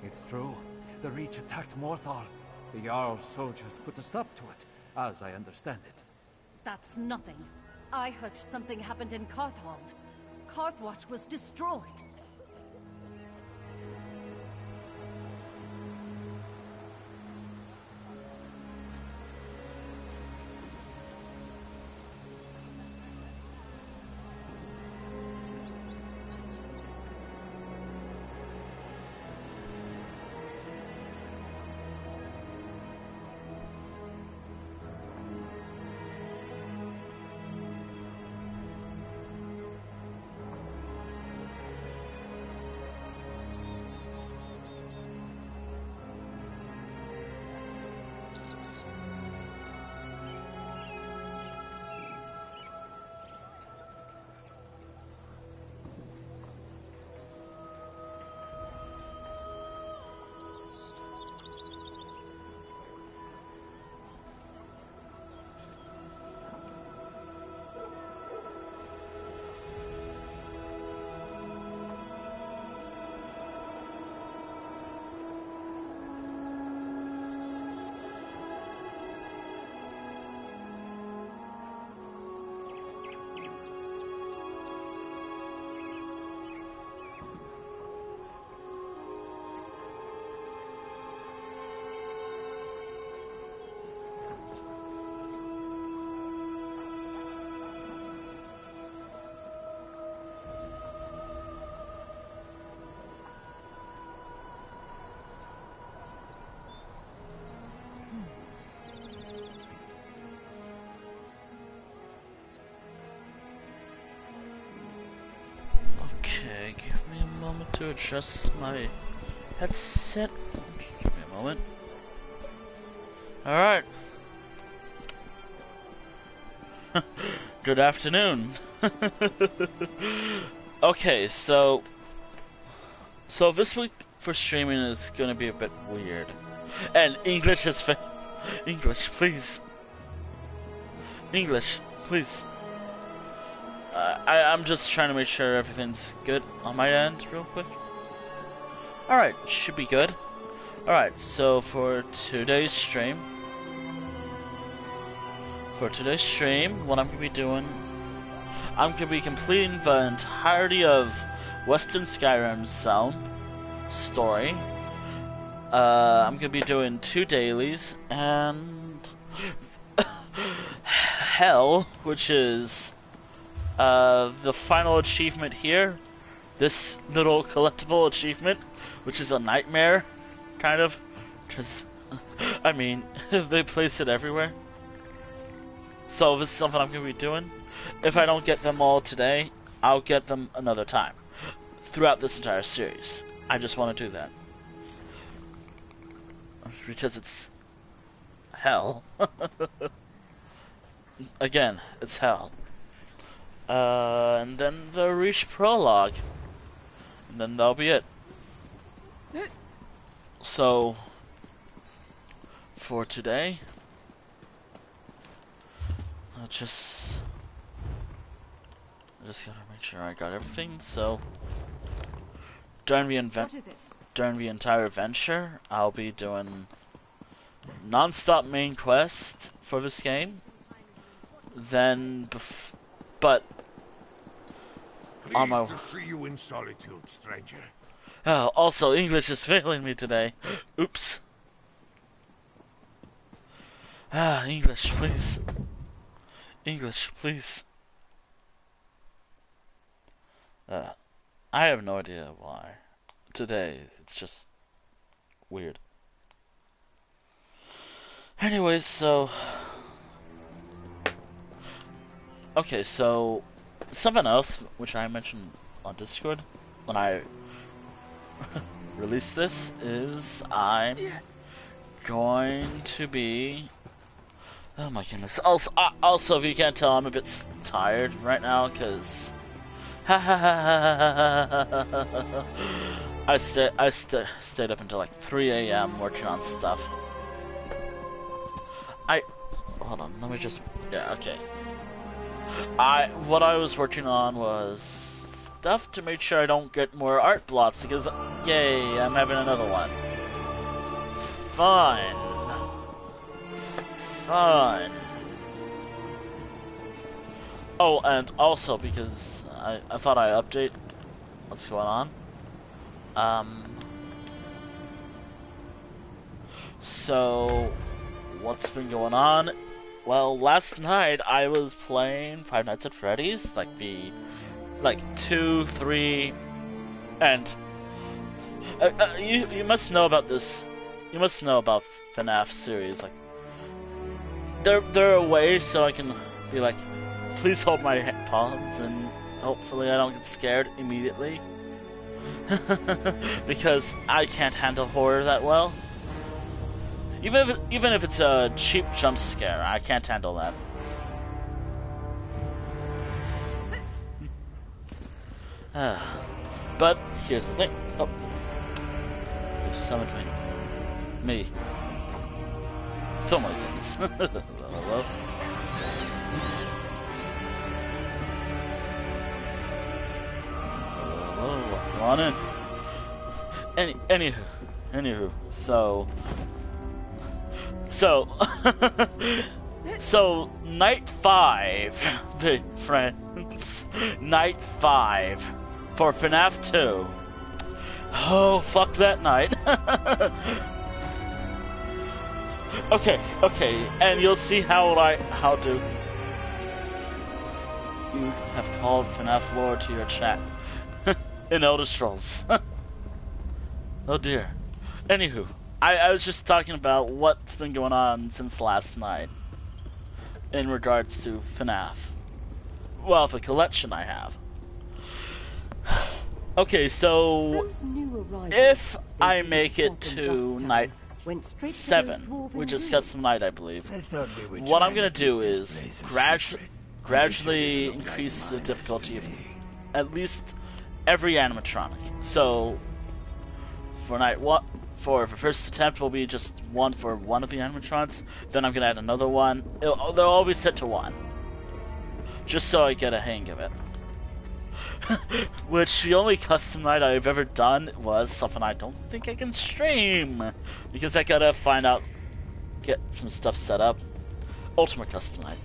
It's true. The Reach attacked Morthal. The Jarl's soldiers put a stop to it, as I understand it. That's nothing. I heard something happened in Carthhold. Carthwatch was destroyed. Okay, give me a moment to adjust my headset. Give me a moment. Alright. Good afternoon. Okay, so this week for streaming is gonna be a bit weird. And English is English, please. English, please. I'm just trying to make sure everything's good on my end real quick. Alright, should be good. Alright, so for today's stream, what I'm going to be doing, I'm going to be completing the entirety of Western Skyrim's story. I'm going to be doing 2 dailies, and Hell, which is the final achievement here, this little collectible achievement, which is a nightmare, kind of, because, I mean, they place it everywhere. So this is something I'm going to be doing. If I don't get them all today, I'll get them another time, throughout this entire series. I just want to do that. Because it's hell. Again, it's hell. And then the Reach prologue. And then that'll be it. So, for today, I just gotta make sure I got everything. So, during the entire adventure, I'll be doing non-stop main quest for this game. Then, but on my Pleased to see you in solitude, stranger. oh, also English is failing me today. Oops. English, please. English, please. I have no idea why. Today, it's just weird. Anyways, so okay, so something else which I mentioned on Discord when I released this is I'm going to be, oh my goodness. Also, if you can't tell, I'm a bit tired right now because I stayed up until like 3 a.m. working on stuff. Hold on, let me just, yeah, okay. What I was working on was stuff to make sure I don't get more art blots, because, yay, I'm having another one. Fun. Fun. Oh, and also, because I thought I'd update what's going on. So, what's been going on? Well, last night I was playing Five Nights at Freddy's, like 2, 3, and you must know about this. You must know about FNAF series. Like, they're a way so I can be like, please hold my paws, and hopefully I don't get scared immediately, because I can't handle horror that well. Even if it's a cheap jump scare, I can't handle that. But here's the thing. Oh, you summoned me. Oh my goodness. Hello. Hello. Come on in. Anywho. So night 5, big friends. Night 5 for FNAF 2. Oh, fuck that night. Okay, and you'll see how to. You have called FNAF lore to your chat in Elder Scrolls. Oh dear. Anywho. I was just talking about what's been going on since last night in regards to FNAF. Well, the collection I have. Okay, so if I make it to night 7, which is custom night, I believe, what I'm going to do is gradually increase the difficulty of at least every animatronic. So for night 1, for the first attempt will be just 1 for one of the animatrons. Then I'm gonna add another one. They'll all be set to 1, just so I get a hang of it. Which the only custom night I've ever done was something I don't think I can stream, because I gotta get some stuff set up. Ultimate custom night,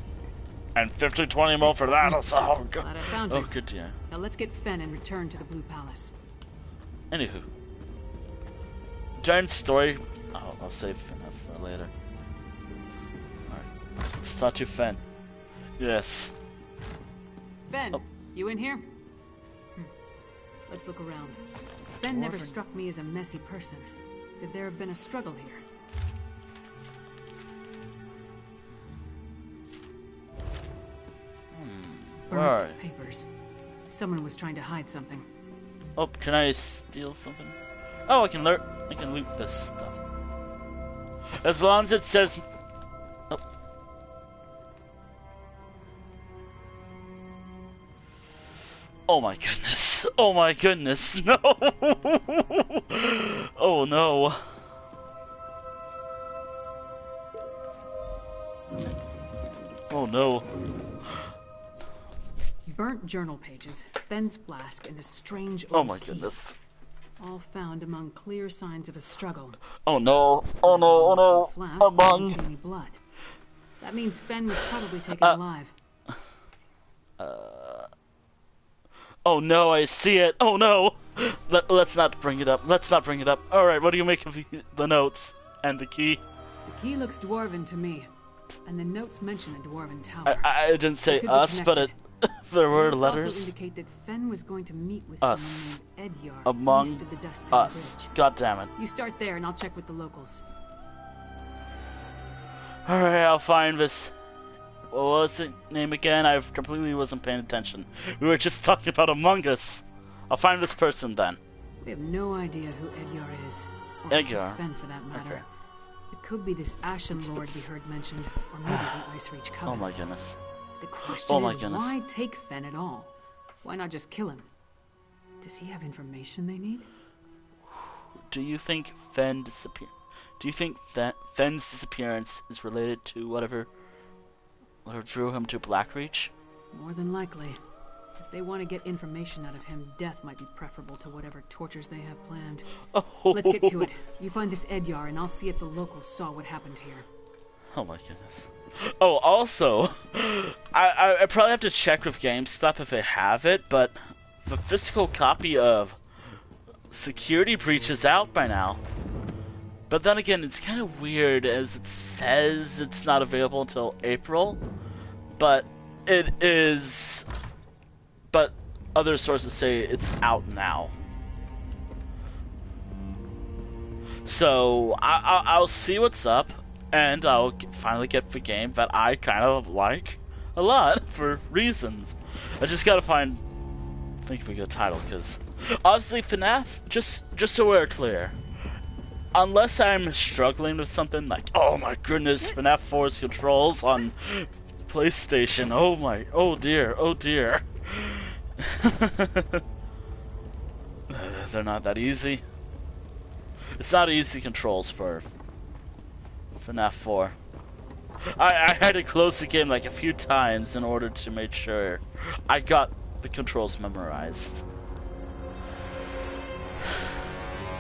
and 50-20 mil for that. Oh good. Glad I found you. Oh good dear. Now let's get Fen and return to the Blue Palace. Anywho. Giant story. Oh, I'll save enough for later. Alright. Start to Fen. Yes. Fen, you in here? Let's look around. Fen never struck me as a messy person. Could there have been a struggle here? Burnt papers. Someone was trying to hide something. Oh, can I steal something? Oh, I can loot this stuff. As long as it says... Oh. Oh my goodness. Oh my goodness. No! Oh no. Oh no. Burnt journal pages, Fen's flask, and a strange old Oh my key. goodness. All found among clear signs of a struggle. Oh no. Oh no. Oh no. Flask, Among... didn't see any blood. That means Fen was probably taken alive. Oh no, I see it. Oh no. Let's not bring it up. Let's not bring it up. Alright, what do you make of the notes and the key? The key looks dwarven to me. And the notes mention a dwarven tower. I didn't say us, but there were letters. Also indicate that Fen was going to meet with us. someone named Edyar Among east of the Dustpan us. Bridge. God damn it. You start there and I'll check with the locals. Alright, I'll find this. What was the name again? I completely wasn't paying attention. We were just talking about Among Us. I'll find this person then. We have no idea who Edyar is. Or Edyar. Fen for that matter. Okay. It could be this Ashen Lord we heard mentioned, or maybe the Ice Reach Covenant. Oh my goodness. The question Oh my is, goodness. why take Fen at all? Why not just kill him? Does he have information they need? Do you think Fen Do you think that Fen's disappearance is related to whatever drew him to Blackreach? More than likely. If If they want to get information out of him, death might be preferable to whatever tortures they have planned. Oh. Let's get to it. You find this Edyar, and I'll see if the locals saw what happened here. Oh my goodness. Oh, also, I probably have to check with GameStop if they have it, but the physical copy of Security Breach is out by now. But then again, it's kind of weird as it says it's not available until April, but it is. But other sources say it's out now. So I'll see what's up, and I'll finally get the game that I kind of like a lot for reasons. I just gotta think of a good title, because obviously FNAF, just so we're clear, unless I'm struggling with something like, oh my goodness, FNAF 4's controls on PlayStation, oh dear. They're not that easy. It's not easy controls for FNAF 4. I had to close the game like a few times in order to make sure I got the controls memorized.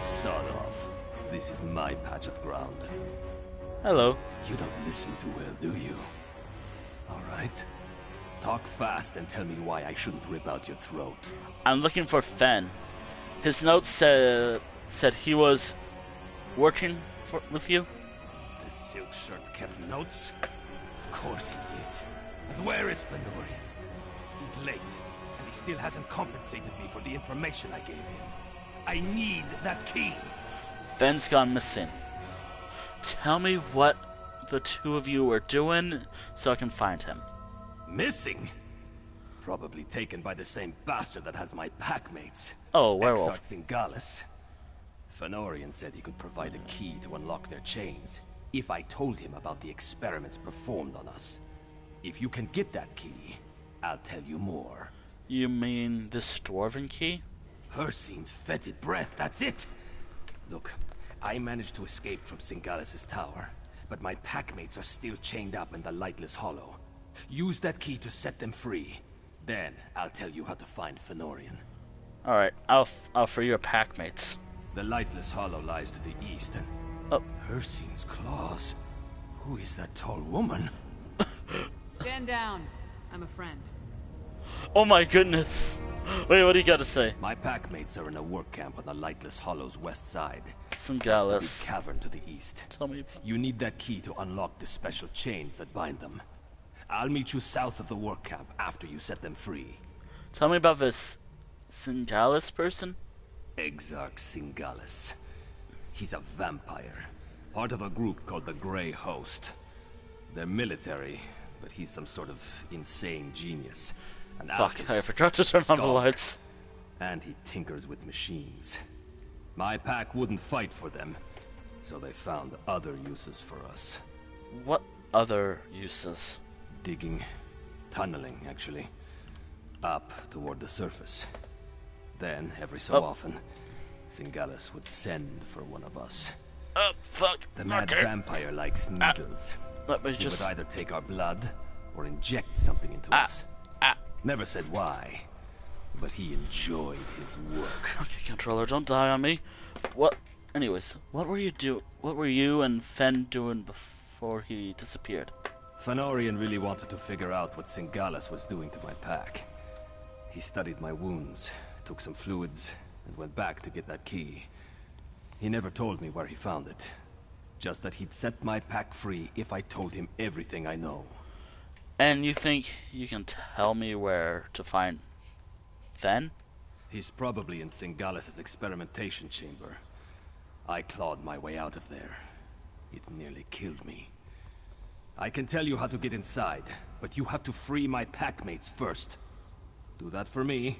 Sod off. This is my patch of ground. Hello. You don't listen too well, do you? Alright. Talk fast and tell me why I shouldn't rip out your throat. I'm looking for Fen. His notes said he was working with you. The silk shirt kept notes? Of course he did. But where is Fenorian? He's late, and he still hasn't compensated me for the information I gave him. I need that key. Fen's gone missing. Tell me what the two of you were doing so I can find him. Missing? Probably taken by the same bastard that has my packmates. Oh, werewolf. Exarch Singalis. Fenorian said he could provide a key to unlock their chains if I told him about the experiments performed on us. If you can get that key, I'll tell you more. You mean this dwarven key? Hircine's fetid breath, that's it! Look, I managed to escape from Singalis' tower, but my packmates are still chained up in the Lightless Hollow. Use that key to set them free. Then, I'll tell you how to find Fenorian. Alright, I'll free your packmates. The Lightless Hollow lies to the east, and... Oh. Hircine's claws. Who is that tall woman? Stand down. I'm a friend. Oh my goodness. Wait, what do you gotta say? My packmates are in a work camp on the Lightless Hollow's west side. Singalis. That's the big cavern to the east. Tell me. You need that key to unlock the special chains that bind them. I'll meet you south of the work camp after you set them free. Tell me about this Singalis person. Exarch Singalis. He's a vampire. Part of a group called the Grey Host. They're military, but he's some sort of insane genius. An Fuck, alchemist, I forgot to turn on the scholar, lights. And he tinkers with machines. My pack wouldn't fight for them, so they found other uses for us. What other uses? Digging, tunneling, actually. Up toward the surface. Then, every so often, Singalis would send for one of us. Oh, fuck. The mad vampire likes needles. Let me He just... would either take our blood, or inject something into us. Never said why, but he enjoyed his work. Okay, controller, don't die on me. What? Anyways, what were you and Fen doing before he disappeared? Fenorian really wanted to figure out what Singalis was doing to my pack. He studied my wounds, took some fluids, and went back to get that key. He never told me where he found it. Just that he'd set my pack free if I told him everything I know. And you think you can tell me where to find Fen? He's probably in Singalis' experimentation chamber. I clawed my way out of there. It nearly killed me. I can tell you how to get inside, but you have to free my packmates first. Do that for me,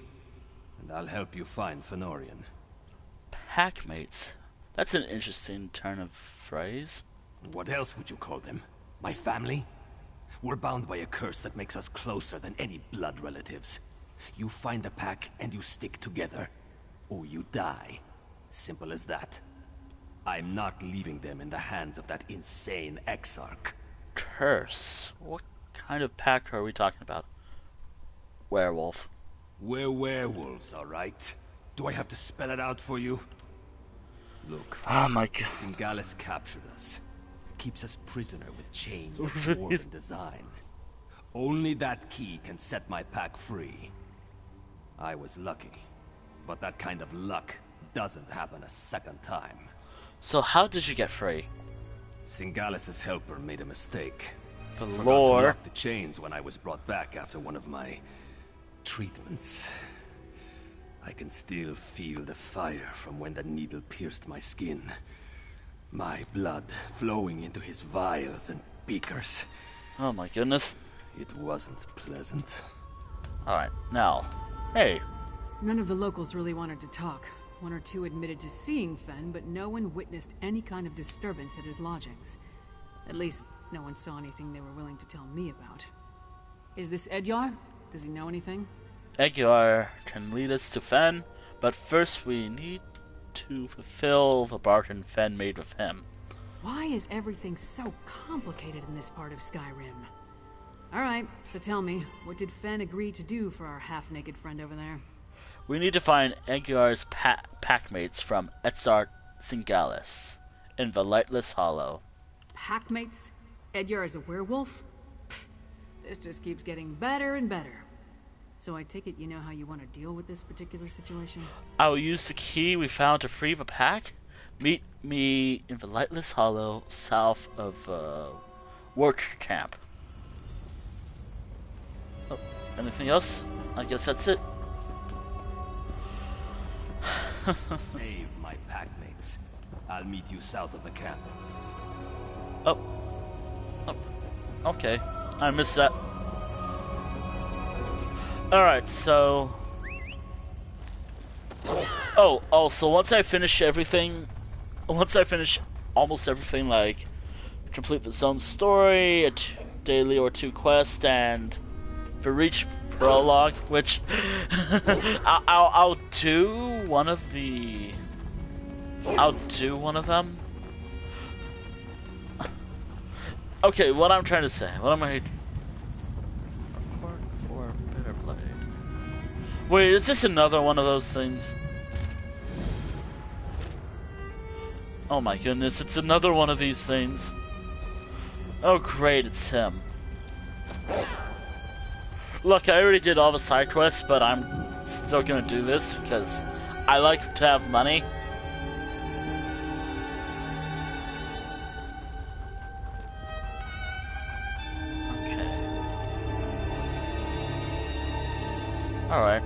and I'll help you find Fenorian. Packmates? That's an interesting turn of phrase. What else would you call them? My family? We're bound by a curse that makes us closer than any blood relatives. You find the pack and you stick together, or you die. Simple as that. I'm not leaving them in the hands of that insane Exarch. Curse? What kind of pack are we talking about? Werewolf. We're werewolves, alright? Do I have to spell it out for you? Look, Oh my god. Singalis captured us. Keeps us prisoner with chains of dwarven design. Only that key can set my pack free. I was lucky, but that kind of luck doesn't happen a second time. So how did you get free? Singalis' helper made a mistake. The Forgot to lore. lock the chains when I was brought back after one of my treatments. I can still feel the fire from when the needle pierced my skin. My blood flowing into his vials and beakers. Oh my goodness. It wasn't pleasant. Alright, now. Hey. None of the locals really wanted to talk. One or two admitted to seeing Fen, but no one witnessed any kind of disturbance at his lodgings. At least, no one saw anything they were willing to tell me about. Is this Edyar? Does he know anything? Edyar can lead us to Fen, but first we need to fulfill the bargain Fen made with him. Why is everything so complicated in this part of Skyrim? Alright, so tell me, what did Fen agree to do for our half-naked friend over there? We need to find Edyar's packmates from Edzard Singalis in the Lightless Hollow. Packmates? Edyar is a werewolf? Pfft, this just keeps getting better and better. So I take it you know how you want to deal with this particular situation? I will use the key we found to free the pack. Meet me in the Lightless Hollow south of Work Camp. Oh, anything else? I guess that's it. Save my packmates. I'll meet you south of the camp. Oh. Okay. I missed that. Alright, so... Oh, also, once I finish almost everything, like, complete the zone story, a daily or two quest, and the Reach prologue, which I'll do one of them. Okay, what I'm trying to say, what am I? Or bitter blade. Wait, is this another one of those things? Oh my goodness, it's another one of these things. Oh great, it's him. Look, I already did all the side quests, but I'm still gonna do this because I like to have money. Okay. Alright.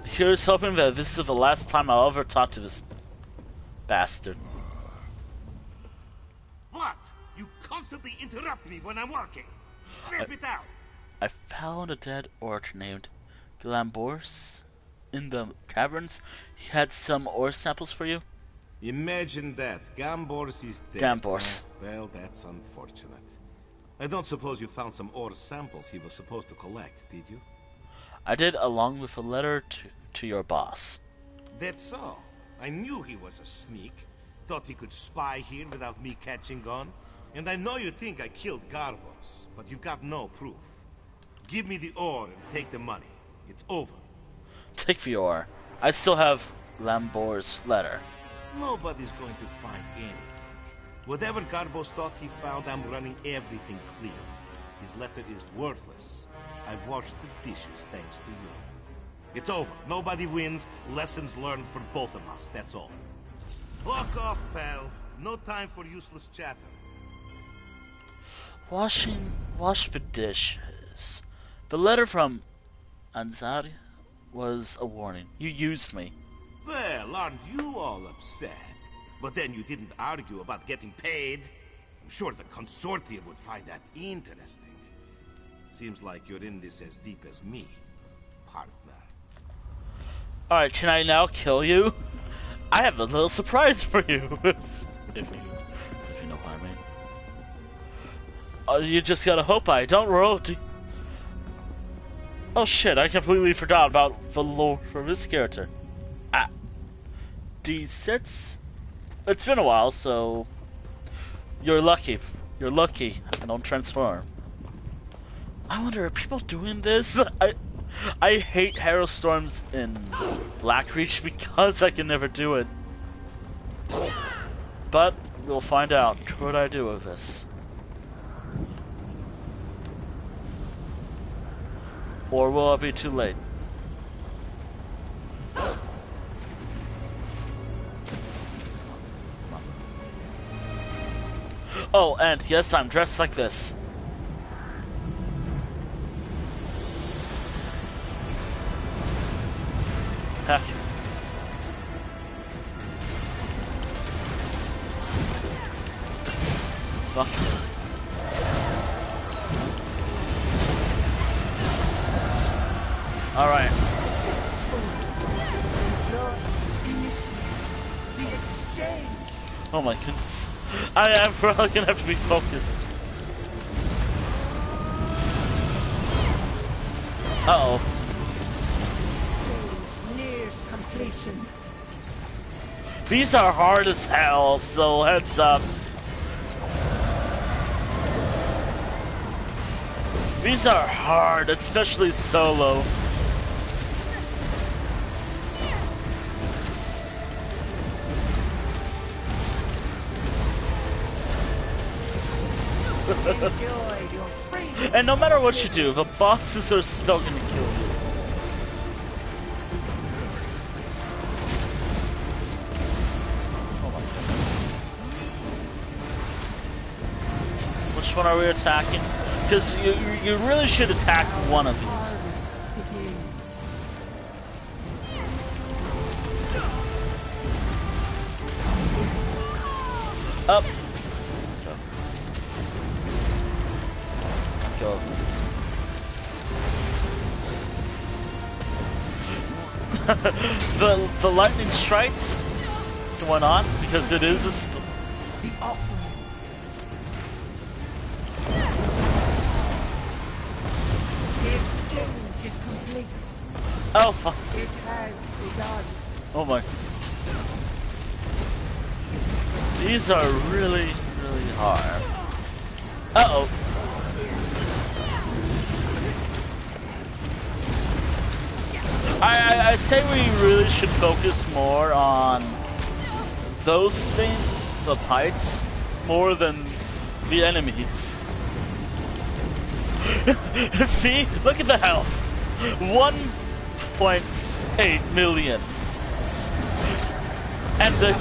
Here's hoping that this is the last time I'll ever talk to this bastard. What? You constantly interrupt me when I'm working. Snap it out. I found a dead orc named Glambors in the caverns. He had some ore samples for you. Imagine that. Gambors is dead. Gambors. Well, that's unfortunate. I don't suppose you found some ore samples he was supposed to collect, did you? I did, along with a letter to your boss. That's all. I knew he was a sneak. Thought he could spy here without me catching on. And I know you think I killed Garbos, but you've got no proof. Give me the ore and take the money. It's over. Take the ore. I still have Lambor's letter. Nobody's going to find anything. Whatever Garbos thought he found, I'm running everything clear. His letter is worthless. I've washed the dishes thanks to you. It's over. Nobody wins. Lessons learned for both of us. That's all. Fuck off, pal. No time for useless chatter. Wash the dishes. The letter from Anzari was a warning. You used me. Well, aren't you all upset? But then you didn't argue about getting paid. I'm sure the consortium would find that interesting. Seems like you're in this as deep as me, partner. Alright, can I now kill you? I have a little surprise for you. if you know what I mean. Oh, you just gotta hope I don't royalty. Oh shit, I completely forgot about the lore for this character. D6? It's been a while, so you're lucky. You're lucky I don't transform. I wonder, are people doing this? I hate Harrowstorms in Blackreach because I can never do it. But we'll find out. What I do with this? Or will it be too late? Oh, and yes, I'm dressed like this. Heck. Fuck. All right. Oh my goodness. I am probably gonna have to be focused. Uh-oh. Nears completion. These are hard as hell, so heads up. These are hard, especially solo. And no matter what you do, the bosses are still gonna kill you. Oh my goodness. Which one are we attacking? Because you really should attack one of these. Up. Go. the lightning strikes going on because it is a the offerings. The exchange is complete. Oh fuck. It has begun. Oh my. These are really, really hard. Uh-oh. I say we really should focus more on those things, the fights, more than the enemies. See? Look at the health. 1.8 million. And the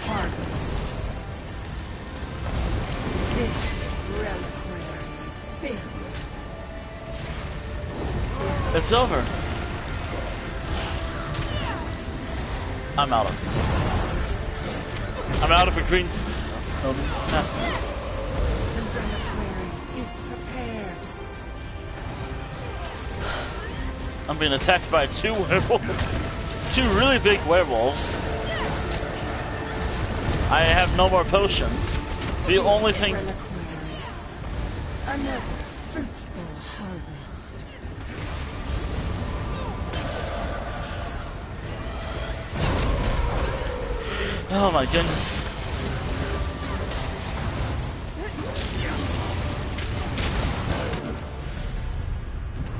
harvest. This reliquary is filled. It's over. I'm out of this. I'm out of a green. The reliquary is prepared. I'm being attacked by two werewolves. Two really big werewolves. I have no more potions. The only thing. Another fruitful harvest. Oh my goodness.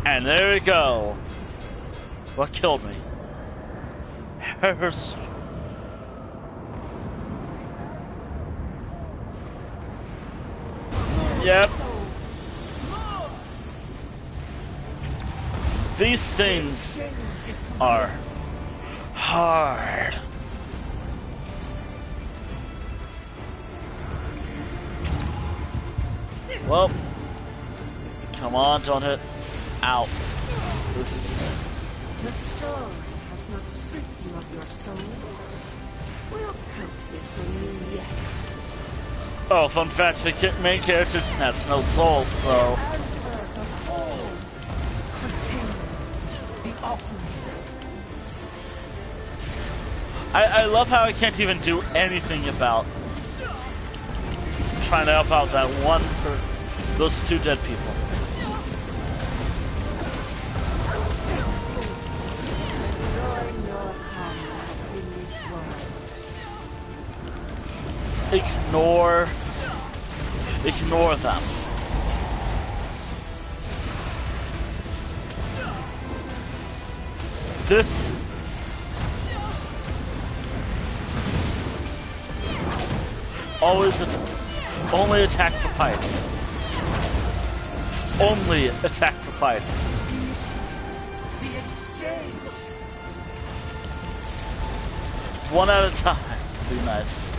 And there we go. What killed me? Hers. Yep. These things are hard. Well, come on, don't hit. Ow. This is... The story has not stripped you of your soul. We'll coax it from you yet. Oh, fun fact, the main character has no soul, so... Answer the whole. Continue the offerings. I love how I can't even do anything about trying to help out that one for those two dead people. Join your comrades in this world. Ignore them. This. Only attack for fights. Only attack for fights. The exchange. One at a time. Be nice. A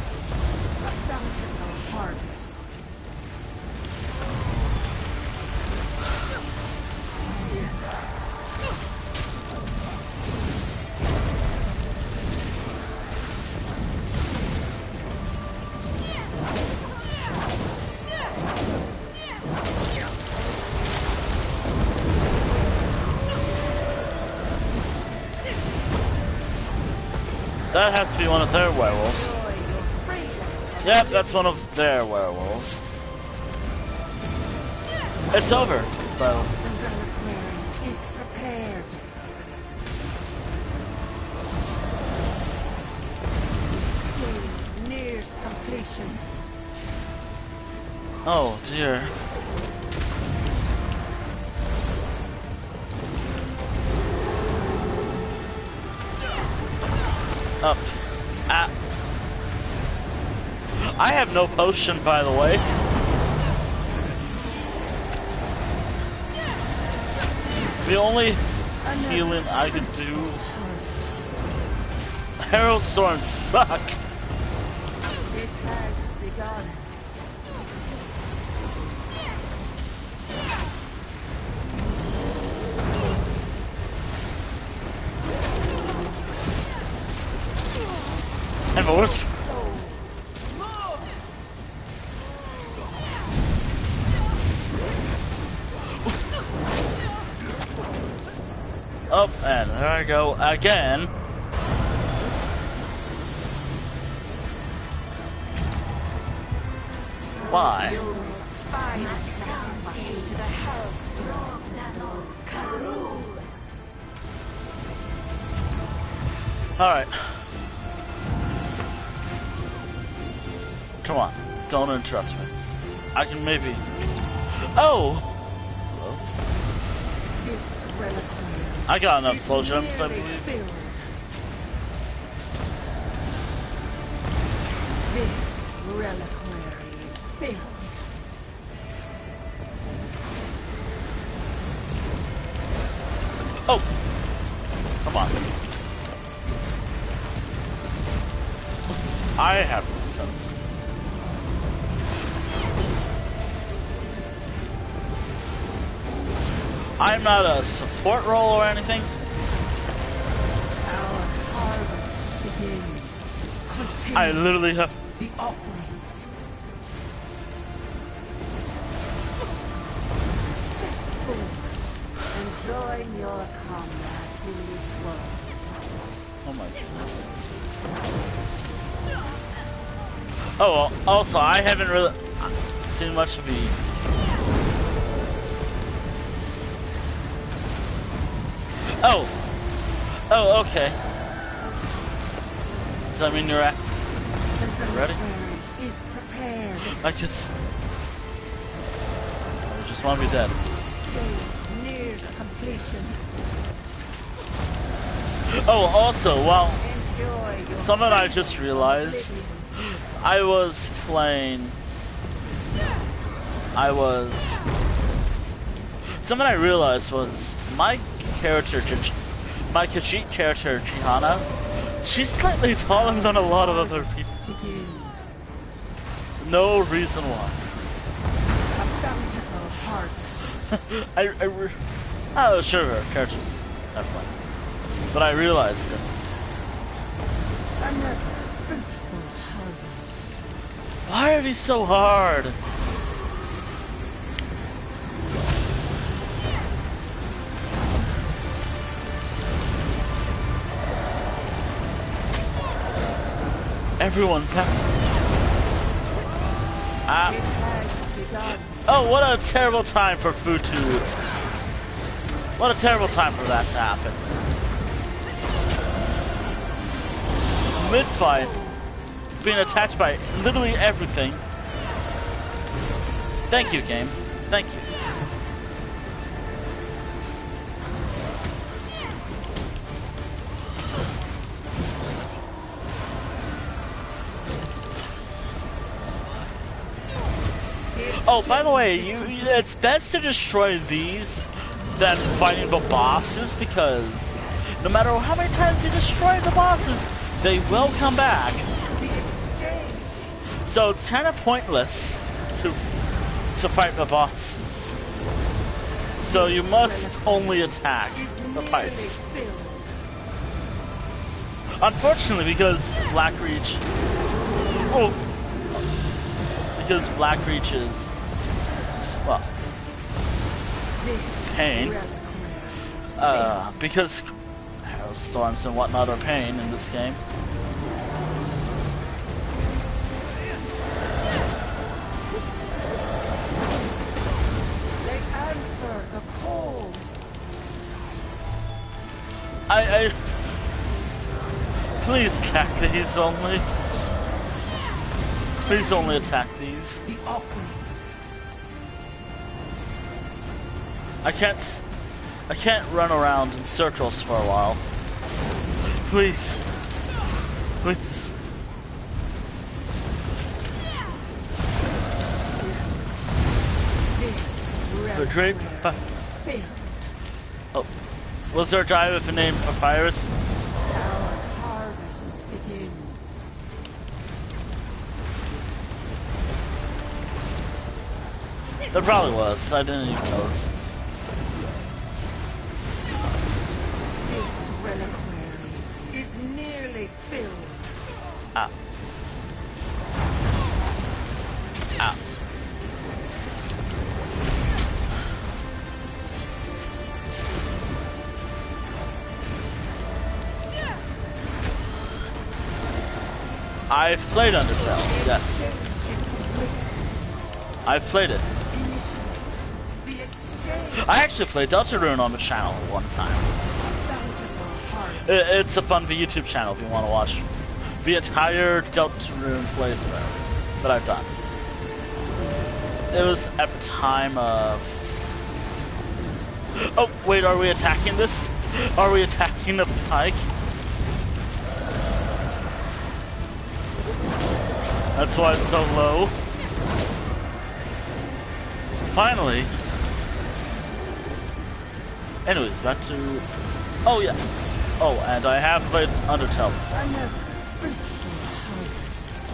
bountiful harvest. That has to be one of their werewolves. Yep, that's one of their werewolves. It's over, though. The reliquary is prepared. Exchange nears completion. Oh dear. Up. Ah. I have no potion, by the way. The only healing I could do. Herald Storms suck. It has begun. And the worst. Up and there I go again. Why? Alright. Come on, don't interrupt me. I can maybe... Oh! Hello? This reliquary I got enough slow is jumps, I nearly believe. filled. This reliquary is filled. Oh! Come on. I have done. I'm not a support role or anything. Our harvest begins. Continue I literally have. the offerings. Step forward and join your comrades in this world. Oh my goodness. Oh, well, also, I haven't really seen much of the. Oh! Oh, okay. Does that mean you're at? Ready? Is prepared. I just want to be dead. Exchange nears completion. Oh, also, well, Enjoy your something I just realized. I was playing. Something I realized was my character, my Khajiit character, Chihana, she's slightly taller than a lot of other people. begins. No reason why. A bountiful harvest. Oh, sure, her character's definitely. But I realized it. Another fruitful harvest. Why are these so hard? Everyone's happy. Ah. It has begun. Oh, what a terrible time for food to... What a terrible time for that to happen. Mid-fight, being attacked by literally everything. Thank you, game. Thank you. Oh, by the way, it's best to destroy these than fighting the bosses, because no matter how many times you destroy the bosses, they will come back. So it's kind of pointless to fight the bosses. So you must only attack the fights. Unfortunately, because Blackreach is, well, pain. Because storms and whatnot are pain in this game. They answer the call. I please attack these only. Please only attack these. The offerings. I can't run around in circles for a while. Please. Please. The great. Oh, was there a guy with the name Papyrus? Our harvest begins. There probably was. I didn't even notice. This reliquary is nearly filled. Ah. Ah. I've played Undertale, yes. I've played it. I actually played Deltarune on the channel one time. It's up on the YouTube channel if you want to watch the entire Deltarune playthrough that I've done. It was at the time of... Oh, wait, are we attacking this? Are we attacking the pike? That's why it's so low. Finally. Anyways, back to... Oh, yeah. Oh, and I have played Undertale.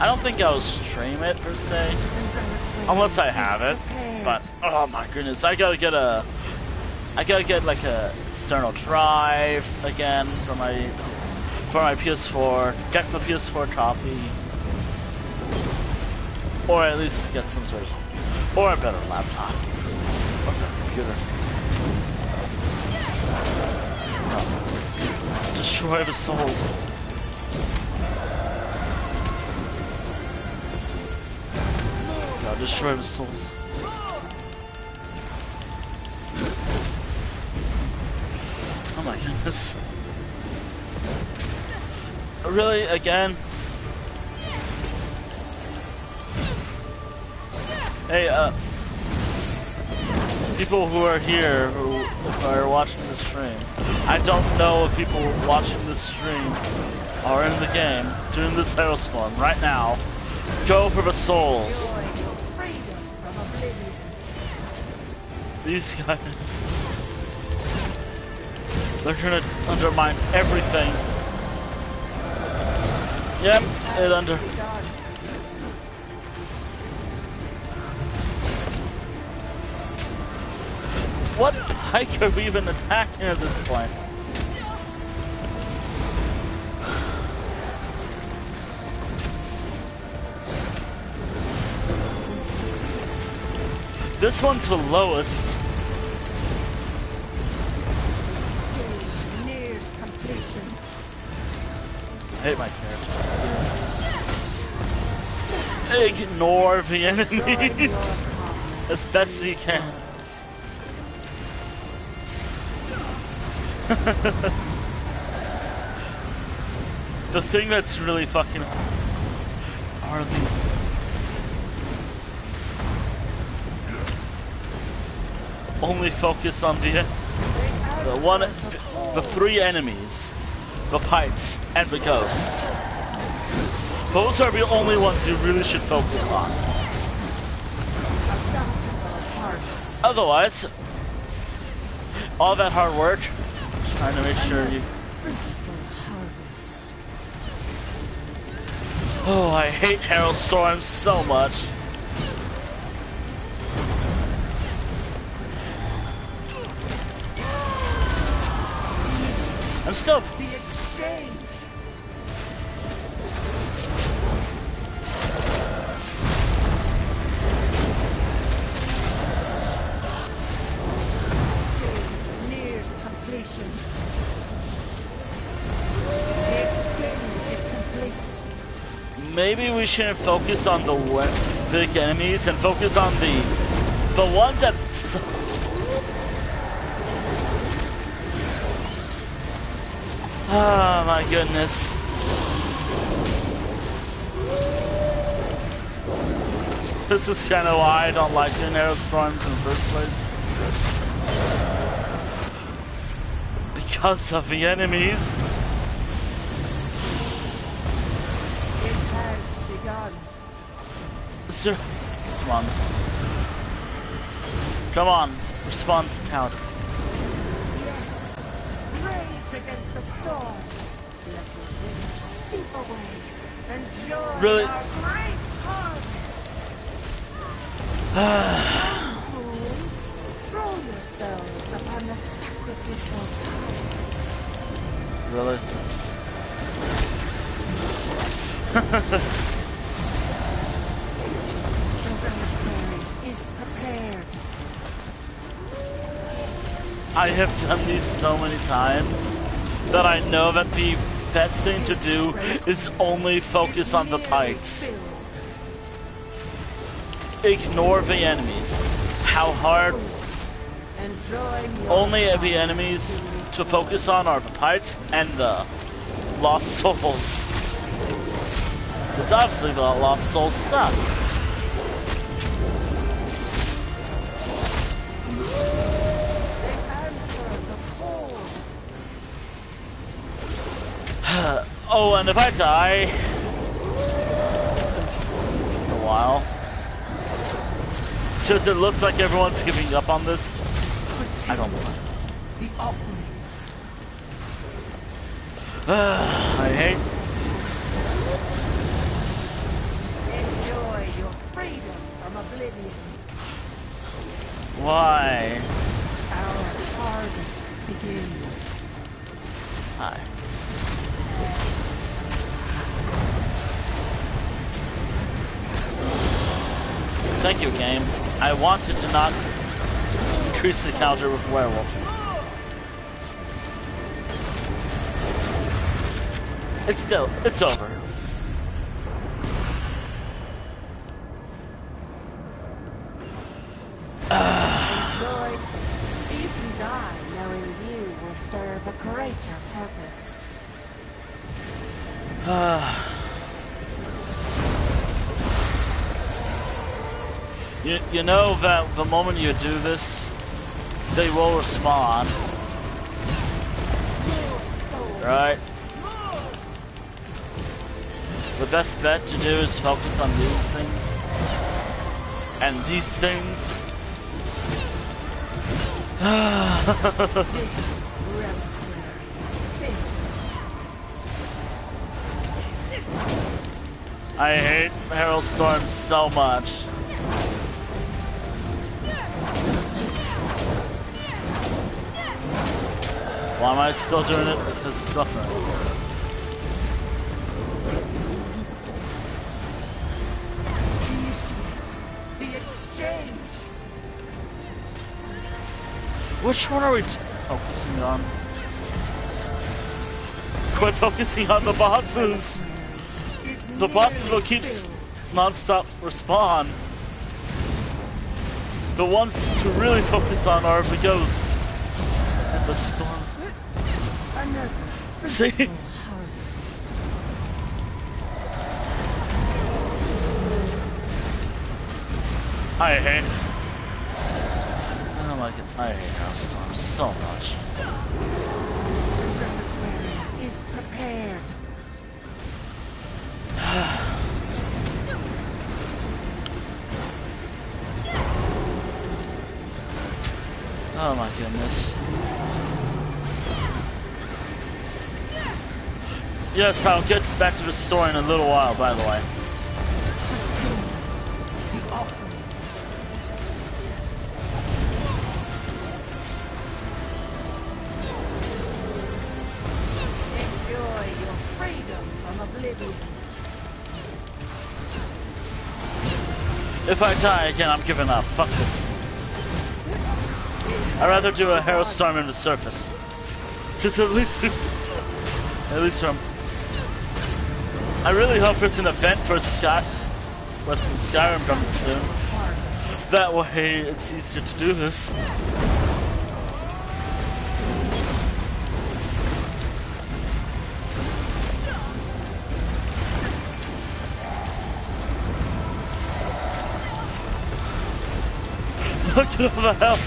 I don't think I'll stream it, per se. Unless I have it. But, oh my goodness, I gotta get like a external drive again for my PS4. Get the PS4 copy. Or at least get some sort of... Or a better laptop. Or a better computer. No. Destroy the souls. God, destroy the souls. Oh my goodness. Really? Again? Hey, people who are here, who are watching the stream, I don't know if people watching this stream are in the game during this hailstorm right now. Go for the souls. These guys, they're gonna undermine everything. Yep, it under... What pike are we even attacking at this point? This one's the lowest. Nears completion. I hate my character. Ignore the enemy as best as you can. The thing that's really fucking are only focus on the three enemies, the pikes and the ghost. Those are the only ones you really should focus on. Otherwise, all that hard work, trying to make sure you... Oh, I hate Hailstorm so much. I'm still... The exchange. Nears completion. The exchange is complete. Maybe we shouldn't focus on the big enemies and focus on the one that's... Oh my goodness. This is kind of why I don't like doing Aerostorms in the first place. Because of the enemies. It has begun. Sir, come on. Come on, respond to counter. Yes. Rage against the storm. Let your winners seep away. Enjoy Really? our great harvest. Fools, throw yourselves upon the sacrificial pyre. Really? The reliquary is prepared. I have done these so many times that I know that the best thing to do is only focus on the pikes. Ignore the enemies. How hard? Only the enemies to focus on are the pikes and the lost souls. Because obviously the lost souls suck. Oh, and if I die in a while, because it looks like everyone's giving up on this, I don't mind. The offerings. I hate. Enjoy your freedom from oblivion. Why? Our harvest begins. Hi. Thank you, game. I wanted to not increase the counter with werewolf. It's over. Enjoy. You can die knowing you will serve a greater purpose. You know that the moment you do this, they will respond. Right? The best bet to do is focus on these things. And these things. I hate Hailstorm so much. Why am I still doing it? Because it's suffering. The exchange. Which one are we focusing on? Quit focusing on the bosses! The bosses will keep non-stop respawn. The ones to really focus on are the ghosts and the storms. See? I hate Hailstorms so much. The reliquary is prepared. Oh my goodness. Yes, I'll get back to the story in a little while, by the way. Enjoy your freedom from oblivion. If I die again, I'm giving up. Fuck this. I'd rather do a Hero Storm in the surface. Because at least from... I really hope there's an event for Western Skyrim coming soon. That way it's easier to do this. Look at the hell.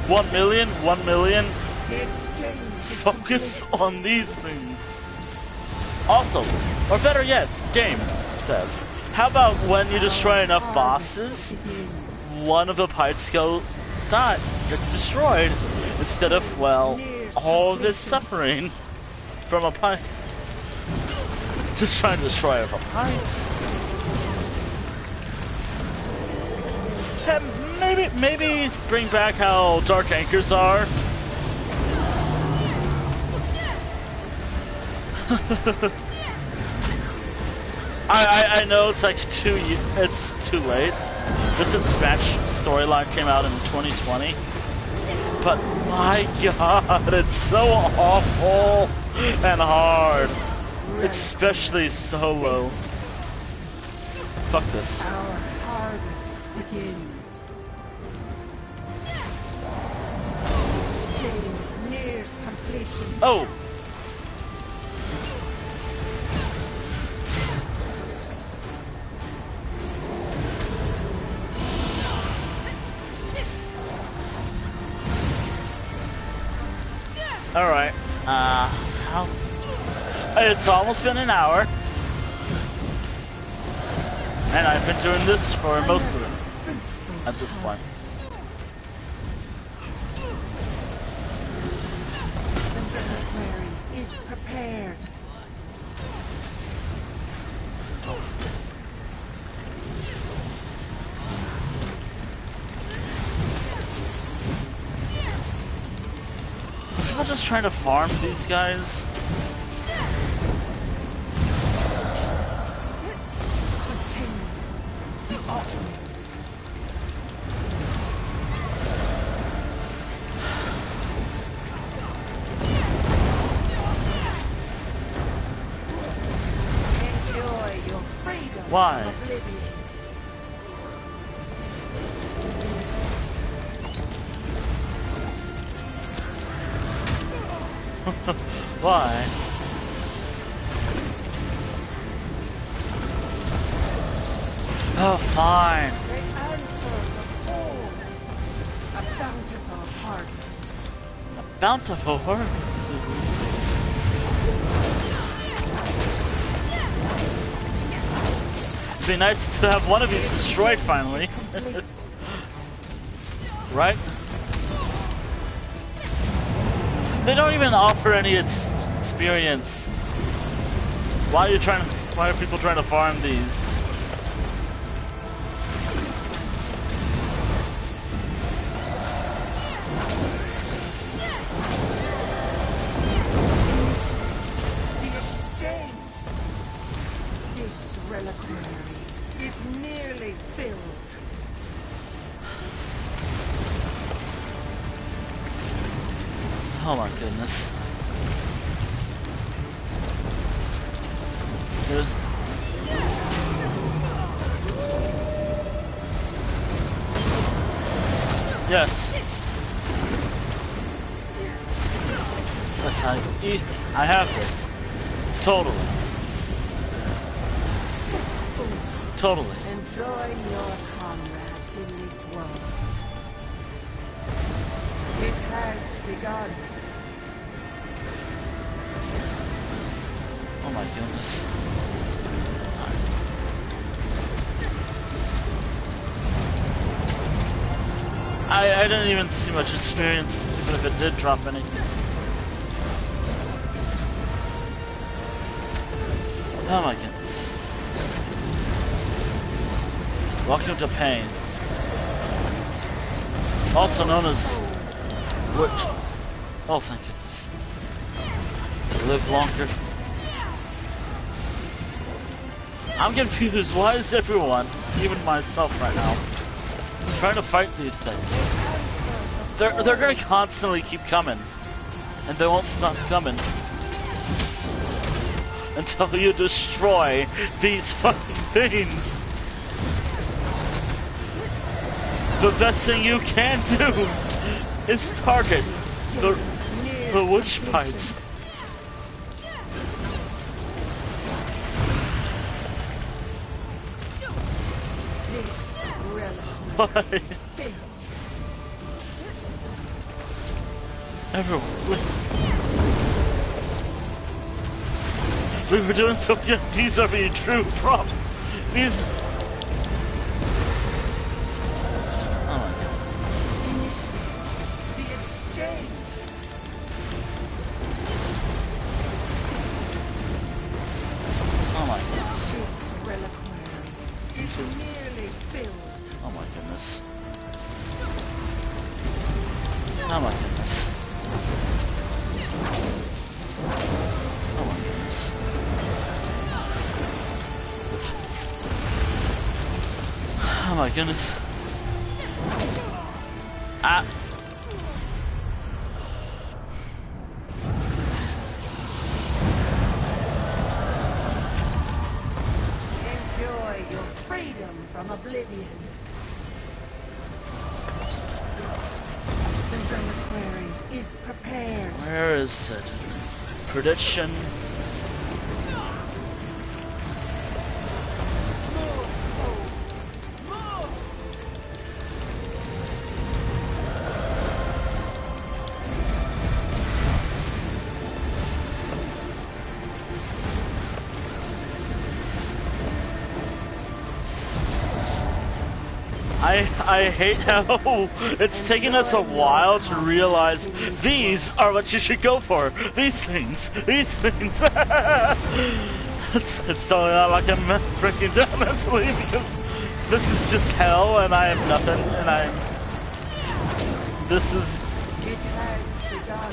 1 million, 1 million. Focus on these things. Also, or better yet, game says, how about when you destroy enough bosses, one of the pipes gets destroyed, instead of, well, all this suffering from a pipe. Just trying to destroy all the pipes. Maybe bring back how dark anchors are. I know it's like it's too late. This Smash storyline came out in 2020, but my god, it's so awful and hard, especially solo. Fuck this. Our harvest begins. Exchange nears completion. Oh. Alright, it's almost been an hour, and I've been doing this for most of it, at this point. The library is prepared. I'm just trying to farm these guys. Continue the offerings. Enjoy your freedom. Why? From oblivion. Why? Oh, fine. They answer the call. A bountiful harvest. A bountiful harvest. It'd be nice to have one of these destroyed finally. Right? They don't even offer any experience. Why are people trying to farm these? The exchange. This reliquary is nearly filled. Oh my goodness. Yes. Yes, I have this. Totally. Totally. Enjoy your comrades in this world. It has begun. Oh my goodness. I didn't even see much experience, even if it did drop any. Oh my goodness. Welcome to pain. Also known as what? Oh, thank goodness. To live longer. I'm confused. Why is everyone, even myself right now, trying to fight these things? They're gonna constantly keep coming, and they won't stop coming until you destroy these fucking things. The best thing you can do is target the witch bites. Why? Everyone. We were doing so good. These are being true props. These. Oh my god. The exchange. Oh my goodness. This reliquary is nearly filled. Oh my goodness. Oh my goodness. Oh my goodness. This. Oh my goodness. Ah. Enjoy your freedom from oblivion. The reliquary is prepared. Where is it? Prediction. I hate how it's taken us a while to realize these are what you should go for. These things. These things. It's totally not like I'm breaking down mentally because this is just hell and I am nothing and this is. It has begun.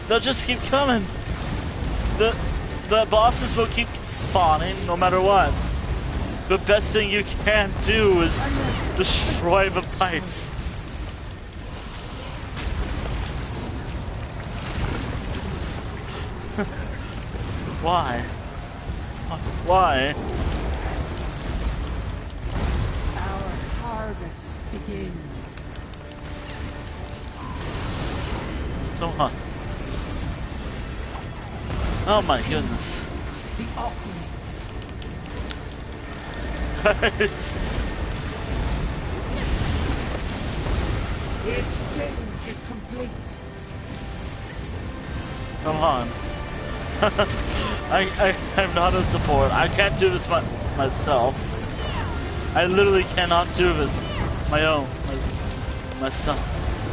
They'll just keep coming. The bosses will keep spawning no matter what. The best thing you can do is destroy the bites. Why? Why? Our harvest begins. Come on. Oh my goodness. The offerings. Guys. The exchange is complete. Come on. I'm not a support. I can't do this myself. I literally cannot do this myself.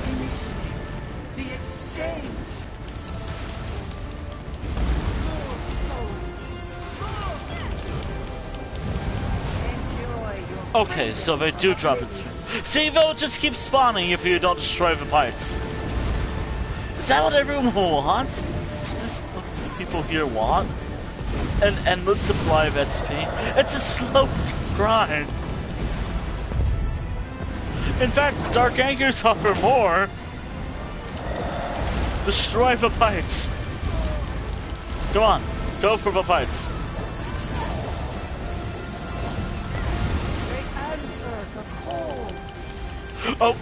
Initiate the exchange. Okay, so they do drop it. See, they'll just keep spawning if you don't destroy the bites. Is that what everyone wants? Is this what people here want? An endless supply of XP? It's a slow grind. In fact, Dark Anchors offer more. Destroy the bites. Come on, go for the bites. Oh,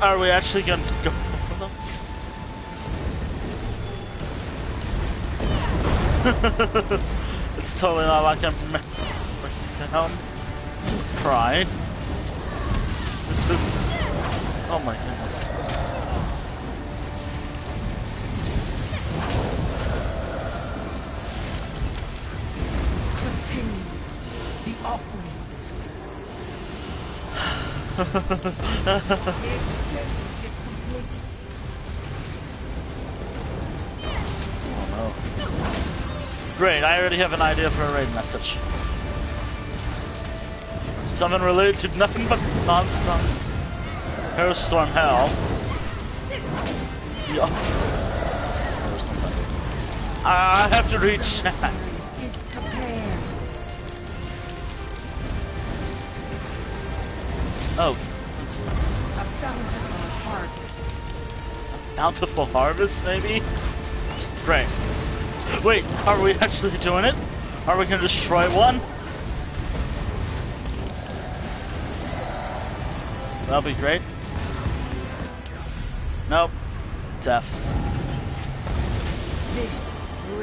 are we actually gonna go for them? It's totally not like I'm breaking down. Cry. Oh my goodness. Great, I already have an idea for a raid message. Something related to nothing but non-stop Hailstorm Hell. Yeah. I have to reach that. Oh. A bountiful harvest. Bountiful harvest, maybe? Great. Wait, are we actually doing it? Are we gonna destroy one? That'll be great. Nope. Death.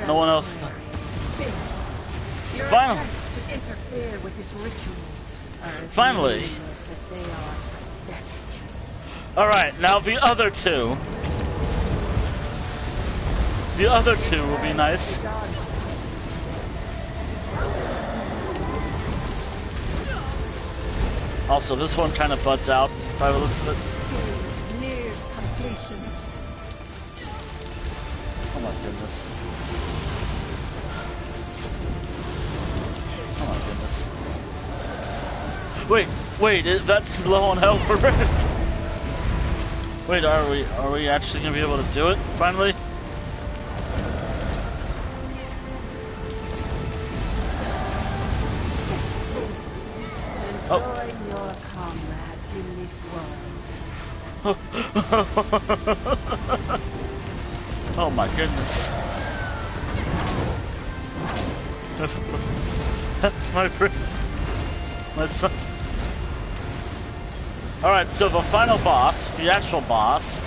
No one else. Finally. To interfere with this ritual. Finally. Alright, now the other two. The other two will be nice. Also, this one kind of buds out by the looks of it. Near completion. Oh my goodness. Oh my goodness. Wait, that's low on health already. Wait, are we actually gonna be able to do it finally? Join your comrades in this world. Oh my goodness. That's my son. Alright, so the final boss, the actual boss,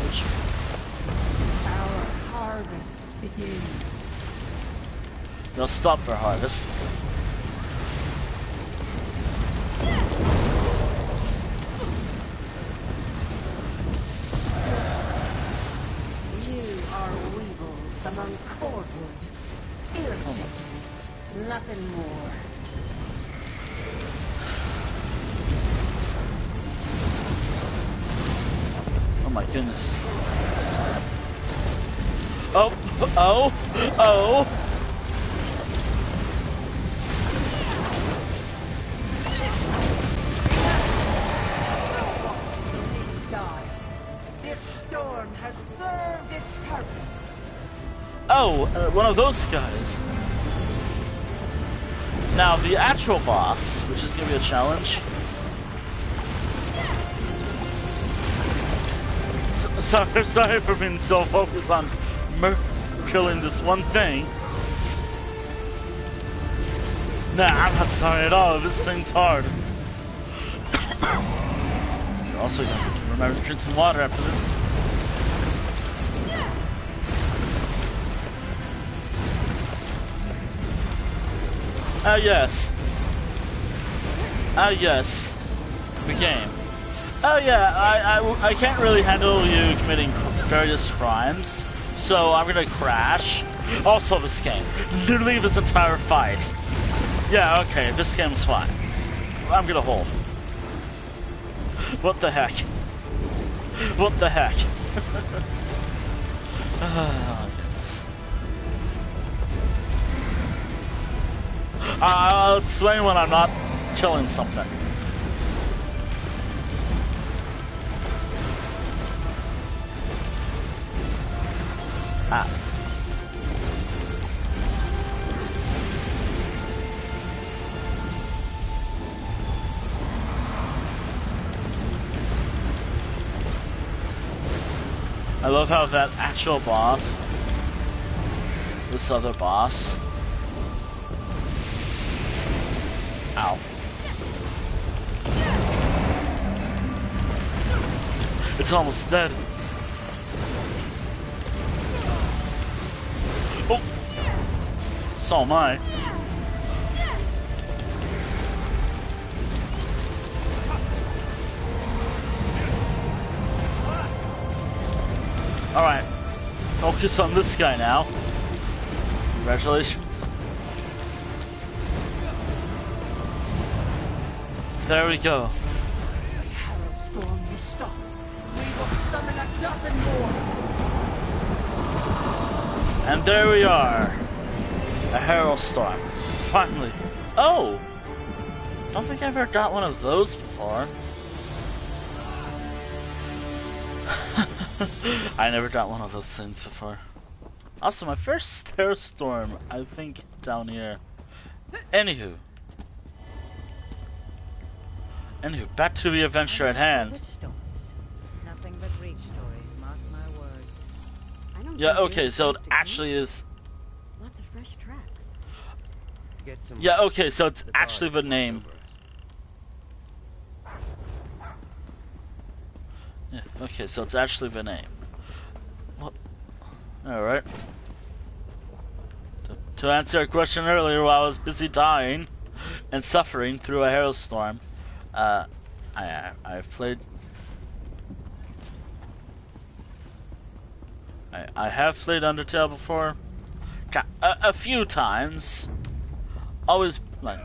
which Our harvest begins. they'll stop their harvest. You are weevils among cordwood. Irritating. Nothing more. Oh my goodness. Oh. Please die. This storm has served its purpose. Oh, one of those guys. Now, the actual boss, which is going to be a challenge. Sorry for being so focused on killing this one thing. Nah, I'm not sorry at all. This thing's hard. You're also going to remember to drink some water after this. Ah, yes. Ah, yes. The game. Oh yeah, I can't really handle you committing various crimes, so I'm gonna crash. Also this game. Literally this entire fight. Yeah, okay, this game's fine. I'm gonna hold. What the heck? What the heck? Oh, goodness. I'll explain when I'm not killing something. Ah. I love how that actual boss, this other boss, ow. It's almost dead. Oh! So am I. Alright. Focus on this guy now. Congratulations. There we go. The Harrow Storm will stop. We will summon a dozen more. And there we are. A Herald Storm. Finally. Oh! Don't think I've ever got one of those before. I never got one of those things before. Also, my first Storm, I think, down here. Anywho, back to the adventure at hand. Witch stories. Nothing but reach stories, mark my words. I don't Yeah, think okay, they're so it supposed to be. actually is. Lots of fresh tracks. Get some Yeah, rest. okay, so it's The actually the guard name. watch over us. Yeah, okay, so it's actually the name. What? Alright. To answer a question earlier while I was busy dying and suffering through a hailstorm, I've played... I have played Undertale before. A few times. Always, like...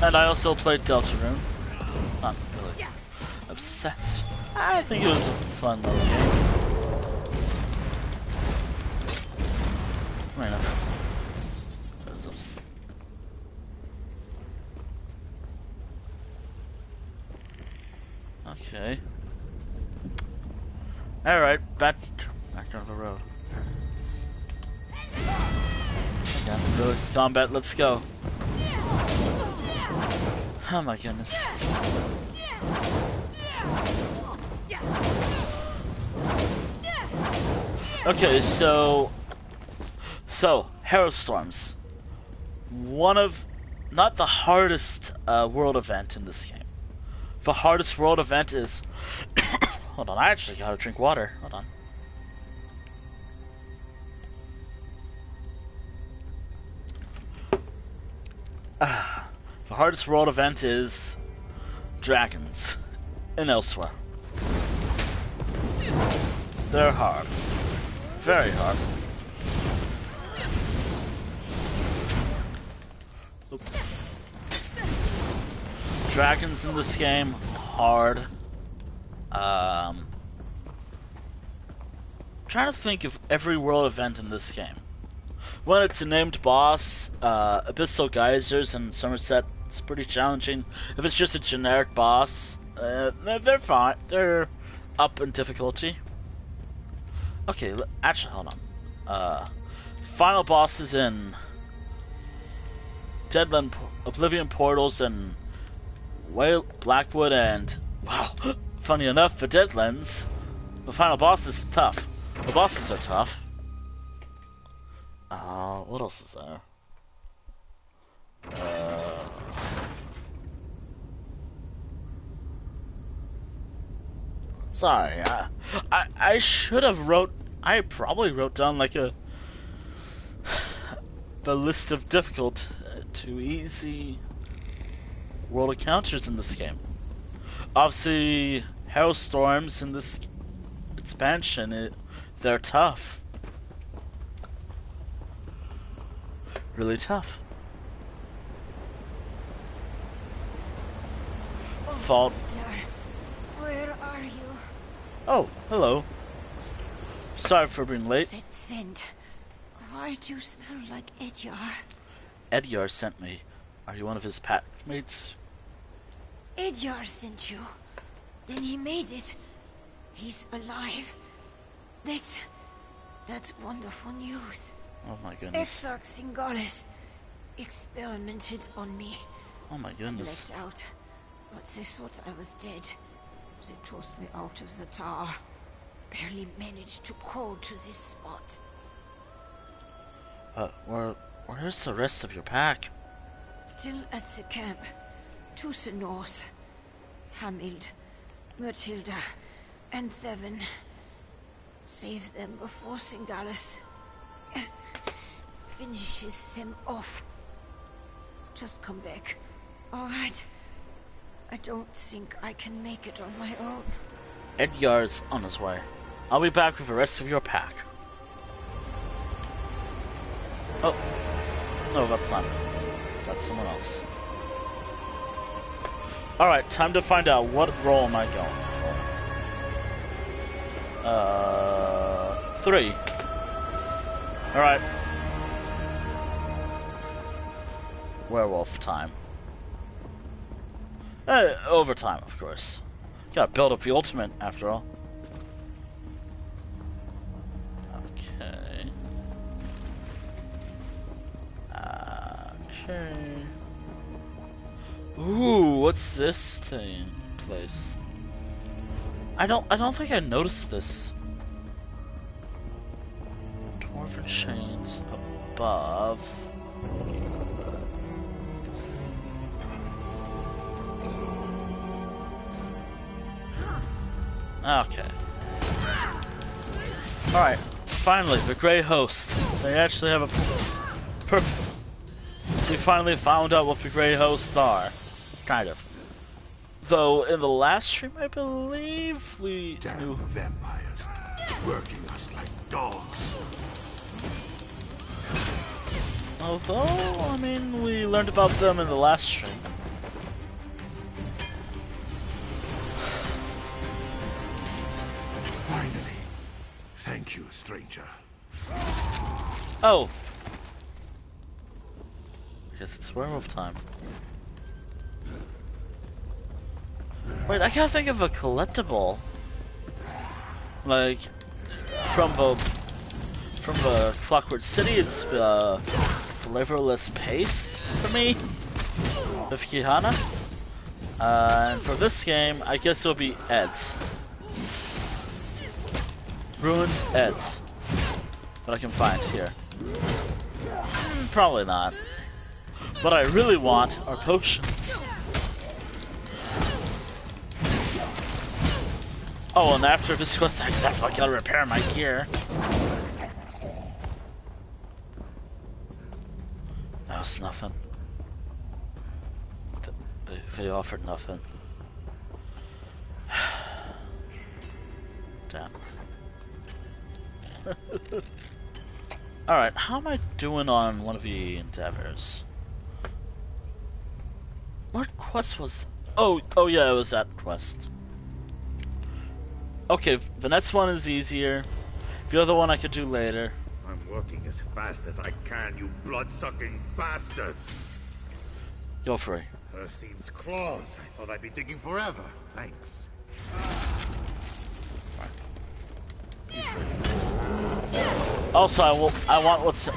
And I also played Deltarune. Not really obsessed. I think it was a fun little game. Right enough. Okay. Alright, back on the road. Down the road, combat, let's go. Oh my goodness. Okay, so Hailstorms. One of, not the hardest world event in this game. The hardest world event is, hold on, I actually gotta drink water, hold on. The hardest world event is dragons and elsewhere. They're hard. Very hard. Oops. Dragons in this game, hard. Trying to think of every world event in this game. When it's a named boss, Abyssal Geysers and Somerset, it's pretty challenging. If it's just a generic boss, they're fine. They're up in difficulty. Okay, actually, hold on. Final bosses in Deadland, Oblivion Portals, and Blackwood, and wow, funny enough, for Deadlands, the final boss is tough. The bosses are tough. What else is there? Sorry, I should have I probably wrote down like the list of difficult to easy world encounters in this game. Obviously, Hailstorms in this expansion, they're tough. Really tough. Fault. Where are you? Oh, hello. Sorry for being late. That scent. Why do you smell like Edyar? Edyar sent me. Are you one of his packmates? Edyar sent you. Then he made it. He's alive. That's wonderful news. Oh my goodness. Exarch Singalis experimented on me. Oh my goodness. Let out. But they thought I was dead. They tossed me out of the tower. Barely managed to crawl to this spot. Where's the rest of your pack? Still at the camp. To the north. Hafvild, Myrtilda, and Thevin. Save them before Singalis finishes them off. Just come back. Alright. I don't think I can make it on my own. Edyar's on his way. I'll be back with the rest of your pack. Oh. No, that's not. That's someone else. Alright, time to find out what role am I going for. 3. Alright. Werewolf time. Overtime, of course. Gotta build up the ultimate, after all. Okay. Okay. Ooh, what's this place? I don't think I noticed this. Dwarven chains above. Okay. Alright, finally, the Grey Host. They actually have a perfect. We finally found out what the Grey Hosts are. Kind of. Though, in the last stream, I believe we knew. Vampires, working us like dogs. Although, I mean, we learned about them in the last stream. Finally. Thank you, stranger. Oh! I guess it's werewolf time. Wait, I can't think of a collectible. Like, from the Clockwork City, it's the flavorless paste for me, with Kihana. And for this game, I guess it'll be Eds. Ruined Eds. That I can find here. Probably not. What I really want are potions. Oh, and after this quest, I definitely gotta repair my gear. That was nothing. They offered nothing. Damn. Alright, how am I doing on one of the endeavors? What quest was... Oh yeah, it was that quest. Okay, the next one is easier. The other one I could do later. I'm working as fast as I can, you blood-sucking bastards! Go free. Hircine's claws. I thought I'd be digging forever. Thanks. Also, I want what's that?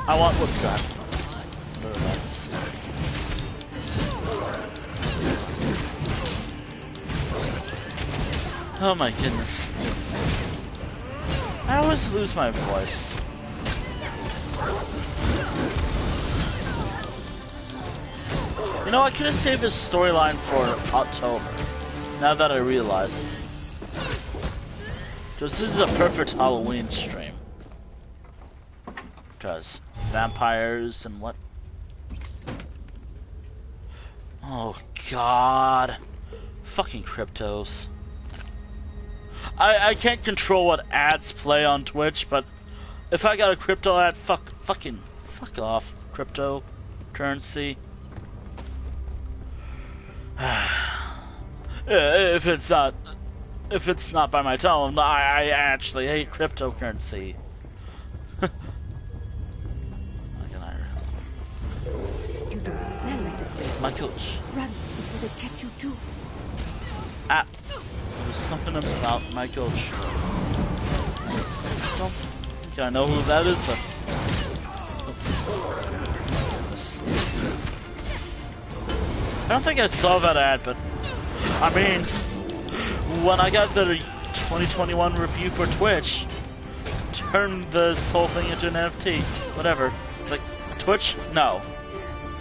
I want what's that? Whatever that is. Oh my goodness. I always lose my voice. You know, I could have saved this storyline for October. Now that I realize. Because this is a perfect Halloween stream. Because vampires and what? Oh god. Fucking cryptos. I can't control what ads play on Twitch, but if I got a crypto ad, fuck off, cryptocurrency. If it's not by my tone, I actually hate cryptocurrency. You don't smell like the My coach. Run before they catch you too. Ah, there's something about my coach. Don't think I know who that is, but I don't think I saw that ad, but I mean, when I got the 2021 review for Twitch, turned this whole thing into an NFT. Whatever. Like, Twitch? No.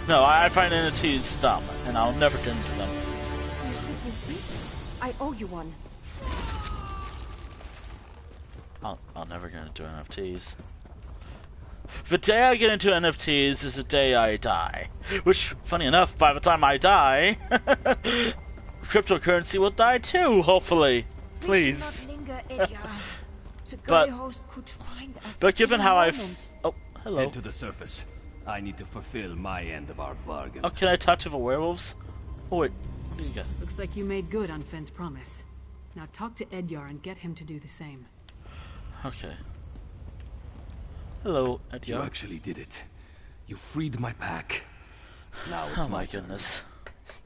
No, I find NFTs dumb, and I'll never get into them. I owe you one. I'll never get into NFTs. The day I get into NFTs is the day I die. Which, funny enough, by the time I die, cryptocurrency will die too, hopefully. Please. But given how I've... Oh, hello. Head to the surface. I need to fulfill my end of our bargain. Oh, can I talk to the werewolves? Oh wait, what do you got? Looks like you made good on Fenn's promise. Now talk to Edyar and get him to do the same. Okay. Hello, You Edyar. actually did it. You freed my pack. Now it's Oh my turn. goodness.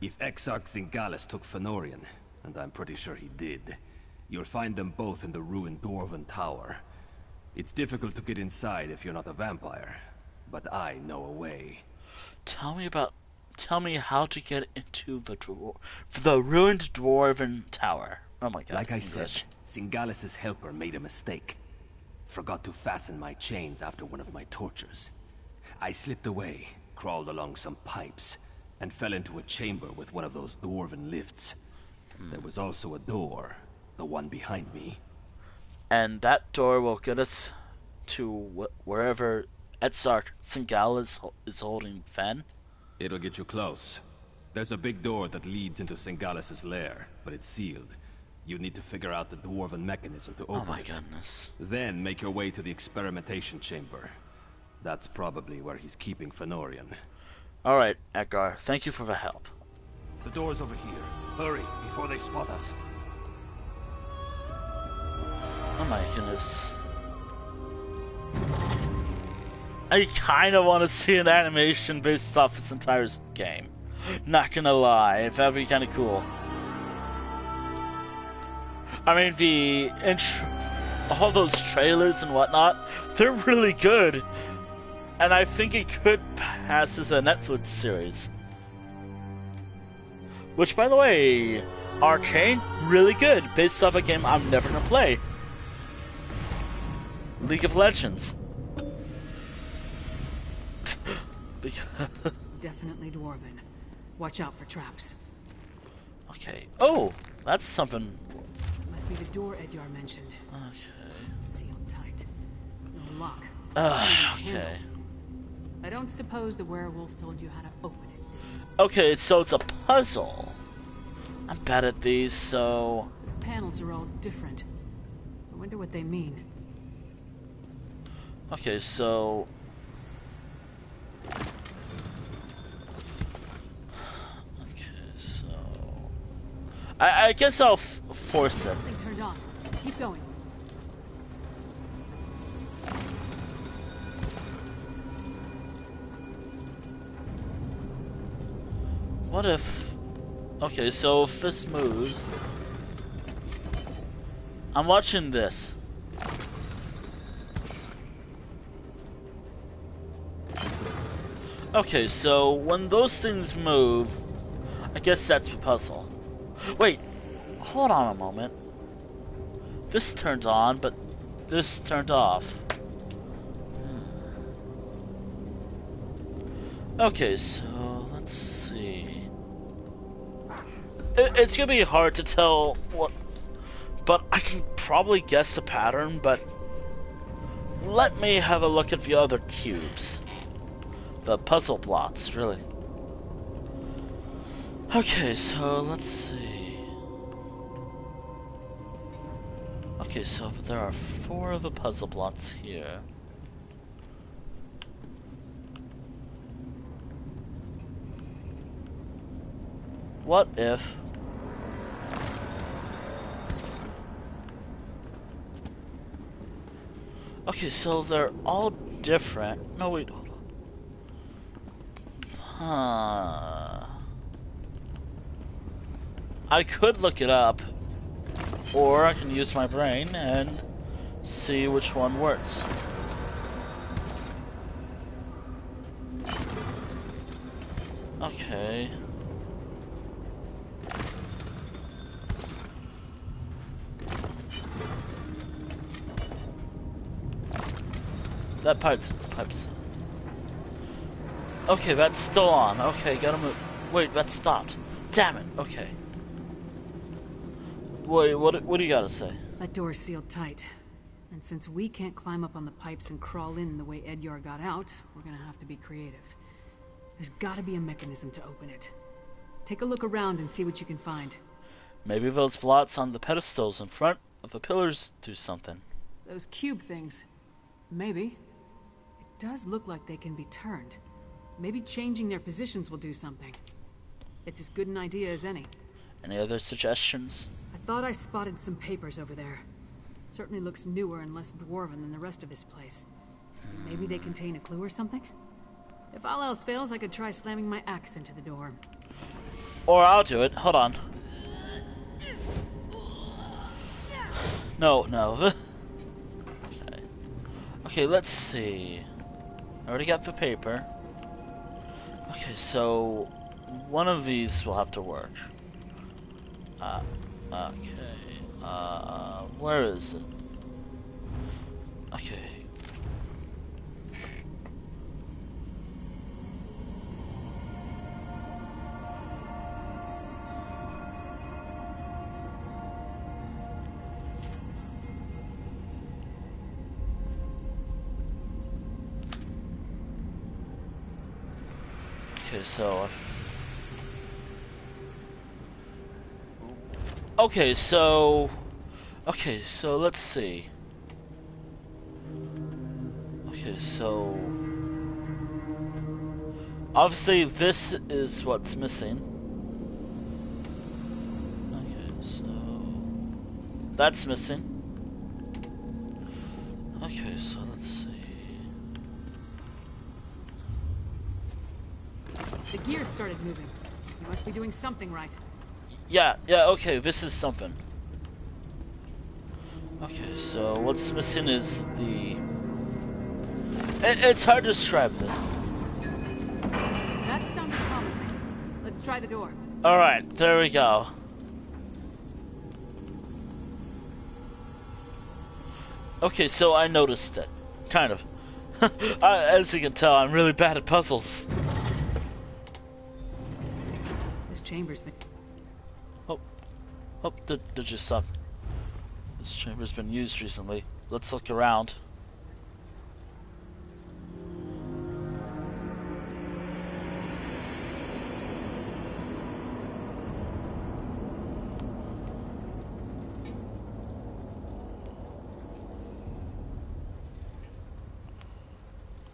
If Exarch Zingalis took Fëanorian, and I'm pretty sure he did, you'll find them both in the ruined Dwarven Tower. It's difficult to get inside if you're not a vampire, but I know a way. Tell me how to get into the ruined Dwarven Tower. Oh my god. Like I said, English. Zingalis' helper made a mistake. Forgot to fasten my chains after one of my tortures. I slipped away, crawled along some pipes, and fell into a chamber with one of those dwarven lifts. There was also a door, the one behind me. And that door will get us to wherever Exarch Zingalis is holding Fen. It'll get you close. There's a big door that leads into Zingalis' lair, but it's sealed. You need to figure out the dwarven mechanism to open it. Oh my goodness. Then make your way to the experimentation chamber. That's probably where he's keeping Fëanorian. Alright, Edgar, thank you for the help. The door's over here. Hurry, before they spot us. Oh my goodness. I kinda wanna see an animation based off this entire game. Not gonna lie, that'd be kinda cool. I mean, all those trailers and whatnot, they're really good. And I think it could pass as a Netflix series. Which, by the way, Arcane, really good, based off a game I'm never gonna play. League of Legends. Definitely Dwarven. Watch out for traps. Okay. Oh, that's something. Must be the door Edyar mentioned. Okay. Sealed tight. No lock. Okay. I don't suppose the werewolf told you how to open it, did he? Okay, so it's a puzzle. I'm bad at these, so... The panels are all different. I wonder what they mean. Okay, so... Okay, so... I guess I'll force it. Something turned on. Keep going. What if... Okay, so if this moves... I'm watching this. Okay, so when those things move, I guess that's the puzzle. Wait, hold on a moment. This turned on, but this turned off. Okay, so let's see. It's gonna be hard to tell what, but I can probably guess the pattern, but let me have a look at the other cubes. The puzzle blocks, really. Okay, so let's see. Okay, so there are 4 of the puzzle blocks here. What if... Okay, so they're all different. No, wait, hold on. I could look it up, or I can use my brain and see which one works. Okay. That pipe's. Okay, that's still on. Okay, gotta move. Wait, that stopped. Damn it. Okay. Wait, what do you gotta say? That door's sealed tight. And since we can't climb up on the pipes and crawl in the way Edyar got out, we're gonna have to be creative. There's gotta be a mechanism to open it. Take a look around and see what you can find. Maybe those blots on the pedestals in front of the pillars do something. Those cube things. Maybe. It does look like they can be turned. Maybe changing their positions will do something. It's as good an idea as any. Any other suggestions? I thought I spotted some papers over there. Certainly looks newer and less dwarven than the rest of this place. Maybe they contain a clue or something? If all else fails, I could try slamming my axe into the door. Or I'll do it. Hold on. No. Okay. Okay, let's see. I already got the paper. Okay, so one of these will have to work. Okay. Where is it? Okay. Okay, so let's see. Okay, so obviously this is what's missing. Okay, so that's missing. Okay, so let's see. The gear started moving. You must be doing something right. Yeah, okay, this is something. Okay, so what's missing is the... It's hard to describe this. That sounded promising. Let's try the door. Alright, there we go. Okay, so I noticed it. Kind of. As you can tell, I'm really bad at puzzles. This chamber's been... Oh, did you stop? This chamber's been used recently. Let's look around.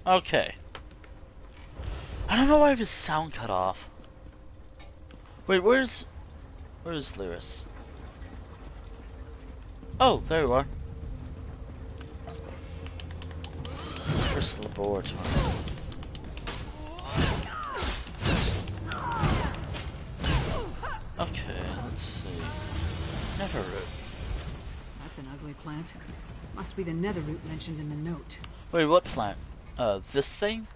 Okay. I don't know why his sound cut off. Wait, where's Lyris? Oh, there you are. First laboratory. Okay, let's see. Netherroot. That's an ugly plant. Must be the netherroot mentioned in the note. Wait, what plant? This thing?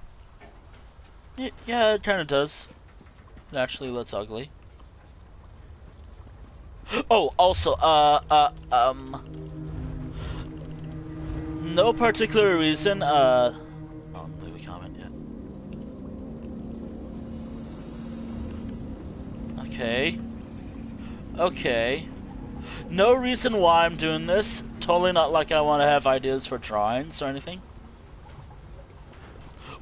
Yeah, it kinda does. It actually looks ugly. Oh, also, no particular reason, I'll leave a comment yet. Okay. No reason why I'm doing this. Totally not like I want to have ideas for drawings or anything.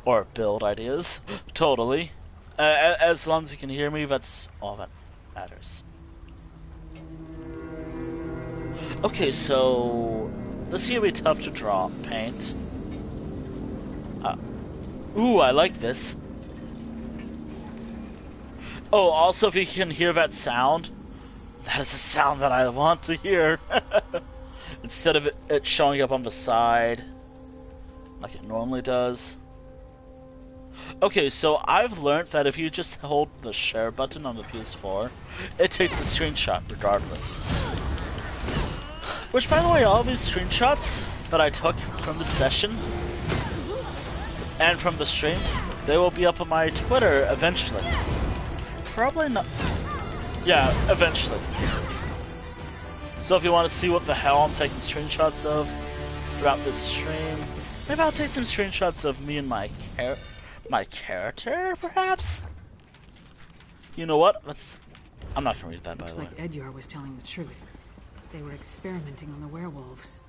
Or build ideas. Totally. As long as you can hear me, that's all that matters. Okay, so this is gonna be tough to draw. Paint. Ooh, I like this. Oh, also, if you can hear that sound, that is the sound that I want to hear. Instead of it showing up on the side, like it normally does. Okay, so I've learned that if you just hold the share button on the PS4, it takes a screenshot regardless. Which, by the way, all these screenshots that I took from the session and from the stream, they will be up on my Twitter eventually. Probably not. Yeah, eventually. So if you want to see what the hell I'm taking screenshots of throughout this stream, maybe I'll take some screenshots of me and my character, perhaps? You know what? I'm not gonna read that, by the way. Looks like Edyar was telling the truth. They were experimenting on the werewolves.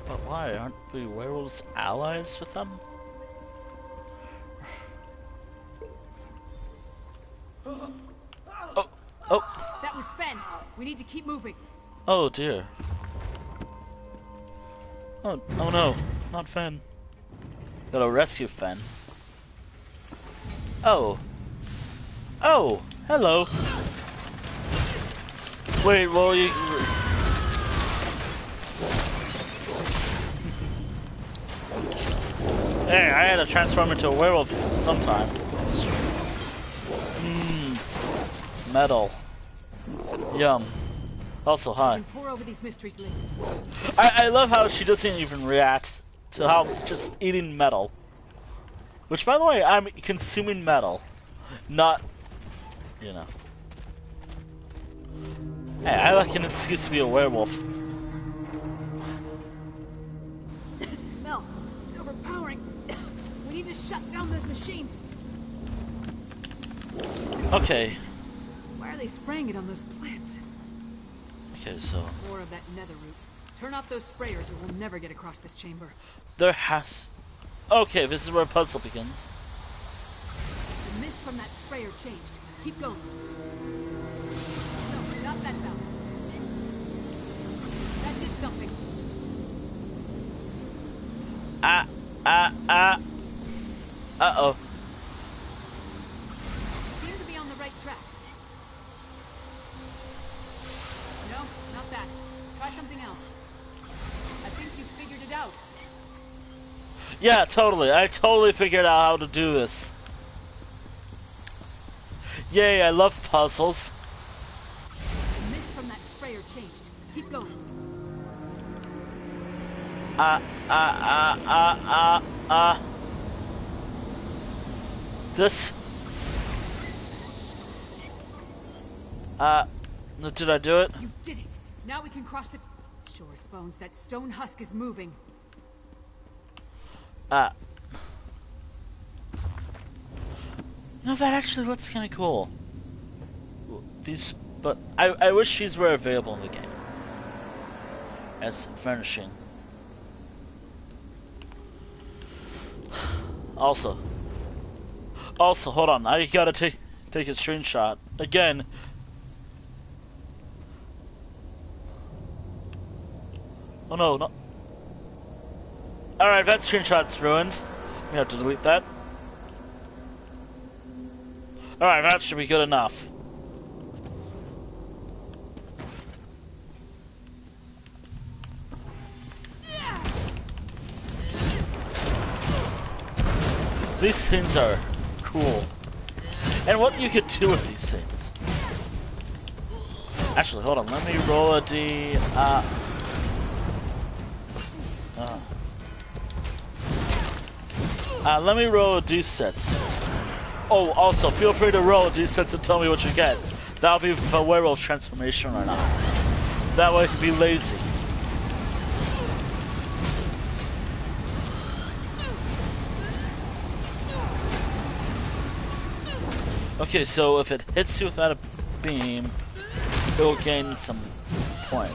But why? Aren't the werewolves allies with them? Oh! That was Fen! We need to keep moving. Oh dear. Oh no, not Fen. Gotta rescue Fen. Oh. Oh, hello. Wait, well you... Hey, I had to transform into a werewolf sometime. Metal. Yum. Also, hi. Pour over these mysteries later. I love how she doesn't even react to how just eating metal. Which, by the way, I'm consuming metal. Not, you know. Hey, I like an excuse to be a werewolf. Smell. It's overpowering. We need to shut down those machines. Okay. Why are they spraying it on those plants? Okay, so... More of that nether root. Turn off those sprayers or we'll never get across this chamber. There has... Okay, this is where a puzzle begins. The mist from that sprayer changed. Keep going. No, not that valve. That did something. Uh-oh. Seem to be on the right track. No, not that. Try something else. I think you figured it out. Yeah, totally. I totally figured out how to do this. Yay, I love puzzles. The mist from that sprayer changed. Keep going. This... did I do it? You did it! Now we can cross the... Shore's bones, that stone husk is moving. You know, that actually looks kind of cool. These... But I wish these were available in the game. As furnishing. Also, hold on. I gotta take a screenshot again. Oh no, no. All right, that screenshot's ruined. We have to delete that. All right, that should be good enough. These things are cool. And what you could do with these things. Actually, hold on. Let me roll a D. Let me roll a D6. Oh, also, feel free to roll a D6 and tell me what you get. That'll be for werewolf transformation or not. That way I can be lazy. Okay, so if it hits you without a beam, it will gain some points.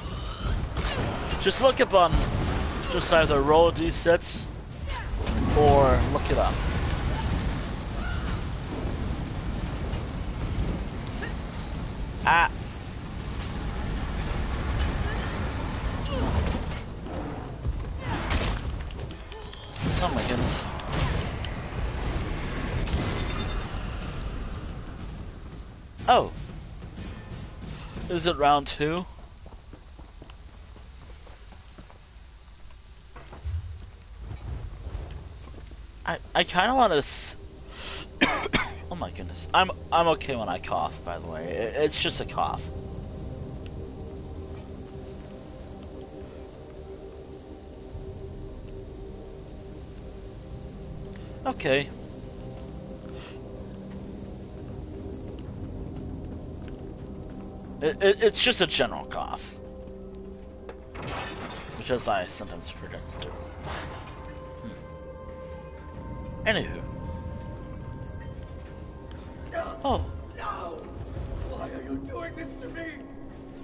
Just look up on, just either roll a d6 or look it up. Oh my goodness. Oh. Is it round 2? I kind of want to. Oh my goodness. I'm okay when I cough, by the way. It's just a cough. Okay. It's just a general cough. Which as I sometimes forget to do. Anywho. Oh. No! Why are you doing this to me?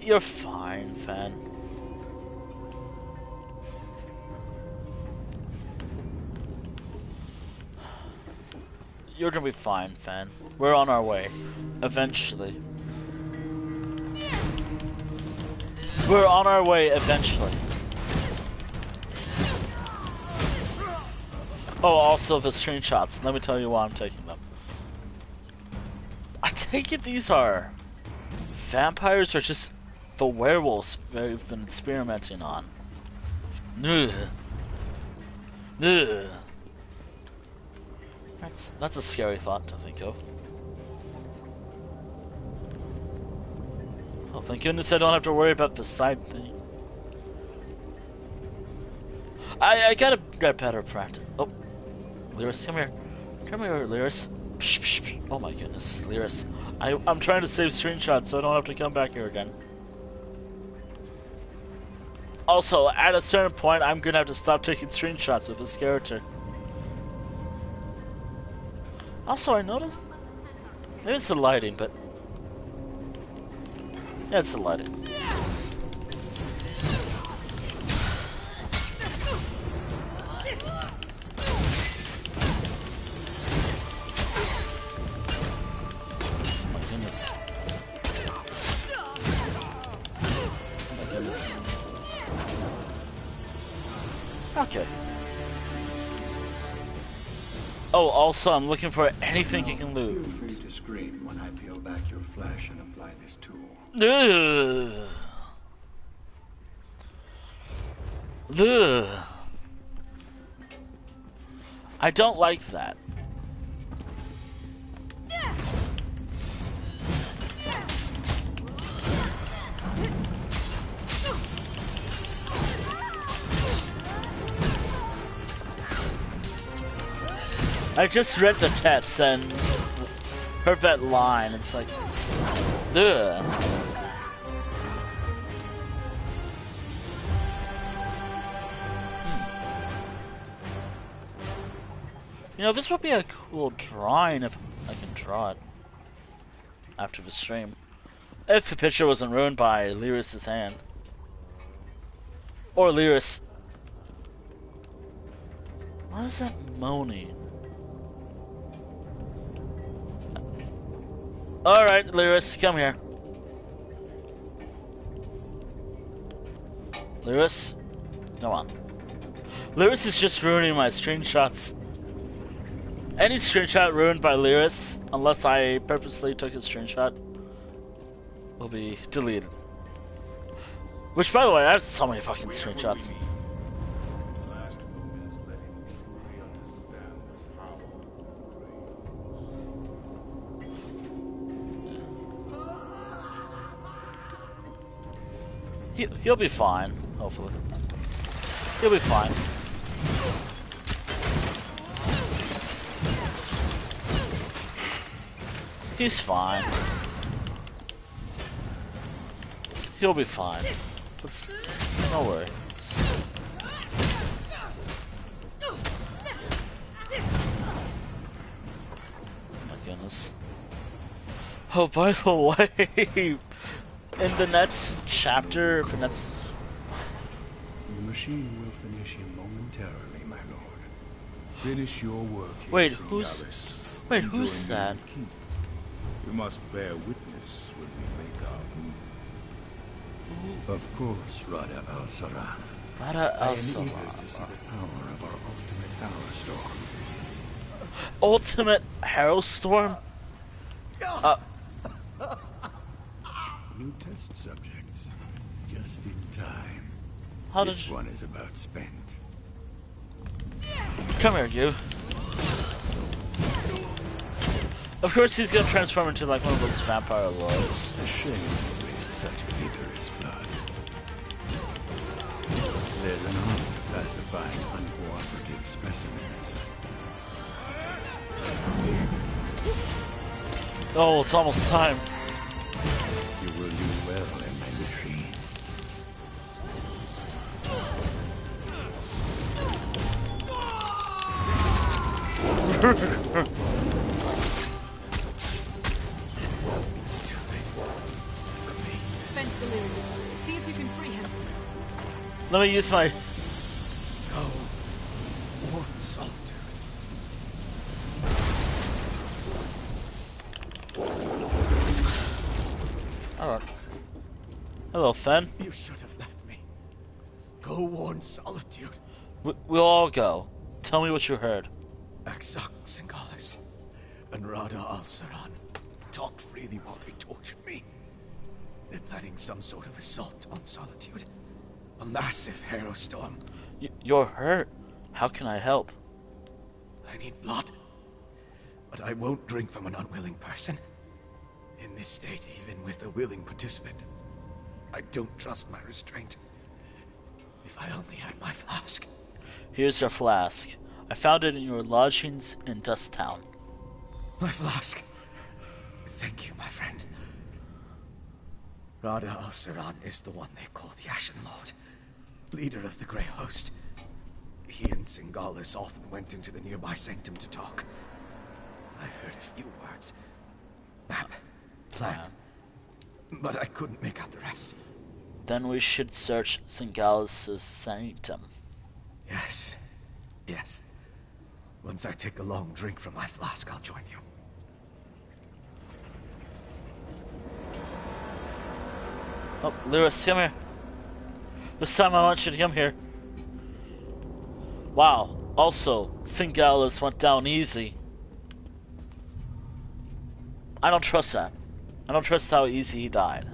You're fine, Fen. You're gonna be fine, Fen. We're on our way. Eventually. We're on our way eventually. Oh, also the screenshots. Let me tell you why I'm taking them. take it these are vampires or just the werewolves they've been experimenting on. Ugh. Ugh. That's a scary thought to think of. Oh, thank goodness I don't have to worry about the side thing. I gotta get better practice. Oh, Lyris, come here. Come here, Lyris. Psh, psh, psh. Oh my goodness, Lyris. I'm trying to save screenshots so I don't have to come back here again. Also, at a certain point, I'm gonna have to stop taking screenshots with this character. Also, I noticed... Maybe it's the lighting, but... Yeah, it's the lighting. Okay. Oh, also, I'm looking for anything you can loot. Feel free to scream when I peel back your flesh and apply this tool. Ugh. Ugh. I don't like that. I just read the text and heard that line. It's like, ugh. You know, this would be a cool drawing if I can draw it after the stream. If the picture wasn't ruined by Lyris' hand. Or Lyris. What is that moaning? Alright, Lyris, come here. Lyris? Come on. Lyris is just ruining my screenshots. Any screenshot ruined by Lyris, unless I purposely took a screenshot, will be deleted. Which, by the way, I have so many fucking screenshots. He'll be fine, hopefully. He'll be fine. He's fine. He'll be fine. No worries. Oh my goodness. Oh, by the way, in the next chapter, The machine will finish him momentarily, my lord. Finish your work here, wait, Singalis. who's that? We must bear witness when we make our move. Of course, Rada al-Saran. Rada I am al-Saran. eager to see the power of our ultimate arrow storm. Ultimate Harrowstorm? New test subjects. Just in time. How this did one is about spent. Come here, you. Of course he's gonna transform into like one of those vampire lords. A shame to waste such vigorous blood. There's an art to classifying uncooperative specimens. Oh, it's almost time. You will do well in my machine. Fence delirious. See if you can free him. Let me use my... One salt. Alright. Hello, Fen. You should have left me. Go warn Solitude. We'll all go. Tell me what you heard. Aksak Singalis and Rada al-Saran. talked freely while they tortured me. They're planning some sort of assault on Solitude. A massive hero storm. You're hurt. How can I help? I need blood. But I won't drink from an unwilling person. In this state, even with a willing participant, I don't trust my restraint. If I only had my flask. Here's your flask. I found it in your lodgings in Dust Town. My flask. Thank you, my friend. Rada al-Saran is the one they call the Ashen Lord, leader of the Grey Host. He and Singalis often went into the nearby sanctum to talk. I heard a few words. Map. Plan. But I couldn't make out the rest. Then we should search Singalis' sanctum. Yes. Yes. Once I take a long drink from my flask, I'll join you. Oh, Lewis, come here. This time I want you to come here. Wow. Also, Singalis went down easy. I don't trust that. I don't trust how easy he died.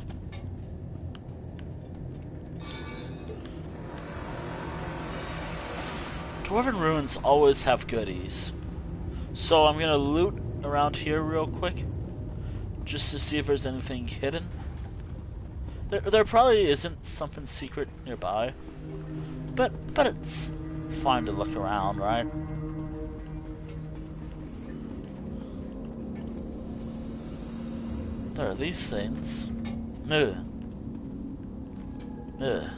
Dwarven ruins always have goodies. So I'm gonna loot around here real quick. Just to see if there's anything hidden. There probably isn't something secret nearby. But it's fine to look around, right? There are these things. Ugh. Ugh.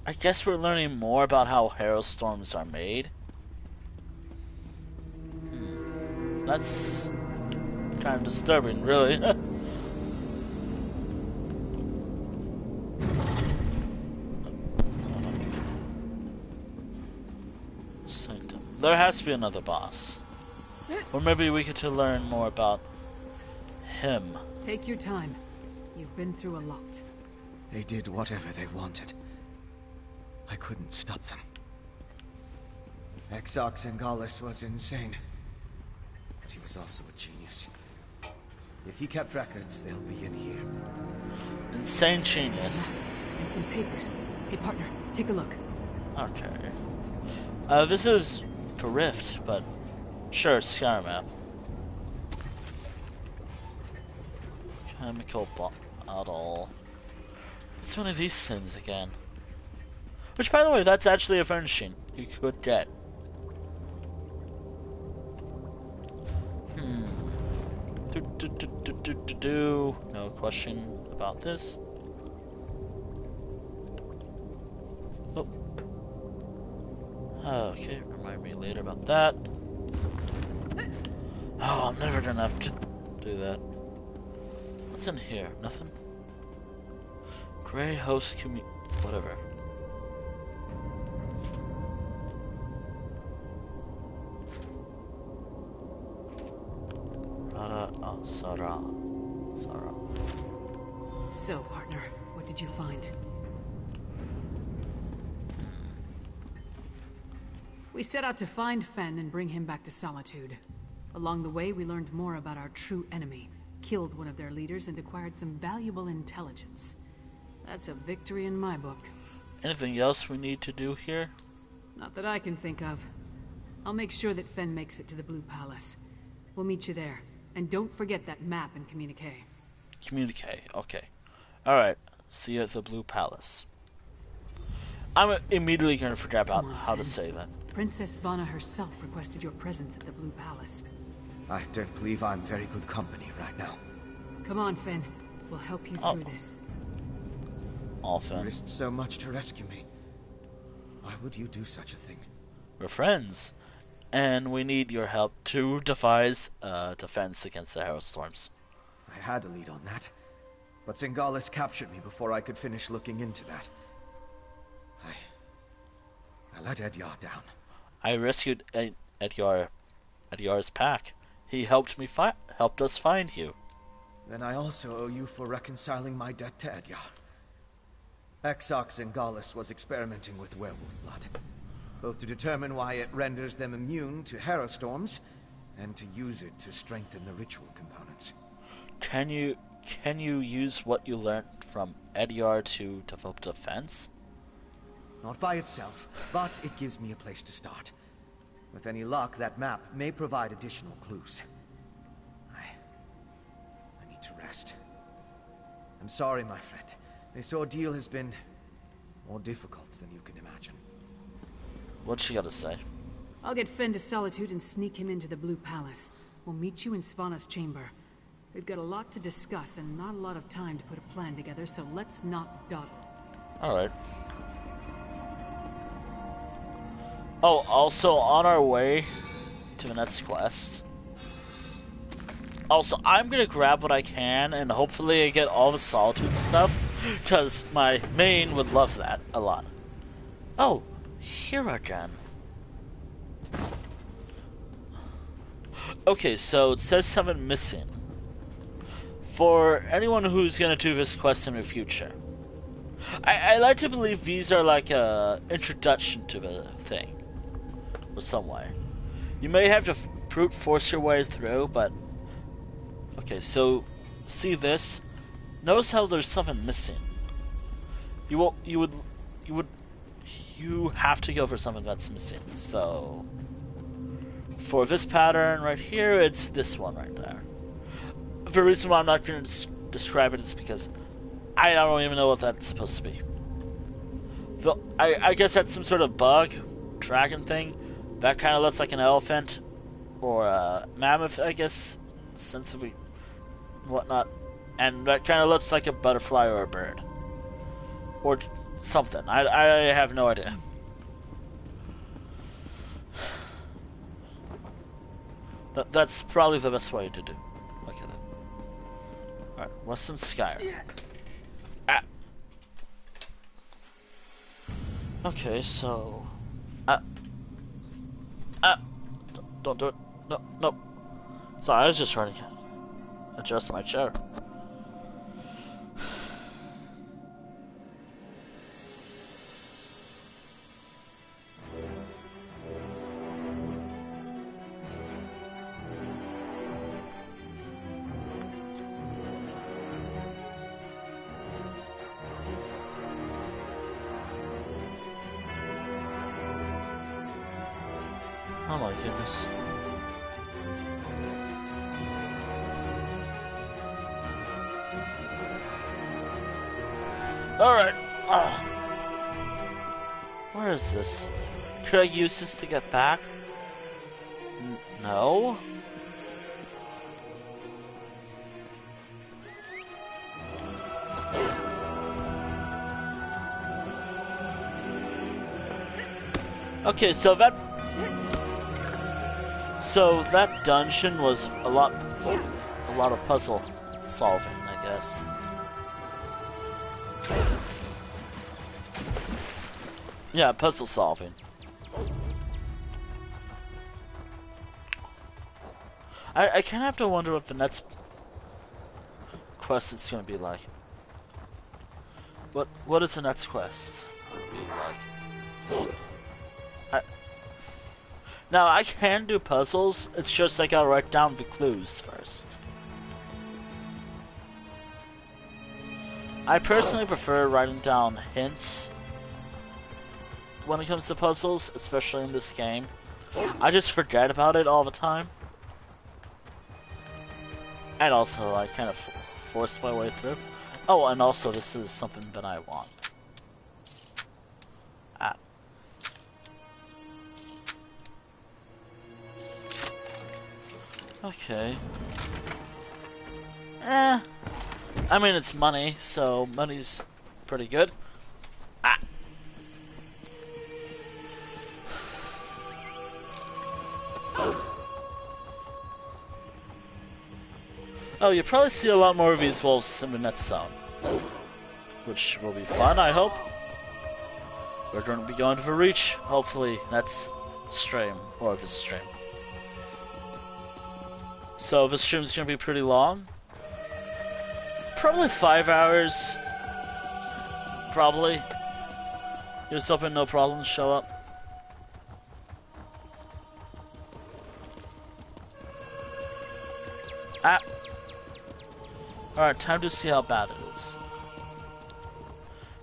I guess we're learning more about how hailstorms are made. That's kind of disturbing, really. There has to be another boss. Or maybe we get to learn more about him. Take your time. You've been through a lot. They did whatever they wanted. I couldn't stop them. Exarch Singalis was insane. But he was also a genius. If he kept records, they'll be in here. Insane genius. And some papers. Hey partner, take a look. Okay. This is for Rift, but sure, Skyrim map. Chemical bottle. It's one of these things again. Which, by the way, that's actually a furnishing you could get. No question about this. Oh. Okay, remind me later about that. Oh, I'm never gonna have to do that. What's in here? Nothing? Grey Host whatever. Sarah. So, partner, what did you find? We set out to find Fen and bring him back to Solitude. Along the way, we learned more about our true enemy, killed one of their leaders, and acquired some valuable intelligence. That's a victory in my book. Anything else we need to do here? Not that I can think of. I'll make sure that Fen makes it to the Blue Palace. We'll meet you there. And don't forget that map and communique. Communique, okay. Alright, see you at the Blue Palace. I'm immediately going to forget about how to say that. Princess Vana herself requested your presence at the Blue Palace. I don't believe I'm very good company right now. Come on, Fen. We'll help you through this. All Fen. You risked so much to rescue me. Why would you do such a thing? We're friends. And we need your help to devise a defense against the hailstorms. I had a lead on that. But Singalis captured me before I could finish looking into that. I let Edyar down. I rescued Edyar's pack. He helped us find you. Then I also owe you for reconciling my debt to Edyar. Exox Zingalis was experimenting with werewolf blood, both to determine why it renders them immune to Harrowstorms, and to use it to strengthen the ritual components. Can you use what you learned from Edyar to develop defense? Not by itself, but it gives me a place to start. With any luck, that map may provide additional clues. I need to rest. I'm sorry, my friend. This ordeal has been more difficult than you can imagine. What's she got to say? I'll get Fen to Solitude and sneak him into the Blue Palace. We'll meet you in Svana's chamber. We've got a lot to discuss and not a lot of time to put a plan together, so let's not dawdle. Alright. Oh, also on our way to the next quest. Also, I'm gonna grab what I can and hopefully I get all the Solitude stuff, because my main would love that a lot. Oh, here again. Okay, so it says something missing. For anyone who's gonna do this quest in the future, I like to believe these are like a introduction to the thing, or some way. You may have to brute force your way through, but okay. So, see this? Notice how there's something missing. You have to go for something that's missing. So, for this pattern right here, it's this one right there. The reason why I'm not going to describe it is because I don't even know what that's supposed to be. I guess that's some sort of bug, dragon thing. That kind of looks like an elephant, or a mammoth, I guess, sense of whatnot. And that kind of looks like a butterfly or a bird. Or something. I have no idea. That's probably the best way to do. Look at it. Alright, Western Skyrim. Ah. Okay, so... Don't do it. No. Sorry, I was just trying to adjust my chair. Oh my goodness. Alright. Where is this? Could I use this to get back? No? Okay, so that dungeon was a lot of puzzle solving, I guess. Yeah, puzzle solving. I kind of have to wonder what the next quest is going to be like. What is the next quest be like? Now, I can do puzzles, it's just I gotta write down the clues first. I personally prefer writing down hints when it comes to puzzles, especially in this game. I just forget about it all the time. And also, I kind of force my way through. Oh, and also, this is something that I want. Okay. I mean, it's money, so money's pretty good. Oh, you'll probably see a lot more of these wolves in the next zone. Which will be fun, I hope. We're going to be going to the Reach, hopefully next stream, or this stream. So this stream's gonna be pretty long. Probably 5 hours. probably. He was hoping no problems show up. Ah! Alright, time to see how bad it is.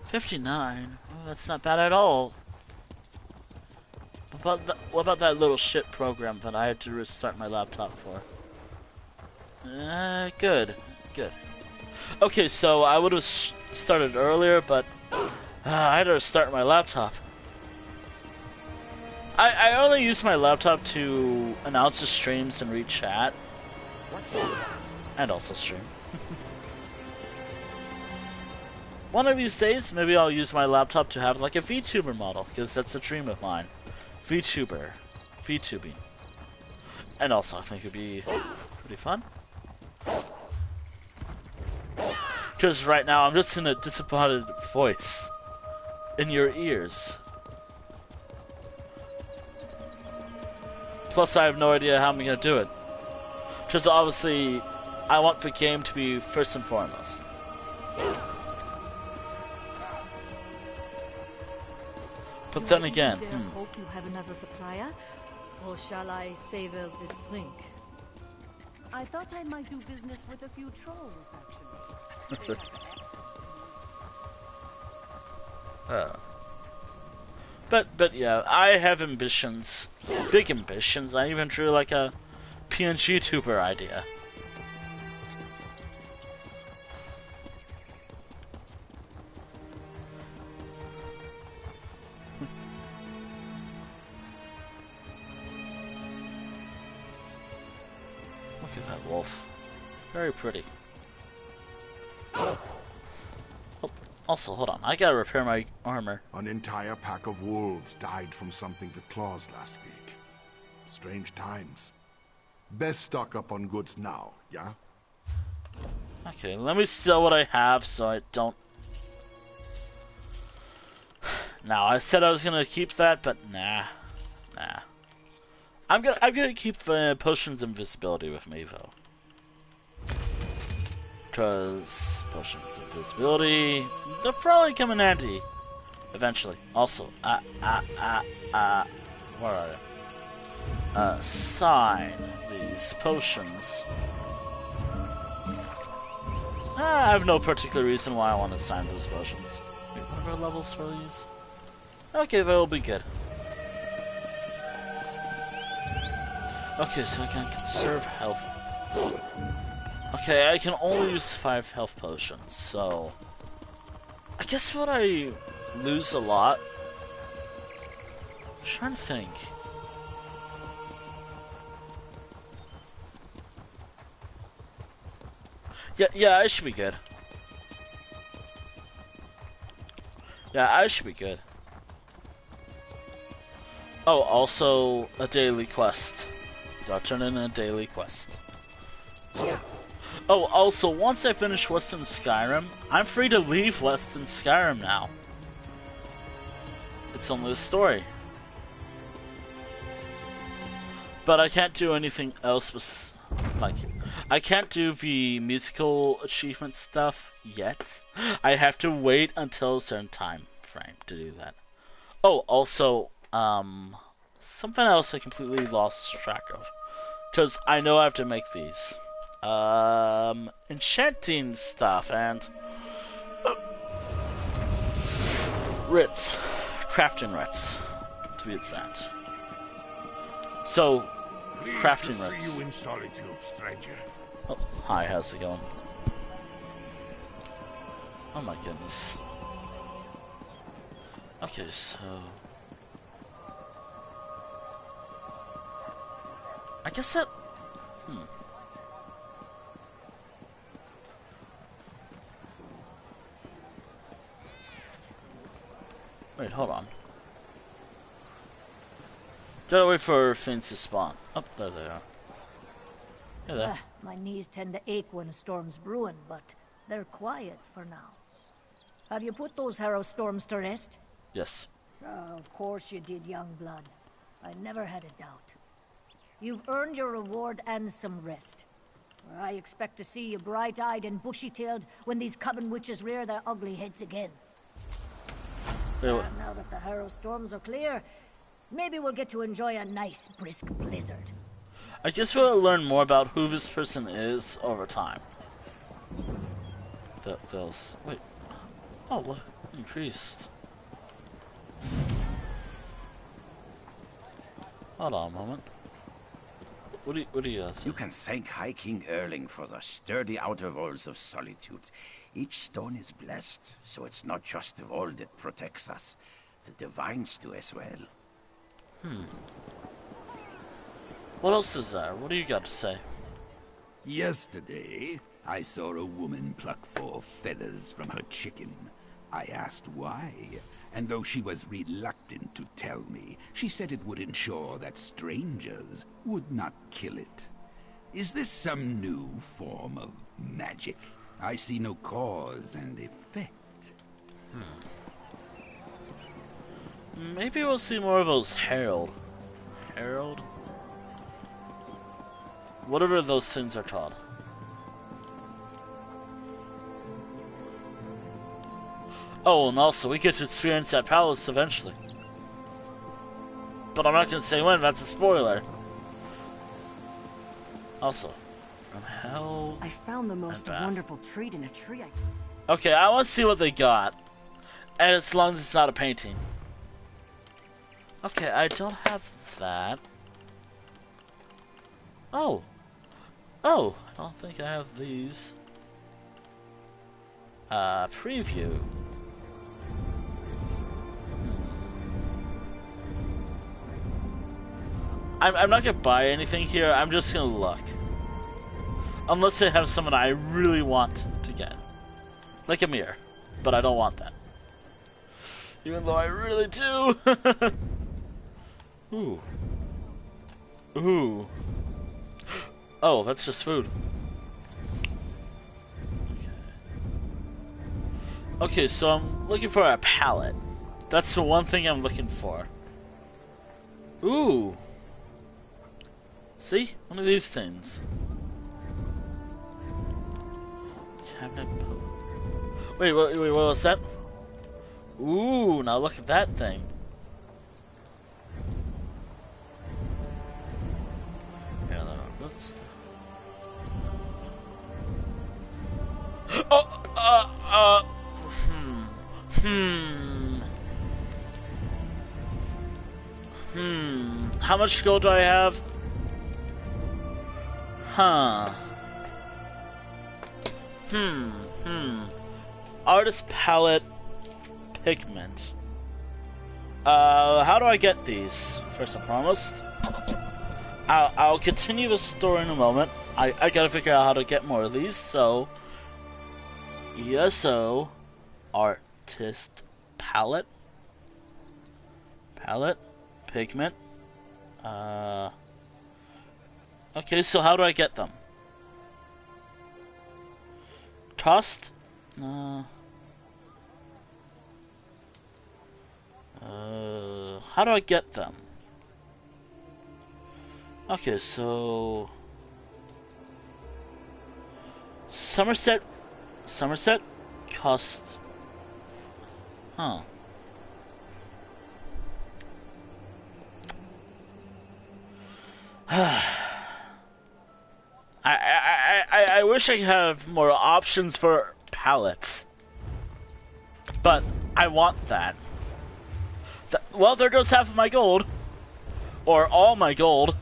59? Oh, that's not bad at all. What about that little shit program that I had to restart my laptop for? Good. Good. Okay, so I would have started earlier, but I had to restart my laptop. I only use my laptop to announce the streams and read chat. And also stream. One of these days, maybe I'll use my laptop to have like a VTuber model, because that's a dream of mine. VTubing. And also, I think it'd be pretty fun. Because right now, I'm just in a disappointed voice in your ears. Plus, I have no idea how I'm gonna do it. Because obviously, I want the game to be first and foremost. But then again, Hope you have another supplier, or shall I savor this drink? I thought I might do business with a few trolls, actually. But yeah, I have ambitions, big ambitions. I even drew like a PNG tuber idea. Look at that wolf. Very pretty. Oh, also, hold on. I gotta repair my armor. An entire pack of wolves died from something with claws last week. Strange times. Best stock up on goods now, yeah? Okay, let me sell what I have so I don't... Now, I said I was gonna keep that, but nah. Nah. I'm gonna keep potions of invisibility with me, though. Because potions of invisibility, they'll probably come in handy eventually. Also, where are they? Sign these potions. I have no particular reason why I want to sign those potions. Wait, what are our levels for these? Okay, that'll be good. Okay, so I can conserve health. Okay, I can only use 5 health potions, so... I guess what I lose a lot... I'm trying to think. Yeah, I should be good. Yeah, I should be good. Oh, also a daily quest. Gotta turn in a daily quest. Oh, also, once I finish Western Skyrim, I'm free to leave Western Skyrim now. It's only a story. But I can't do anything else with... Like, I can't do the musical achievement stuff yet. I have to wait until a certain time frame to do that. Oh, also, something else I completely lost track of. Because I know I have to make these. Enchanting stuff and... writs. Crafting writs, to be exact. So, crafting writs. See you in solitude, stranger. Oh, hi, how's it going? Oh my goodness. Okay, so... I guess that... Wait, hold on. Gotta wait for things to spawn. Oh, there they are. Hey there. My knees tend to ache when a storm's brewing, but they're quiet for now. Have you put those harrow storms to rest? Yes. Of course you did, young blood. I never had a doubt. You've earned your reward and some rest. I expect to see you bright-eyed and bushy-tailed when these coven witches rear their ugly heads again. Now that the Harrow storms are clear, maybe we'll get to enjoy a nice, brisk blizzard. I guess we'll learn more about who this person is over time. Those. Wait. Oh, look. Increased. Hold on a moment. What do you say? You can thank High King Erling for the sturdy outer walls of solitude. Each stone is blessed, so it's not just the wall that protects us. The divines do as well. What else is there? What do you got to say? Yesterday, I saw a woman pluck 4 feathers from her chicken. I asked why, and though she was reluctant to tell me, she said it would ensure that strangers would not kill it. Is this some new form of magic? I see no cause and effect. Maybe we'll see more of those Herald. Whatever those things are called. Oh, and also, we get to experience that palace eventually. But I'm not going to say when, that's a spoiler. Also, from hell. I found the most wonderful treat in a tree. Okay, I want to see what they got. And as long as it's not a painting. Okay, I don't have that. Oh, I don't think I have these. Preview. I'm not gonna buy anything here, I'm just gonna look. Unless they have someone I really want to get. Like a mirror. But I don't want that. Even though I really do! Ooh. Ooh. Oh, that's just food. Okay, so I'm looking for a pallet. That's the one thing I'm looking for. Ooh. See? One of these things. Cabinet. Wait, what was that? Ooh, now look at that thing. Yeah, what's the... How much gold do I have? Artist palette pigment. How do I get these? First and foremost, I'll continue the story in a moment. I gotta figure out how to get more of these. So, ESO artist palette pigment. Okay, so how do I get them? Cost? How do I get them? Okay, so Somerset cost. I wish I could have more options for palettes, but I want that. Well, there goes half of my gold, or all my gold,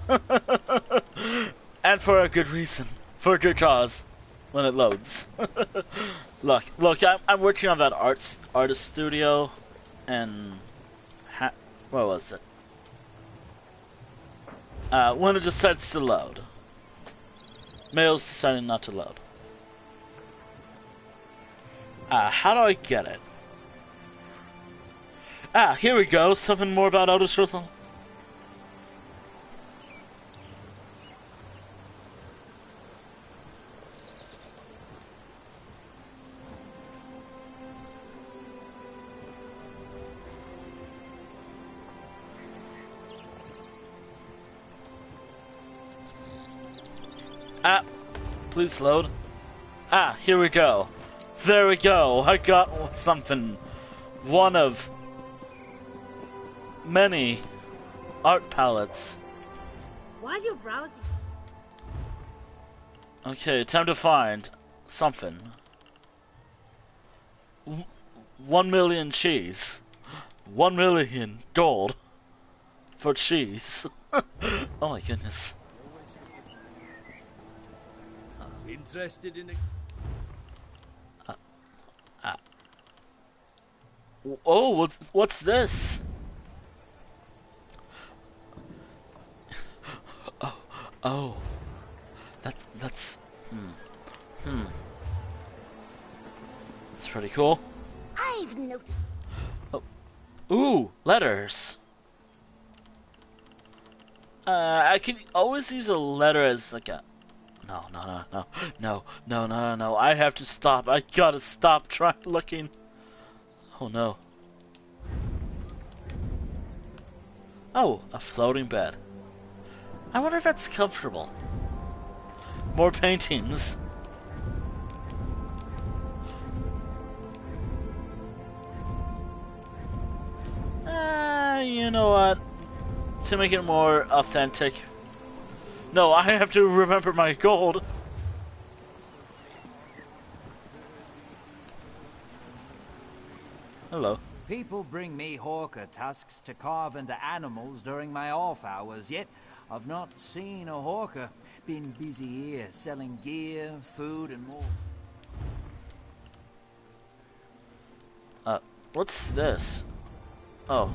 and for a good reason, for a good cause, when it loads. Look, I'm working on that artist studio, and what was it? When it decides to load. Mail's deciding not to load. How do I get it? Here we go. Something more about Elder Scrolls. Please load. Here we go. There we go. I got something. One of many art palettes. While you're browsing... Okay, time to find something. 1 million cheese. 1 million gold for cheese. Oh my goodness. Interested in a... Oh, what's this? Oh, that's That's pretty cool. I've noticed. Oh. Ooh, letters. I can always use a letter as like a... No. I have to stop. I gotta stop trying looking. Oh no. Oh, a floating bed. I wonder if that's comfortable. More paintings. You know what? To make it more authentic. No, I have to remember my gold. Hello. People bring me Horker tusks to carve into animals during my off hours, yet I've not seen a Horker. Been busy here selling gear, food, and more. What's this? Oh.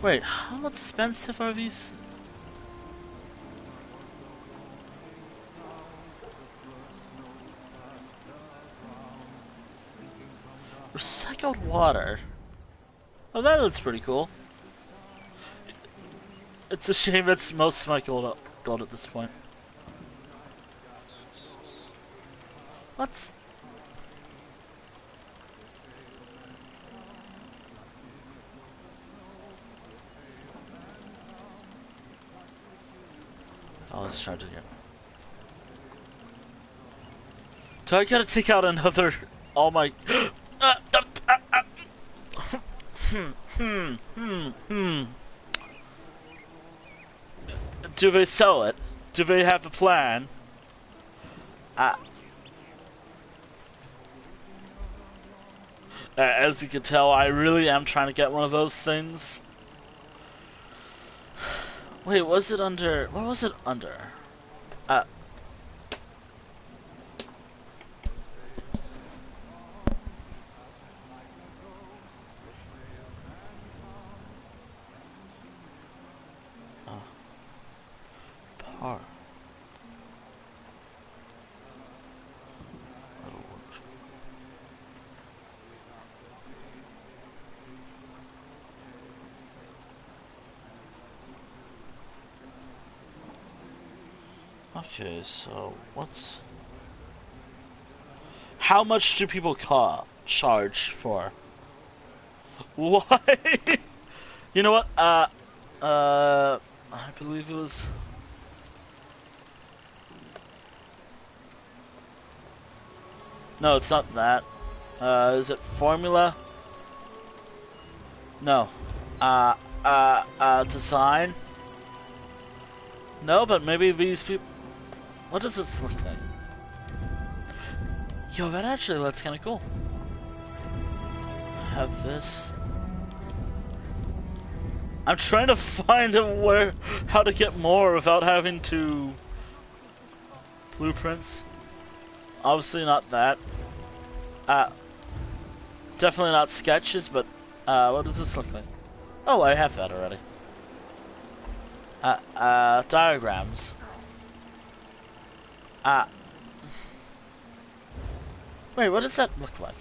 Wait, how expensive are these? Recycled water. Oh, that looks pretty cool. It's a shame it's most of my gold at this point. What's... Oh, let's try to get... So I gotta take out another... all my... Do they sell it? Do they have a plan? As you can tell, I really am trying to get one of those things. Wait, was it under... what was it under? Par. Okay, so what's... how much do people charge for? Why? You know what? I believe it was... no, it's not that. Is it formula? No. Design? No, but maybe these people... what does this look like? Yo, that actually looks kinda cool. I have this. I'm trying to find how to get more without having to... blueprints. Obviously not that. Definitely not sketches, but what does this look like? Oh, I have that already. Diagrams. Wait, what does that look like?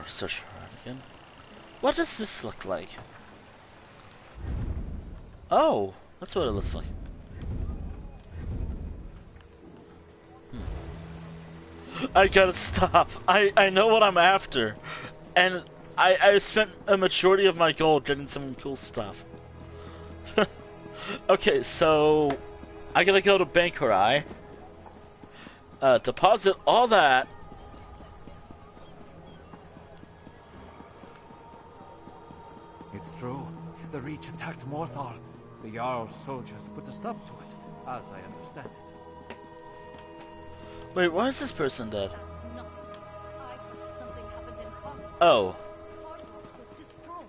Search for it again. What does this look like? Oh, that's what it looks like. I gotta stop. I know what I'm after. And I spent a majority of my gold getting some cool stuff. Okay, so I gotta go to Bankerai. Deposit all that. It's true. The Reach attacked Morthal. The Jarl's soldiers put a stop to it, as I understand it. Wait, why is this person dead? That's not. I heard something happened in Cornwall. Oh. Cornwall was destroyed.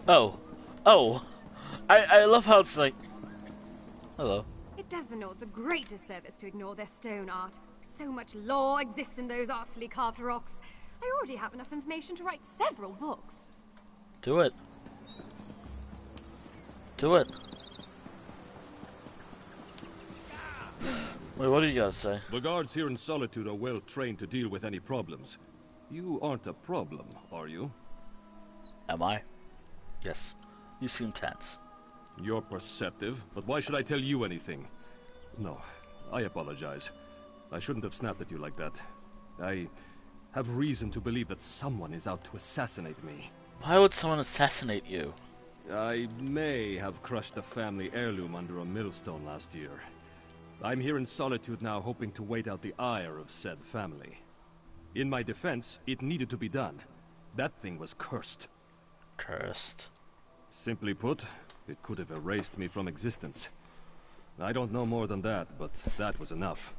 Oh. Oh. I love how it's like... Hello. It does the Nords a great disservice to ignore their stone art. So much lore exists in those artfully carved rocks. I already have enough information to write several books. Do it. Do it. Wait, what do you gotta say? The guards here in Solitude are well trained to deal with any problems. You aren't a problem, are you? Am I? Yes. You seem tense. You're perceptive, but why should I tell you anything? No, I apologize. I shouldn't have snapped at you like that. I have reason to believe that someone is out to assassinate me. Why would someone assassinate you? I may have crushed the family heirloom under a millstone last year. I'm here in Solitude now, hoping to wait out the ire of said family. In my defense, it needed to be done. That thing was cursed. Cursed? Simply put, it could have erased me from existence. I don't know more than that, but that was enough.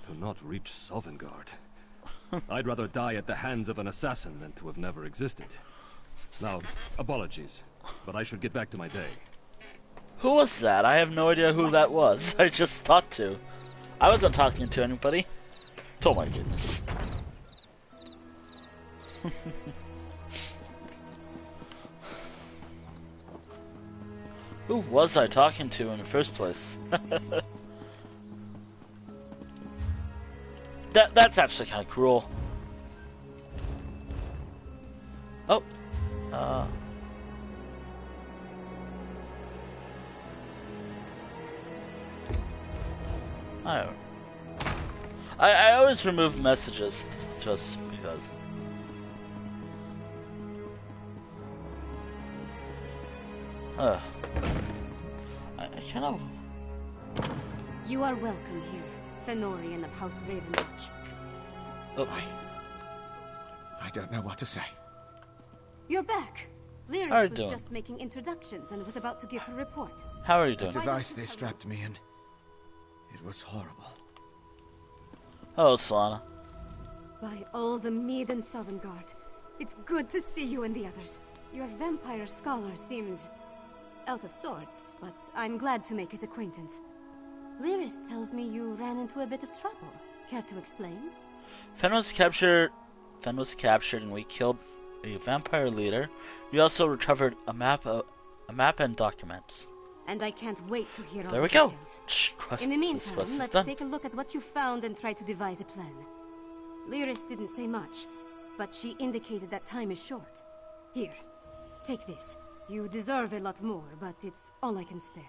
To not reach Sovngarde. I'd rather die at the hands of an assassin than to have never existed. Now, apologies, but I should get back to my day. Who was that? I have no idea who that was. I just thought to. I wasn't talking to anybody. Oh my goodness. Who was I talking to in the first place? That's actually kind of cruel. Oh. I always remove messages just because. I kind of. You are welcome here, Fenorian of House Ravenwatch. Oh. I don't know what to say. You're back. How are you Lyris was doing? just making introductions and was about to give her report. How are you doing? The device they strapped me in. It was horrible. Hello, Solana. By all the Mead and Sovngarde, it's good to see you and the others. Your vampire scholar seems out of sorts, but I'm glad to make his acquaintance. Lyris tells me you ran into a bit of trouble. Care to explain? Fen was captured and we killed a vampire leader. We also recovered a map and documents. And I can't wait to hear all There the we go. details. Quest, In the this meantime, quest is let's done. take a look at what you found and try to devise a plan. Lyris didn't say much, but she indicated that time is short. Here, take this. You deserve a lot more, but it's all I can spare.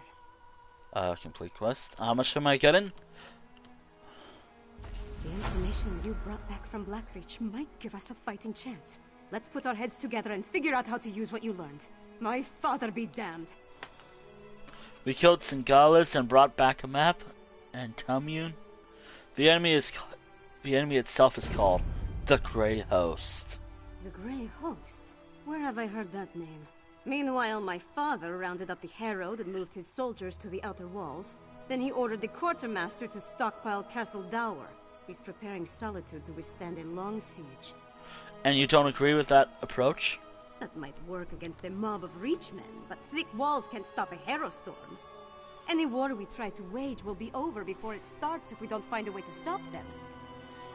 Complete quest. How much am I getting? The information you brought back from Blackreach might give us a fighting chance. Let's put our heads together and figure out how to use what you learned. My father be damned. We killed Singalis and brought back a map and commune. The enemy itself is called the Grey Host. The Grey Host? Where have I heard that name? Meanwhile, my father rounded up the Herald and moved his soldiers to the outer walls. Then he ordered the quartermaster to stockpile Castle Dower. He's preparing Solitude to withstand a long siege. And you don't agree with that approach? That might work against a mob of Reachmen, but thick walls can't stop a Herostorm. Any war we try to wage will be over before it starts if we don't find a way to stop them.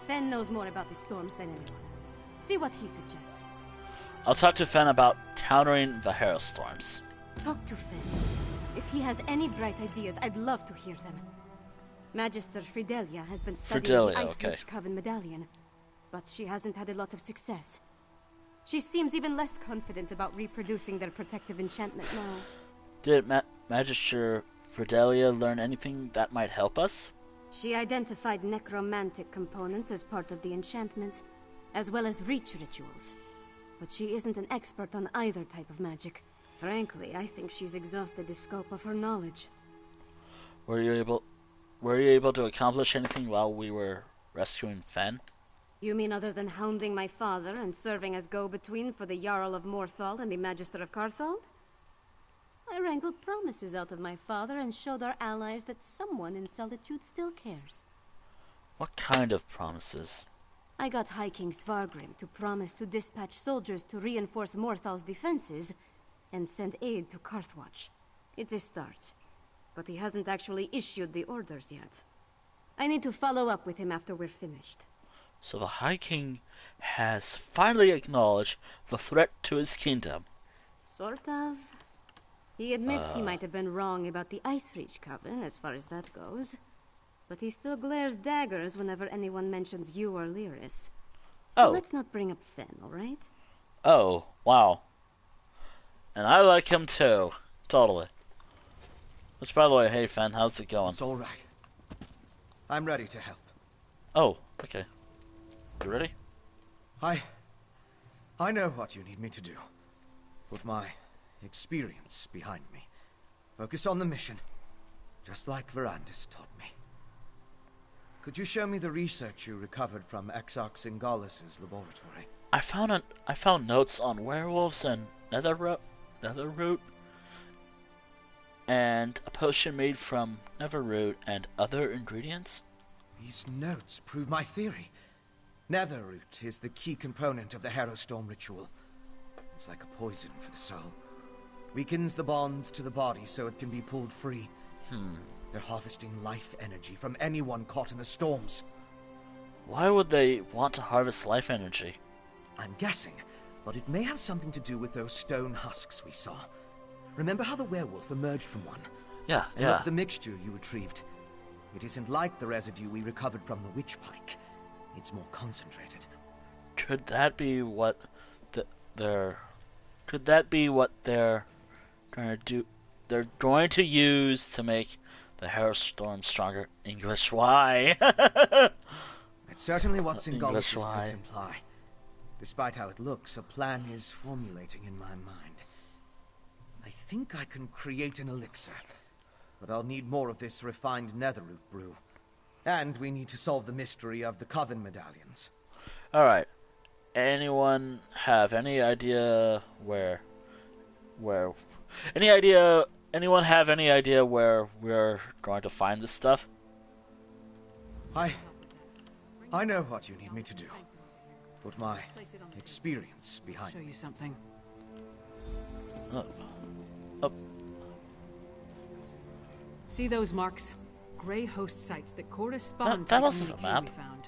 Fen knows more about the storms than anyone. See what he suggests. I'll talk to Fen about countering the Herostorms. Talk to Fen. If he has any bright ideas, I'd love to hear them. Magister Fridelia has been studying the Ice Witch Coven medallion, but she hasn't had a lot of success. She seems even less confident about reproducing their protective enchantment now. Did Magister Fridelia learn anything that might help us? She identified necromantic components as part of the enchantment, as well as reach rituals. But she isn't an expert on either type of magic. Frankly, I think she's exhausted the scope of her knowledge. Were you able to accomplish anything while we were rescuing Fen? You mean other than hounding my father and serving as go-between for the Jarl of Morthal and the Magister of Carthald? I wrangled promises out of my father and showed our allies that someone in Solitude still cares. What kind of promises? I got High King Svargrim to promise to dispatch soldiers to reinforce Morthal's defenses and send aid to Carthwatch. It's a start, but he hasn't actually issued the orders yet. I need to follow up with him after we're finished. So the High King has finally acknowledged the threat to his kingdom. Sort of. He admits he might have been wrong about the Ice Reach Coven, as far as that goes. But he still glares daggers whenever anyone mentions you or Lyris. So let's not bring up Fen, alright? Oh, wow. And I like him too. Totally. Which, by the way, hey Fen, how's it going? It's alright. I'm ready to help. Oh, okay. You ready? I know what you need me to do. Put my experience behind me. Focus on the mission, just like Verandis taught me. Could you show me the research you recovered from Exarch Singalis' laboratory? I found notes on werewolves and netherroot, and a potion made from netherroot and other ingredients. These notes prove my theory. Netherroot is the key component of the Harrowstorm ritual. It's like a poison for the soul. Weakens the bonds to the body so it can be pulled free. They're harvesting life energy from anyone caught in the storms. Why would they want to harvest life energy? I'm guessing, but it may have something to do with those stone husks we saw. Remember how the werewolf emerged from one? Yeah, and look at the mixture you retrieved. It isn't like the residue we recovered from the witch pike. It's more concentrated. Could that be what they're going to do? They're going to use to make the Harrowstorm stronger. English, why? It's certainly what Singalis' notes imply. Despite how it looks, a plan is formulating in my mind. I think I can create an elixir, but I'll need more of this refined netherroot brew. And we need to solve the mystery of the Coven medallions. Alright. Anyone have any idea anyone have any idea where we're going to find this stuff? I know what you need me to do. Put my experience behind me. Show you something. Up. See those marks? Grey host sites that correspond that to wasn't the a map. we found.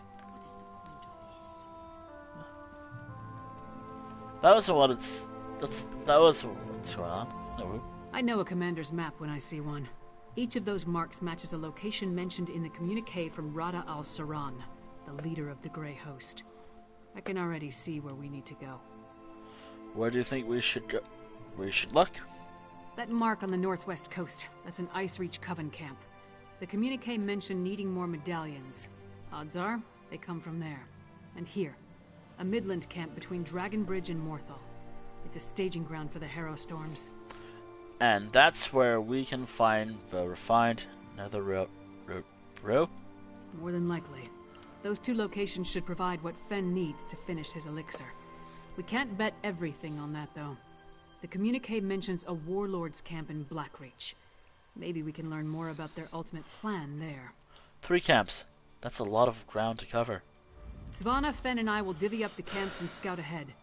That was what's going on. No. I know a commander's map when I see one. Each of those marks matches a location mentioned in the communique from Rada al-Saran, the leader of the Grey Host. I can already see where we need to go. Where do you think we should go? We should look? That mark on the northwest coast, that's an Ice Reach Coven camp. The communique mentioned needing more medallions. Odds are, they come from there. And here, a Midland camp between Dragonbridge and Morthal. It's a staging ground for the Harrowstorms. And that's where we can find the refined netherroot brew? More than likely. Those two locations should provide what Fen needs to finish his elixir. We can't bet everything on that, though. The communique mentions a warlord's camp in Blackreach. Maybe we can learn more about their ultimate plan there. 3 camps. That's a lot of ground to cover. Svanna, Fen, and I will divvy up the camps and scout ahead.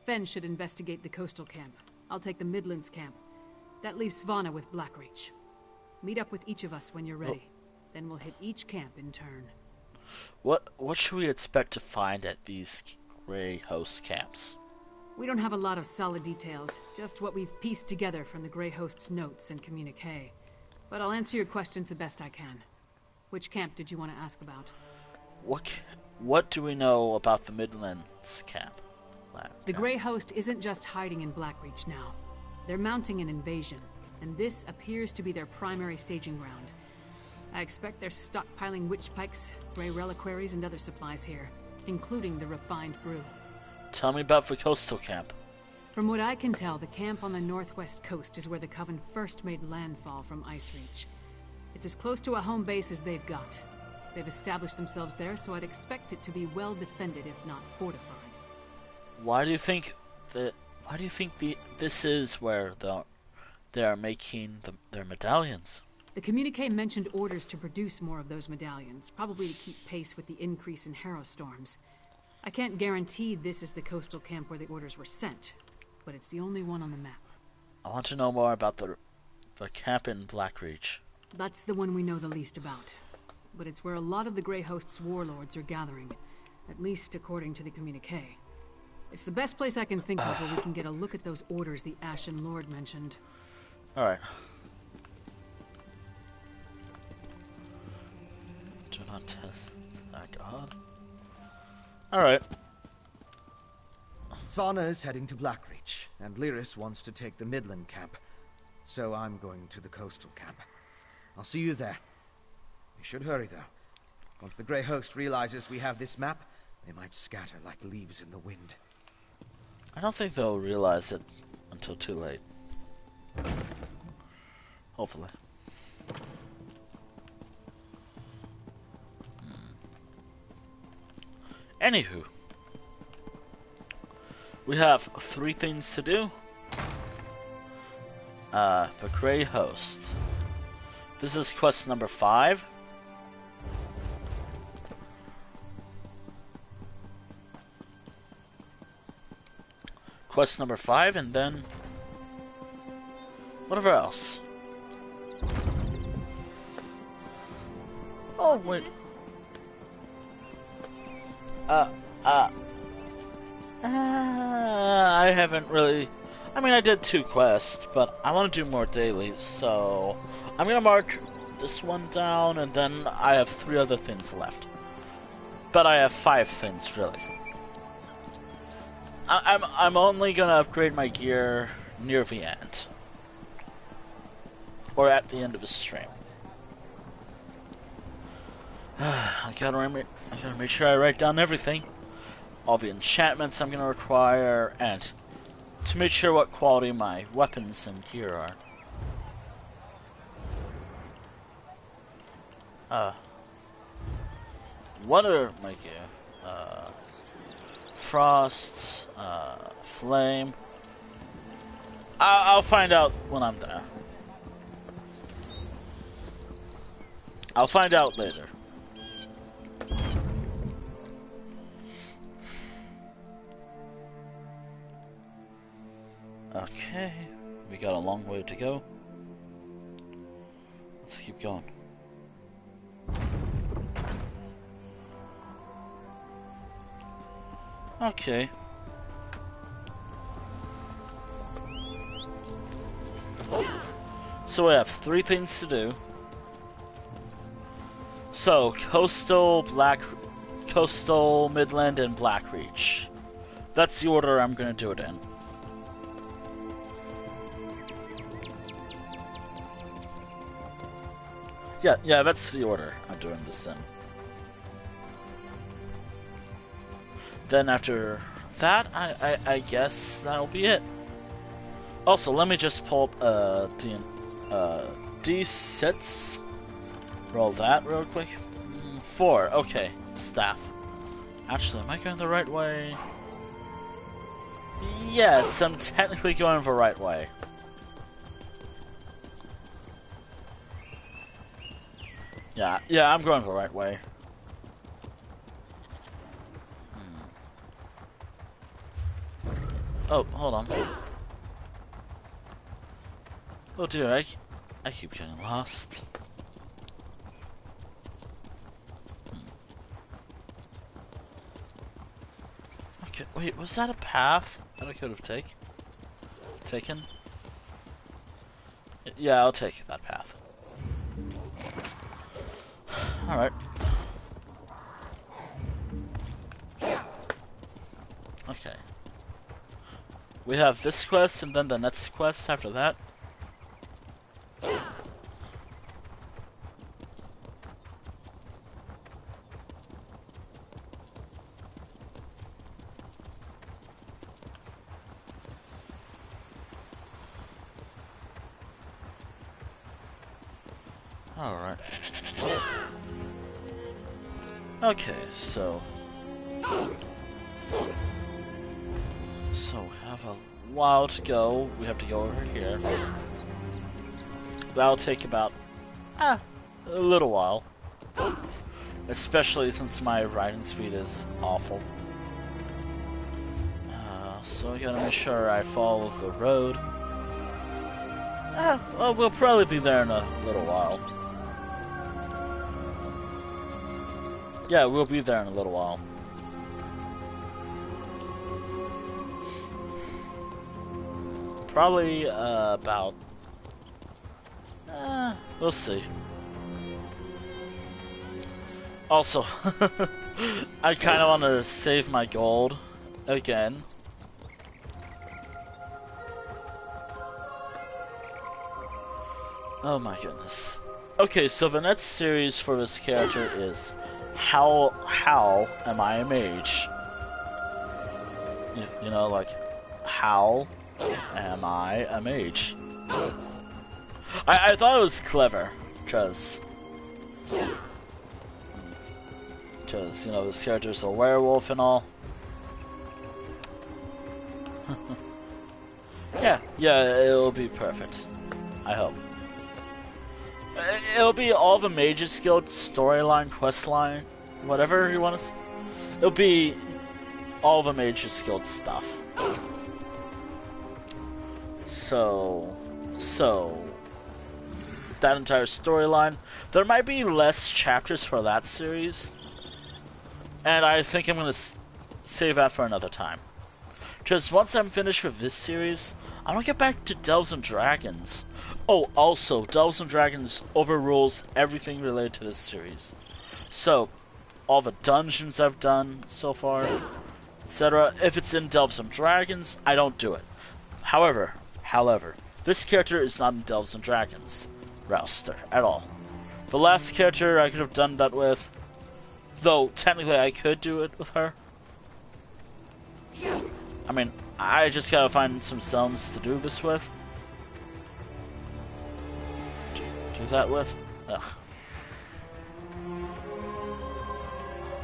Fen should investigate the coastal camp. I'll take the Midlands camp. That leaves Svanna with Blackreach. Meet up with each of us when you're ready. Then we'll hit each camp in turn. What should we expect to find at these Grey Host camps? We don't have a lot of solid details, just what we've pieced together from the Grey Host's notes and communique. But I'll answer your questions the best I can. Which camp did you want to ask about? What do we know about the Midlands camp? The Grey Host isn't just hiding in Blackreach now. They're mounting an invasion, and this appears to be their primary staging ground. I expect they're stockpiling witch pikes, grey reliquaries, and other supplies here, including the refined brew. Tell me about the coastal camp. From what I can tell, the camp on the northwest coast is where the Coven first made landfall from Ice Reach. It's as close to a home base as they've got. They've established themselves there, so I'd expect it to be well defended, if not fortified. Why do you think this is where they are making their medallions? The communique mentioned orders to produce more of those medallions, probably to keep pace with the increase in harrow storms. I can't guarantee this is the coastal camp where the orders were sent, but it's the only one on the map. I want to know more about the camp in Blackreach. That's the one we know the least about. But it's where a lot of the Grey Host's warlords are gathering, at least according to the communique. It's the best place I can think of where we can get a look at those orders the Ashen Lord mentioned. Alright. Do not test that god. Alright. Svanna is heading to Blackreach, and Lyris wants to take the Midland camp. So I'm going to the coastal camp. I'll see you there. We should hurry, though. Once the Grey Host realizes we have this map, they might scatter like leaves in the wind. I don't think they'll realize it until too late. Hopefully. Anywho. We have 3 things to do. The Grey Host. This is quest number 5. Quest number 5, and then whatever else. Oh wait. I haven't really. I mean, I did 2 quests, but I want to do more daily, so I'm gonna mark this one down, and then I have 3 other things left. But I have 5 things really. I'm only gonna upgrade my gear near the end, or at the end of the stream. I gotta make sure I write down everything, all the enchantments I'm gonna require, and to make sure what quality my weapons and gear are. What are my gear? Frost, flame. I'll find out when I'm there. I'll find out later. Okay, we got a long way to go. Let's keep going. Okay. So we have 3 things to do. So, Coastal, Midland, and Blackreach. That's the order I'm gonna do it in. Yeah, that's the order I'm doing this in. Then after that, I guess that'll be it. Also, let me just pull up D6. Roll that real quick. 4, okay. Staff. Actually, am I going the right way? Yes, I'm technically going the right way. Yeah, I'm going the right way. Oh, hold on. Oh dear, I keep getting lost. Okay, wait, was that a path that I could have taken? Yeah, I'll take that path. Alright. Okay. We have this quest and then the next quest after that. Alright. Okay, so we have a while to go. We have to go over here. That'll take about a little while, especially since my riding speed is awful. So I gotta make sure I follow the road. Well, we'll probably be there in a little while. Yeah, we'll be there in a little while. Probably about... we'll see. Also, I kind of want to save my gold again. Oh my goodness. Okay, so the next series for this character is How Am I a Mage? You know, like, how am I a mage? I thought it was clever, because, you know, this character's a werewolf and all. Yeah, it'll be perfect. I hope. It'll be all the Mages Guild storyline, questline, whatever you want to. It'll be all the Mages Guild stuff. So that entire storyline. There might be less chapters for that series, and I think I'm gonna save that for another time. Just once I'm finished with this series, I want to get back to Delves and Dragons. Oh, also, Delves and Dragons overrules everything related to this series. So, all the dungeons I've done so far, etc. If it's in Delves and Dragons, I don't do it. However, this character is not in Delves and Dragons roster at all. The last character I could have done that with, though technically I could do it with her. I mean, I just gotta find some zones to do this with. Do that with? Ugh.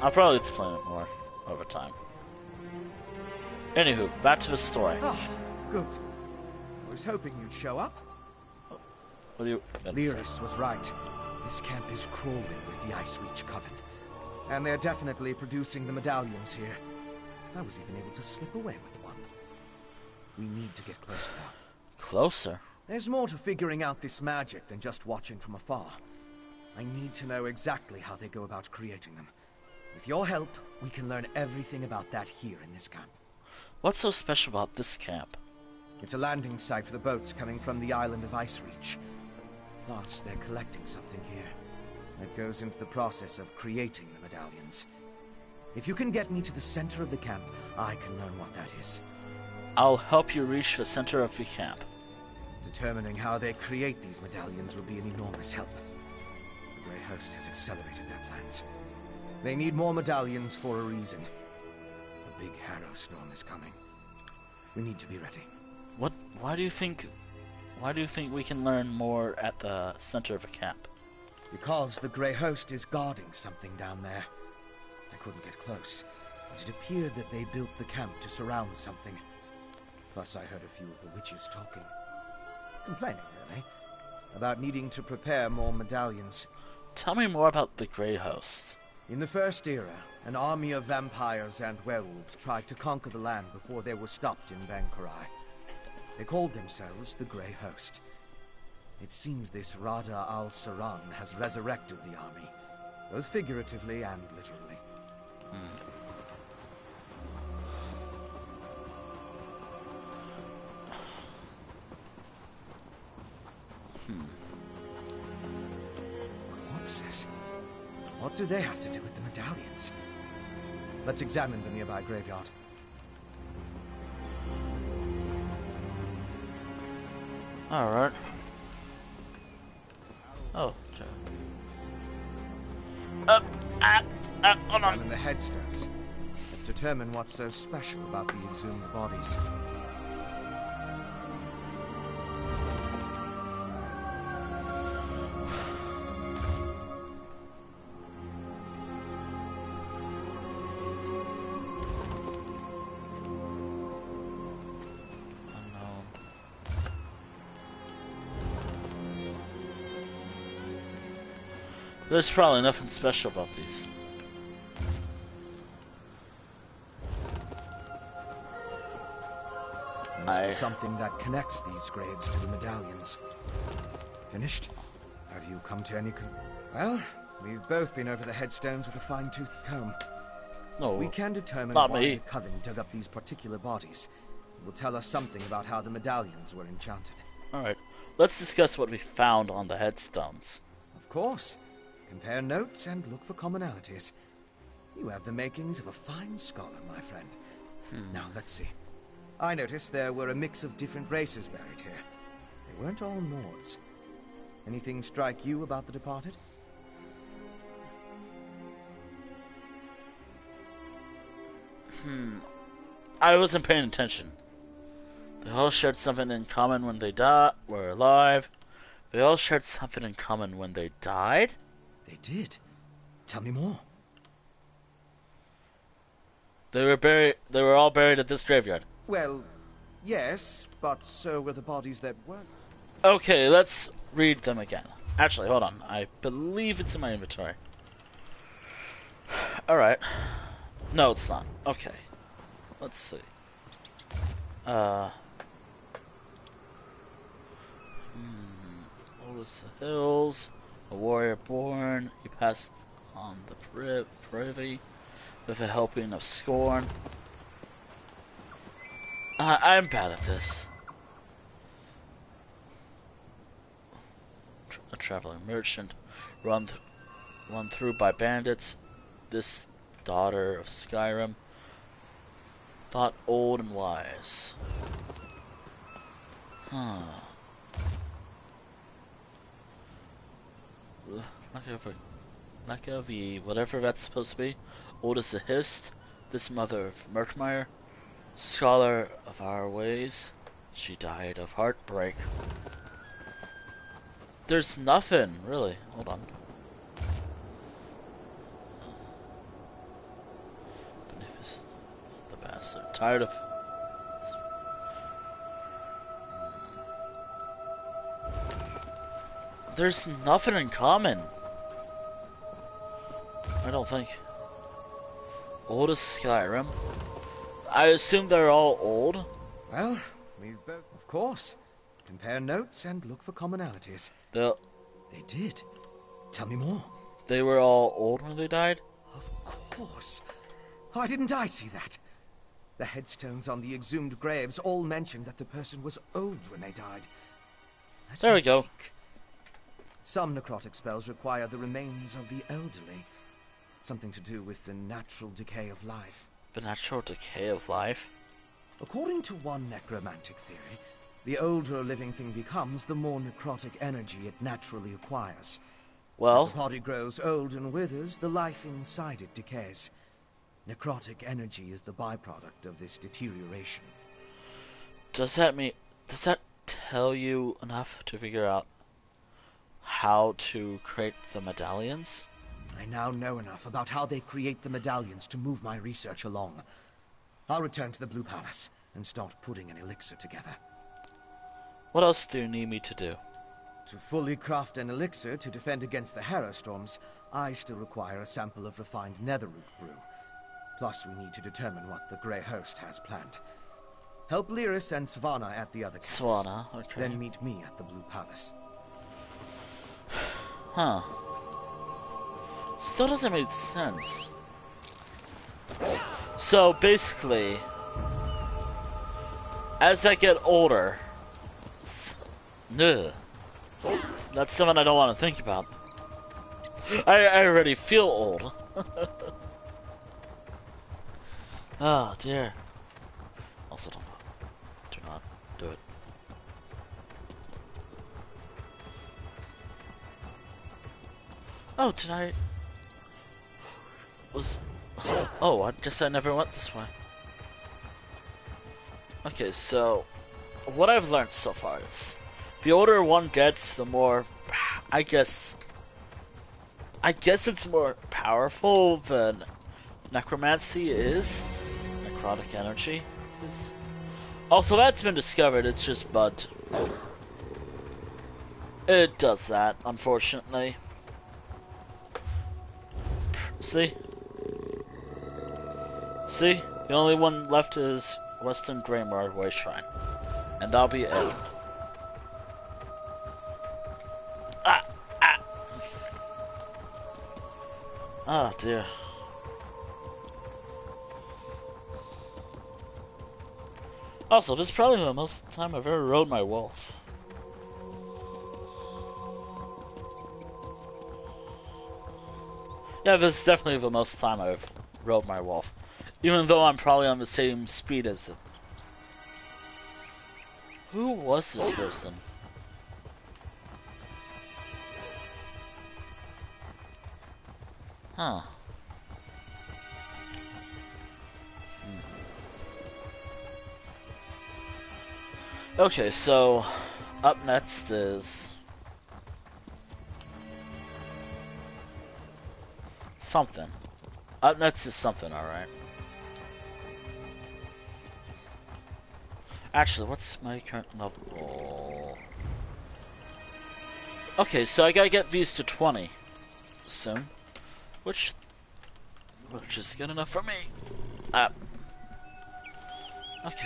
I'll probably explain it more over time. Anywho, back to the story. Oh, good. I was hoping you'd show up. What do you... Lyris was right. This camp is crawling with the Ice Reach Coven. And they're definitely producing the medallions here. I was even able to slip away with one. We need to get closer now. Closer? There's more to figuring out this magic than just watching from afar. I need to know exactly how they go about creating them. With your help, we can learn everything about that here in this camp. What's so special about this camp? It's a landing site for the boats coming from the island of Ice Reach. Plus, they're collecting something here that goes into the process of creating the medallions. If you can get me to the center of the camp, I can learn what that is. I'll help you reach the center of the camp. Determining how they create these medallions will be an enormous help. The Grey Host has accelerated their plans. They need more medallions for a reason. A big harrow storm is coming. We need to be ready. Why do you think we can learn more at the center of a camp? Because the Grey Host is guarding something down there. I couldn't get close, but it appeared that they built the camp to surround something. Plus, I heard a few of the witches talking. Complaining, really, about needing to prepare more medallions. Tell me more about the Grey Host. In the First Era, an army of vampires and werewolves tried to conquer the land before they were stopped in Bankarai. They called themselves the Grey Host. It seems this Rada al-Saran has resurrected the army, both figuratively and literally. Corpses? What do they have to do with the medallions? Let's examine the nearby graveyard. Alright. Oh, okay. Hold on. Examine the headstones. Let's determine what's so special about the exhumed bodies. There's probably nothing special about these. Must be something that connects these graves to the medallions. Finished? Have you come to any Well, we've both been over the headstones with a fine-toothed comb. No, if we can determine not why me. the Coven dug up these particular bodies, it will tell us something about how the medallions were enchanted. Alright, let's discuss what we found on the headstones. Of course. Compare notes and look for commonalities. You have the makings of a fine scholar, my friend. Now, let's see. I noticed there were a mix of different races buried here. They weren't all Nords. Anything strike you about the departed? I wasn't paying attention. They all shared something in common when they were alive. They all shared something in common when they died? They did. Tell me more. They were all buried at this graveyard. Well, yes, but so were the bodies that weren't. Okay, let's read them again. Actually, hold on. I believe it's in my inventory. Alright. No, it's not. Okay. Let's see. Oldest the Hills, a warrior born, he passed on the privy with a helping of scorn. I'm bad at this. A traveling merchant, run through by bandits. This daughter of Skyrim, thought old and wise. Machiavelli, whatever that's supposed to be. Old as the Hist, this mother of Murkmire, scholar of our ways. She died of heartbreak. There's nothing, really. Hold on. Beneficent, the bastard. Tired of this. There's nothing in common. I don't think. Oldest Skyrim. I assume they're all old. Well, we've both, of course. Compare notes and look for commonalities. They did. Tell me more. They were all old when they died? Of course. Why didn't I see that? The headstones on the exhumed graves all mentioned that the person was old when they died. There we go. Some necrotic spells require the remains of the elderly. Something to do with the natural decay of life. The natural decay of life? According to one necromantic theory, the older a living thing becomes, the more necrotic energy it naturally acquires. Well, as the body grows old and withers, the life inside it decays. Necrotic energy is the byproduct of this deterioration. Does that tell you enough to figure out how to create the medallions? I now know enough about how they create the medallions to move my research along. I'll return to the Blue Palace and start putting an elixir together. What else do you need me to do? To fully craft an elixir to defend against the Hera storms, I still require a sample of refined netherroot brew. Plus, we need to determine what the Grey Host has planned. Help Lyris and Svanna at the other camps. Svanna, okay. Then meet me at the Blue Palace. Huh. Still doesn't make sense. So, basically, as I get older... That's something I don't want to think about. I already feel old. Oh dear. Also do not do it. Oh, did I... Oh, I guess I never went this way. Okay, so... What I've learned so far is... The older one gets, the more... I guess it's more powerful than necromancy is. Necrotic energy is. Also, that's been discovered, it's just Bud. It does that, unfortunately. See? See? The only one left is Western Gremoor Way Shrine. And that'll be it. Ah! Ah! Oh dear. Also, this is probably the most time I've ever rode my wolf. Yeah, this is definitely the most time I've rode my wolf. Even though I'm probably on the same speed as him. Who was this person? Huh. Okay, so up next is something. Up next is something, alright. Actually, what's my current level? Okay, so I gotta get these to 20 soon. Which is good enough for me. Okay,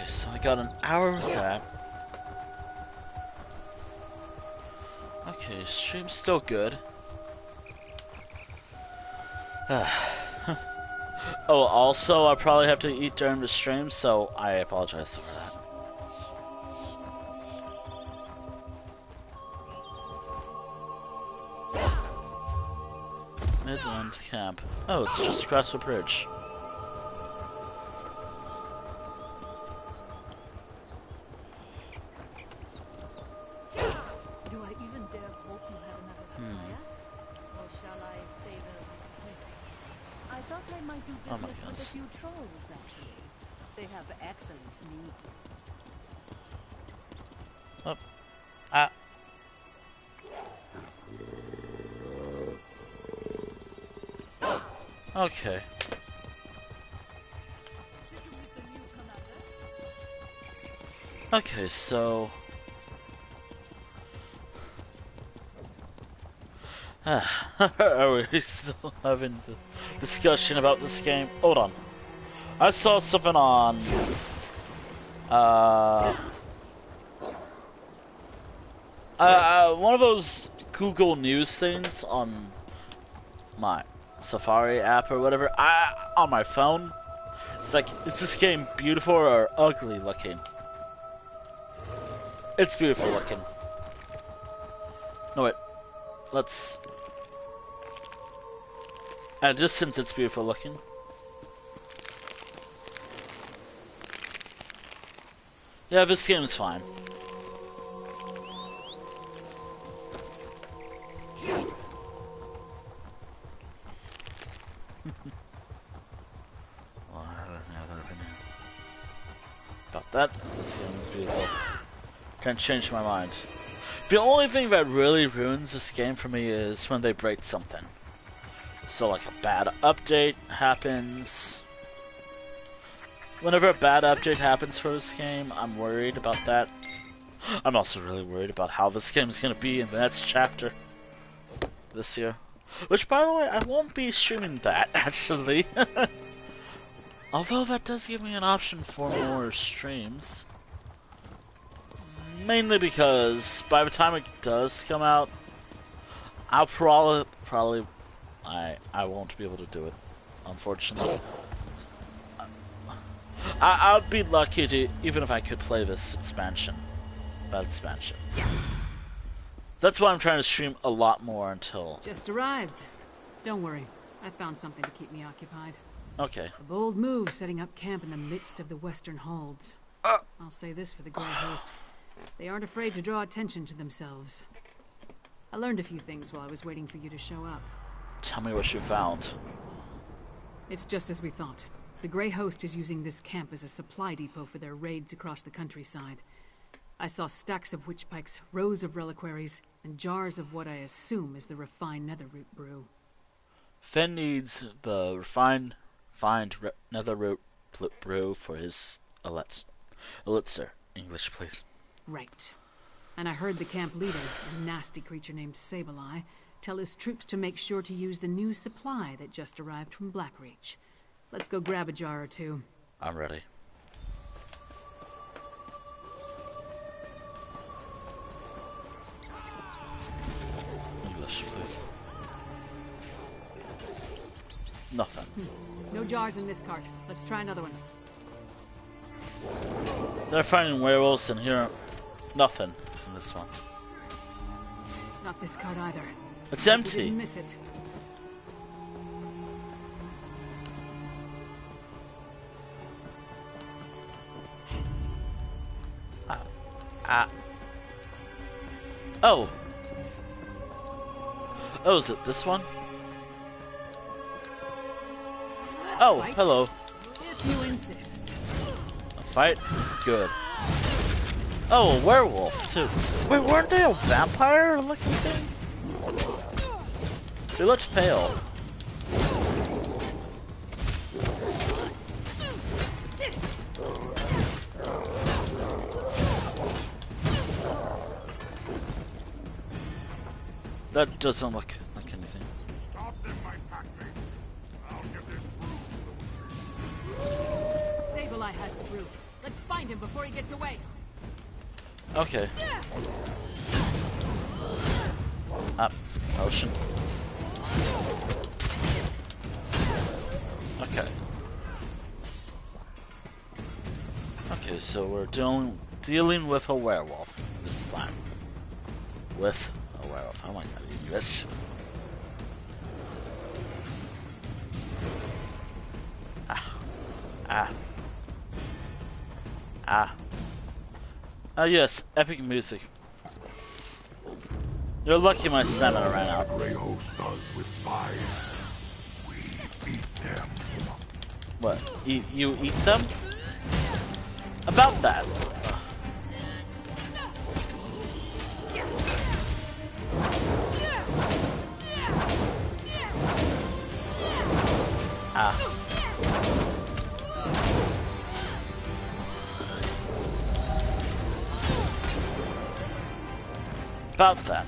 so I got an hour with that. Okay, stream's still good. Oh, also, I probably have to eat during the stream, so I apologize for that. Midland Camp. Oh, it's just across the bridge. Do I even dare hope you have another supplier? Or shall I favor I thought I might do business with a few trolls, actually. They have excellent meat. Oh. Ah. Okay. Okay, so are we still having the discussion about this game? Hold on. I saw something on one of those Google News things on my Safari app or whatever. On my phone. It's like, is this game beautiful or ugly looking? It's beautiful looking. No wait. Let's... At a distance it's beautiful looking. Yeah, this game is fine. About that, this game is beautiful. Can't change my mind. The only thing that really ruins this game for me is when they break something. So like a bad update happens. Whenever a bad update happens for this game, I'm worried about that. I'm also really worried about how this game is going to be in the next chapter this year. Which, by the way, I won't be streaming that, actually. Although that does give me an option for more streams. Mainly because by the time it does come out, I'll probably I won't be able to do it, unfortunately. I'd be lucky to, even if I could play this expansion. That expansion. That's why I'm trying to stream a lot more until... Just arrived. Don't worry, I found something to keep me occupied. Okay. A bold move setting up camp in the midst of the Western Holds. I'll say this for the Grey Host. They aren't afraid to draw attention to themselves. I learned a few things while I was waiting for you to show up. Tell me what you found. It's just as we thought. The Grey Host is using this camp as a supply depot for their raids across the countryside. I saw stacks of witch pikes, rows of reliquaries, and jars of what I assume is the refined netherroot brew. Fenn needs the refined netherroot brew for his elixir. English, please. Right. And I heard the camp leader, a nasty creature named Sableye, Tell his troops to make sure to use the new supply that just arrived from Blackreach. Let's go grab a jar or two. I'm ready. English, please. Nothing. No jars in this cart. Let's try another one. They're finding werewolves in here. Nothing in this one. Not this cart either. It's empty. We didn't miss it. Oh. Oh, is it this one? Oh, Fight? hello. If you insist. A fight? Good. Oh, a werewolf, too. Wait, weren't they a vampire-looking thing? They looked pale. That doesn't look like anything. Stop them, my packmate. I'll get this brew to the witches. Sableye has the brew. Let's find him before he gets away. Okay. Up. Motion. Okay. Okay, so we're dealing with a werewolf this time. With a werewolf. Oh my god, English. Oh yes, epic music. You're lucky my stamina ran out. Grey Host does with spies. We eat them. What? You eat them? About that. About that.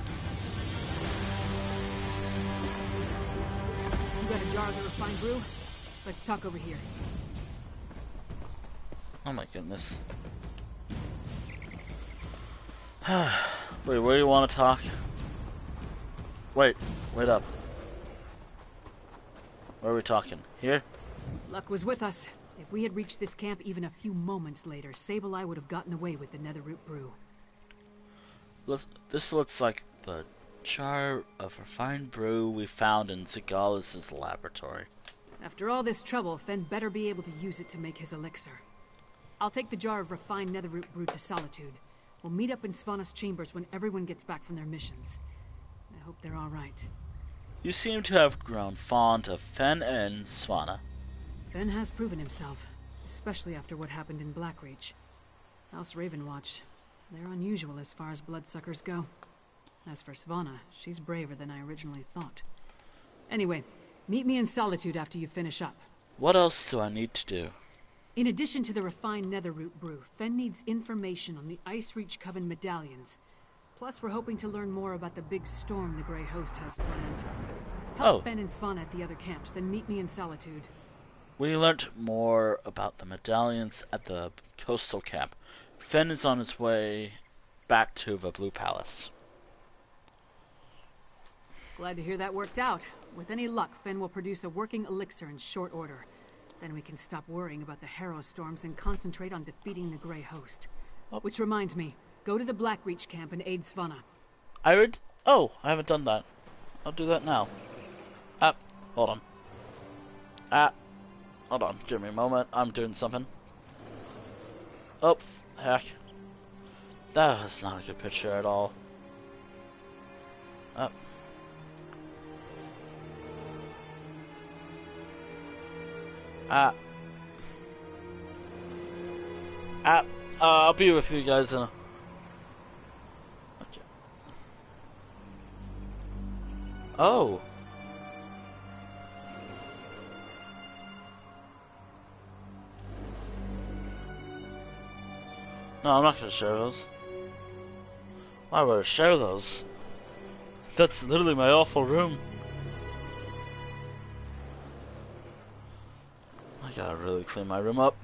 You got a jar of the refined brew? Let's talk over here. Oh my goodness. Wait, where do you want to talk? Wait up. Where are we talking? Here? Luck was with us. If we had reached this camp even a few moments later, Sableye would have gotten away with the Netherroot brew. This looks like the jar of refined brew we found in Zigalis's laboratory. After all this trouble, Fen better be able to use it to make his elixir. I'll take the jar of refined Netherroot brew to Solitude. We'll meet up in Svana's chambers when everyone gets back from their missions. I hope they're all right. You seem to have grown fond of Fen and Svana. Fen has proven himself, especially after what happened in Blackreach. House Ravenwatch, they're unusual as far as bloodsuckers go. As for Svana, she's braver than I originally thought. Anyway, meet me in Solitude after you finish up. What else do I need to do? In addition to the refined Netherroot brew, Fen needs information on the Ice Reach Coven medallions. Plus, we're hoping to learn more about the big storm the Grey Host has planned. Help Fen and Svana at the other camps, then meet me in Solitude. We learned more about the medallions at the coastal camp. Fen is on his way back to the Blue Palace. Glad to hear that worked out. With any luck, Fen will produce a working elixir in short order. Then we can stop worrying about the Harrow storms and concentrate on defeating the Grey Host. Oh. Which reminds me, go to the Blackreach camp and aid Svana. Oh, I haven't done that. I'll do that now. Hold on. Hold on, give me a moment. I'm doing something. Oh, heck. That was not a good picture at all. I'll be with you guys in a... Okay. Oh. No, I'm not gonna share those. Why would I share those? That's literally my awful room. I gotta really clean my room up.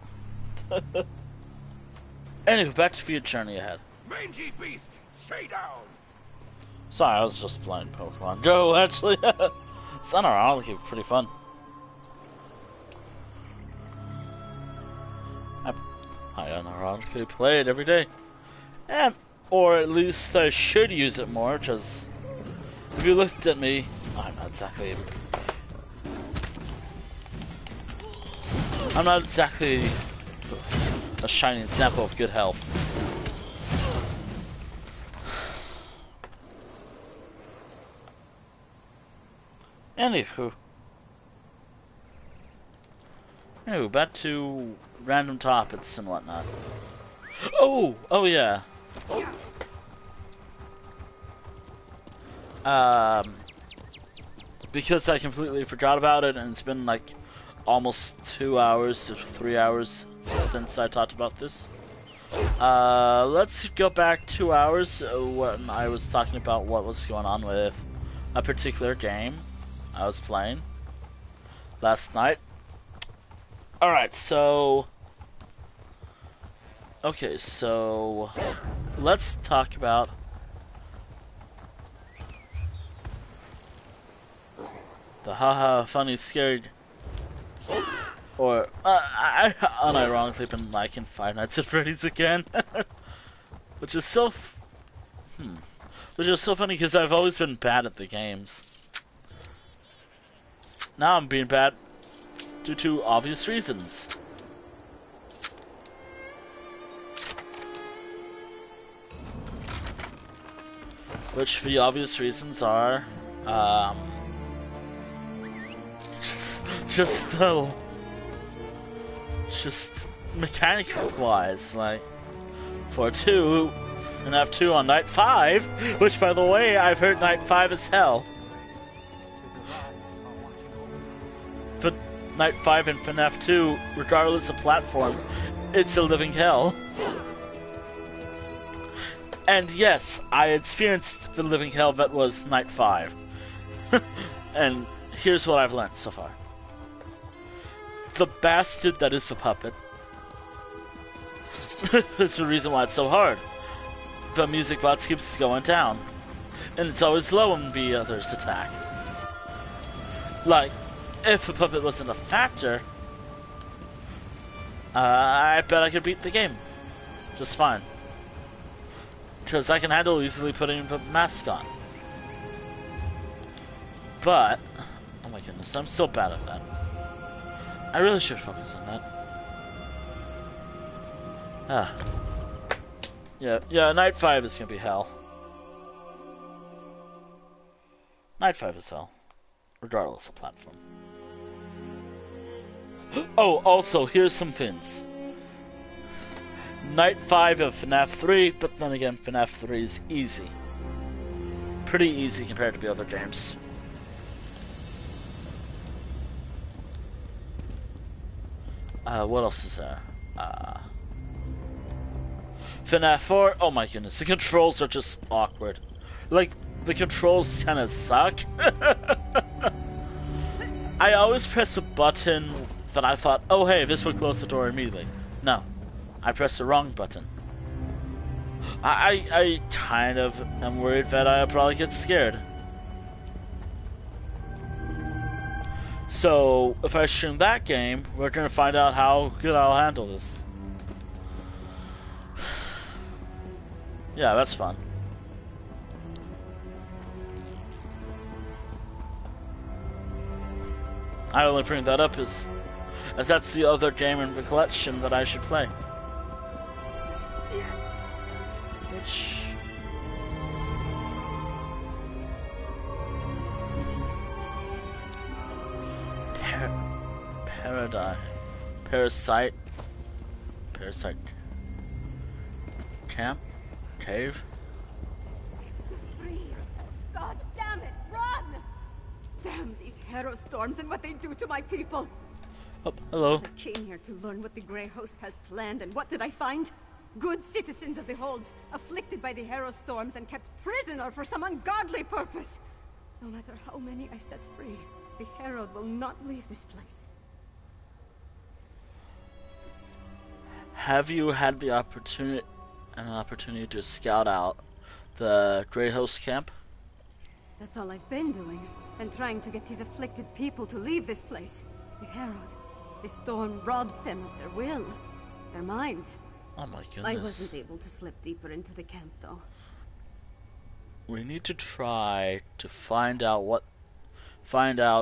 Anyway, back to your journey ahead. Mangy beast, stay down. Sorry, I was just playing Pokemon Go, actually. It's unironically pretty fun. I unironically play it every day. Or at least I should use it more, because if you looked at me, I'm not exactly a shining example of good health. Anywho. Back to random topics and whatnot. Oh yeah. Because I completely forgot about it, and it's been like almost 2 hours to 3 hours since I talked about this. Let's go back 2 hours when I was talking about what was going on with a particular game I was playing last night. Alright, so... Okay, so... Let's talk about... the haha funny scared... Or... I unironically been liking Five Nights at Freddy's again. Which is so... Which is so funny because I've always been bad at the games. Now I'm being bad due to obvious reasons. Which the obvious reasons are, just mechanic-wise, like, for FNAF 2 on Night 5, which, by the way, I've heard Night 5 is hell. But Night 5 and FNAF 2, regardless of platform, it's a living hell. And yes, I experienced the living hell that was Night 5. And here's what I've learned so far. The bastard that is the puppet is the reason why it's so hard. The music box keeps going down, and it's always low when the others attack. Like, if the puppet wasn't a factor, I bet I could beat the game just fine. Because I can handle easily putting the mask on. But, oh my goodness, I'm so bad at that. I really should focus on that. Yeah, Night 5 is gonna be hell. Night 5 is hell. Regardless of platform. Oh, also, here's some things. Night 5 of FNAF 3, but then again, FNAF 3 is easy. Pretty easy compared to the other games. What else is there? FNAF 4, oh my goodness, the controls are just awkward. Like, the controls kinda suck. I always press the button that I thought, oh hey, this would close the door immediately. No. I pressed the wrong button. I kind of am worried that I'll probably get scared. So, if I stream that game, we're gonna find out how good I'll handle this. Yeah, that's fun. I only bring that up as that's the other game in the collection that I should play. Which... Parasite Camp? Cave? Breathe. God damn it, run! Damn these hero storms and what they do to my people. Oh, hello. I came here to learn what the Grey Host has planned, and what did I find? Good citizens of the Holds, afflicted by the Harrow storms and kept prisoner for some ungodly purpose. No matter how many I set free, the Herald will not leave this place. Have you had the opportunity to scout out the Grey Host camp? That's all I've been doing, and trying to get these afflicted people to leave this place. The Herald, the storm robs them of their will, their minds. Oh my goodness. I wasn't able to slip deeper into the camp, though. We need to try to find out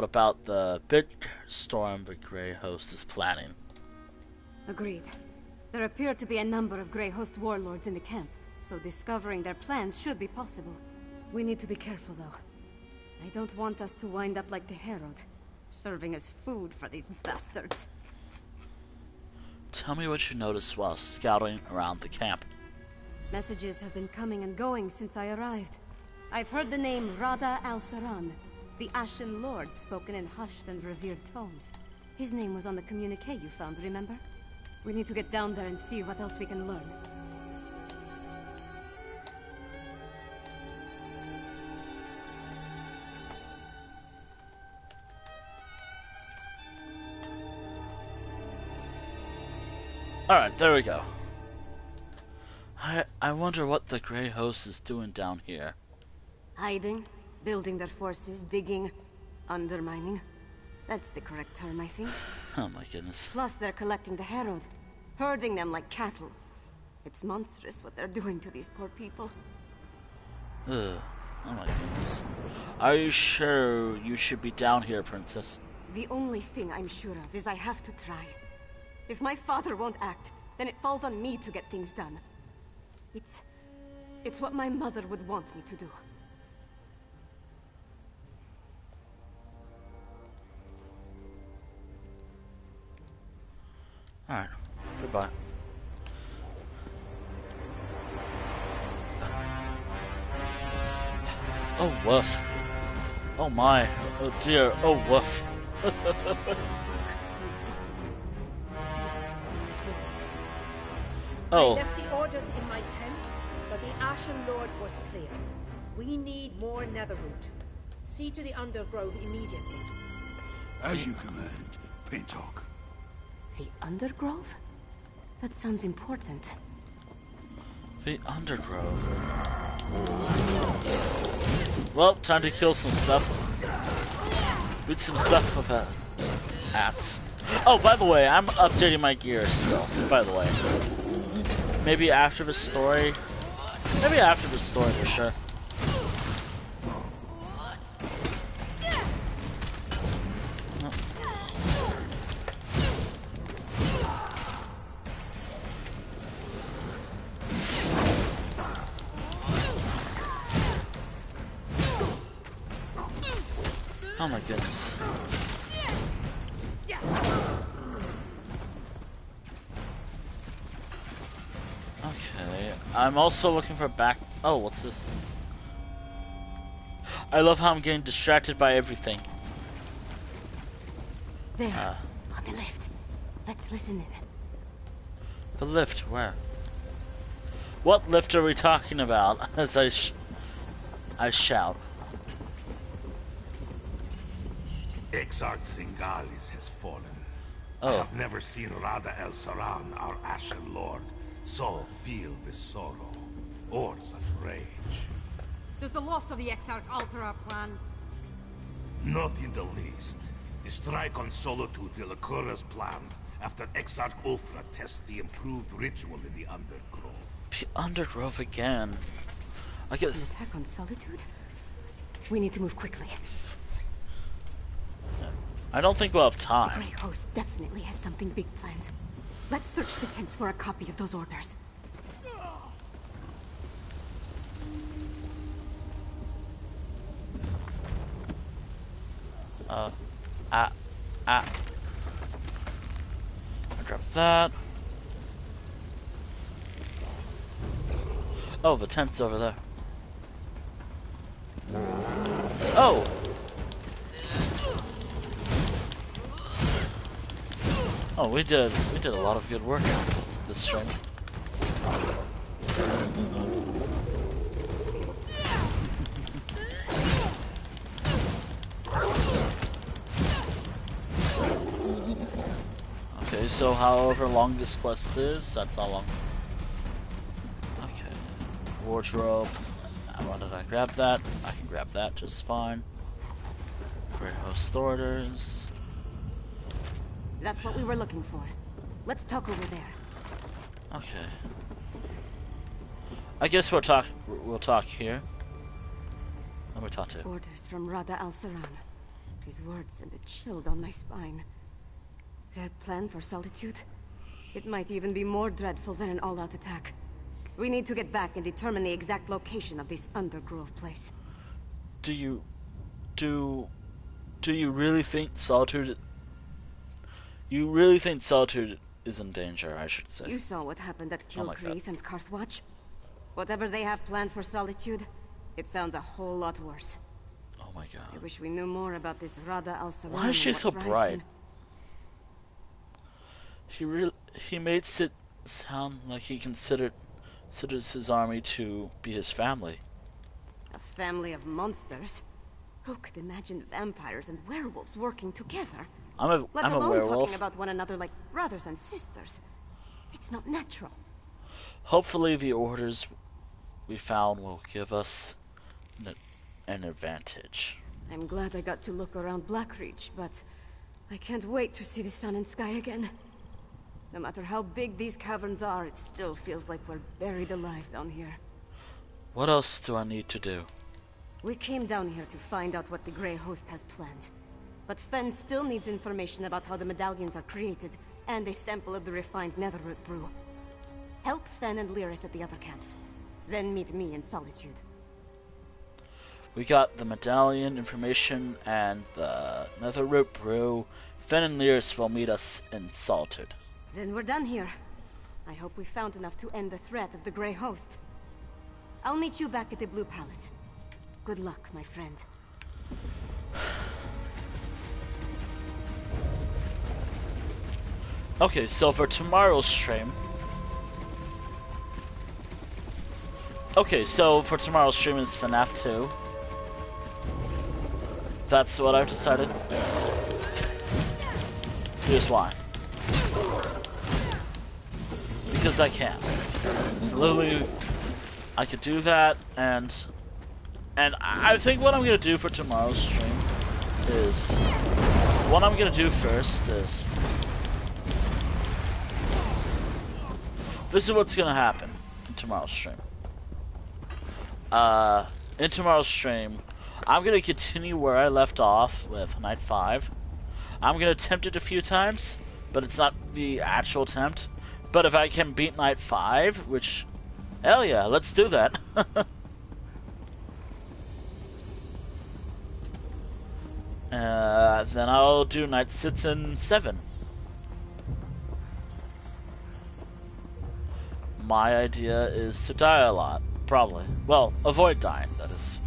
about the big storm the Grey Host is planning. Agreed. There appear to be a number of Grey Host warlords in the camp, so discovering their plans should be possible. We need to be careful, though. I don't want us to wind up like the Herald, serving as food for these bastards. Tell me what you noticed while scouting around the camp. Messages have been coming and going since I arrived. I've heard the name Rada al-Saran, the Ashen Lord, spoken in hushed and revered tones. His name was on the communique you found, remember? We need to get down there and see what else we can learn. Alright, there we go. I wonder what the Grey Host is doing down here. Hiding, building their forces, digging, undermining. That's the correct term, I think. Oh my goodness. Plus they're collecting the Herald, herding them like cattle. It's monstrous what they're doing to these poor people. Ugh. Oh my goodness. Are you sure you should be down here, Princess? The only thing I'm sure of is I have to try. If my father won't act, then it falls on me to get things done. It's what my mother would want me to do. Alright, goodbye. Oh, woof. Oh my. Oh dear. Oh, woof. I left the orders in my tent, but the Ashen Lord was clear. We need more netherroot. See to the undergrowth immediately. As you command, Pentalk. The undergrowth? That sounds important. The undergrowth. Well, time to kill some stuff. Beat some stuff with hats. Oh, by the way, I'm updating my gear still, by the way. Maybe after the story. Maybe after the story for sure. Oh my goodness. Okay, I'm also looking for back. Oh, what's this? I love how I'm getting distracted by everything. There, on the lift. Let's listen in. The lift, where? What lift are we talking about? As I shout. Exarch Zingalis has fallen. Oh. I have never seen Rada el-Saran, our Ashen Lord, so filled with sorrow, or such rage. Does the loss of the Exarch alter our plans? Not in the least. The strike on Solitude will occur as planned after Exarch Ulfra tests the improved ritual in the Undergrowth. The Undergrowth again. I guess. An attack on Solitude? We need to move quickly. I don't think we'll have The time. Grey Host definitely has something big planned. Let's search the tents for a copy of those orders. I drop that. Oh, the tent's over there. Oh! Oh, we did a lot of good work this stream. so however long this quest is, that's how long. Okay. Wardrobe. Why did I grab that? I can grab that just fine. Great host orders. That's what we were looking for. Let's talk over there. Okay. I guess we'll talk here. Let me talk to. Orders from Rada al-Saran. His words sent a chill down my spine. Their plan for Solitude? It might even be more dreadful than an all-out attack. We need to get back and determine the exact location of this undergrove place. Do you really think Solitude? You really think Solitude is in danger? I should say. You saw what happened at Kilgreath and Carthwatch. Whatever they have planned for Solitude, it sounds a whole lot worse. Oh my god. I wish we knew more about this Rada al-Saran. Why is she so bright? He made it sound like he considers his army to be his family. A family of monsters? Who could imagine vampires and werewolves working together? Let alone werewolf. Talking about one another like brothers and sisters. It's not natural. Hopefully the orders we found will give us an advantage. I'm glad I got to look around Blackreach, but I can't wait to see the sun and sky again. No matter how big these caverns are, it still feels like we're buried alive down here. What else do I need to do? We came down here to find out what the Grey Host has planned. But Fen still needs information about how the medallions are created, and a sample of the refined netherroot brew. Help Fen and Lyris at the other camps. Then meet me in Solitude. We got the medallion information and the netherroot brew. Fen and Lyris will meet us in Solitude. Then we're done here. I hope we found enough to end the threat of the Grey Host. I'll meet you back at the Blue Palace. Good luck, my friend. Okay, so for tomorrow's stream... Okay, so for tomorrow's stream is FNAF 2. That's what I've decided. Here's why. Because I can. So literally, I could do that, and I think what I'm gonna do for tomorrow's stream is... What I'm gonna do first is... This is what's gonna happen in tomorrow's stream. In tomorrow's stream, I'm gonna continue where I left off with Night 5. I'm gonna attempt it a few times, but it's not the actual attempt. But if I can beat Night 5, which... Hell yeah, let's do that. Then I'll do Night 6 and 7. My idea is to die a lot, probably. Well, avoid dying, that is.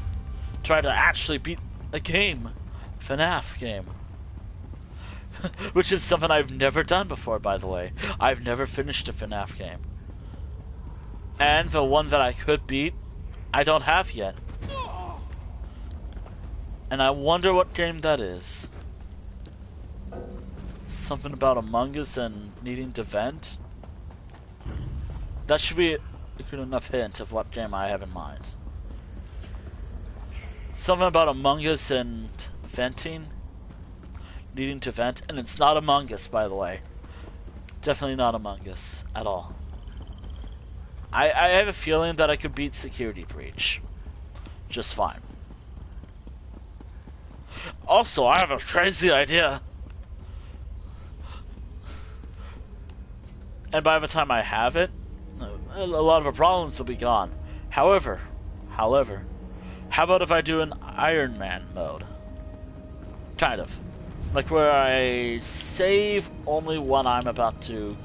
Try to actually beat a game. FNAF game. Which is something I've never done before, by the way. I've never finished a FNAF game. And the one that I could beat, I don't have yet. And I wonder what game that is. Something about Among Us and needing to vent? That should be a good enough hint of what game I have in mind. Something about Among Us and venting? Needing to vent, and it's not Among Us, by the way. Definitely not Among Us at all. I have a feeling that I could beat Security Breach just fine. Also, I have a crazy idea. And by the time I have it, a lot of the problems will be gone. However, how about if I do an Iron Man mode? Kind of. Like where I save only when I'm about to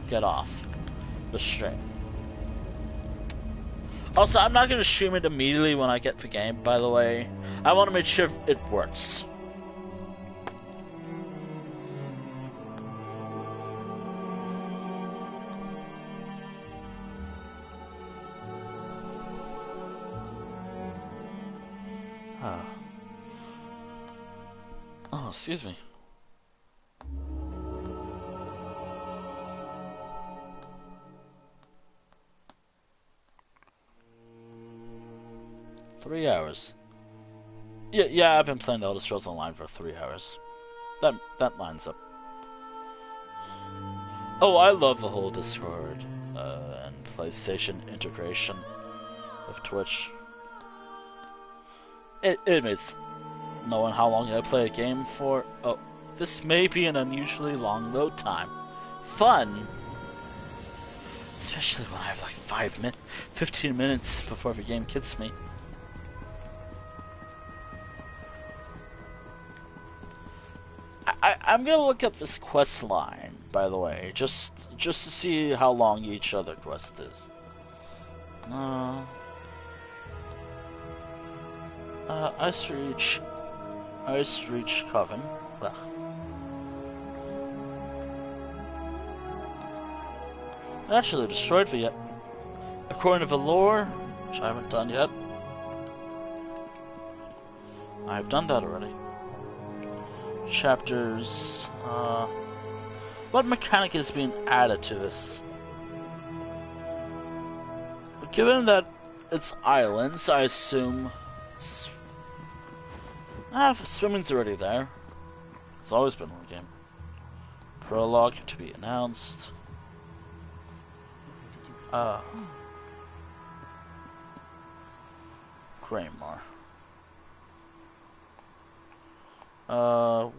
get off the stream. Also, I'm not going to stream it immediately when I get the game, by the way. I want to make sure it works. Oh, excuse me. 3 hours. Yeah, I've been playing the Elder Scrolls Online for 3 hours. That lines up. Oh, I love the whole Discord and PlayStation integration of Twitch. It makes knowing how long I play a game for. Oh, this may be an unusually long load time. Fun! Especially when I have like 15 minutes before the game gets me. I'm gonna look up this quest line, by the way, just to see how long each other quest is. Ice Reach Coven. Ugh. Actually destroyed the yet. According to the lore, which I haven't done yet. I've done that already. Chapters, what mechanic is being added to this? But given that it's islands, I assume swimming's already there. It's always been in the game. Prologue to be announced. Gremoor.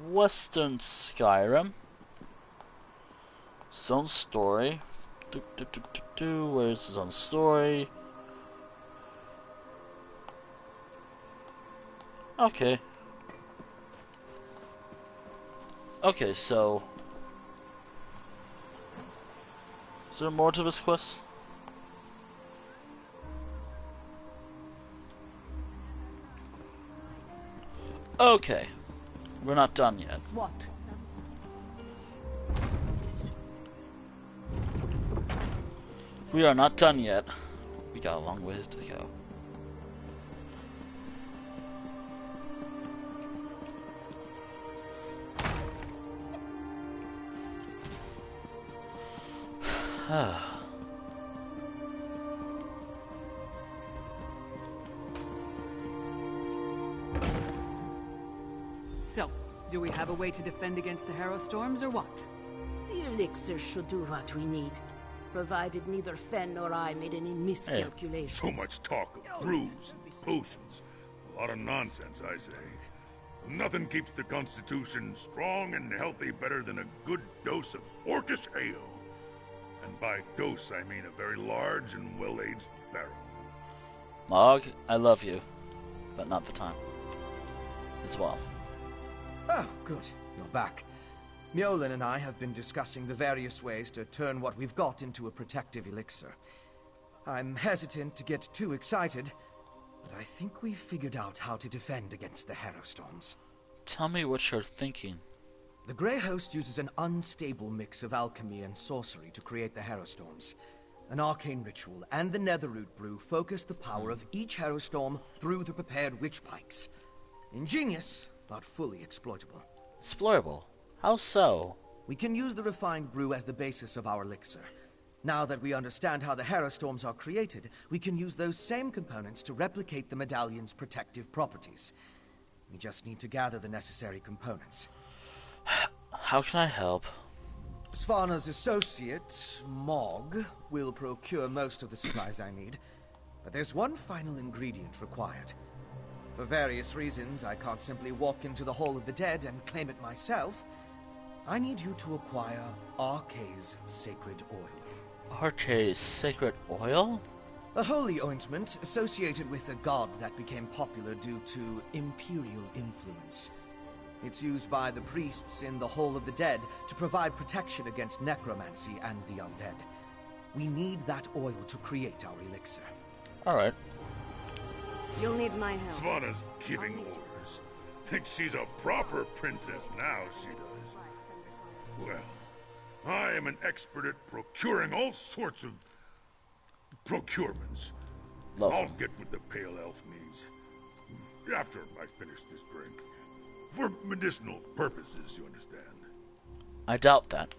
Western Skyrim. Zone story. Where's his own story? Okay. Okay, so is there more to this quest? Okay. We're not done yet. What? We are not done yet. We got a long ways to go. So, do we have a way to defend against the Harrow Storms, or what? The elixir should do what we need, provided neither Fen nor I made any miscalculations. So much talk of brews and potions. A lot of nonsense, I say. Nothing keeps the Constitution strong and healthy better than a good dose of Orcish ale. And by dose, I mean a very large and well-aged barrel. Mog, I love you, but not the time. As well. Oh, good. You're back. Mjolnir and I have been discussing the various ways to turn what we've got into a protective elixir. I'm hesitant to get too excited, but I think we've figured out how to defend against the Harrow Storms. Tell me what you're thinking. The Grey Host uses an unstable mix of alchemy and sorcery to create the Harrow Storms. An arcane ritual and the Netherroot brew focus the power of each Harrow Storm through the prepared witch pikes. Ingenious, but fully exploitable. Exploitable? How so? We can use the refined brew as the basis of our elixir. Now that we understand how the Harrow Storms are created, we can use those same components to replicate the medallion's protective properties. We just need to gather the necessary components. How can I help? Svana's associate, Mog, will procure most of the supplies I need. But there's one final ingredient required. For various reasons, I can't simply walk into the Hall of the Dead and claim it myself. I need you to acquire Arkay's Sacred Oil. Arkay's Sacred Oil? A holy ointment associated with a god that became popular due to imperial influence. It's used by the priests in the Hall of the Dead to provide protection against necromancy and the undead. We need that oil to create our elixir. Alright. You'll need my help. Svana's giving orders. Thinks she's a proper princess now, she does. Well, I am an expert at procuring all sorts of procurements. I'll get what the Pale Elf needs. After I finish this drink. For medicinal purposes, you understand. I doubt that.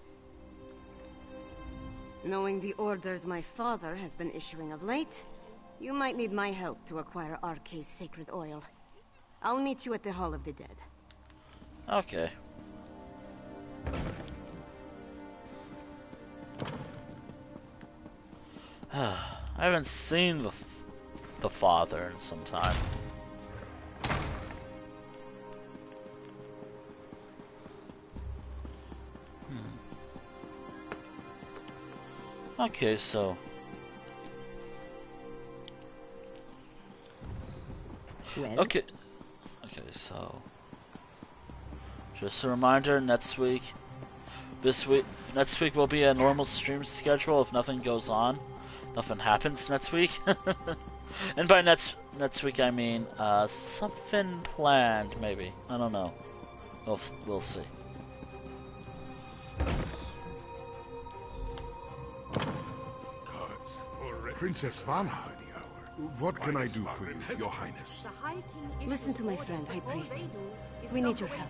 Knowing the orders my father has been issuing of late, You might need my help to acquire Arkay's sacred oil. I'll meet you at the Hall of the Dead. Okay. I haven't seen the father in some time. Okay, so okay, so just a reminder, next week will be a normal stream schedule if nothing goes on. Nothing happens next week. And by next week I mean something planned, maybe. I don't know. We'll see. Princess Vana, what can I do for you, Your Highness? Listen to my friend, High Priest. We need your help.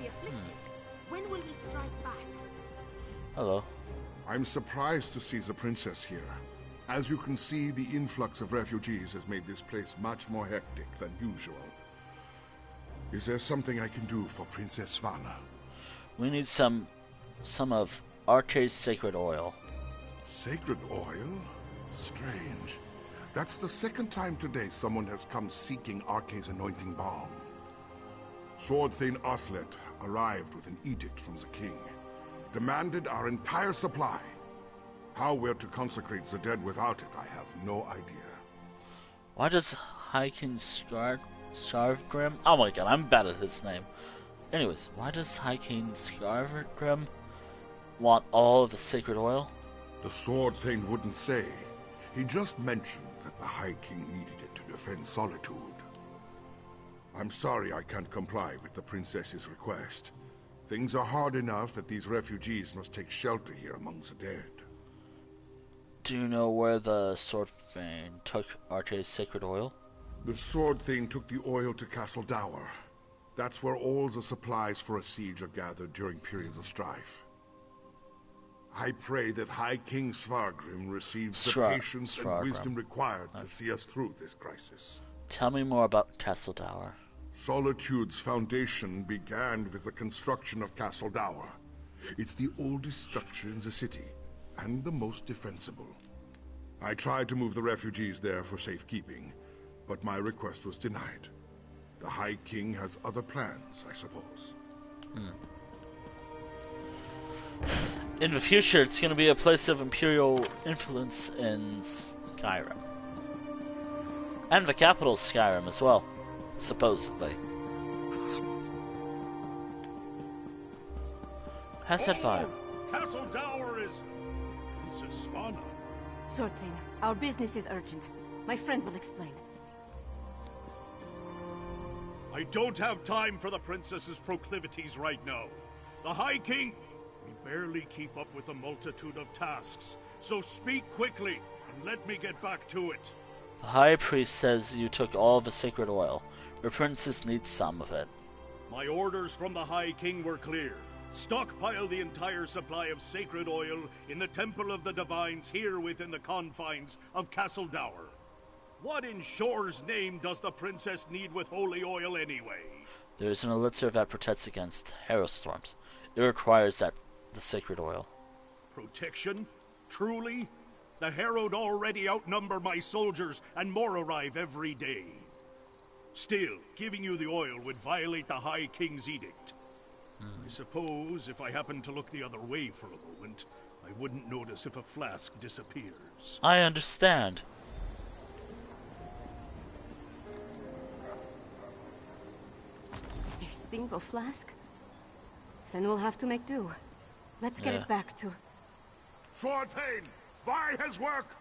When will we strike back? Hello. I'm surprised to see the princess here. As you can see, the influx of refugees has made this place much more hectic than usual. Is there something I can do for Princess Vana? We need some of Arkay's sacred oil. Sacred oil? Strange. That's the second time today someone has come seeking Arkay's anointing balm. Sword Thane Athlet arrived with an edict from the king. Demanded our entire supply. How we're to consecrate the dead without it, I have no idea. Why does High King Skyrim? Oh my god, I'm bad at his name. Anyways, why does High King Skyrim want all of the sacred oil? The Sword Thane wouldn't say. He just mentioned that the High King needed it to defend Solitude. I'm sorry I can't comply with the princess's request. Things are hard enough that these refugees must take shelter here among the dead. Do you know where the Sword Thane took Arkay's sacred oil? The Sword Thane took the oil to Castle Dower. That's where all the supplies for a siege are gathered during periods of strife. I pray that High King Svargrim receives the patience and wisdom required to see us through this crisis. Tell me more about Castle Dower. Solitude's foundation began with the construction of Castle Dower. It's the oldest structure in the city, and the most defensible. I tried to move the refugees there for safekeeping, but my request was denied. The High King has other plans, I suppose. In the future, it's going to be a place of imperial influence in Skyrim. And the capital, Skyrim, as well, supposedly. How's that vibe? Castle Dower is... Princess Vana. Sword Thane, our business is urgent. My friend will explain. I don't have time for the princess's proclivities right now. The High King... We barely keep up with the multitude of tasks, so speak quickly and let me get back to it. The High Priest says you took all of the sacred oil. The princess needs some of it. My orders from the High King were clear. Stockpile the entire supply of sacred oil in the Temple of the Divines here within the confines of Castle Dower. What in Shore's name does the princess need with holy oil anyway? There is an elixir that protects against hailstorms. It requires the sacred oil. Protection? Truly? The Herald already outnumber my soldiers, and more arrive every day. Still, giving you the oil would violate the High King's edict. I suppose if I happened to look the other way for a moment, I wouldn't notice if a flask disappears. I understand. A single flask? Then we'll have to make do. Let's get it back to... Sword Thane! Why his work?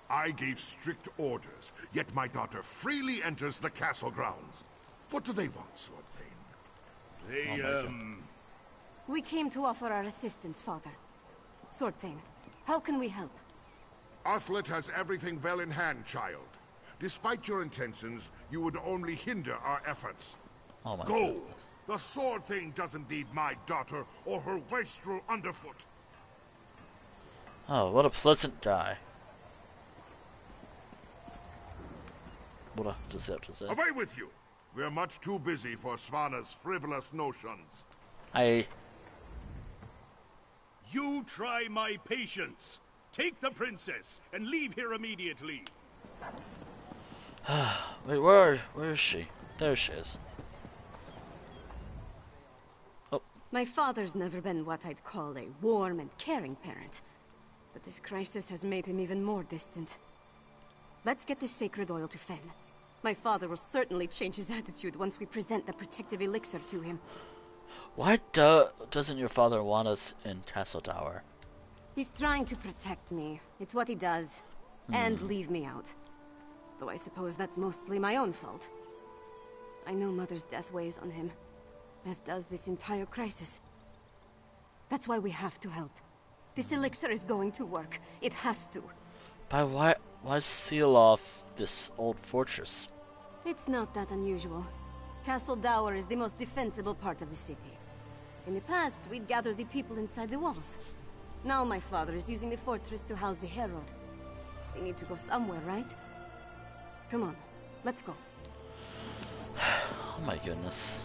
I gave strict orders, yet my daughter freely enters the castle grounds. What do they want, Sword Thane? They, We came to offer our assistance, Father. Sword Thane, how can we help? Athlet has everything well in hand, child. Despite your intentions, you would only hinder our efforts. Oh my Go! goodness. The Sword Thane doesn't need my daughter or her wastrel underfoot. Oh, what a pleasant guy. What does he have to say? Away with you! We're much too busy for Svana's frivolous notions. You try my patience. Take the princess and leave here immediately. Wait, where is she? There she is. Oh. My father's never been what I'd call a warm and caring parent. But this crisis has made him even more distant. Let's get the sacred oil to Fen. My father will certainly change his attitude once we present the protective elixir to him. Why doesn't your father want us in Castle Tower? He's trying to protect me. It's what he does. And leave me out. Though I suppose that's mostly my own fault. I know Mother's death weighs on him, as does this entire crisis. That's why we have to help. This elixir is going to work. It has to. But why seal off this old fortress? It's not that unusual. Castle Dower is the most defensible part of the city. In the past, we'd gather the people inside the walls. Now my father is using the fortress to house the Herald. We need to go somewhere, right? Come on, let's go. Oh my goodness.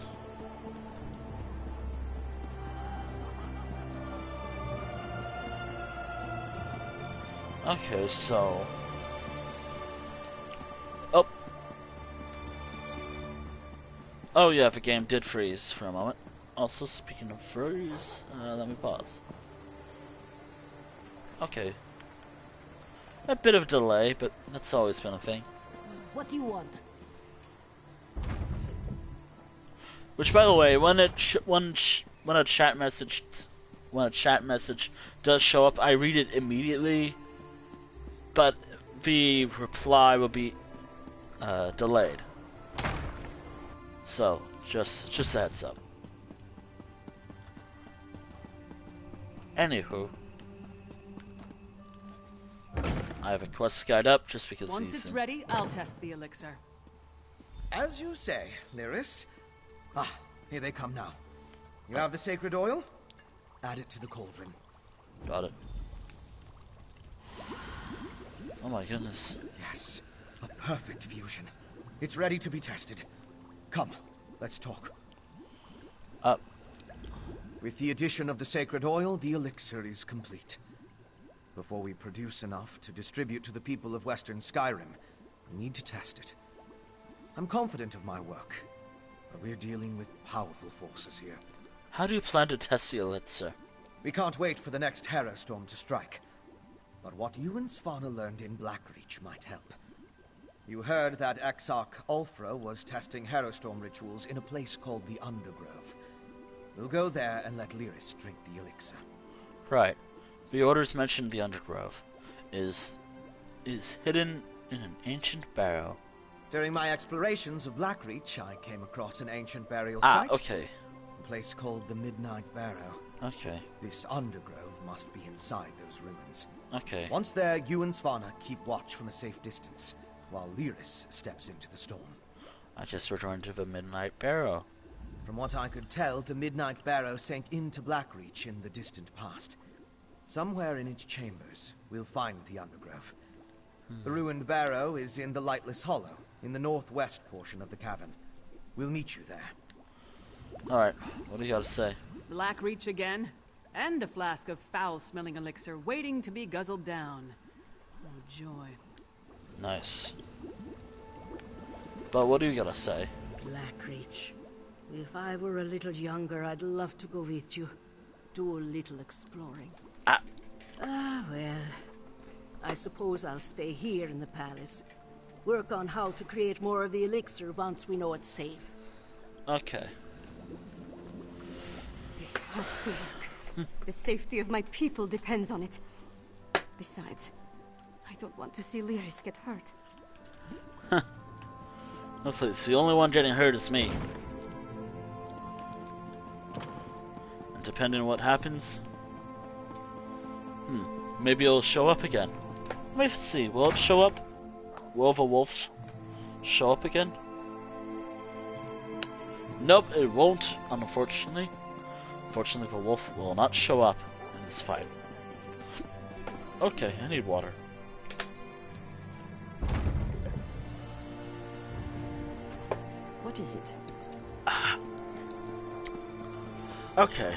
Okay, so... Oh yeah, the game did freeze for a moment. Also, speaking of freeze, let me pause. Okay. A bit of delay, but that's always been a thing. What do you want? Which, by the way, when a chat message does show up, I read it immediately, but the reply will be delayed. So, just a heads up. Anywho, I have a quest guide up just because once it's ready, I'll test the elixir. As you say, Lyris. Ah, here they come now. You have the sacred oil? Add it to the cauldron. Got it. Oh my goodness. Yes, a perfect fusion. It's ready to be tested. Come, let's talk. With the addition of the sacred oil, the elixir is complete. Before we produce enough to distribute to the people of Western Skyrim, we need to test it. I'm confident of my work, but we're dealing with powerful forces here. How do you plan to test the elixir? We can't wait for the next Hera storm to strike. But what you and Svanna learned in Blackreach might help. You heard that Exarch Ulfra was testing Herostorm rituals in a place called the Undergrove. We'll go there and let Lyris drink the elixir. Right. The orders mentioned the Undergrove is hidden in an ancient barrow. During my explorations of Blackreach, I came across an ancient burial site. Okay. A place called the Midnight Barrow. Okay. This Undergrove must be inside those ruins. Okay. Once there, you and Svanna keep watch from a safe distance, while Lyris steps into the storm. I just returned to the Midnight Barrow. From what I could tell, the Midnight Barrow sank into Blackreach in the distant past. Somewhere in its chambers, we'll find the Undergrove. The ruined barrow is in the Lightless Hollow, in the northwest portion of the cavern. We'll meet you there. Alright, what do you gotta say? Blackreach again? And a flask of foul-smelling elixir waiting to be guzzled down. Oh, joy. Nice. But what do you gotta say? Blackreach. If I were a little younger, I'd love to go with you. Do a little exploring. Well. I suppose I'll stay here in the palace. Work on how to create more of the elixir once we know it's safe. Okay. This has to work. The safety of my people depends on it. Besides, I don't want to see Lyris get hurt. Oh please, the only one getting hurt is me. And depending on what happens... maybe it'll show up again. Let's see, will it show up? Will the wolf show up again? Nope, it won't, unfortunately. Unfortunately, the wolf will not show up in this fight. Okay, I need water. What is it? Okay.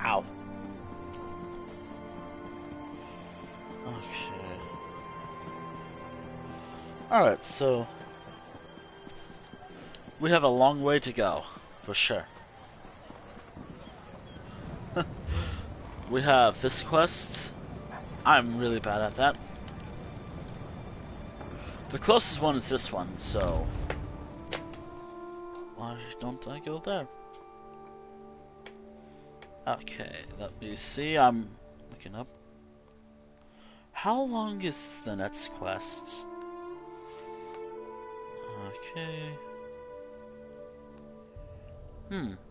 Ow. Okay. Alright, so we have a long way to go, for sure. We have this quest. I'm really bad at that. The closest one is this one, so why don't I go there? Okay, let me see. I'm looking up. How long is the next quest? Okay.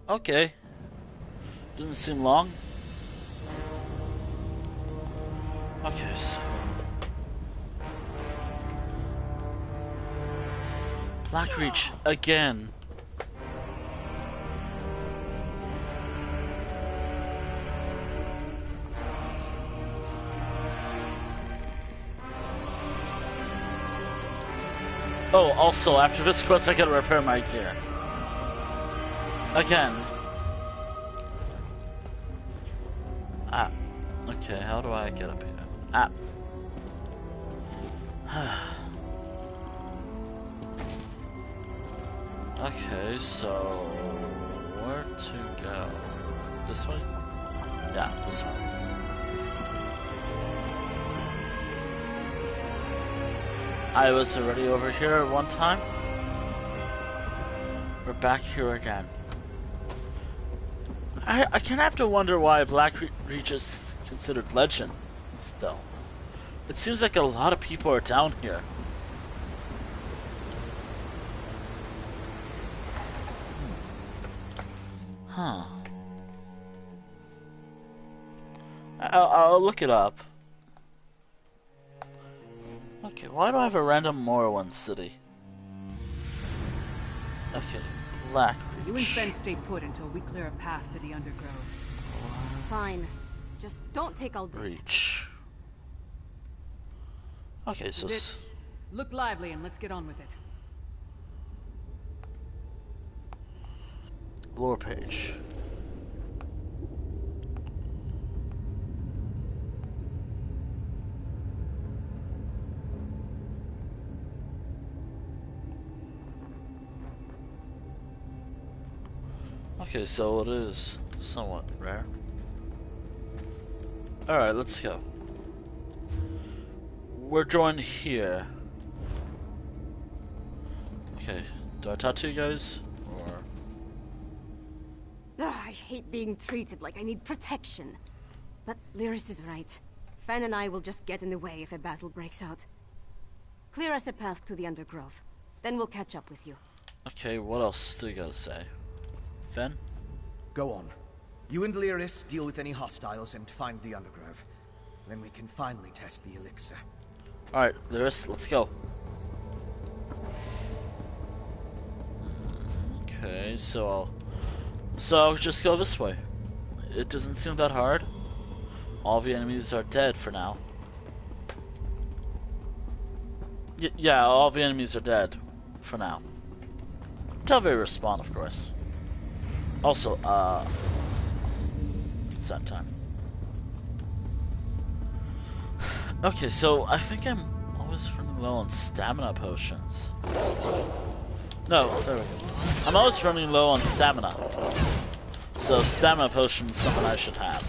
Okay. Doesn't seem long. Okay, so Blackreach again. Oh, also, after this quest, I gotta repair my gear. Again. Ah. Okay, how do I get up here? Ah. Okay, so where to go? This way? Yeah, this way. I was already over here at one time. We're back here again. I kind of have to wonder why Blackreach is considered legend still. It seems like a lot of people are down here. Huh. I'll look it up. Okay, why do I have a random Morrowind city? Okay, Blackreach. You and Fen stay put until we clear a path to the Undergrove. Fine. Just don't take all day. Reach. Okay, so look lively and let's get on with it. Lore page. Okay, so it is somewhat rare. Alright, let's go. We're joined here. Okay, do I talk to you guys? Or... Ugh, I hate being treated like I need protection. But Lyris is right. Fen and I will just get in the way if a battle breaks out. Clear us a path to the Undergrove. Then we'll catch up with you. Okay, what else do you gotta say? Fen? Go on. You and Lyris deal with any hostiles and find the Undergrove. Then we can finally test the elixir. Alright, Lyris, let's go. Okay, so I'll just go this way. It doesn't seem that hard. All the enemies are dead for now. Yeah, all the enemies are dead for now. Until they respawn, of course. Also, it's that time. Okay, so I think I'm always running low on stamina potions. No, there we go. I'm always running low on stamina. So stamina potion is something I should have.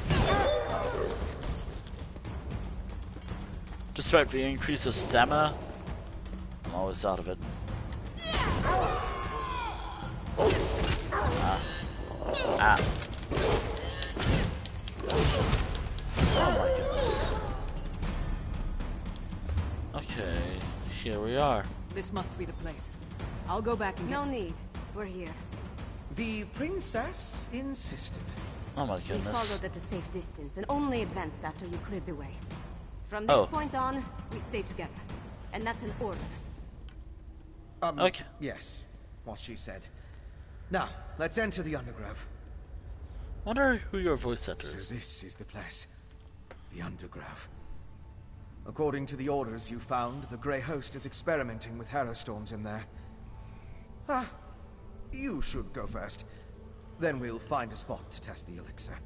Despite the increase of stamina, I'm always out of it. Ah. Oh my goodness. Okay, here we are. This must be the place. I'll go back and No need. We're here. The princess insisted. Oh my We goodness. followed at a safe distance and only advanced after you cleared the way. From this point on, we stay together. And that's an order. Okay. Yes, what she said. Now, let's enter the Undergrove. Wonder who your voice actor So is. this is the place. The Undergrove. According to the orders you found, the Grey Host is experimenting with Harrowstorms in there. Ah, you should go first. Then we'll find a spot to test the elixir.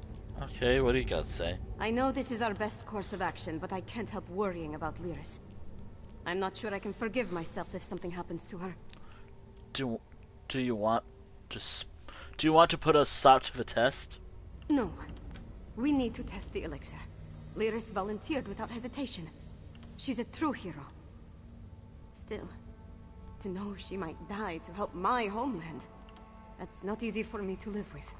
Okay, what do you got to say? I know this is our best course of action, but I can't help worrying about Lyris. I'm not sure I can forgive myself if something happens to her. Do you want to put a stop to the test? No. We need to test the elixir. Lyris volunteered without hesitation. She's a true hero. Still, to know she might die to help my homeland, that's not easy for me to live with.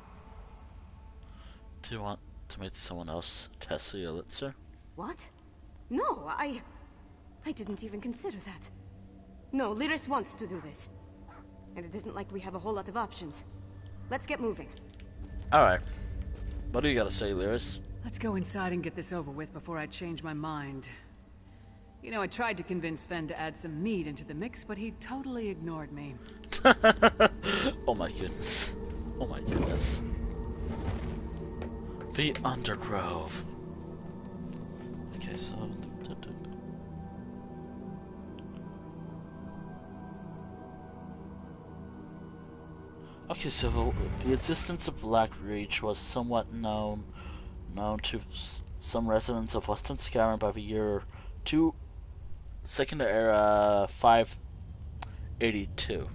Do you want to make someone else test the elixir? What? No, I didn't even consider that. No, Lyris wants to do this. And it isn't like we have a whole lot of options. Let's get moving. Alright. What do you gotta say, Lyris? Let's go inside and get this over with before I change my mind. You know, I tried to convince Fen to add some meat into the mix, but he totally ignored me. Oh my goodness. Oh my goodness. The Undergrove. Okay, so... Okay, so the existence of Black Reach was somewhat known to some residents of Western Skyrim by the year Second Era 582.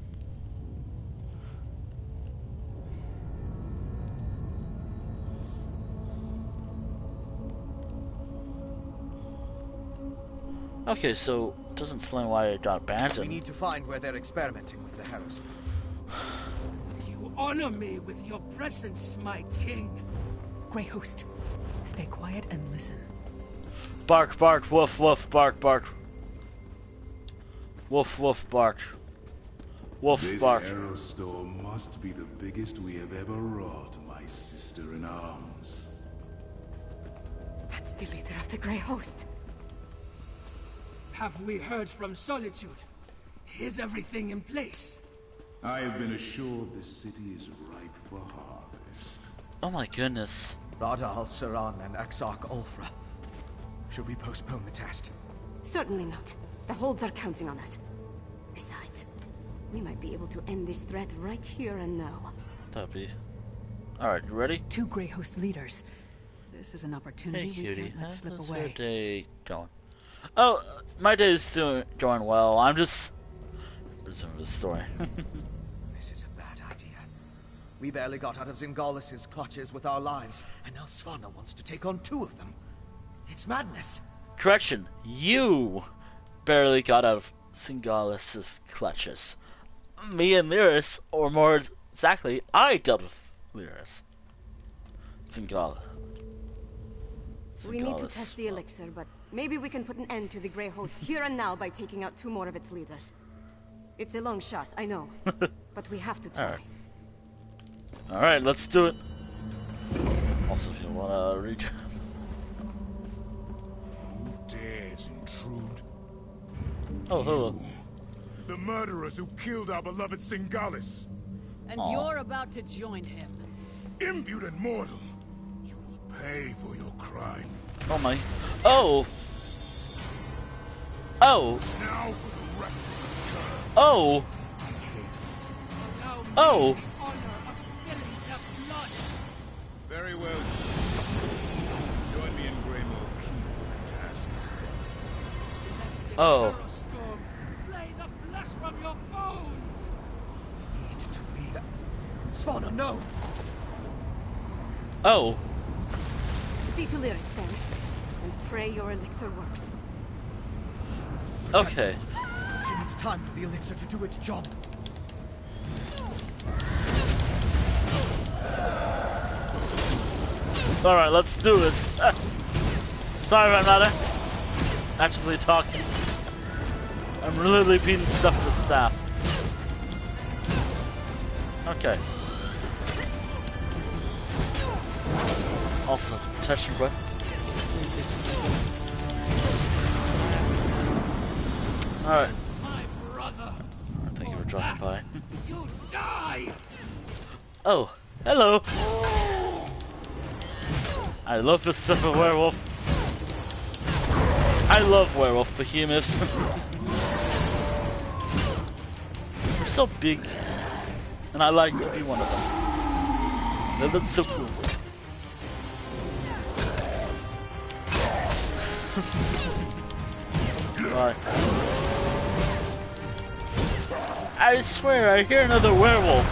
Okay, so it doesn't explain why it got abandoned. We need to find where they're experimenting with the Harrows. You honor me with your presence, my king. Grey Host, stay quiet and listen. Bark, bark, woof, woof, bark, bark. Woof, woof, bark. Woof, bark. This Harrowstorm must be the biggest we have ever wrought, my sister-in-arms. That's the leader of the Grey Host. Have we heard from Solitude? Is everything in place? I have been assured this city is ripe for harvest. Oh my goodness. Radal, Saran, and Exarch Ulfra. Should we postpone the test? Certainly not. The holds are counting on us. Besides, we might be able to end this threat right here and now. That'd be... Alright, you ready? 2 Grey Host leaders. This is an opportunity we can't let slip away. How's your day going? Oh, my day is going well. I'm just... resuming the story. This is a bad idea. We barely got out of Zingalis's clutches with our lives, and now Svanna wants to take on 2 of them. It's madness. Correction, you barely got out of Zingalis's clutches. Me and Lyris, or more exactly, I dealt with Lyris. Zingala. We need to test the elixir, but maybe we can put an end to the Grey Host here and now by taking out 2 more of its leaders. It's a long shot, I know, but we have to try. Alright, let's do it. Also, if you wanna read... Who dares intrude? Oh, hello. The murderers who killed our beloved Singalis. And you're about to join him. Impudent mortal. You will pay for your crime. Oh my... Oh! Oh! Now for the rest of his term. Oh! Oh! Very well. Join me in Gremoor Keep when the task is done. Oh. Flay the flesh from your bones! We need to leave. Svanna, no! Oh. See to Lyris, Fen, and pray your elixir works. Okay. She needs time for the elixir to do its job. Alright, let's do this. Sorry if I'm not actively talking. I'm really beating stuff with the staff. Okay. Also, protection breath. Alright. My brother. Thank you for dropping by. You die! Oh, hello. I love the stuff of werewolf. I love werewolf behemoths. They're so big, and I like to be one of them. They look so cool. Right. I swear, I hear another werewolf.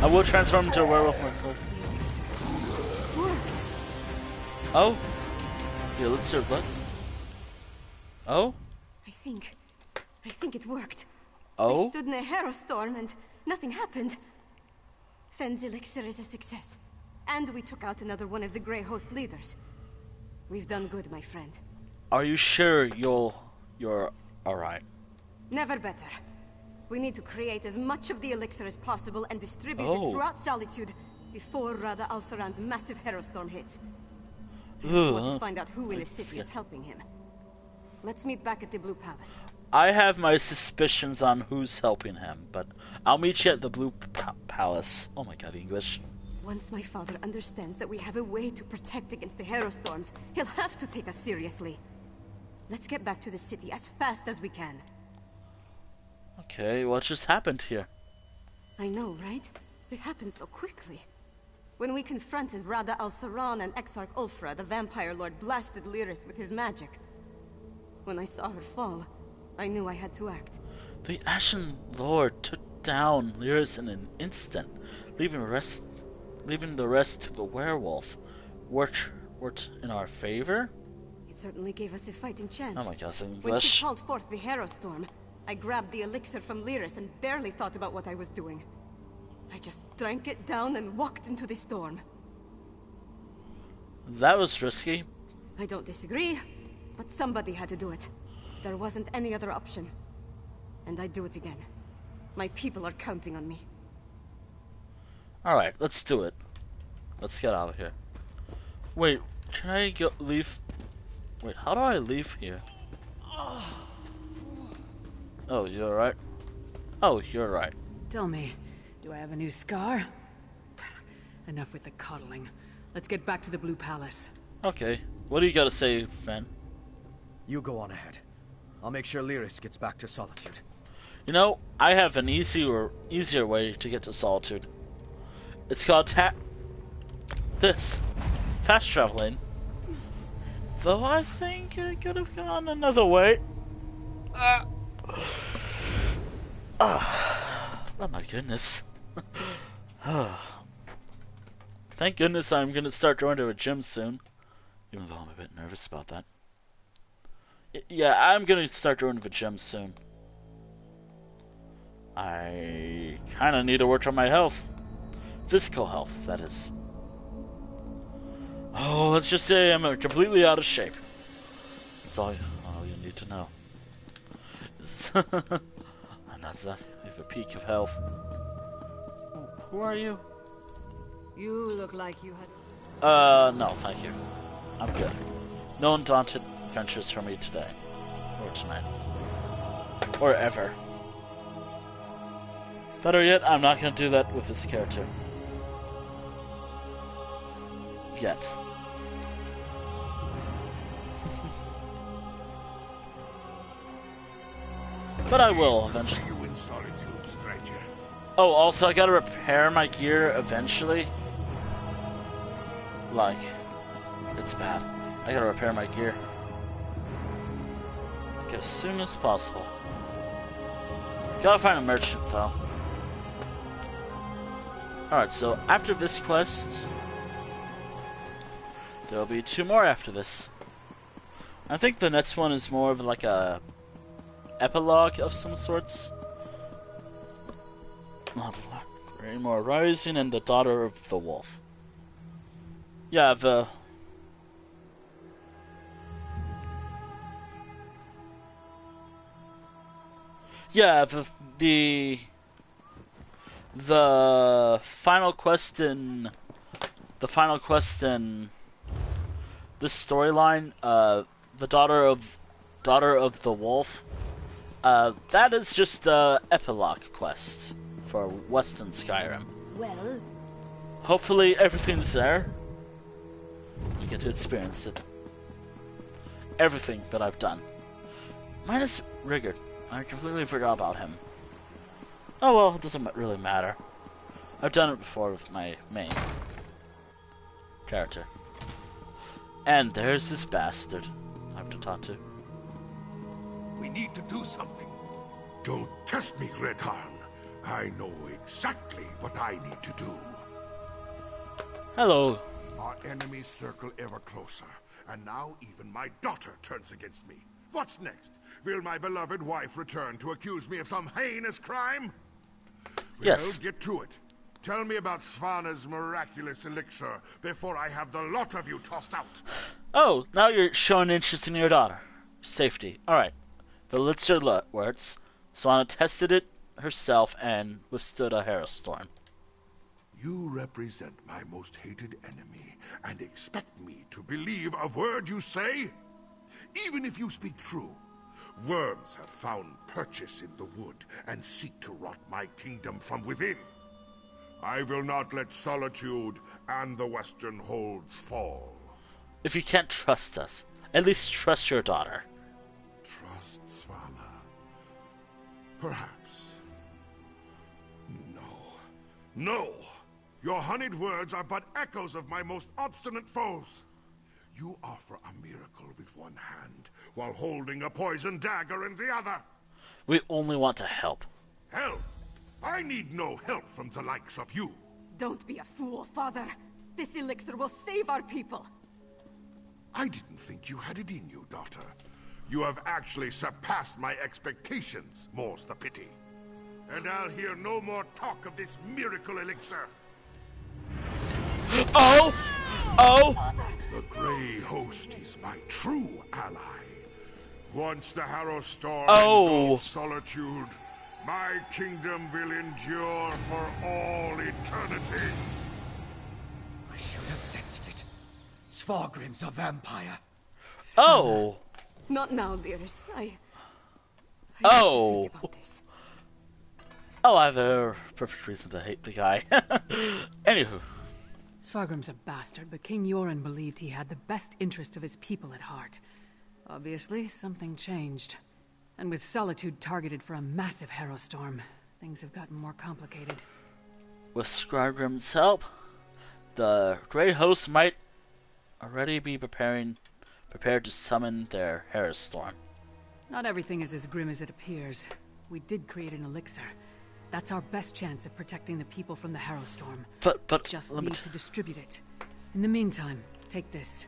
I will transform into a werewolf myself. Oh? Yeah, let's see blood. Oh? I think it worked. Oh? I stood in a hero storm and nothing happened. Fenn's elixir is a success. And we took out another one of the Grey Host leaders. We've done good, my friend. Are you sure you're alright? Never better. We need to create as much of the elixir as possible and distribute it throughout Solitude before Rada Al-Saran's massive hero storm hits. I just want to find out who in the city is helping him. Let's meet back at the Blue Palace. I have my suspicions on who's helping him, but I'll meet you at the Blue Palace. Oh my god, English. Once my father understands that we have a way to protect against the hero storms, he'll have to take us seriously. Let's get back to the city as fast as we can. Okay, what just happened here? I know, right? It happened so quickly. When we confronted Rada Al-Saran and Exarch Ulfra, the vampire lord blasted Lyris with his magic. When I saw her fall, I knew I had to act. The Ashen Lord took down Lyris in an instant, leaving the rest to the werewolf. Worked in our favor? It certainly gave us a fighting chance. Oh my god, English. When she called forth the hero storm, I grabbed the elixir from Lyris and barely thought about what I was doing. I just drank it down and walked into the storm. That was risky. I don't disagree, but somebody had to do it. There wasn't any other option. And I'd do it again. My people are counting on me. Alright, let's do it. Let's get out of here. Wait, can I leave? Wait, how do I leave here? Oh, you're right. Oh, you're right. Tell me, do I have a new scar? Enough with the coddling. Let's get back to the Blue Palace. Okay. What do you gotta say, Fen? You go on ahead. I'll make sure Lyris gets back to Solitude. You know, I have an easier way to get to Solitude. It's called fast traveling. Though I think I could have gone another way. Oh my goodness. Thank goodness I'm gonna start going to a gym soon. Even though I'm a bit nervous about that. Yeah, I'm gonna start going to the gym soon. I kinda need to work on my health. Physical health, that is. Oh, let's just say I'm completely out of shape. That's all you need to know. And that's a peak of health. Who are you? You look like you had... No, thank you. I'm good. No undaunted adventures for me today. Or tonight. Or ever. Better yet, I'm not gonna do that with this character. Yet. But I will eventually. Oh, also I gotta repair my gear eventually. Like, it's bad. I gotta repair my gear. Like, as soon as possible. Gotta find a merchant though. Alright, so after this quest, there'll be 2 more after this. I think the next one is more of like a epilogue of some sorts. Gremoor Rising and the Daughter of the Wolf. Yeah, the final quest in this storyline, the daughter of the wolf. That is just a epilogue quest for Western Skyrim. Well, hopefully everything's there. You get to experience it. Everything that I've done. Minus Rigard. I completely forgot about him. Oh well, it doesn't really matter. I've done it before with my main character. And there's this bastard I have to talk to. We need to do something. Don't test me, Redharn. I know exactly what I need to do. Hello. Our enemies circle ever closer, and now even my daughter turns against me. What's next? Will my beloved wife return to accuse me of some heinous crime? Yes. Well, get to it. Tell me about Svana's miraculous elixir before I have the lot of you tossed out. Oh, now you're showing interest in your daughter. Safety. Alright. The elixir works. Svana tested it herself and withstood a hailstorm. You represent my most hated enemy and expect me to believe a word you say? Even if you speak true, worms have found purchase in the wood and seek to rot my kingdom from within. I will not let Solitude and the Western Holds fall. If you can't trust us, at least trust your daughter. Trust Svana? Perhaps. No! Your honeyed words are but echoes of my most obstinate foes. You offer a miracle with one hand, while holding a poisoned dagger in the other. We only want to help. Help? I need no help from the likes of you. Don't be a fool, Father. This elixir will save our people. I didn't think you had it in you, daughter. You have actually surpassed my expectations, more's the pity. And I'll hear no more talk of this miracle elixir. Oh! The Grey Host is my true ally. Once the Harrow Storm engulfs Solitude, my kingdom will endure for all eternity. I should have sensed it. Svargrim's a vampire. Oh! Not now, Lyris. I Oh! need to think about this. Oh, I have a perfect reason to hate the guy. Anywho. Svargrim's a bastard, but King Yoren believed he had the best interest of his people at heart. Obviously, something changed. And with Solitude targeted for a massive Harrowstorm, things have gotten more complicated. With Svargrim's help, the Grey Host might already be prepared to summon their Harrowstorm. Not everything is as grim as it appears. We did create an elixir. That's our best chance of protecting the people from the Harrowstorm. But just need to distribute it. In the meantime, take this.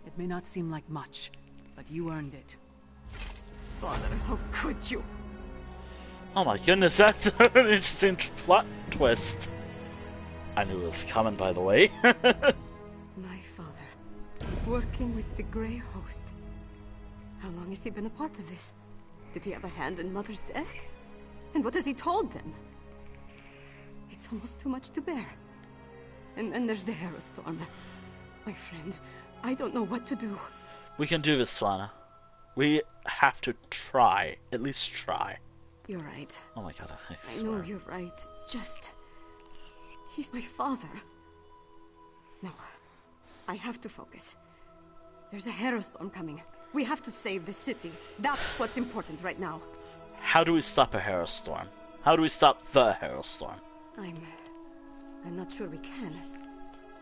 It may not seem like much, but you earned it. Father, how could you? Oh my goodness, that's an interesting plot twist. I knew it was coming, by the way. My father, working with the Grey Host. How long has he been a part of this? Did he have a hand in Mother's death? And what has he told them? It's almost too much to bear. And then there's the Harrowstorm. My friend, I don't know what to do. We can do this, Svana. We have to try. At least try. You're right. Oh my god, I know you're right. It's just... he's my father. No. I have to focus. There's a Harrowstorm coming. We have to save the city. That's what's important right now. How do we stop a Harrowstorm? How do we stop the Harrowstorm? I'm not sure we can.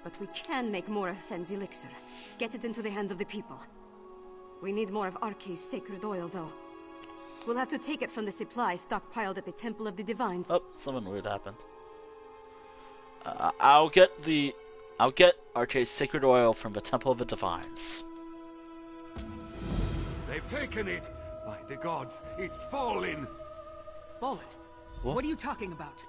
But we can make more of Fenn's elixir. Get it into the hands of the people. We need more of Arkay's sacred oil, though. We'll have to take it from the supplies stockpiled at the Temple of the Divines. Oh, something weird happened. I'll get Arkay's sacred oil from the Temple of the Divines. They've taken it! By the gods, it's fallen! Fallen? What are you talking about?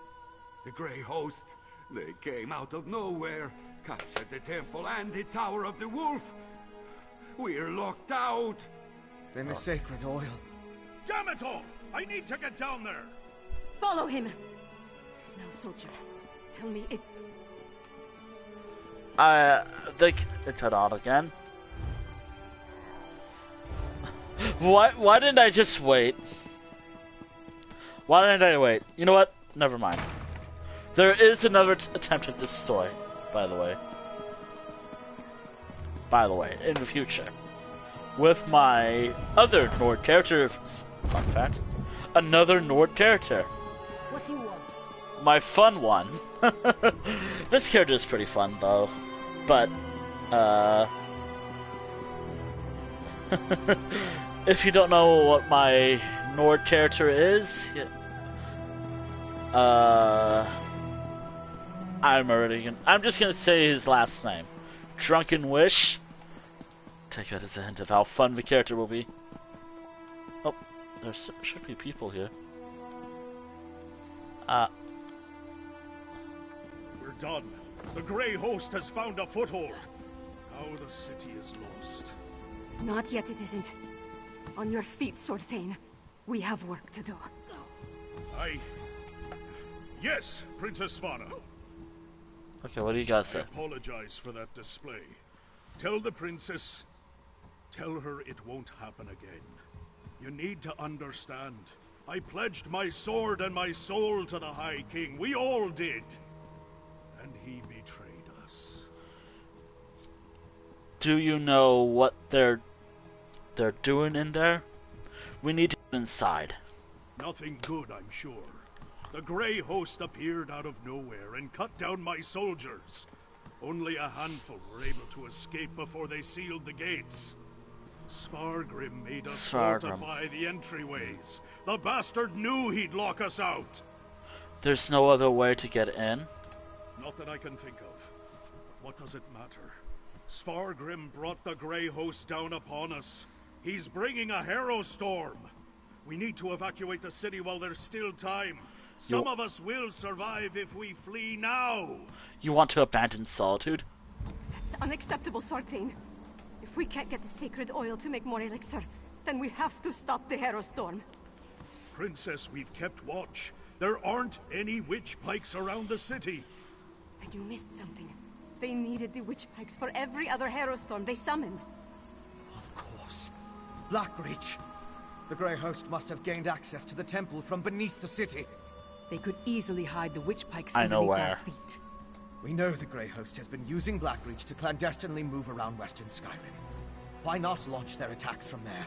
The Grey Host. They came out of nowhere, captured the temple and the Tower of the Wolf. We're locked out! Then the sacred oil. Damn it all! I need to get down there! Follow him! Now, soldier, tell me it... They cut out again. Why didn't I just wait? Why didn't I wait? You know what? Never mind. There is another attempt at this story, by the way. In the future. With my other Nord character. Fun fact. Another Nord character. What do you want? My fun one. This character is pretty fun, though. But, if you don't know what my Nord character is, I'm just gonna say his last name. Drunken Wish. Take that as a hint of how fun the character will be. Oh, there should be people here. We're done. The Grey Host has found a foothold. Now the city is lost. Not yet, it isn't. On your feet, Sword Thane. We have work to do. Yes, Princess Svana. Okay, what do you guys say? I apologize for that display. Tell the princess... Tell her it won't happen again. You need to understand. I pledged my sword and my soul to the High King. We all did. And he betrayed us. Do you know what they're doing in there? We need to get inside. Nothing good, I'm sure. The Grey Host appeared out of nowhere and cut down my soldiers. Only a handful were able to escape before they sealed the gates. Svargrim made us fortify the entryways. The bastard knew he'd lock us out. There's no other way to get in? Not that I can think of. What does it matter? Svargrim brought the Grey Host down upon us. He's bringing a harrow storm. We need to evacuate the city while there's still time. Some of us will survive if we flee now. You want to abandon Solitude? That's unacceptable, Sword Thane. If we can't get the sacred oil to make more elixir, then we have to stop the harrow storm. Princess, we've kept watch. There aren't any witch pikes around the city. Then you missed something. They needed the witch pikes for every other harrow storm they summoned. Of course. Blackreach. The Grey Host must have gained access to the temple from beneath the city. They could easily hide the witch pikes I know underneath where. our feet. We know the Grey Host has been using Blackreach to clandestinely move around Western Skyrim. Why not launch their attacks from there?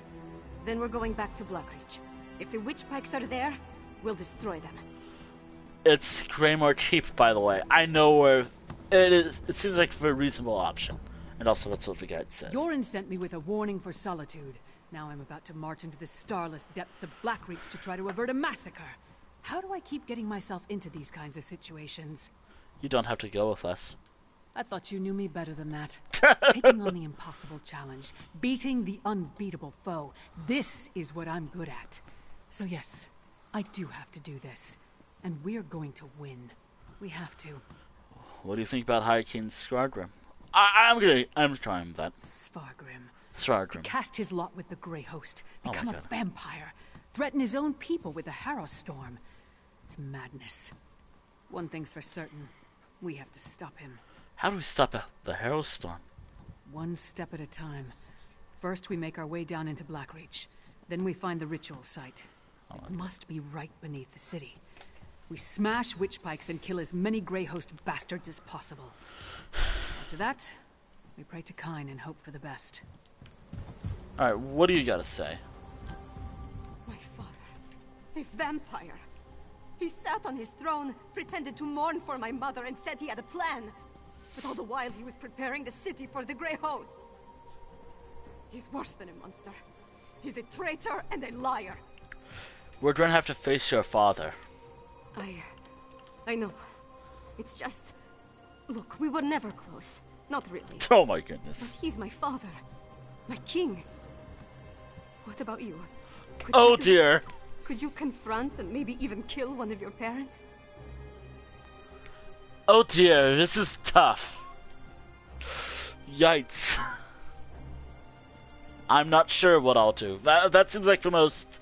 Then we're going back to Blackreach. If the witch pikes are there, we'll destroy them. It's Gremoor Keep, by the way. I know where it is. It seems like a very reasonable option. And also, that's what the guide says. Yorin sent me with a warning for Solitude. Now I'm about to march into the starless depths of Blackreach to try to avert a massacre. How do I keep getting myself into these kinds of situations? You don't have to go with us. I thought you knew me better than that. Taking on the impossible challenge, beating the unbeatable foe. This is what I'm good at. So yes, I do have to do this. And we're going to win. We have to. What do you think about High King Svargrim? I'm trying that. Svargrim. To cast his lot with the Grey Host, become a vampire, threaten his own people with the Harrow Storm. It's madness. One thing's for certain. We have to stop him. How do we stop the Harrow Storm? One step at a time. First, we make our way down into Blackreach. Then we find the ritual site. It must be right beneath the city. We smash witch pikes and kill as many Grey Host bastards as possible. After that, we pray to Kyne and hope for the best. Alright, what do you gotta say? My father, a vampire. He sat on his throne, pretended to mourn for my mother, and said he had a plan. But all the while he was preparing the city for the Grey Host. He's worse than a monster. He's a traitor and a liar. We're gonna have to face your father. I know. It's just... Look, we were never close. Not really. Oh my goodness. But he's my father. My king. What about you? Oh dear. Could you confront and maybe even kill one of your parents? Oh dear, this is tough. Yikes. I'm not sure what I'll do. That seems like the most...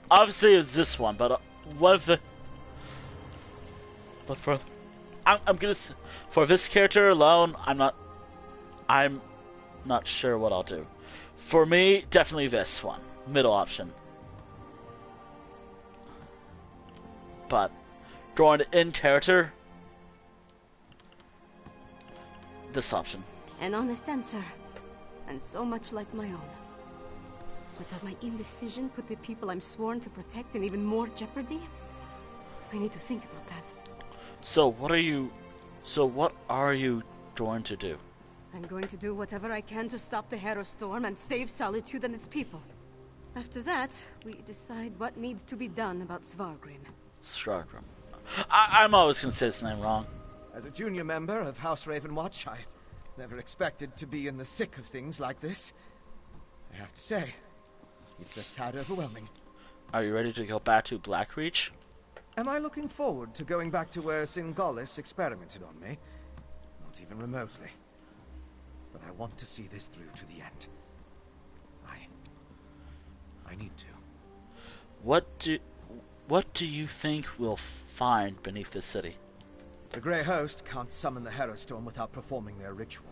Obviously it's this one, but what if the... But for... I'm gonna... For this character alone, I'm not sure what I'll do. For me, definitely this one. Middle option. But going in character, this option. An honest answer, and so much like my own. But does my indecision put the people I'm sworn to protect in even more jeopardy? I need to think about that. So what are you going to do? I'm going to do whatever I can to stop the Harrow Storm and save Solitude and its people. After that, we decide what needs to be done about Svargrim. Svargrim. I'm always going to say his name wrong. As a junior member of House Ravenwatch, I never expected to be in the thick of things like this. I have to say, it's a tad overwhelming. Are you ready to go back to Blackreach? Am I looking forward to going back to where Singalis experimented on me? Not even remotely. But I want to see this through to the end. I need to. What do you think we'll find beneath the city? The Grey Host can't summon the Harrow Storm without performing their ritual.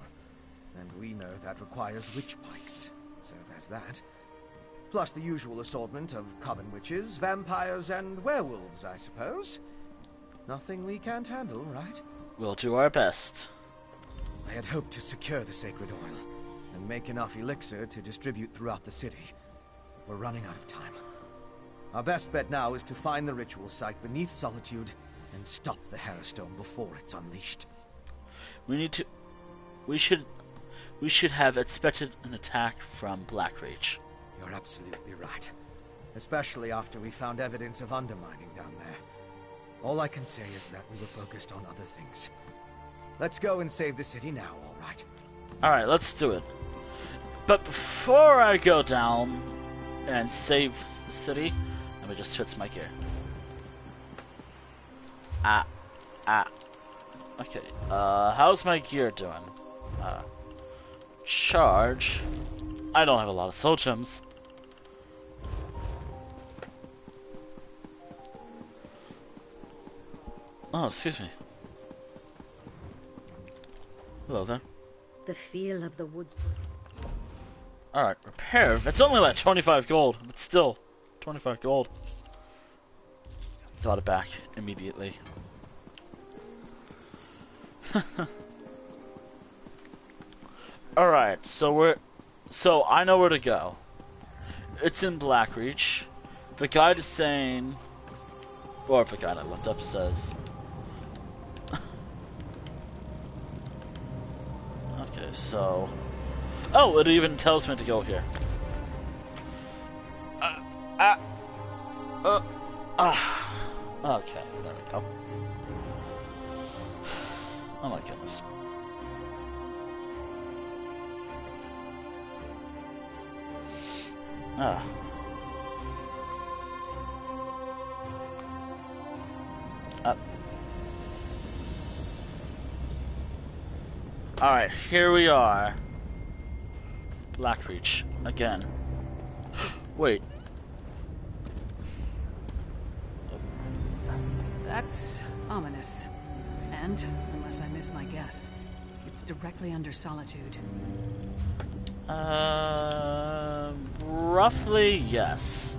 And we know that requires witch pikes, so there's that. Plus the usual assortment of coven witches, vampires, and werewolves, I suppose. Nothing we can't handle, right? We'll do our best. I had hoped to secure the sacred oil, and make enough elixir to distribute throughout the city. We're running out of time. Our best bet now is to find the ritual site beneath Solitude, and stop the Harrow Storm before it's unleashed. We should have expected an attack from Blackreach. You're absolutely right. Especially after we found evidence of undermining down there. All I can say is that we were focused on other things. Let's go and save the city now, alright? Alright, let's do it. But before I go down and save the city, let me just fix my gear. Okay, how's my gear doing? Charge. I don't have a lot of soul gems. Oh, excuse me. Hello there. The feel of the woods. Alright, repair. It's only like 25 gold, but still, 25 gold. Got it back immediately. Alright, so I know where to go. It's in Blackreach. The guide is saying, or if the guide I looked up says, okay, so, oh, it even tells me to go here. Okay, there we go. Oh my goodness. Up. Alright, here we are. Blackreach again. Wait. That's ominous. And, unless I miss my guess, it's directly under Solitude. Roughly, yes.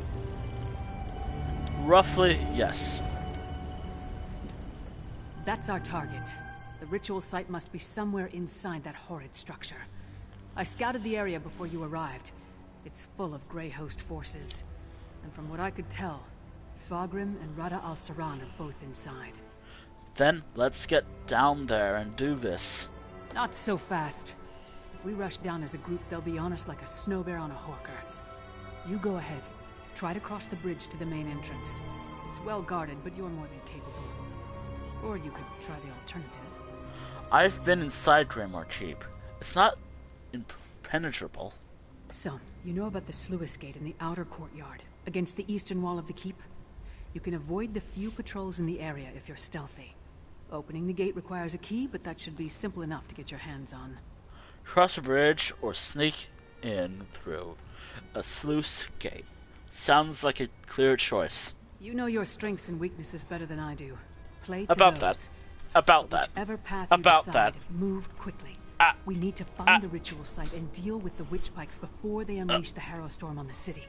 Roughly, yes. That's our target. The ritual site must be somewhere inside that horrid structure. I scouted the area before you arrived. It's full of Grey Host forces. And from what I could tell, Svargrim and Rada al-Saran are both inside. Then, let's get down there and do this. Not so fast. If we rush down as a group, they'll be on us like a snow bear on a hawker. You go ahead. Try to cross the bridge to the main entrance. It's well guarded, but you're more than capable. Or you could try the alternative. I've been inside Gremoor Keep. It's not impenetrable. So, you know about the sluice gate in the outer courtyard, against the eastern wall of the keep? You can avoid the few patrols in the area if you're stealthy. Opening the gate requires a key, but that should be simple enough to get your hands on. Cross a bridge or sneak in through a sluice gate. Sounds like a clear choice. You know your strengths and weaknesses better than I do. Play to About those. that. About that. Whichever path About you decide, that. move quickly. We need to find the ritual site and deal with the witch pikes before they unleash the Harrow Storm on the city.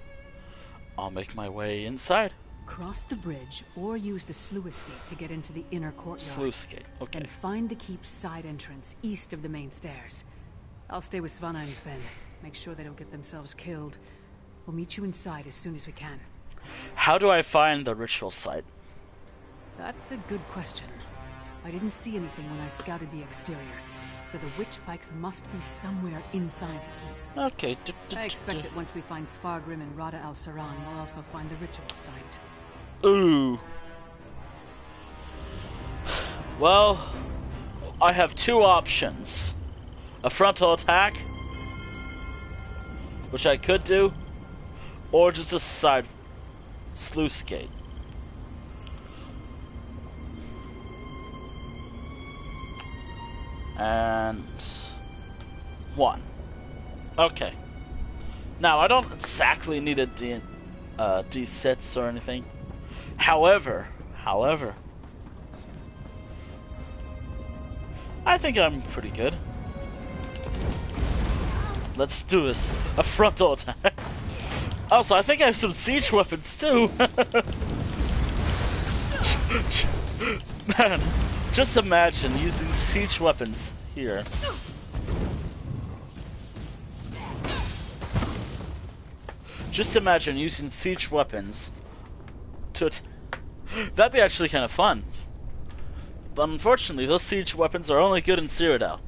I'll make my way inside. Cross the bridge or use the sluice gate to get into the inner courtyard. Sluice gate, okay. And find the keep's side entrance east of the main stairs. I'll stay with Svanna and Finn. Make sure they don't get themselves killed. We'll meet you inside as soon as we can. How do I find the ritual site? That's a good question. I didn't see anything when I scouted the exterior, so the witch pikes must be somewhere inside the keep. Okay. I expect that once we find Svargrim and Rada al-Saran, we'll also find the ritual site. Ooh. Well, I have two options. A frontal attack, which I could do, or just a side sluice gate. And one. Okay. Now, I don't exactly need a D6 or anything. However, I think I'm pretty good. Let's do this. A frontal attack. Also, I think I have some siege weapons too. Man, just imagine using siege weapons here. Just imagine using siege weapons to... That'd be actually kind of fun. But unfortunately, those siege weapons are only good in Cyrodiil.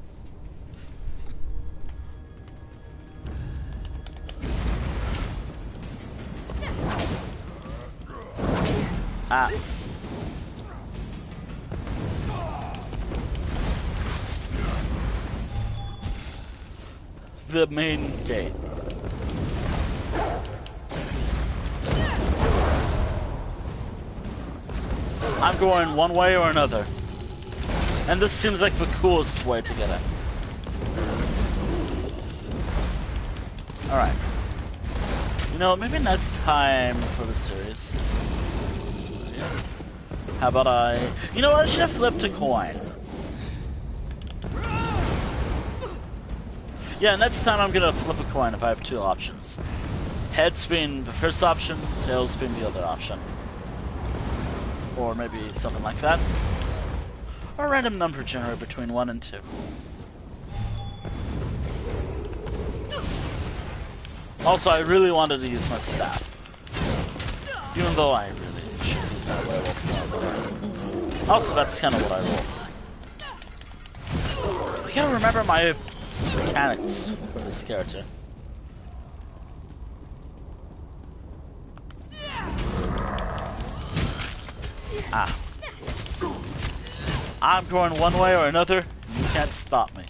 Ah. The main gate. I'm going one way or another. And this seems like the coolest way to get it. Alright. You know, maybe next time for the series. How about I... You know what, I should have flipped a coin. Yeah, next time I'm gonna flip a coin if I have two options. Heads being the first option, tails being the other option. Or maybe something like that. Or a random number generated between 1 and 2. Also, I really wanted to use my staff. Even though I really should use my werewolf. Also, that's kind of what I roll. I gotta remember my mechanics for this character. Ah. I'm going one way or another. You can't stop me.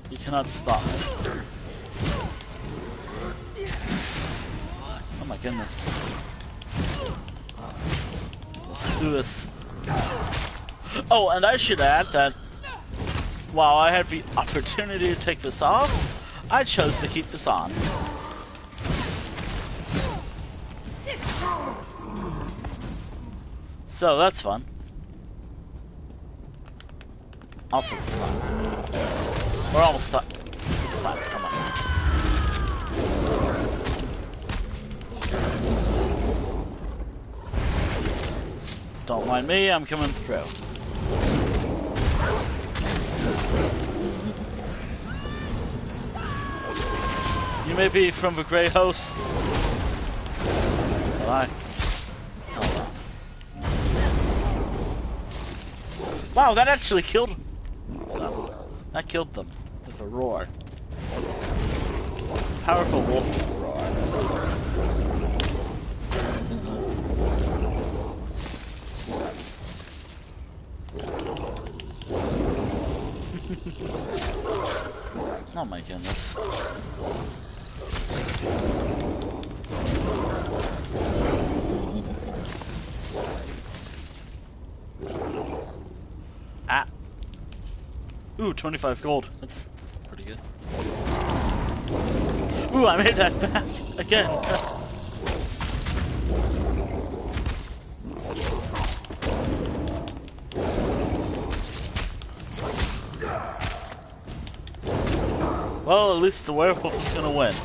You cannot stop me. Oh my goodness. Let's do this. Oh, and I should add that while I had the opportunity to take this off, I chose to keep this on. So that's fun. Also, it's time. We're almost done. It's time. Come on. Don't mind me. I'm coming through. You may be from the Grey Host. Bye. Wow, that actually killed them. That killed them with a roar. Powerful wolf roar. Oh my goodness. Ah. Ooh, 25 gold. That's pretty good. Ooh, I made that back again. Well, at least the werewolf is gonna win.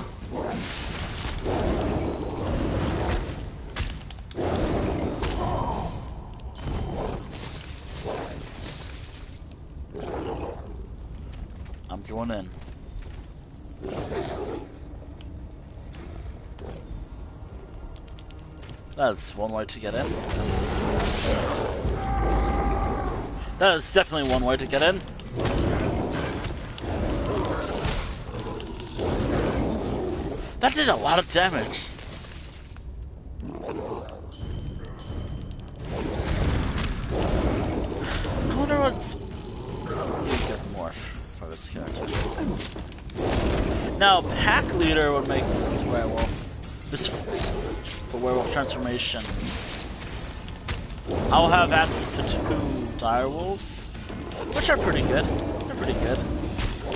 I'm going in. That's one way to get in. That is definitely one way to get in. That did a lot of damage. I wonder what's really good morph for this character. Now, pack leader would make this werewolf. This for werewolf transformation. I'll have access to 2 dire wolves, which are pretty good. They're pretty good.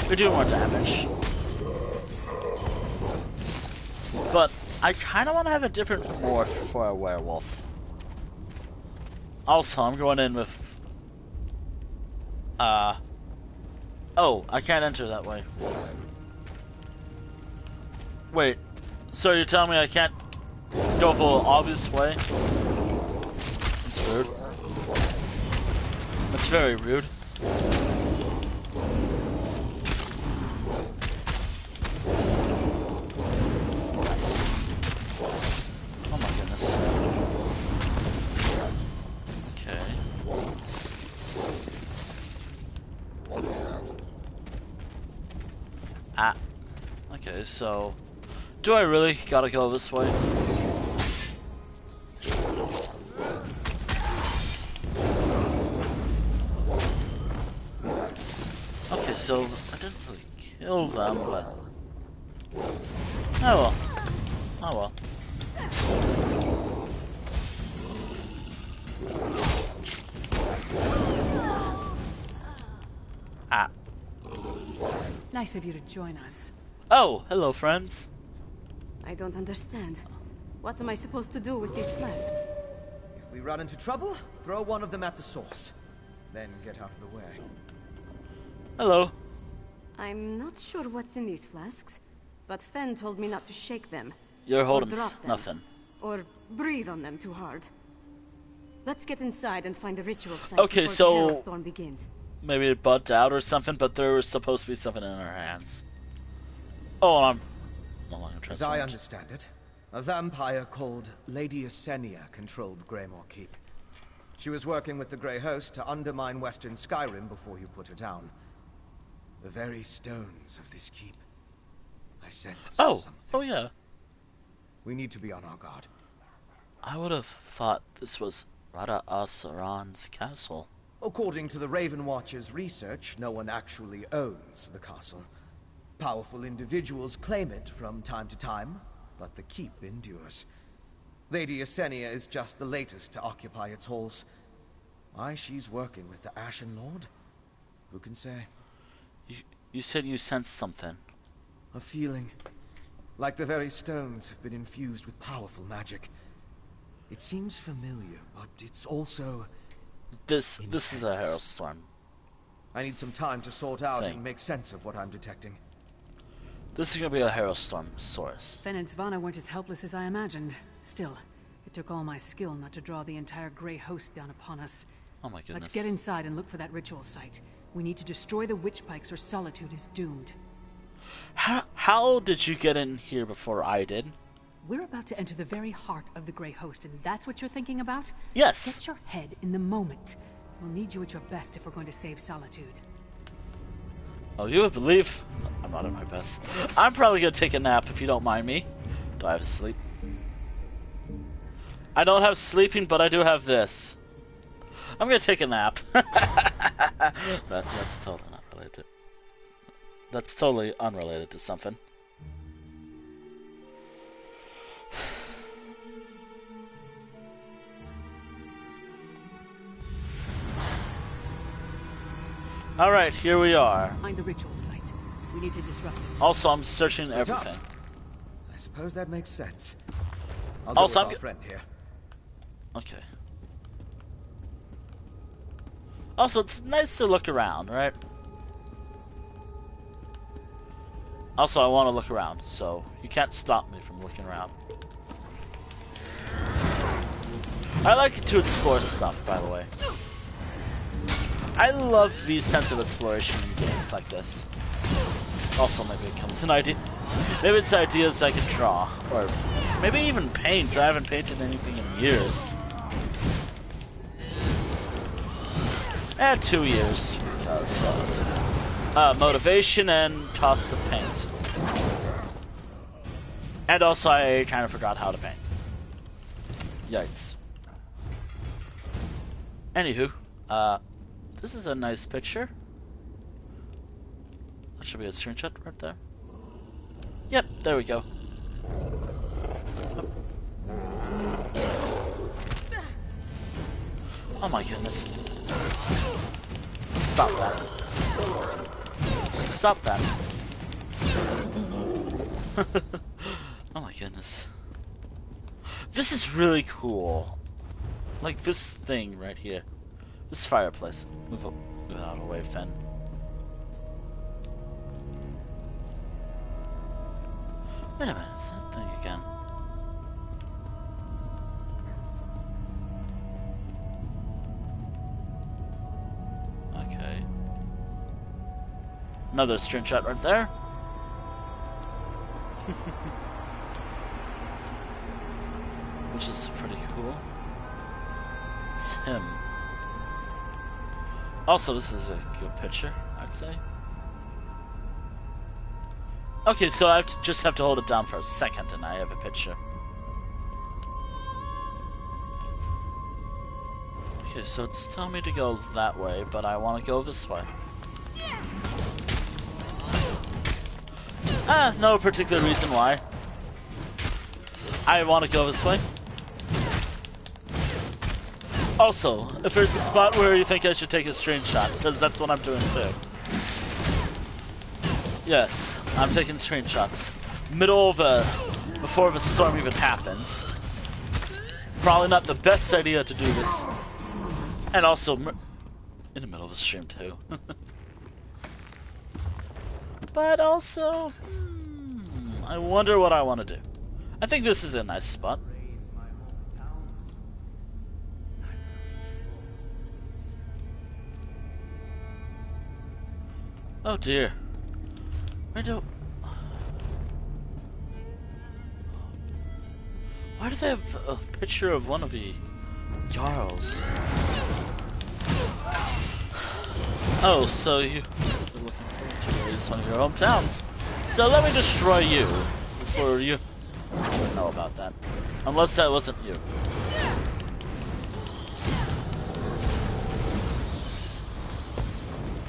They do more damage. But I kind of want to have a different morph for a werewolf. Also, I'm going in with... Oh, I can't enter that way. Wait, so you're telling me I can't go the obvious way? That's rude. That's very rude. Oh my goodness. Okay. Ah. Okay, so... Do I really gotta go this way? Okay, so I didn't really kill them, but... Oh well. Oh well. Ah. Nice of you to join us. Oh, hello friends. I don't understand. What am I supposed to do with these flasks? If we run into trouble, throw one of them at the source. Then get out of the way. Hello. I'm not sure what's in these flasks, but Fen told me not to shake them. You're holding drop them, nothing. Or breathe on them too hard. Let's get inside and find the ritual site Okay, before so the hailstorm begins. Maybe it bugged out or something, but there was supposed to be something in our hands. Oh, I'm no longer transformed. As I understand it, a vampire called Lady Yesenia controlled Gremoor Keep. She was working with the Grey Host to undermine Western Skyrim before you put her down. The very stones of this keep. I sense something. Oh yeah. We need to be on our guard. I would have thought this was Rada Asaran's castle. According to the Raven Watcher's research, no one actually owns the castle. Powerful individuals claim it from time to time, but the keep endures. Lady Yesenia is just the latest to occupy its halls. Why she's working with the Ashen Lord? Who can say? You said you sensed something. A feeling. Like the very stones have been infused with powerful magic. It seems familiar, but it's also... This is a hailstorm. I need some time to sort out and make sense of what I'm detecting. This is gonna be a hailstorm source. Fen and Svanna weren't as helpless as I imagined. Still, it took all my skill not to draw the entire Grey Host down upon us. Oh my goodness. Let's get inside and look for that ritual site. We need to destroy the witch pikes or Solitude is doomed. How did you get in here before I did? We're about to enter the very heart of the Grey Host, and that's what you're thinking about? Yes. Get your head in the moment. We'll need you at your best if we're going to save Solitude. Oh, you would believe I'm not at my best. I'm probably gonna take a nap if you don't mind me. Do I have sleep? I don't have sleeping, but I do have this. I'm gonna take a nap. That's totally not related. That's totally unrelated to something. Alright, here we are. Find the ritual site. We need to disrupt it. Also, I'm searching everything. I suppose that makes sense. I'll go with our friend here. Okay. Also, it's nice to look around, right? Also, I want to look around, so you can't stop me from looking around. I like to explore stuff, by the way. I love these sense of exploration in games like this. Also, maybe it comes an idea. Maybe it's ideas I could draw, or maybe even paint. I haven't painted anything in years. 2 years. Motivation and toss of paint. And also, I kind of forgot how to paint. Yikes. Anywho, this is a nice picture. That should be a screenshot right there. Yep, there we go. Oh my goodness. Stop that. Stop that. Oh my goodness. This is really cool. Like this thing right here. This fireplace. Move out of the way, Fen. Wait a minute, it's that thing again. Okay. Another screenshot right there. Which is pretty cool. It's him. Also, this is a good picture, I'd say. Okay, so I just have to hold it down for a second and I have a picture. Okay, so it's telling me to go that way, but I want to go this way. No particular reason why. I want to go this way. Also, if there's a spot where you think I should take a screenshot, because that's what I'm doing too. Yes, I'm taking screenshots. Middle of before the storm even happens. Probably not the best idea to do this. And also, in the middle of the stream too. But also, I wonder what I want to do. I think this is a nice spot. Oh dear. Why do they have a picture of one of the Jarls? Oh, so you're looking to raise one of your hometowns. So let me destroy you before you don't know about that. Unless that wasn't you.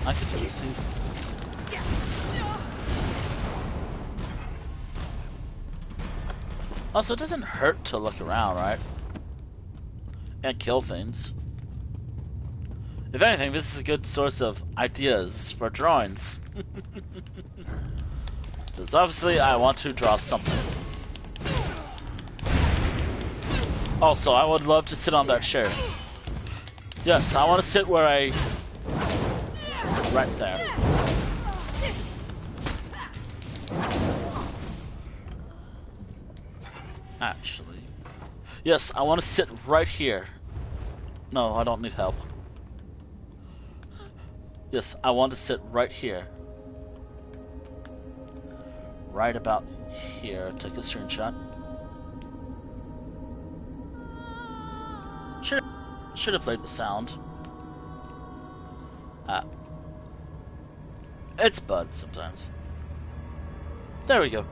I could do this easy. Also, it doesn't hurt to look around, right? And kill things. If anything, this is a good source of ideas for drawings. Because obviously I want to draw something. Also, I would love to sit on that chair. Yes, I want to sit where I... sit right there. Actually... yes, I want to sit right here. No, I don't need help. Yes, I want to sit right here. Right about here. Take a screenshot. Should have played the sound. It's Bud sometimes. There we go.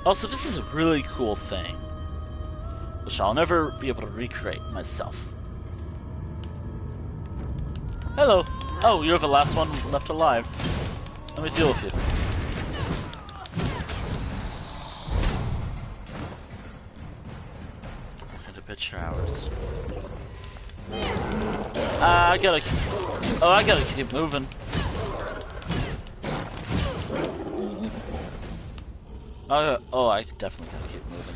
Also, this is a really cool thing, which I'll never be able to recreate myself. Hello. Oh, you're the last one left alive. Let me deal with you. Into picture hours. I gotta keep moving. Oh, I definitely gotta keep moving.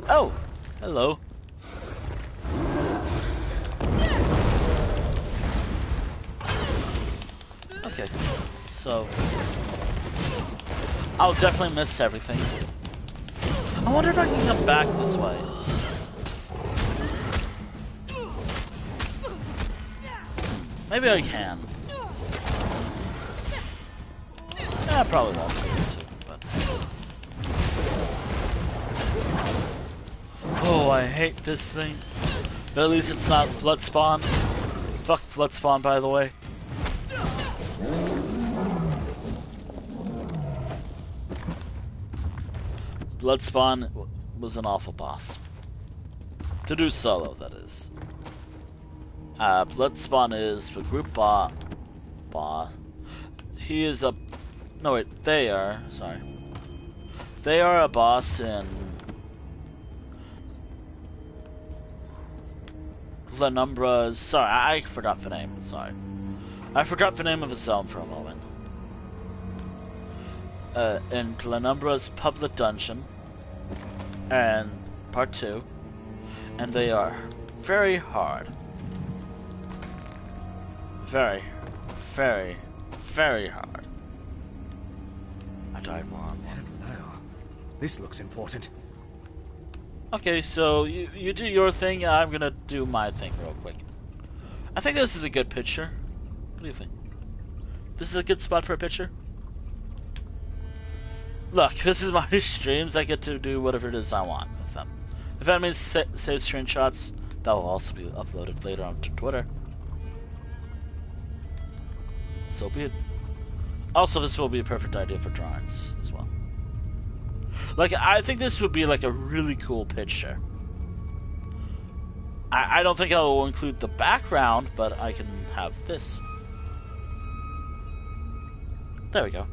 Oh, hello. Okay, so I'll definitely miss everything. I wonder if I can come back this way. Maybe I can. I probably won't be able to, but... Oh, I hate this thing. But at least it's not Bloodspawn. Fuck Bloodspawn, by the way. Bloodspawn was an awful boss. To do solo, that is. Bloodspawn is the group boss. He is a... No, wait, they are... Sorry. They are a boss in... Glenumbra's... Sorry, I forgot the name. Sorry. I forgot the name of the zone for a moment. In Glenumbra's public dungeon. And part 2. And they are very hard. Very, very, very hard. I died wrong. Hello. This looks important. Okay, so you do your thing, I'm gonna do my thing real quick. I think this is a good picture. What do you think? This is a good spot for a picture? Look, this is my streams, I get to do whatever it is I want with them. If that means save screenshots, that will also be uploaded later on to Twitter. So be it. Also, this will be a perfect idea for drawings as well. Like, I think this would be like a really cool picture. I don't think I will include the background, but I can have this. There we go.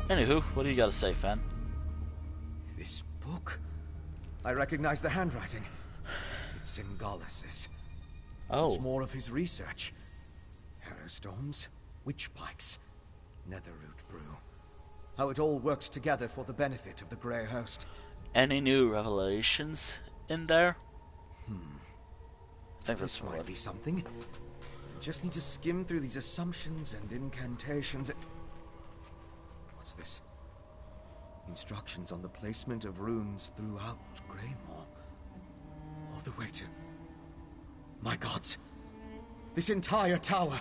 Anywho, what do you got to say, Fen? This book? I recognize the handwriting. It's Singalis's. Oh. It's more of his research. Harrowstorms, witch pikes, netherroot brew. How it all works together for the benefit of the Grey Host. Any new revelations in there? I think this might be something. I just need to skim through these assumptions and incantations. What's this? Instructions on the placement of runes throughout Gremoor. All the way to... My gods! This entire tower!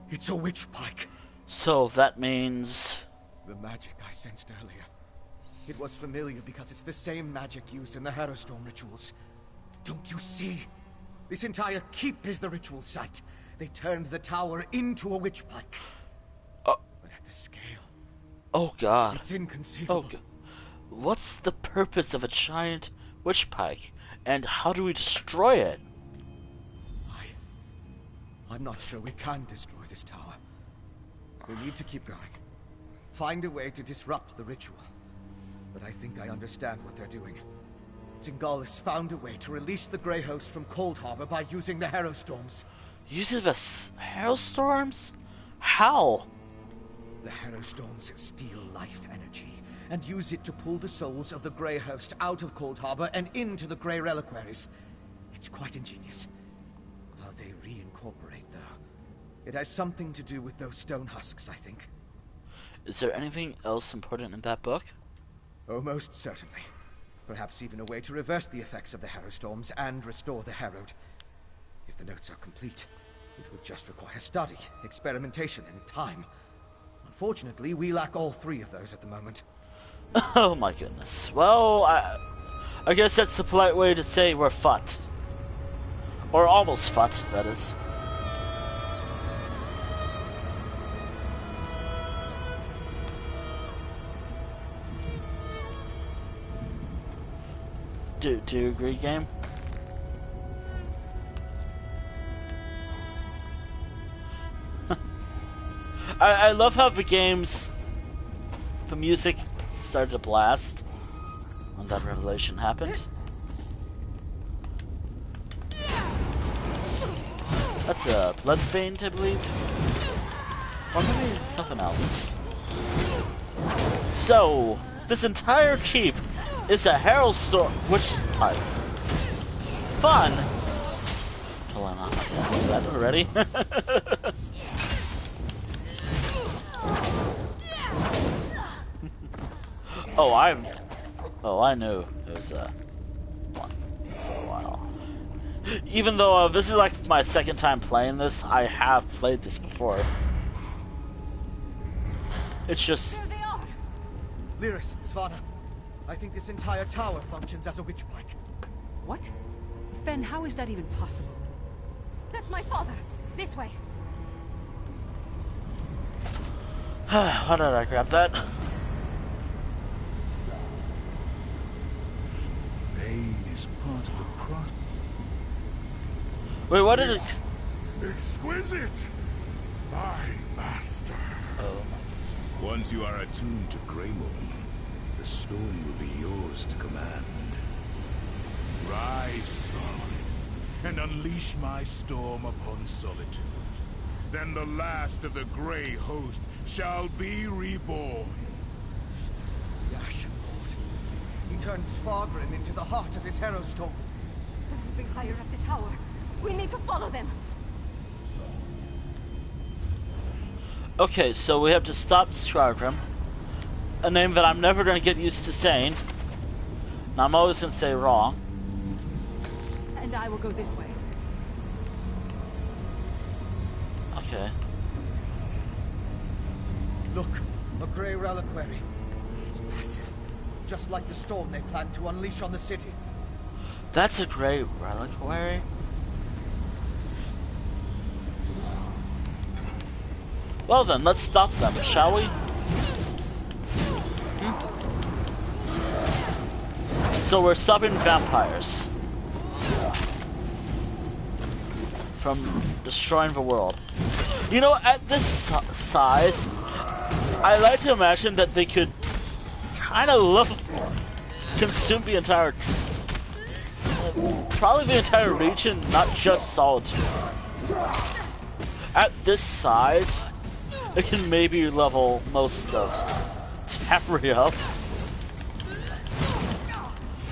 It's a witch pike! So that means... The magic I sensed earlier. It was familiar because it's the same magic used in the Harrowstorm rituals. Don't you see? This entire keep is the ritual site. They turned the tower into a witch pike. But at the scale... Oh god. It's inconceivable. Oh god. What's the purpose of a giant witch pike? And how do we destroy it? I'm not sure we can destroy this tower. We need to keep going. Find a way to disrupt the ritual. But I think I understand what they're doing. Singalis found a way to release the Grey Host from Cold Harbor by using the Harrowstorms. Using the Harrowstorms? How? The Harrowstorms steal life energy and use it to pull the souls of the Grey Host out of Cold Harbor and into the Grey Reliquaries. It's quite ingenious. How they reincorporate, though. It has something to do with those stone husks, I think. Is there anything else important in that book? Oh, most certainly. Perhaps even a way to reverse the effects of the Harrowstorms and restore the Harrowed. If the notes are complete, it would just require study, experimentation, and time. Unfortunately, we lack all three of those at the moment. Oh my goodness. Well, I guess that's the polite way to say we're fucked. Or almost fucked, that is. Do you agree, game? I love how the music started to blast when that revelation happened. That's a blood feint, I believe. Or maybe it's something else. So, this entire keep is a Harrowstorm witch pike. Fun! Till I'm out. that already. I knew it was one for a while. Even though this is like my second time playing this, I have played this before. It's just. There they are! Lyris, Svana, I think this entire tower functions as a witch pike. What? Fen, how is that even possible? That's my father. This way. How did I grab that? Pain is part of the process. Wait, what did it? Exquisite! My master. Oh. Once you are attuned to Gremoor, the stone will be yours to command. Rise, son, and unleash my storm upon Solitude. Then the last of the Grey Host shall be reborn. The Ashen Lord. He turned Sfargrim into the heart of his Harrow Storm. They're moving higher up the tower. We need to follow them. Okay, so we have to stop Skyrim, a name that I'm never going to get used to saying. And I'm always going to say wrong. And I will go this way. Okay. Look, a grey reliquary. It's massive. Just like the storm they planned to unleash on the city. That's a grey reliquary? Well then, let's stop them, shall we? So we're stopping vampires from destroying the world. You know, at this size, I like to imagine that they could kind of consume the entire, probably the entire region, not just Solitude. At this size, it can maybe level most of Tamriel up.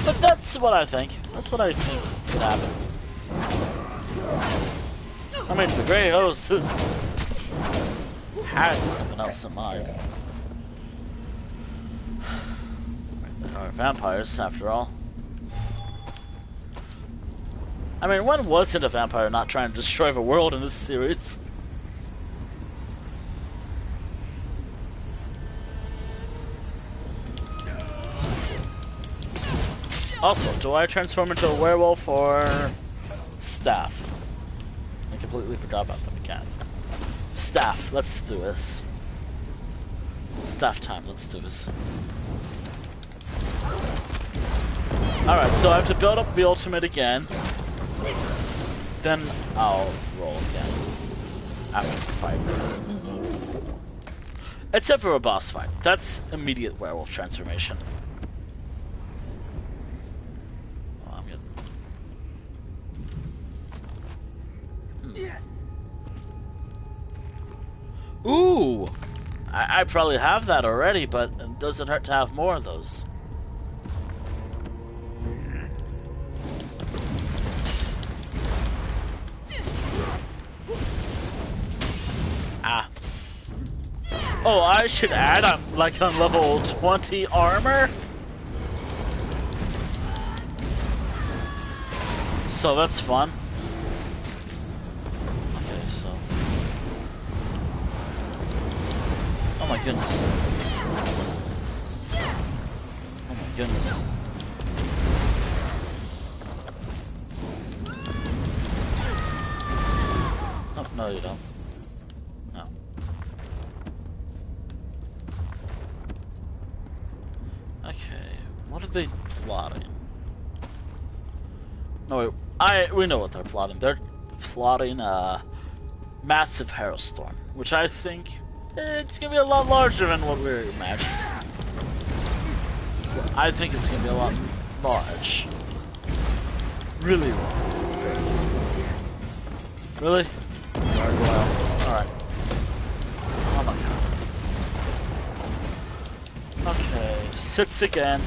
But that's what I think. That's what I think could happen. I mean, the Grey Host has something else in mind. They are vampires, after all. I mean, when wasn't a vampire not trying to destroy the world in this series? Also, do I transform into a werewolf or staff? I completely forgot about the mechanic. Staff, let's do this. Staff time, let's do this. Alright, so I have to build up the ultimate again. Then I'll roll again. After the fight. Except for a boss fight. That's immediate werewolf transformation. Ooh! I probably have that already, but it doesn't hurt to have more of those. Ah. Oh, I should add, I'm like on level 20 armor. So that's fun. Oh my goodness. Oh my goodness. Oh, no you don't. No. Okay, what are they plotting? No wait, we know what they're plotting. They're plotting a massive Harrowstorm, which I think it's gonna be a lot larger than what we were imagining. I think it's gonna be a lot large. Really large. Really? Alright. Oh my god. Okay, sits again.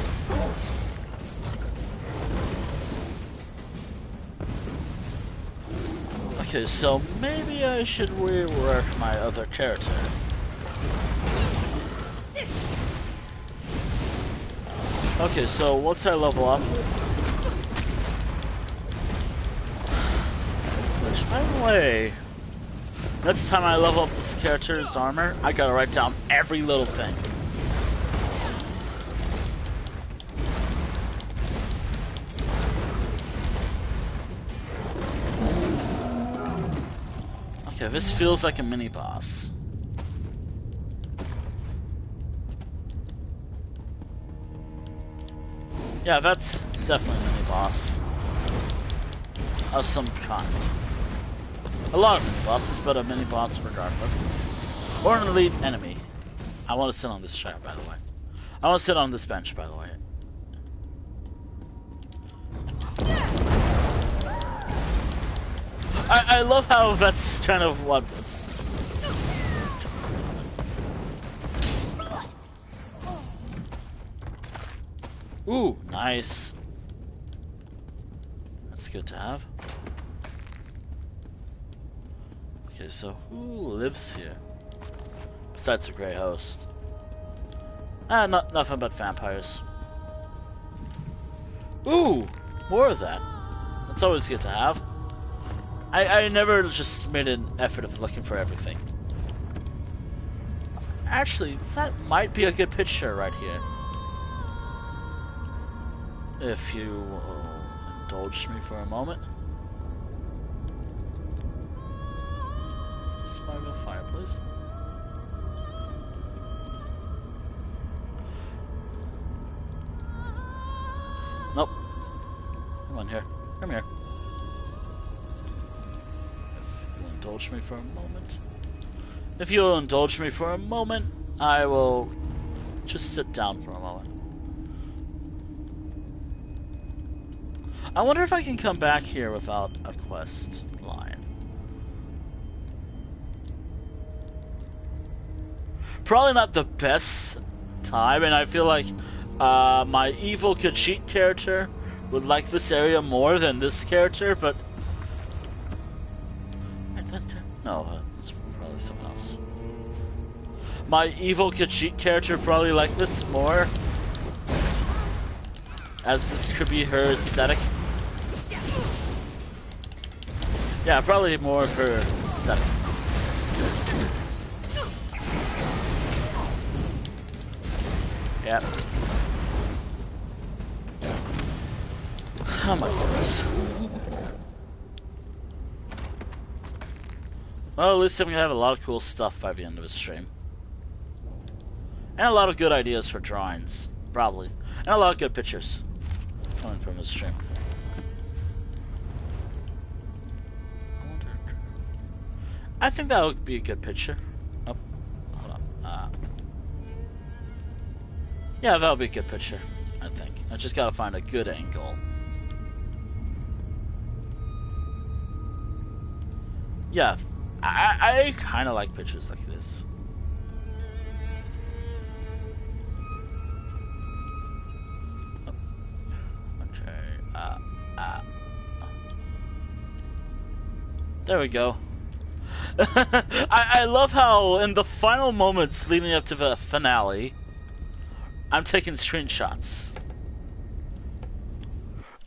Okay, so maybe I should rework my other character. Okay, so once I level up... Which, by the way... Next time I level up this character's armor, I gotta write down every little thing. Okay, this feels like a mini-boss. Yeah, that's definitely a mini-boss. Of some kind. A lot of mini-bosses, but a mini-boss regardless. Or an elite enemy. I want to sit on this chair, by the way. I want to sit on this bench, by the way. I love how that's kind of what was. Ooh, nice. That's good to have. Okay, so who lives here? Besides the Grey Host. Nothing but vampires. Ooh, more of that. That's always good to have. I never just made an effort of looking for everything. Actually, that might be a good picture right here. If you will indulge me for a moment. Just by the fireplace. Nope. Come on here. Come here. If you'll indulge me for a moment. If you'll indulge me for a moment, I will just sit down for a moment. I wonder if I can come back here without a quest line. Probably not the best time, and I feel like my evil Khajiit character would like this area more than this character, but... No, it's probably someone else. My evil Khajiit character probably like this more, as this could be her aesthetic. Yeah, probably more of her aesthetic. Yep. Oh my goodness. Well, at least I'm gonna have a lot of cool stuff by the end of the stream. And a lot of good ideas for drawings, probably. And a lot of good pictures coming from this stream. I think that would be a good picture. Oh, hold on. Yeah, that would be a good picture, I think. I just gotta find a good angle. Yeah, I kind of like pictures like this. Okay, there we go. I love how in the final moments leading up to the finale, I'm taking screenshots.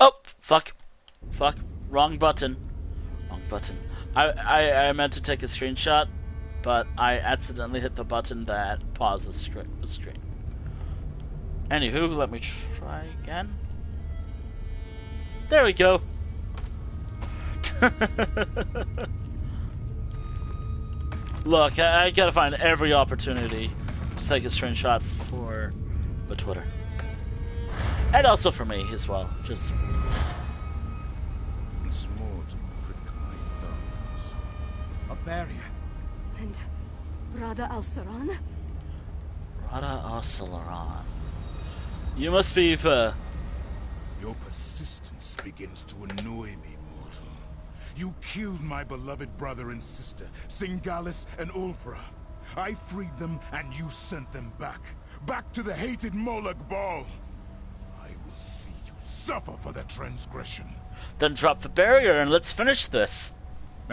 Oh, fuck. Fuck. Wrong button. Wrong button. I meant to take a screenshot, but I accidentally hit the button that paused the screen. Anywho, let me try again. There we go. Look, I gotta find every opportunity to take a screenshot for the Twitter. And also for me as well. Just... It's more to prick my thumbs. A barrier. And Rada al-Saran? Rada al-Saran. You must be the... Your persistence begins to annoy me, mortal. You killed my beloved brother and sister, Singalis and Ulfra. I freed them and you sent them back. Back to the hated Molag Bal. I will see you suffer for that transgression. Then drop the barrier and let's finish this.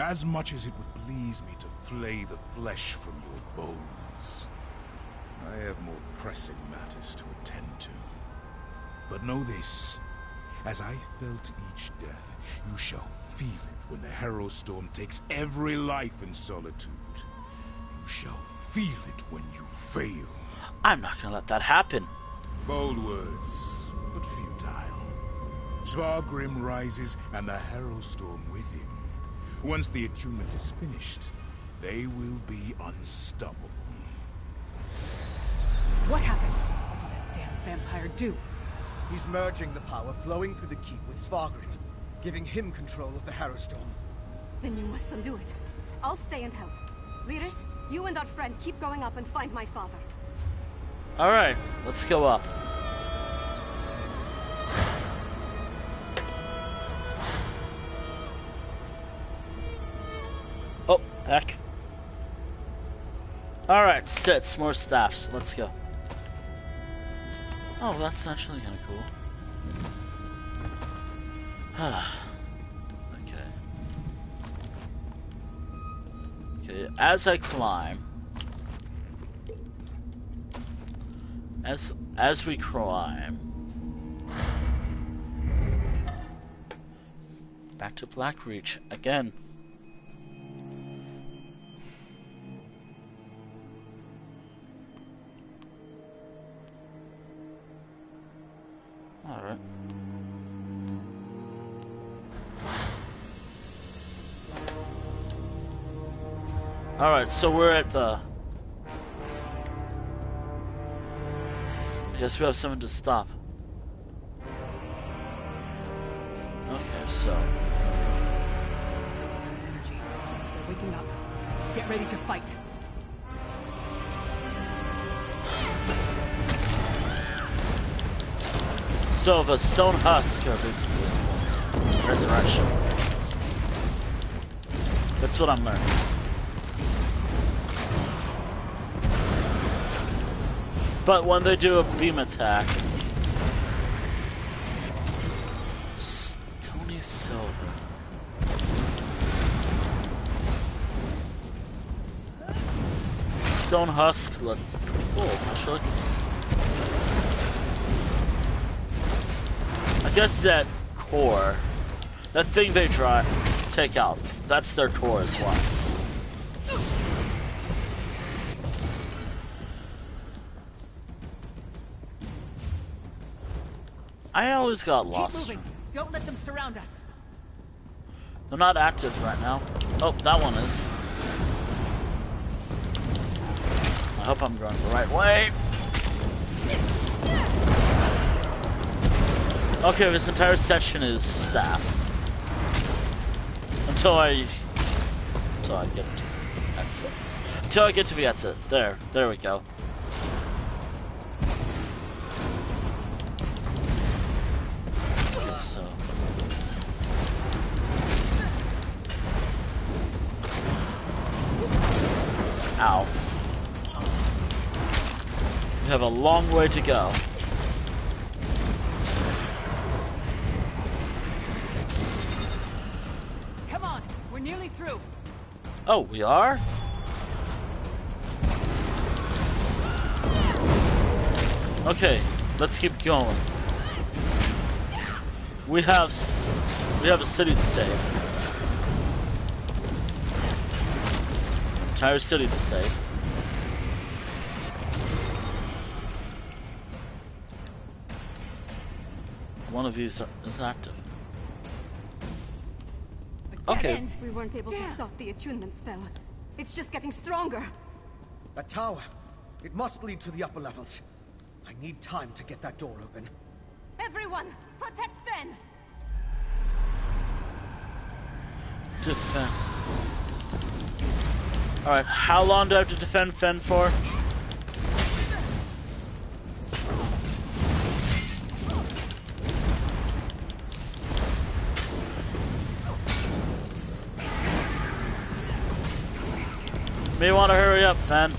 As much as it would please me to flay the flesh from your bones, I have more pressing matters to attend to. But know this, as I felt each death, you shall feel it when the Harrow Storm takes every life in Solitude. You shall feel it when you fail. I'm not gonna let that happen. Bold words, but futile. Svargrim rises and the Harrow Storm with him. Once the attunement is finished, they will be unstoppable. What happened? What did that damn vampire do? He's merging the power flowing through the keep with Svargrim, giving him control of the Harrow Storm. Then you must undo it. I'll stay and help. Leaders, you and our friend keep going up and find my father. Alright, let's go up. Oh, heck. Alright, sets, more staffs. Let's go. Oh, that's actually kind of cool. Okay, as I climb, as we climb, back to Blackreach again. All right. Alright, so we're at the... I guess we have someone to stop. Okay, so... They're waking up. Get ready to fight. So the stone husk are basically resurrection. That's what I'm learning. But when they do a beam attack, stony silver. Stone husk looks pretty cool, actually. I guess that core, that thing they take out, that's their core as well. I always got lost. Keep moving. Don't let them surround us. They're not active right now. Oh, that one is. I hope I'm going the right way. Okay, this entire section is staff. Until I get to that's it. Until I get to the exit. There we go. Okay, so ow. We have a long way to go. Come on, we're nearly through. Oh, we are? Okay, let's keep going. We have a city to save. Entire city to save. One of these is active. Okay. We weren't able to stop the attunement spell. It's just getting stronger. That tower. It must lead to the upper levels. I need time to get that door open. Everyone, protect Fen! Defend. Alright, how long do I have to defend Fen for? May want to hurry up, Fen.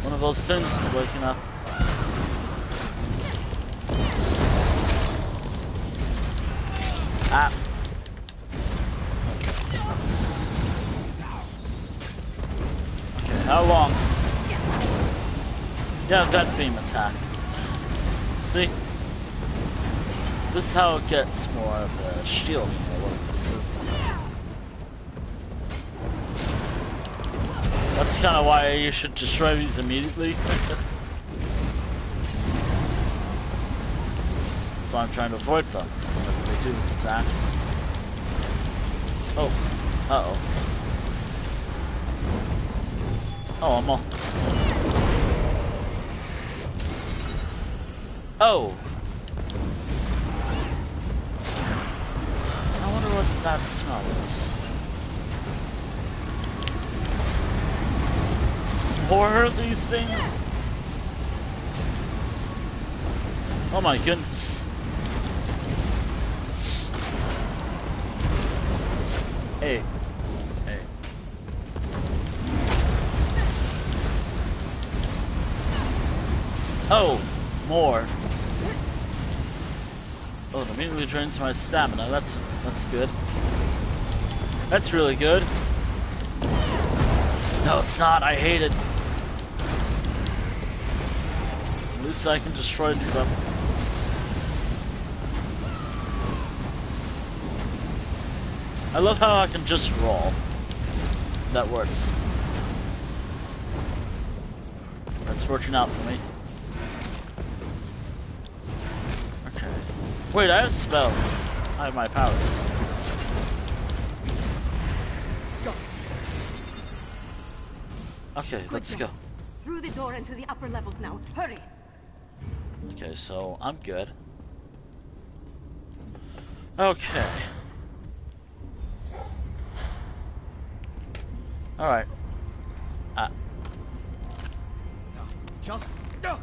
One of those things is waking up. Ah. Okay, how long? Yeah, that beam attack. See? This is how it gets more of a shield for what this is. That's kind of why you should destroy these immediately. So I'm trying to avoid them when they do this attack. Oh. Uh-oh. Oh, I'm all... Oh! I wonder what that smell is. More of these things? Oh my goodness. Hey. Hey. Oh! More. Oh, it immediately drains my stamina. That's good. That's really good. No, it's not. I hate it. At least I can destroy stuff. I love how I can just roll. That works. That's working out for me. Okay. Wait, I have spell. I have my powers. Okay, let's go. Through the door into the upper levels now. Hurry. Okay, so I'm good. Okay. Alright. No, just no.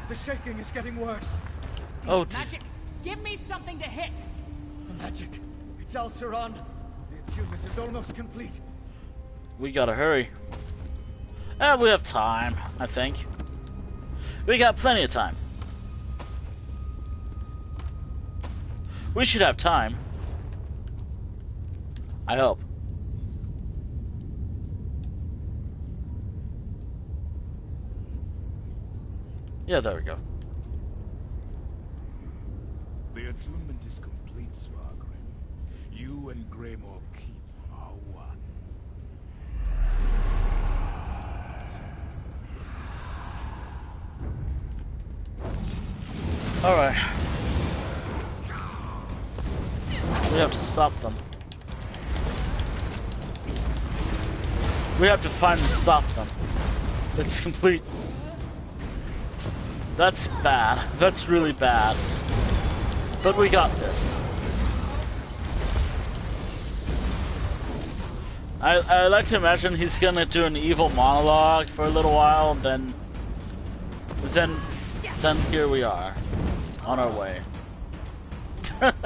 The shaking is getting worse. Oh, magic! Give me something to hit! The magic. It's Alceron. The attunement is almost complete. We gotta hurry. We have time, I think. We got plenty of time. We should have time. I hope. Yeah, there we go. The attunement is complete, Svaggrim. You and Gremoor keep are one. Alright. We have to stop them. We have to finally stop them. It's complete. That's bad. That's really bad. But we got this. I like to imagine he's gonna do an evil monologue for a little while, and then here we are, on our way. I'll be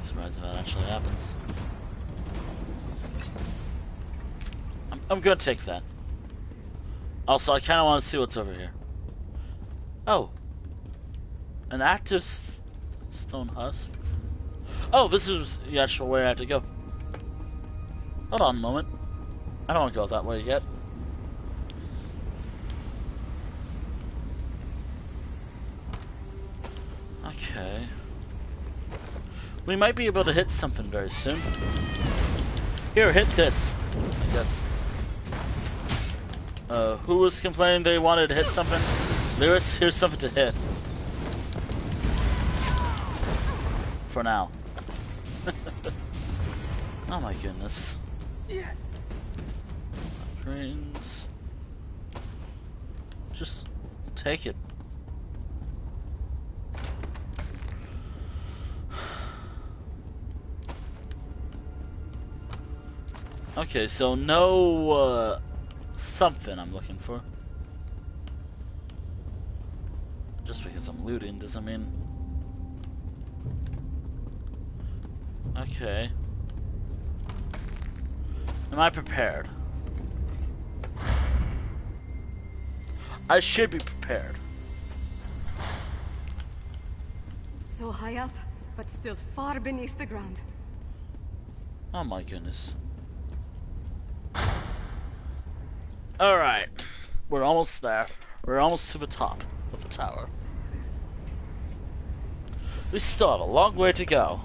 surprised if that actually happens. I'm gonna take that. Also, I kind of want to see what's over here. Oh. An active stone husk? Oh, this is the actual way I have to go. Hold on a moment. I don't want to go that way yet. Okay. We might be able to hit something very soon. Here, hit this, I guess. Who was complaining they wanted to hit something? Here's something to hit. For now. Oh my goodness. Upgrades. Just take it. Okay, so no something I'm looking for. Just because I'm looting doesn't mean... Okay. Am I prepared? I should be prepared. So high up, but still far beneath the ground. Oh my goodness. Alright. We're almost there. We're almost to the top of the tower. We still have a long way to go.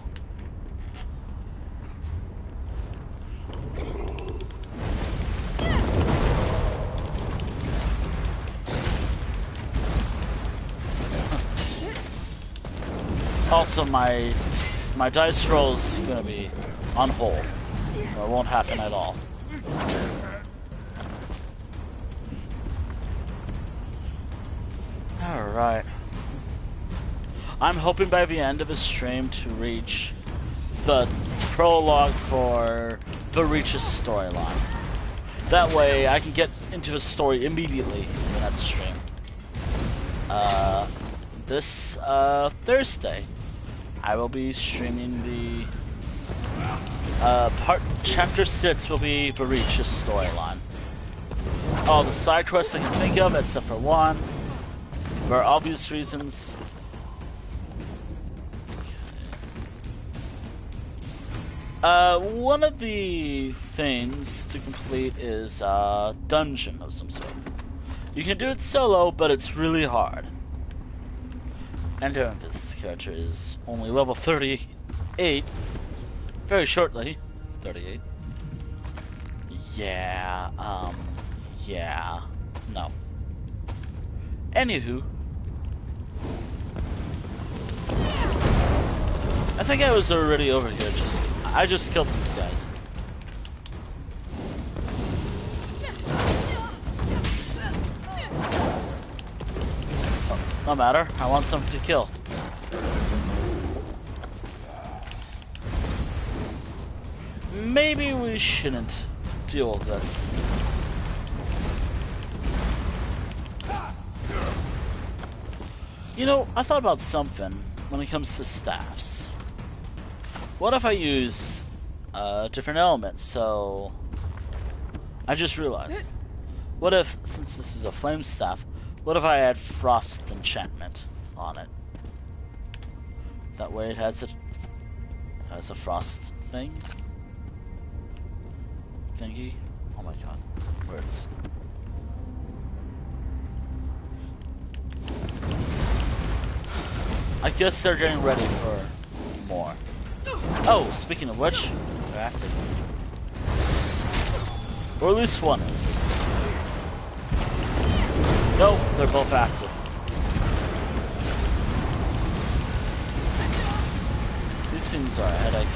Also, my dice roll's gonna be on hold, so it won't happen at all. Alright. I'm hoping by the end of the stream to reach the prologue for the Reach's storyline. That way I can get into the story immediately in the next stream. This Thursday I will be streaming the chapter 6 will be the Reach's storyline. All the side quests I can think of, except for one, for obvious reasons. One of the things to complete is a dungeon of some sort. You can do it solo, but it's really hard. And this character is only level 38. Very shortly. 38. Yeah, yeah. No. Anywho. I think I was already over here, I just killed these guys. Oh, no matter, I want something to kill. Maybe we shouldn't deal with this. You know, I thought about something when it comes to staffs. What if I use different elements? So I just realized. What if, since this is a flame staff, what if I add frost enchantment on it? That way it has a frost thing. Thingy. Oh my god. Words. I guess they're getting ready for more. Oh, speaking of which, they're active. Or at least one is. Nope, they're both active. These things are a headache.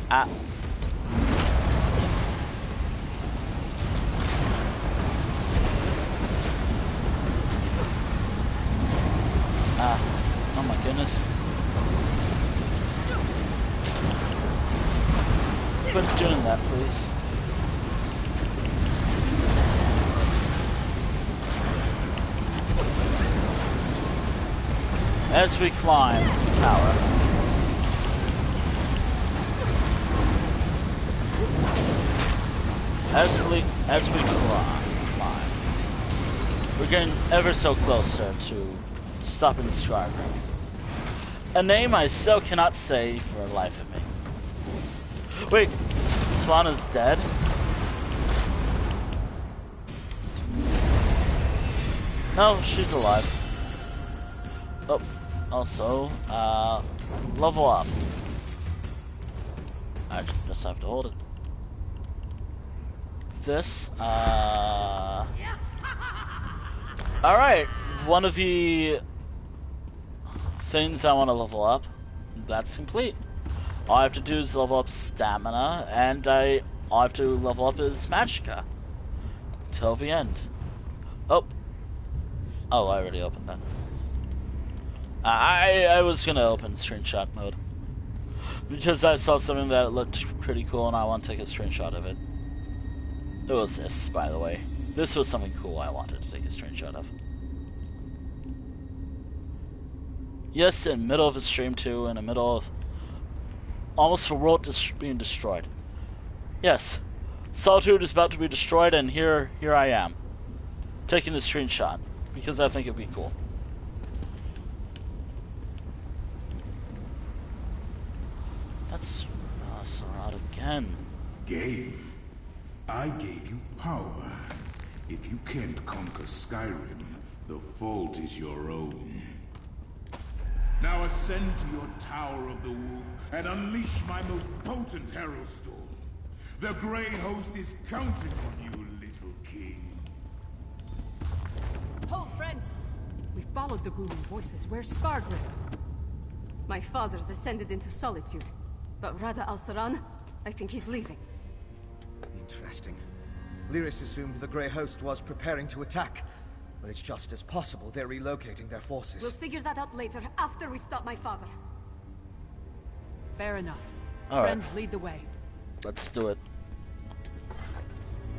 Ah. Oh my goodness. Quit doing that, please. As we climb the tower. As we climb, we're getting ever so closer to stopping Skyrim. A name I still cannot say for the life of me. Wait, Swanna's dead? No, she's alive. Oh, also, level up. I just have to hold it. This, alright, one of the things I want to level up, that's complete. All I have to do is level up stamina, and all I have to level up is magicka. Till the end. Oh, I already opened that. I was gonna open screenshot mode. Because I saw something that looked pretty cool and I want to take a screenshot of it. It was this, by the way. This was something cool I wanted to take a screenshot of. Yes, in the middle of a stream too, in the middle of almost the world being destroyed. Yes, Solitude is about to be destroyed, and here I am, taking a screenshot because I think it'd be cool. That's Sarat again. Game. I gave you power. If you can't conquer Skyrim, the fault is your own. Now ascend to your Tower of the Wolf and unleash my most potent Herald Storm. The Grey Host is counting on you, little king. Hold, friends! We followed the booming voices. Where's Skargrim? My father's ascended into solitude. But Rada al-Saran, I think he's leaving. Interesting. Lyris assumed the Grey Host was preparing to attack. But it's just as possible they're relocating their forces. We'll figure that out later, after we stop my father. Fair enough. All Friends, right. lead the way. Let's do it.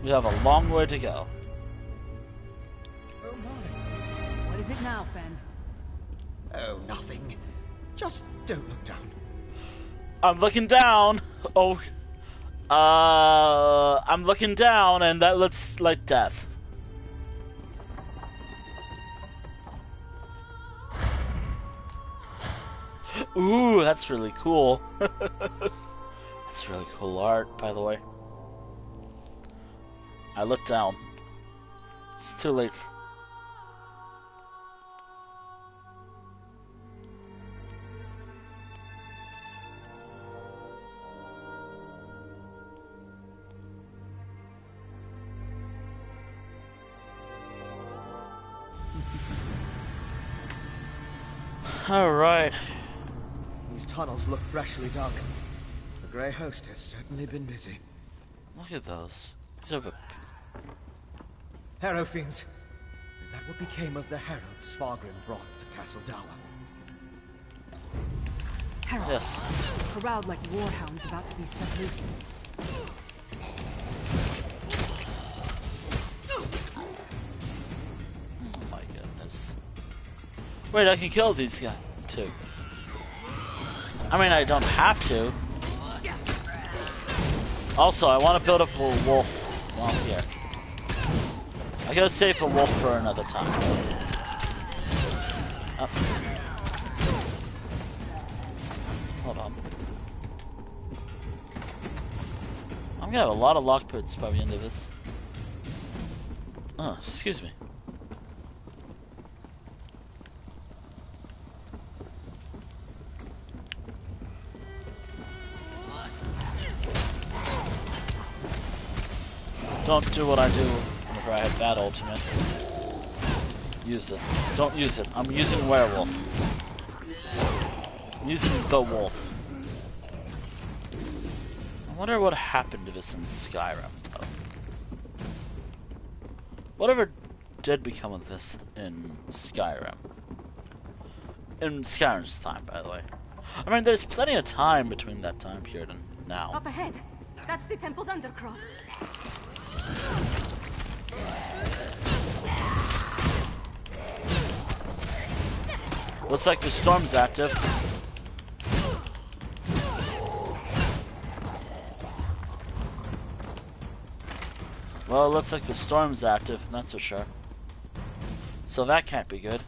We have a long way to go. Oh my. What is it now, Fen? Oh, nothing. Just don't look down. I'm looking down. Oh. I'm looking down, and that looks like death. Ooh, that's really cool. That's really cool art, by the way. I looked down. It's too late. All right. These tunnels look freshly dug. The Grey Host has certainly been busy. Look at those. These are Harrow Fiends. Is that what became of the Herald Skargrim brought to Castle Dower? Harold. Yes. Corralled like warhounds about to be set loose. Oh my goodness. Wait, I can kill these guys too. I mean, I don't have to. Also, I want to build up a wolf while I'm here. I gotta save a wolf for another time. Oh. Hold on. I'm gonna have a lot of lockpicks by the end of this. Oh, excuse me. Don't do what I do whenever I have bad ultimate. Use it. Don't use it. I'm using werewolf. I'm using the wolf. I wonder what happened to this in Skyrim, though. Whatever did become of this in Skyrim. In Skyrim's time, by the way. I mean, there's plenty of time between that time period and now. Up ahead. That's the temple's undercroft. Looks like the storm's active. Well, it looks like the storm's active, that's for sure. So that can't be good.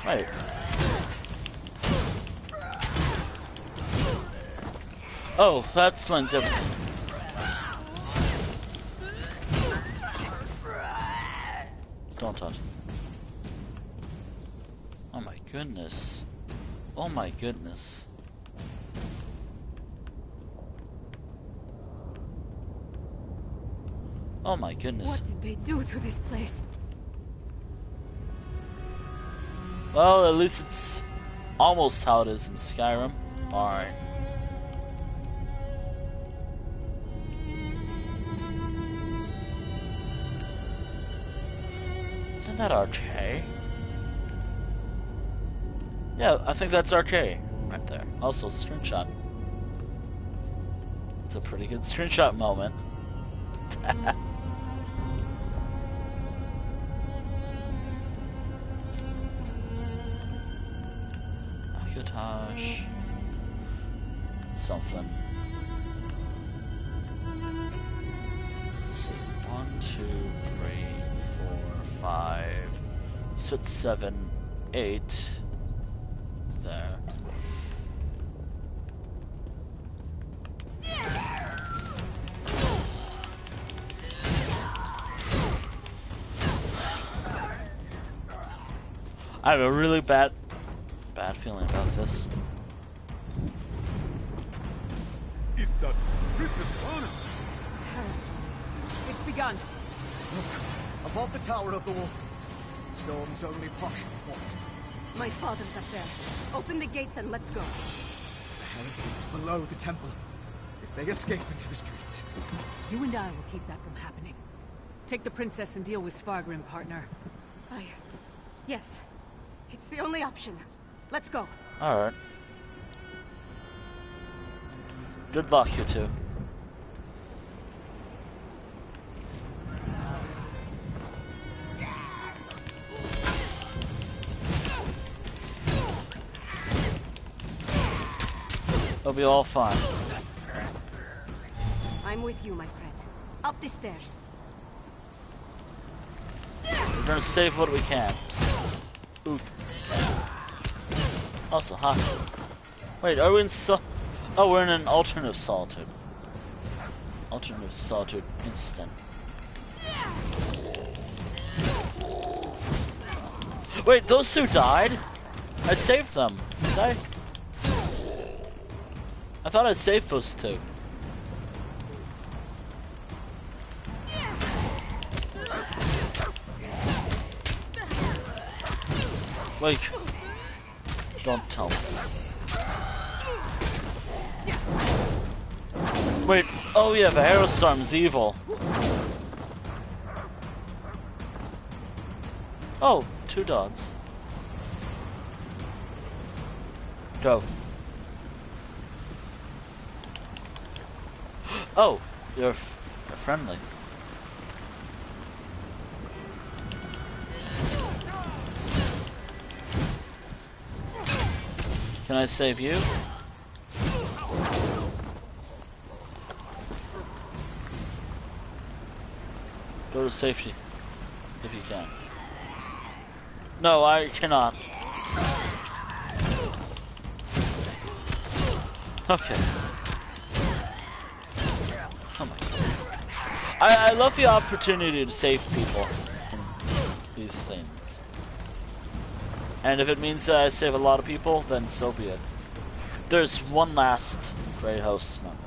Wait. Oh, that explains everything. Don't touch. Oh my goodness. Oh my goodness. Oh my goodness. What did they do to this place? Well, at least it's almost how it is in Skyrim. Alright. Isn't that RK? Yeah, I think that's RK right there. Also, screenshot. It's a pretty good screenshot moment. Akatosh. Something. Let's see. 1, 2, 3, 4, 5, 6, 7, 8. There. I have a really bad feeling about this. Is that Princess Anna? It's begun. Look, above the tower of the wolf. Storm's only partially formed. My father's up there. Open the gates and let's go. The Hafvild's below the temple. If they escape into the streets... You and I will keep that from happening. Take the princess and deal with Skyrim, partner. Yes. It's the only option. Let's go. Alright. Good luck, you two. It'll be all fine. I'm with you, my friend. Up the stairs. We're gonna save what we can. Ooh. Also, hot. Wait, are we in Oh, we're in an alternative solitude. Alternative solitude instant. Wait, those two died? I saved them. Did I? I thought I saved those two. Wait. Don't tell me. Wait, oh yeah, the Aerostorm's evil. Oh, 2 dogs. Go. Oh, you're friendly. Can I save you? Go to safety, if you can. No, I cannot. Okay. Oh my God. I love the opportunity to save people in these things. And if it means that I save a lot of people, then so be it. There's one last Grey Host member.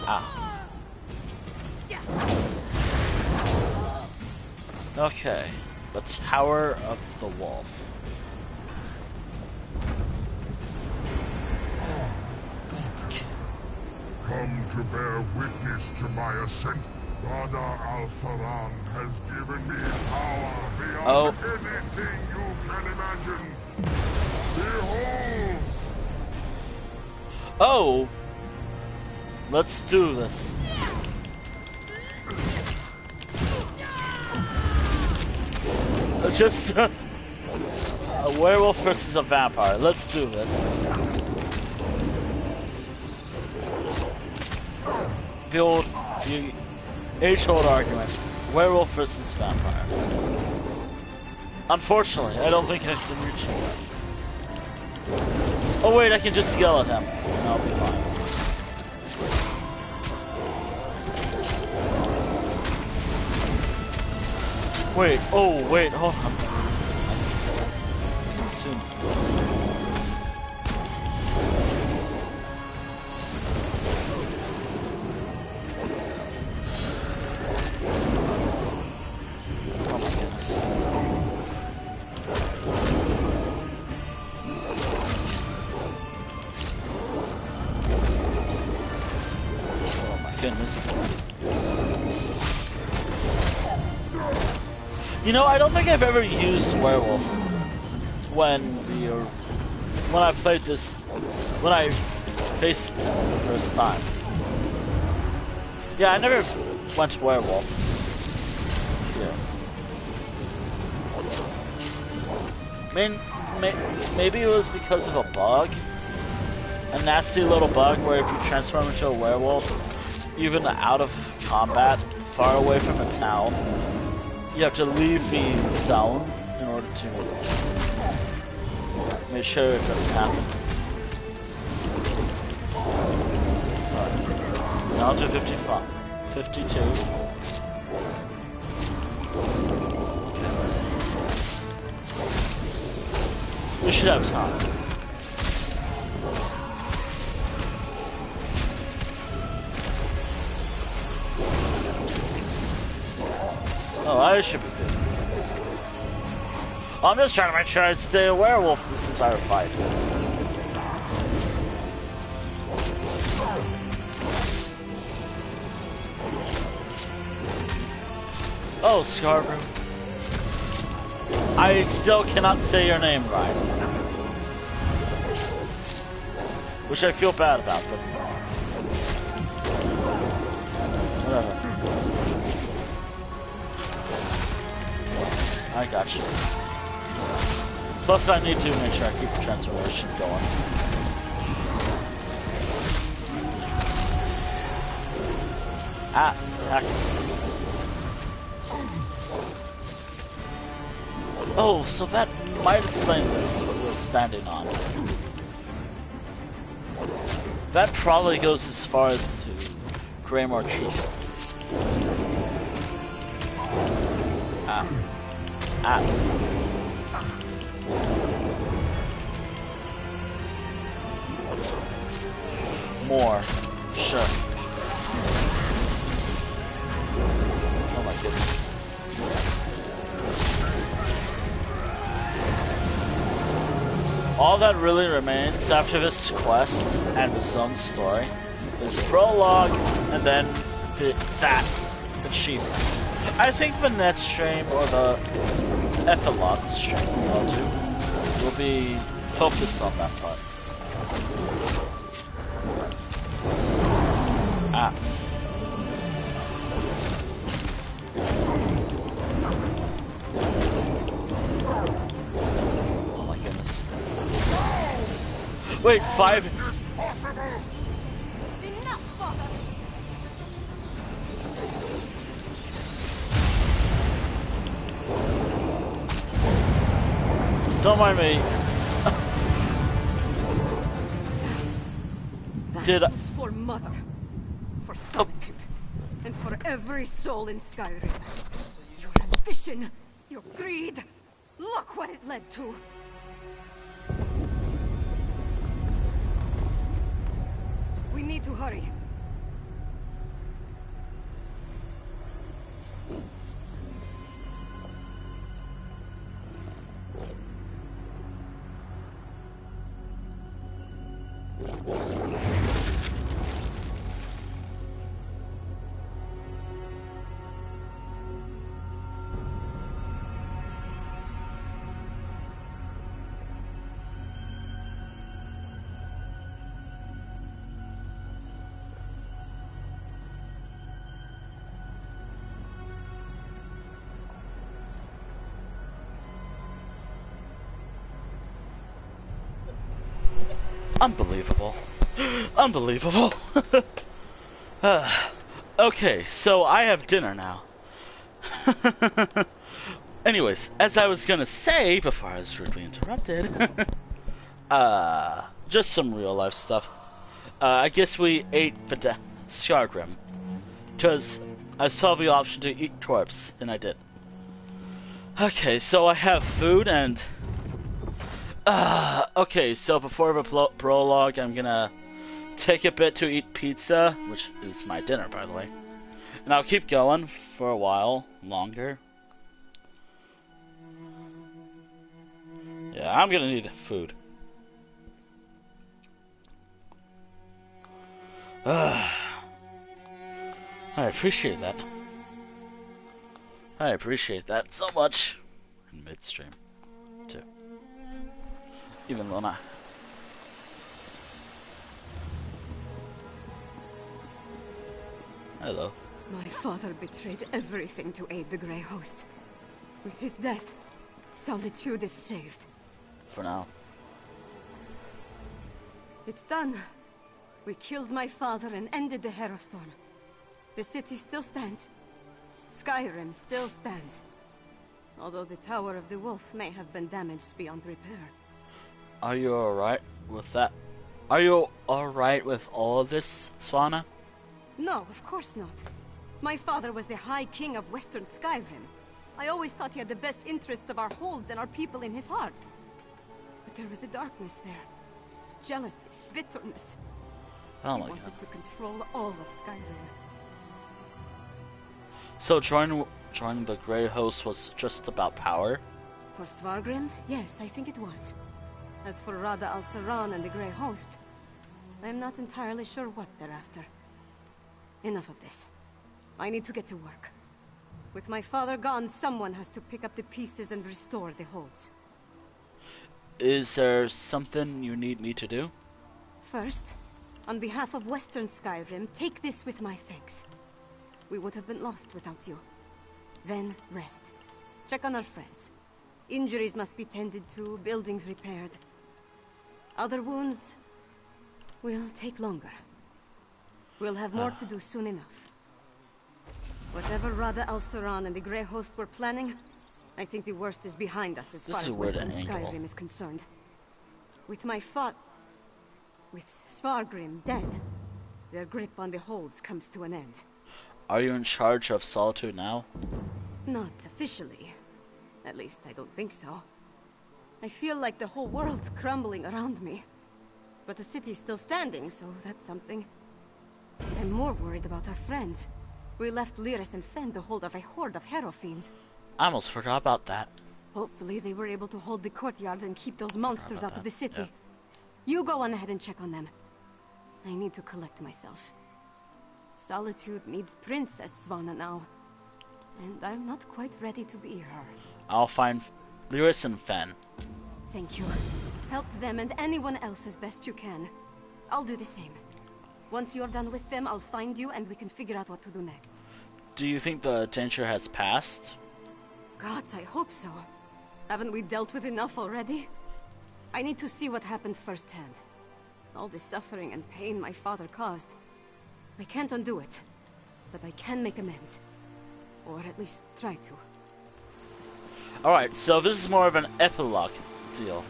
Ah. Okay. The Tower of the Wolf. Come to bear witness to my ascent. Father Al-Faran has given me power beyond anything you can imagine. Behold! Oh! Let's do this. Just a werewolf versus a vampire. Let's do this. The age-old argument. Werewolf versus vampire. Unfortunately, I don't think I can reach him. Oh wait, I can just yell at him. And I'll be fine. Wait, oh wait, hold on. Consume. Oh my goodness. Oh my goodness. You know, I don't think I've ever used werewolf. when I played this, when I faced it the first time. Yeah, I never went to werewolf. Yeah. I mean, maybe it was because of a bug. A nasty little bug where if you transform into a werewolf, even out of combat, far away from a town, you have to leave the zone in order to make sure it doesn't happen. Right. Now to 55. 52. We should have time. Oh, I should be good. I'm just trying to make sure I stay a werewolf this entire fight. Oh, Skyrim. I still cannot say your name right. Which I feel bad about, but whatever. I got you. Plus, I need to make sure I keep the transformation going. Ah, heck. Oh, so that might explain this, what we're standing on. That probably goes as far as to Gremoor Keep. Ah. Ah. More. Sure. Oh my goodness. All that really remains after this quest and the sun's story is prologue and then that achievement. I think the next stream or the epilogue stream I'll do will be focused on that part. Ah. Oh my goodness. Wait, 5. Don't mind me. Did I? Is for Mother, for solitude, and for every soul in Skyrim. Your ambition, your greed, look what it led to. We need to hurry. Unbelievable. Unbelievable. Okay, so I have dinner now. Anyways, as I was gonna say before I was rudely interrupted, just some real life stuff. I guess we ate the Skyrim, because I saw the option to eat corpse, and I did. Okay, so I have food and... okay, so before the prologue, I'm gonna take a bit to eat pizza, which is my dinner, by the way. And I'll keep going for a while longer. Yeah, I'm gonna need food. I appreciate that. I appreciate that so much. In midstream, too. Even though not. Hello. My father betrayed everything to aid the Grey Host. With his death, Solitude is saved. For now. It's done. We killed my father and ended the Harrowstorm. The city still stands. Skyrim still stands. Although the Tower of the Wolf may have been damaged beyond repair. Are you alright with that? Are you alright with all of this, Svanna? No, of course not. My father was the High King of Western Skyrim. I always thought he had the best interests of our holds and our people in his heart. But there was a darkness there. Jealousy, bitterness. Oh He my wanted god. to control all of Skyrim. So joining the Grey Host was just about power? For Svargrim, yes, I think it was. As for Rada al-Saran and the Grey Host, I am not entirely sure what they're after. Enough of this. I need to get to work. With my father gone, someone has to pick up the pieces and restore the holds. Is there something you need me to do? First, on behalf of Western Skyrim, take this with my thanks. We would have been lost without you. Then, rest. Check on our friends. Injuries must be tended to, buildings repaired. Other wounds will take longer. We'll have more to do soon enough. Whatever Rada al-Saran and the Grey Host were planning, I think the worst is behind us as far as Western Skyrim is concerned. With Svargrim dead, their grip on the holds comes to an end. Are you in charge of Solitude now? Not officially. At least I don't think so. I feel like the whole world's crumbling around me. But the city's still standing, so that's something. I'm more worried about our friends. We left Lyris and Fen to hold of a horde of Harrow fiends. I almost forgot about that. Hopefully they were able to hold the courtyard and keep those monsters out of the city. Yeah. You go on ahead and check on them. I need to collect myself. Solitude needs Princess Svanna now. And I'm not quite ready to be her. I'll find Lyris and Fen. Thank you. Help them and anyone else as best you can. I'll do the same. Once you're done with them, I'll find you and we can figure out what to do next. Do you think the danger has passed? Gods, I hope so. Haven't we dealt with enough already? I need to see what happened firsthand. All the suffering and pain my father caused. I can't undo it, but I can make amends. Or at least try to. Alright, so this is more of an epilogue deal.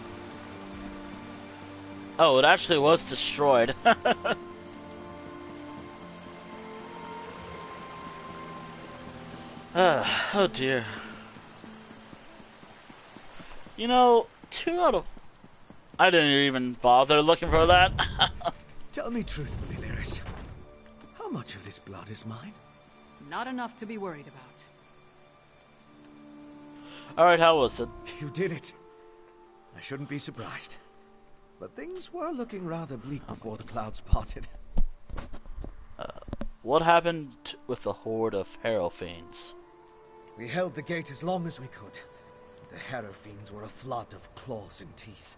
Oh, it actually was destroyed. Oh dear. You know, 2 out of... I didn't even bother looking for that. Tell me truthfully, Lyris. How much of this blood is mine? Not enough to be worried about. Alright, how was it? You did it. I shouldn't be surprised. But things were looking rather bleak before the clouds parted. What happened with the horde of Harrow fiends? We held the gate as long as we could. The Harrow fiends were a flood of claws and teeth.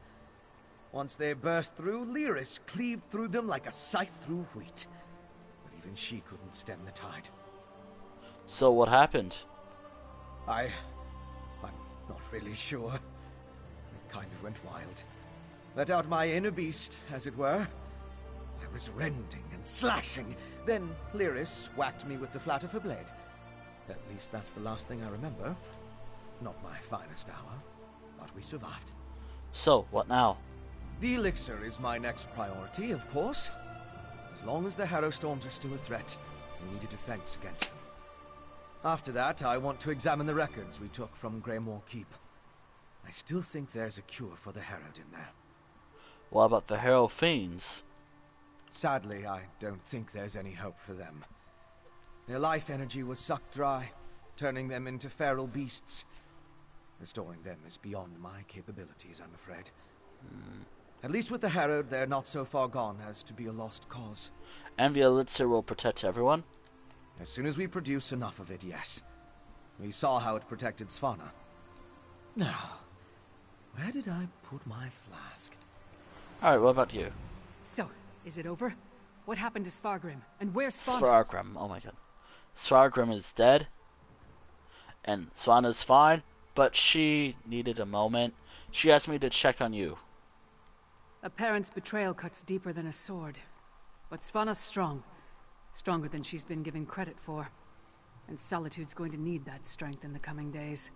Once they burst through, Lyris cleaved through them like a scythe through wheat. But even she couldn't stem the tide. So what happened? I'm not really sure. It kind of went wild. Let out my inner beast, as it were. I was rending and slashing. Then Lyris whacked me with the flat of her blade. At least that's the last thing I remember. Not my finest hour, but we survived. So, what now? The elixir is my next priority, of course. As long as the Harrow storms are still a threat, we need a defense against them. After that, I want to examine the records we took from Gremoor Keep. I still think there's a cure for the Harrowed in there. What about the Harrow fiends? Sadly, I don't think there's any hope for them. Their life energy was sucked dry, turning them into feral beasts. Restoring them is beyond my capabilities, I'm afraid. At least with the Harrowed, they're not so far gone as to be a lost cause. And the elixir will protect everyone? As soon as we produce enough of it, yes. We saw how it protected Svanna. Now, Where did I put my flask? Alright, what about you? So, is it over? What happened to Svargrim? And where's Svanna? Svargrim, oh my god. Svargrim is dead. And Svanna's fine, but she needed a moment. She asked me to check on you. A parent's betrayal cuts deeper than a sword. But Svanna's strong. Stronger than she's been given credit for. And Solitude's going to need that strength in the coming days.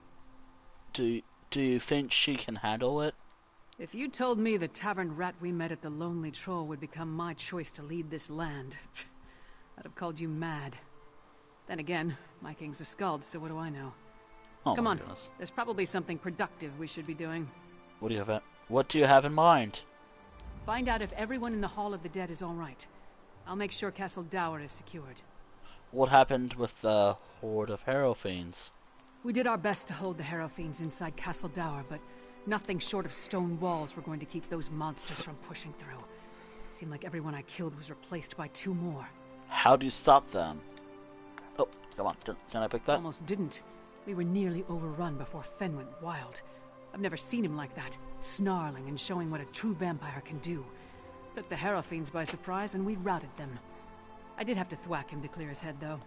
Do you think she can handle it? If you told me the tavern rat we met at the Lonely Troll would become my choice to lead this land, I'd have called you mad. Then again, my king's a skald, so what do I know? Oh Come my on, goodness. there's probably something productive we should be doing. What do you have in mind? Find out if everyone in the Hall of the Dead is alright. I'll make sure Castle Dower is secured. What happened with the horde of Harrow Fiends? We did our best to hold the Harrow Fiends inside Castle Dower, but nothing short of stone walls were going to keep those monsters from pushing through. It seemed like everyone I killed was replaced by 2 more. How do you stop them? Oh, come on, can I pick that? Almost didn't. We were nearly overrun before Fen went wild. I've never seen him like that, snarling and showing what a true vampire can do. Took the Harrow Fiends by surprise and we routed them. I did have to thwack him to clear his head, though.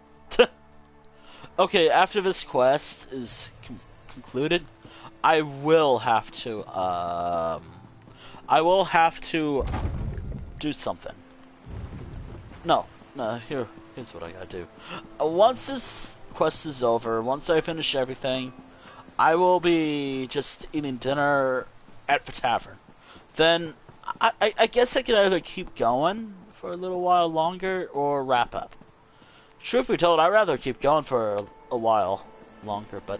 Okay, after this quest is concluded, I will have to do something. No, here's what I gotta do. Once this quest is over, once I finish everything, I will be just eating dinner at the tavern. Then, I guess I can either keep going for a little while longer or wrap up. Truth be told, I'd rather keep going for a while longer, but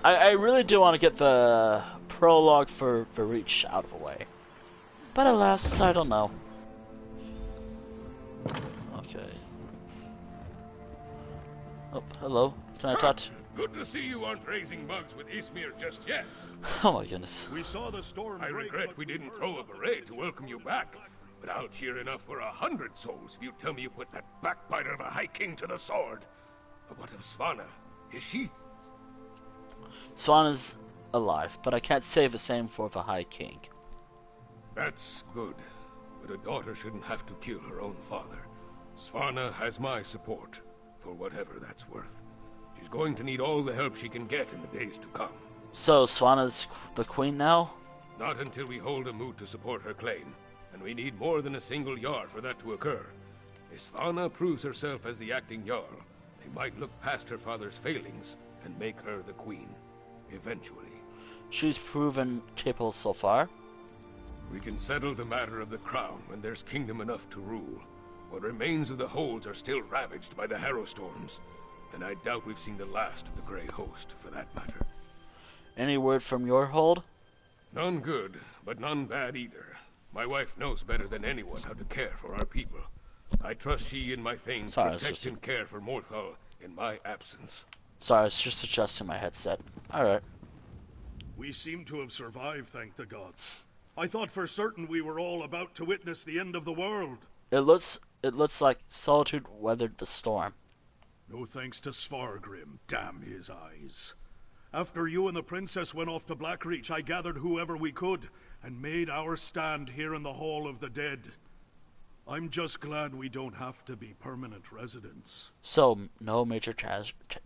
I really do want to get the prologue for Reach out of the way. But alas, I don't know. Okay. Oh, hello. Can I talk to... Good to see you aren't raising bugs with Ismir just yet. Oh my goodness. We saw the storm. I regret we didn't throw a beret to welcome you back. But I'll cheer enough for 100 souls if you tell me you put that backbiter of a High King to the sword. But what of Svanna? Is she? Svanna's alive, but I can't say the same for the High King. That's good. But a daughter shouldn't have to kill her own father. Svanna has my support, for whatever that's worth. She's going to need all the help she can get in the days to come. So Svanna's the queen now? Not until we hold a moot to support her claim. And we need more than a single Jarl for that to occur. If Svanna proves herself as the acting Jarl, they might look past her father's failings and make her the queen. Eventually. She's proven capable so far. We can settle the matter of the crown when there's kingdom enough to rule. What remains of the holds are still ravaged by the Harrow storms. And I doubt we've seen the last of the Grey Host, for that matter. Any word from your hold? None good, but none bad either. My wife knows better than anyone how to care for our people. I trust she and my thanes protect and care for Morthal in my absence. Sorry, I was just adjusting my headset. Alright. We seem to have survived, thank the gods. I thought for certain we were all about to witness the end of the world. It looks like Solitude weathered the storm. No thanks to Svargrim, damn his eyes. After you and the princess went off to Blackreach, I gathered whoever we could, and made our stand here in the Hall of the Dead. I'm just glad we don't have to be permanent residents. So, no major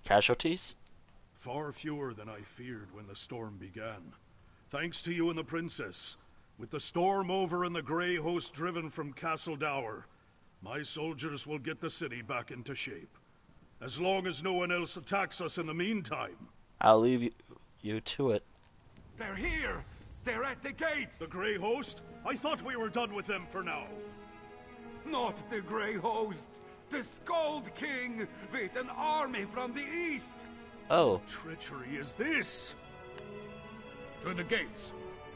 casualties? Far fewer than I feared when the storm began. Thanks to you and the princess. With the storm over and the Grey Host driven from Castle Dower, my soldiers will get the city back into shape. As long as no one else attacks us in the meantime. I'll leave you to it. They're here! They're at the gates! The Grey Host? I thought we were done with them for now. Not the Grey Host! The Skald King with an army from the east! Oh. What treachery is this? To the gates.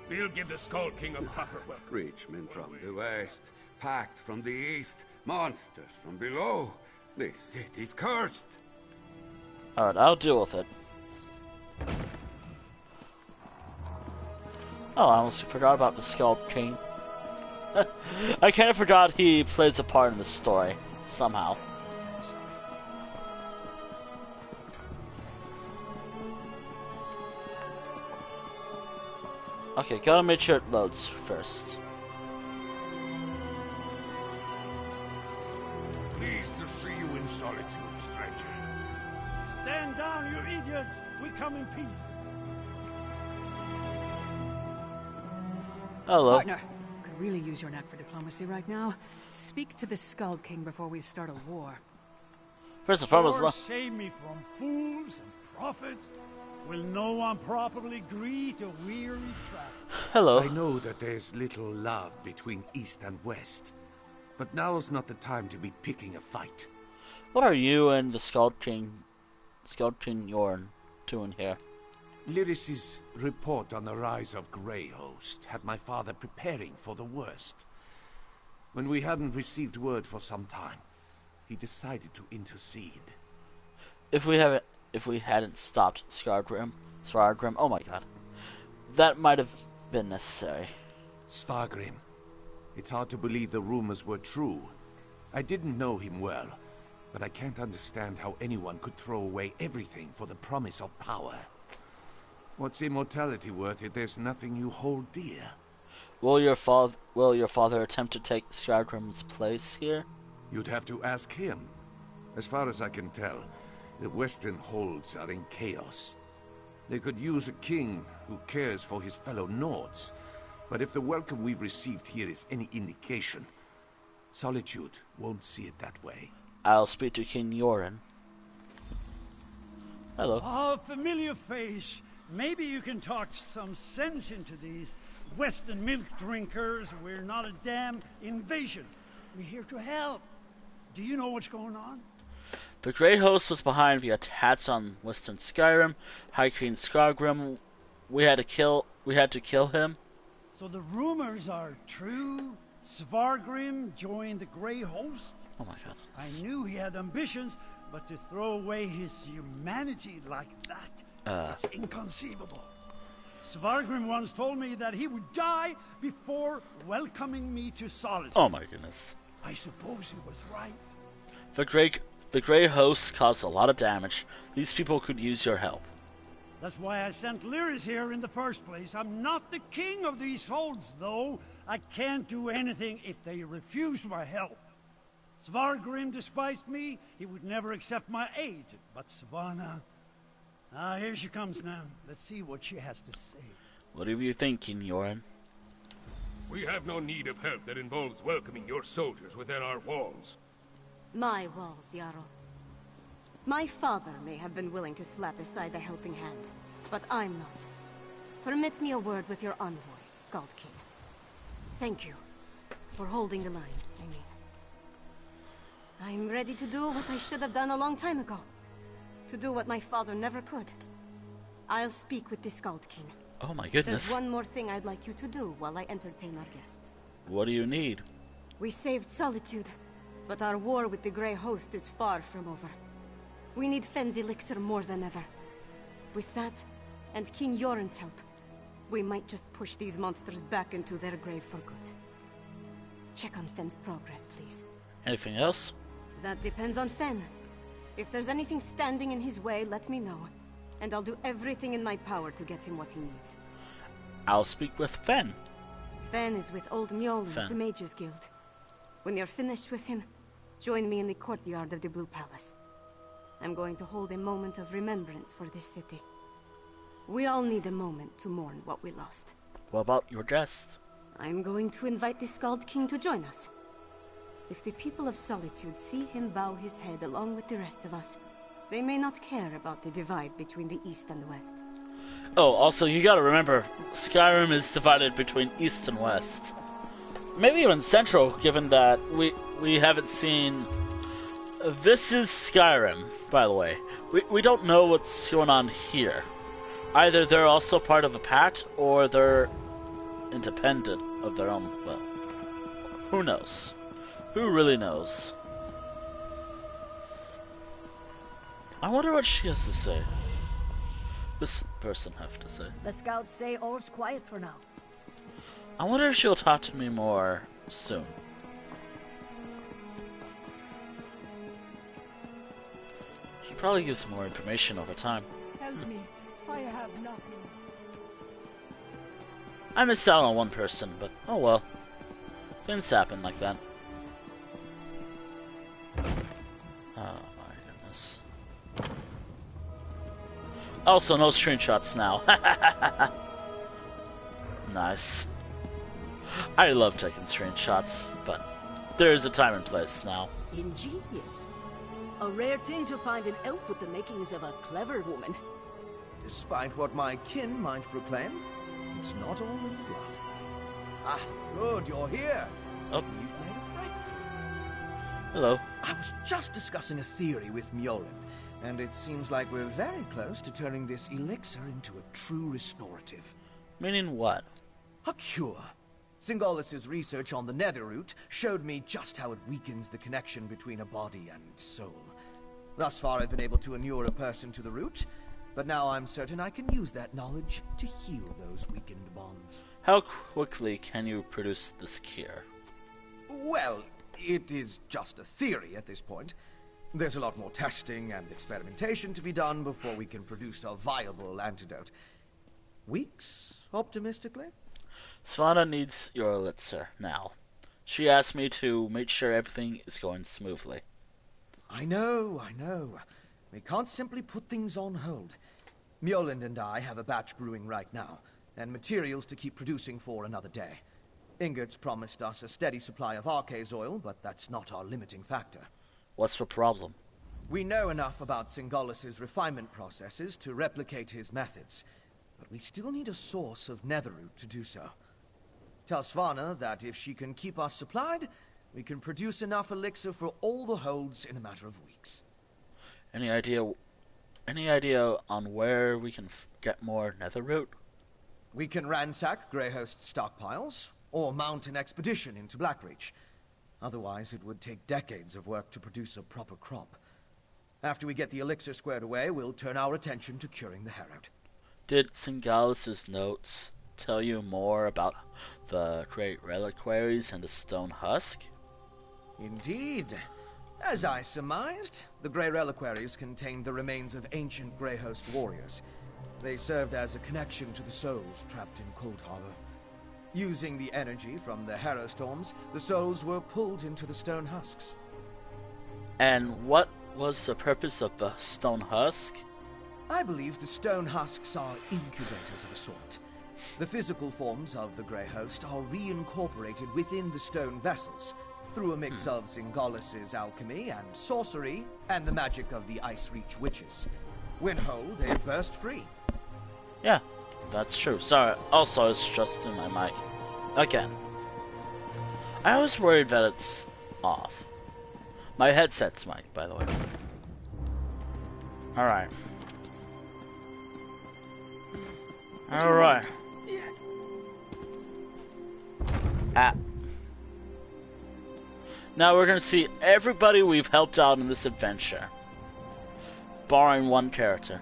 We'll give the Skald King a proper welcome. Reachmen from the west, packed from the east, monsters from below. The city's cursed. Alright, I'll deal with it. Oh, I almost forgot about the Skald King. I kind of forgot he plays a part in the story, somehow. Okay, gotta make sure it loads first. Pleased to see you in solitude, stranger. Stand down, you idiot! We come in peace. Hello. Partner, could really use your knack for diplomacy right now. Speak to the Skull King before we start a war. First and foremost, Lord, save me from fools and prophets. Will no one properly greet a weary traveler? Hello. I know that there's little love between East and West, but now's not the time to be picking a fight. What are you and the Skull King Yorn doing here? Lyris's report on the rise of Greyhost had my father preparing for the worst. When we hadn't received word for some time, he decided to intercede. If we hadn't stopped Svargrim, oh my god, that might have been necessary. Svargrim. It's hard to believe the rumors were true. I didn't know him well, but I can't understand how anyone could throw away everything for the promise of power. What's immortality worth if there's nothing you hold dear? Will your father attempt to take Svargrim's place here? You'd have to ask him. As far as I can tell, the Western holds are in chaos. They could use a king who cares for his fellow Nords, but if the welcome we received here is any indication, Solitude won't see it that way. I'll speak to King Yoren. Hello. Oh, familiar face. Maybe you can talk some sense into these Western milk drinkers. We're not a damn invasion. We're here to help. Do you know what's going on? The Grey Host was behind the attacks on Western Skyrim. High King Skargrim, we had to kill him. So the rumors are true? Svargrim joined the Grey Host? Oh my god. I knew he had ambitions, but to throw away his humanity like that, that's inconceivable. Svargrim once told me that he would die before welcoming me to Solitude. Oh my goodness. I suppose he was right. The Grey Host caused a lot of damage. These people could use your help. That's why I sent Lyris here in the first place. I'm not the king of these holds, though. I can't do anything if they refuse my help. Svargrim despised me. He would never accept my aid. But Svanna... here she comes now. Let's see what she has to say. What are you thinking, Yoren? We have no need of help that involves welcoming your soldiers within our walls. My walls, Jarl. My father may have been willing to slap aside a helping hand, but I'm not. Permit me a word with your envoy, Skald King. Thank you for holding the line, I'm ready to do what I should have done a long time ago. To do what my father never could. I'll speak with the Skald King. Oh my goodness. There's one more thing I'd like you to do while I entertain our guests. What do you need? We saved Solitude, but our war with the Grey Host is far from over. We need Fenn's elixir more than ever. With that, and King Yoren's help, we might just push these monsters back into their grave for good. Check on Fenn's progress, please. Anything else? That depends on Fenn. If there's anything standing in his way, let me know. And I'll do everything in my power to get him what he needs. I'll speak with Fenn. Fenn is with Old Mjolnir of the Mages Guild. When you're finished with him, join me in the courtyard of the Blue Palace. I'm going to hold a moment of remembrance for this city. We all need a moment to mourn what we lost. What about your guest? I'm going to invite the Skald King to join us. If the people of Solitude see him bow his head along with the rest of us, they may not care about the divide between the East and the West. Oh, also, you gotta remember, Skyrim is divided between East and West. Maybe even Central, given that we haven't seen... This is Skyrim, by the way. We don't know what's going on here. Either they're also part of a pact, or they're independent of their own will. Who knows? Who really knows? I wonder what she has to say. This person have to say. The scouts say all's quiet for now. I wonder if she'll talk to me more soon. She'll probably give some more information over time. Help me. I have nothing. I missed out on one person, but oh well. Things happen like that. Oh my goodness. Also, no screenshots now. Nice. I love taking screenshots, but there is a time and place now. Ingenious. A rare thing to find an elf with the makings of a clever woman. Despite what my kin might proclaim, it's not all in blood. Ah, good, you're here. Oh. We've made a breakthrough. Hello. I was just discussing a theory with Mjolnir, and it seems like we're very close to turning this elixir into a true restorative. Meaning what? A cure. Singolis's research on the Netherroot showed me just how it weakens the connection between a body and soul. Thus far, I've been able to inure a person to the root, but now I'm certain I can use that knowledge to heal those weakened bonds. How quickly can you produce this cure? Well, it is just a theory at this point. There's a lot more testing and experimentation to be done before we can produce a viable antidote. Weeks, optimistically? Svanna needs your elixir now. She asked me to make sure everything is going smoothly. I know. We can't simply put things on hold. Mjolnir and I have a batch brewing right now, and materials to keep producing for another day. Ingert's promised us a steady supply of Arcase oil, but that's not our limiting factor. What's the problem? We know enough about Singolis's refinement processes to replicate his methods, but we still need a source of Netherroot to do so. Tell Svanna that if she can keep us supplied, we can produce enough elixir for all the holds in a matter of weeks. Any idea on where we can get more Netherroot? We can ransack Greyhost stockpiles, or mount an expedition into Blackreach. Otherwise, it would take decades of work to produce a proper crop. After we get the elixir squared away, we'll turn our attention to curing the Herald. Did Singalis' notes tell you more about the Great Reliquaries and the Stone Husk? Indeed. As I surmised, the Grey Reliquaries contained the remains of ancient Greyhost warriors. They served as a connection to the souls trapped in Cold Harbor. Using the energy from the Harrow Storms, the souls were pulled into the Stone Husks. And what was the purpose of the Stone Husk? I believe the Stone Husks are incubators of a sort. The physical forms of the Grey Host are reincorporated within the stone vessels, through a mix of Singolis's alchemy and sorcery, and the magic of the Ice Reach witches. When whole, they burst free. Yeah, that's true. Sorry, also it's just in my mic. Again. I was worried that it's off. My headset's mic, by the way. Alright. Alright. Now we're gonna see everybody we've helped out in this adventure. Barring one character.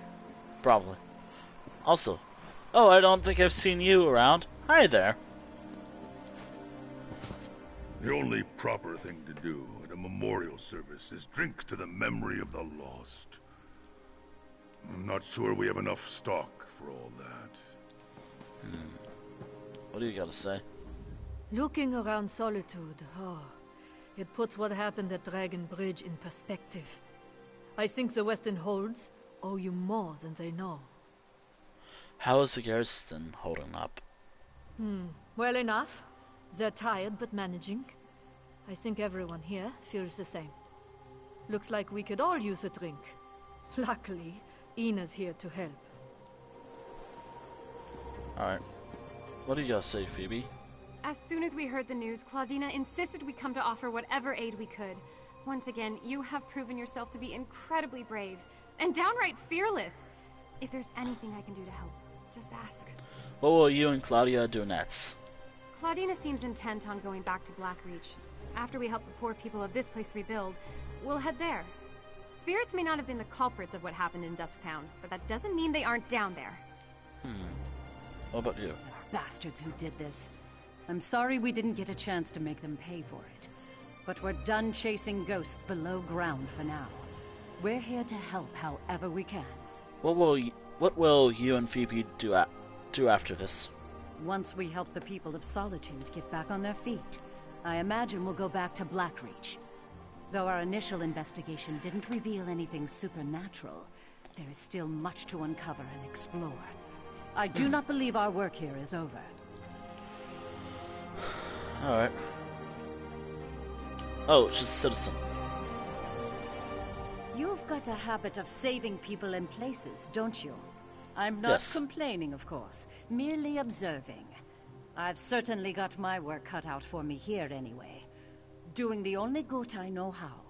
Probably. Also, oh, I don't think I've seen you around. Hi there. The only proper thing to do at a memorial service is drink to the memory of the lost. I'm not sure we have enough stock for all that. What do you gotta say? Looking around Solitude, it puts what happened at Dragon Bridge in perspective. I think the Western Holds owe you more than they know. How is the garrison holding up? Well enough. They're tired, but managing. I think everyone here feels the same. Looks like we could all use a drink. Luckily, Ina's here to help. Alright. What do you gotta say, Phoebe? As soon as we heard the news, Claudina insisted we come to offer whatever aid we could. Once again, you have proven yourself to be incredibly brave and downright fearless. If there's anything I can do to help, just ask. What will you and Claudia do next? Claudina seems intent on going back to Blackreach. After we help the poor people of this place rebuild, we'll head there. Spirits may not have been the culprits of what happened in Dusktown, but that doesn't mean they aren't down there. What about you? Bastards who did this. I'm sorry we didn't get a chance to make them pay for it. But we're done chasing ghosts below ground for now. We're here to help however we can. What will you and Phoebe do after this? Once we help the people of Solitude get back on their feet, I imagine we'll go back to Blackreach. Though our initial investigation didn't reveal anything supernatural, there is still much to uncover and explore. I do not believe our work here is over. Alright. Oh, it's just citizen. You've got a habit of saving people in places, don't you? I'm not complaining, of course. Merely observing. I've certainly got my work cut out for me here anyway. Doing the only good I know how.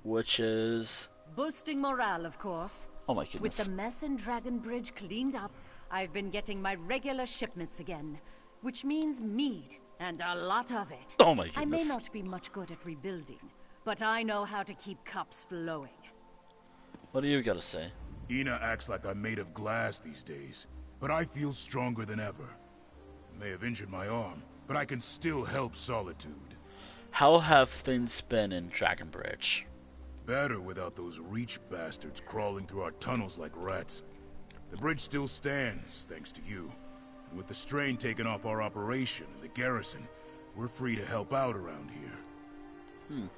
Which is? Boosting morale, of course. Oh my goodness. With the mess in Dragon Bridge cleaned up, I've been getting my regular shipments again. Which means mead, and a lot of it. Oh my goodness. I may not be much good at rebuilding, but I know how to keep cups flowing. What do you gotta say? Ina acts like I'm made of glass these days, but I feel stronger than ever. I may have injured my arm, but I can still help Solitude. How have things been in Dragon Bridge? Better without those Reach bastards crawling through our tunnels like rats. The bridge still stands, thanks to you. And with the strain taken off our operation and the garrison, we're free to help out around here.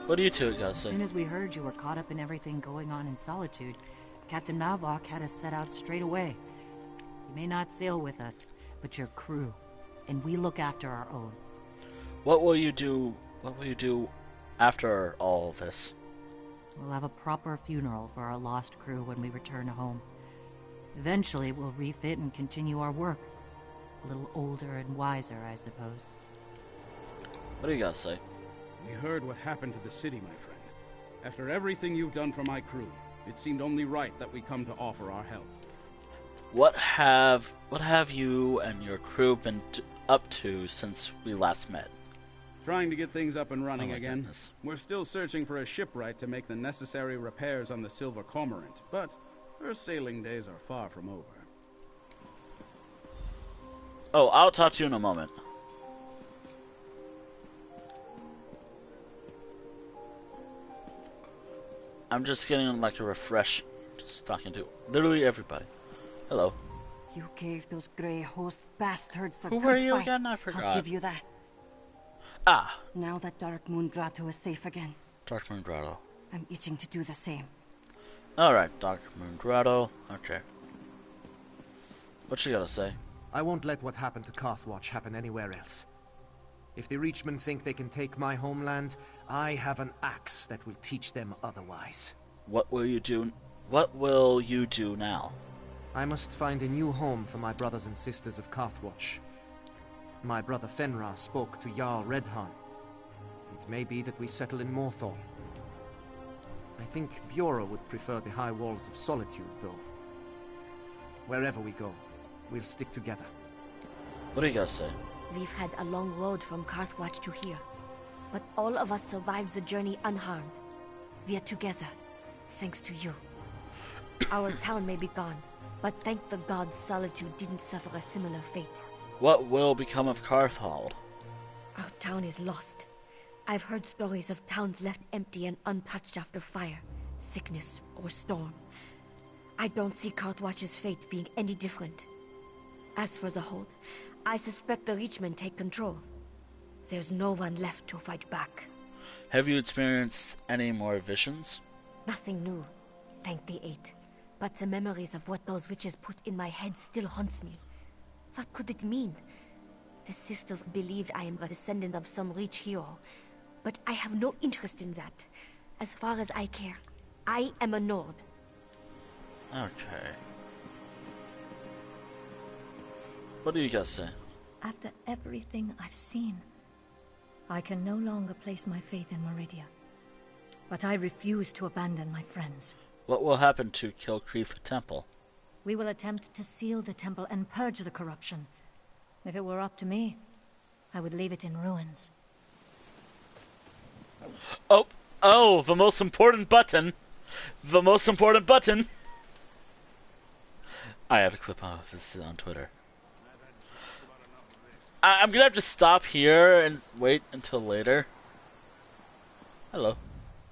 What do you two gotta say? As soon as we heard you were caught up in everything going on in Solitude, Captain Malvok had us set out straight away. You may not sail with us, but you're crew, and we look after our own. What will you do? What will you do after all this? We'll have a proper funeral for our lost crew when we return home. Eventually, we'll refit and continue our work. A little older and wiser, I suppose. What do you gotta say? We heard what happened to the city, my friend. After everything you've done for my crew, it seemed only right that we come to offer our help. What have you and your crew been up to since we last met? Trying to get things up and running again. Goodness. We're still searching for a shipwright to make the necessary repairs on the Silver Cormorant, but her sailing days are far from over. Oh, I'll talk to you in a moment. I'm just getting like a refresh. Just talking to literally everybody. Hello. You gave those Grey Host bastards a Who good were you fight. again? I forgot. I'll give you that. Ah. Now that Dark Moon Grotto is safe again. Dark Moon Grotto. I'm itching to do the same. Alright, Dark Moon Grotto. Okay. What you gotta say? I won't let what happened to Carthwatch happen anywhere else. If the Reachmen think they can take my homeland, I have an axe that will teach them otherwise. What will you do? What will you do now? I must find a new home for my brothers and sisters of Carthwatch. My brother Fenrir spoke to Jarl Redhan. It may be that we settle in Morthal. I think Bjorra would prefer the high walls of Solitude, though. Wherever we go, we'll stick together. What do you guys say? We've had a long road from Carthwatch to here, but all of us survived the journey unharmed. We are together, thanks to you. Our town may be gone, but thank the gods Solitude didn't suffer a similar fate. What will become of Carthald? Our town is lost. I've heard stories of towns left empty and untouched after fire, sickness, or storm. I don't see Carthwatch's fate being any different. As for the Hold, I suspect the Reachmen take control. There's no one left to fight back. Have you experienced any more visions? Nothing new, thank the Eight. But the memories of what those witches put in my head still haunts me. What could it mean? The sisters believed I am a descendant of some Reach hero, but I have no interest in that. As far as I care, I am a Nord. Okay. What do you guys say? After everything I've seen, I can no longer place my faith in Meridia. But I refuse to abandon my friends. What will happen to Kilcreath Temple? We will attempt to seal the temple and purge the corruption. If it were up to me, I would leave it in ruins. Oh, the most important button. The most important button. I have a clip of this on Twitter. I'm gonna have to stop here and wait until later. Hello.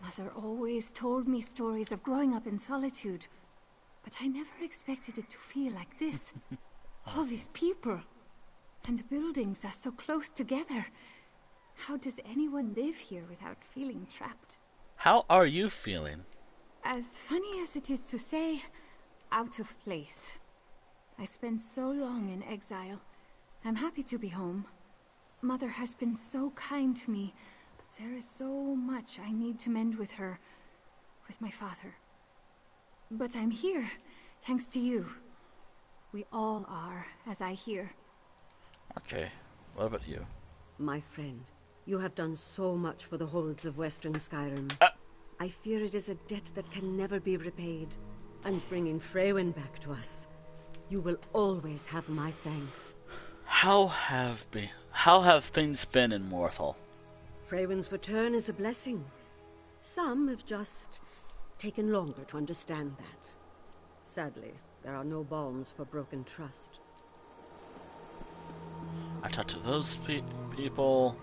Mother always told me stories of growing up in Solitude, but I never expected it to feel like this. All these people and buildings are so close together. How does anyone live here without feeling trapped? How are you feeling? As funny as it is to say, out of place. I spent so long in exile. I'm happy to be home. Mother has been so kind to me, but there is so much I need to mend with her, with my father. But I'm here, thanks to you. We all are, as I hear. Okay, what about you? My friend, you have done so much for the holds of Western Skyrim. I fear it is a debt that can never be repaid. And bringing Freywin back to us, you will always have my thanks. How have things been in Morthal? Freywin's return is a blessing. Some have just taken longer to understand that. Sadly, there are no balms for broken trust. I talked to those people.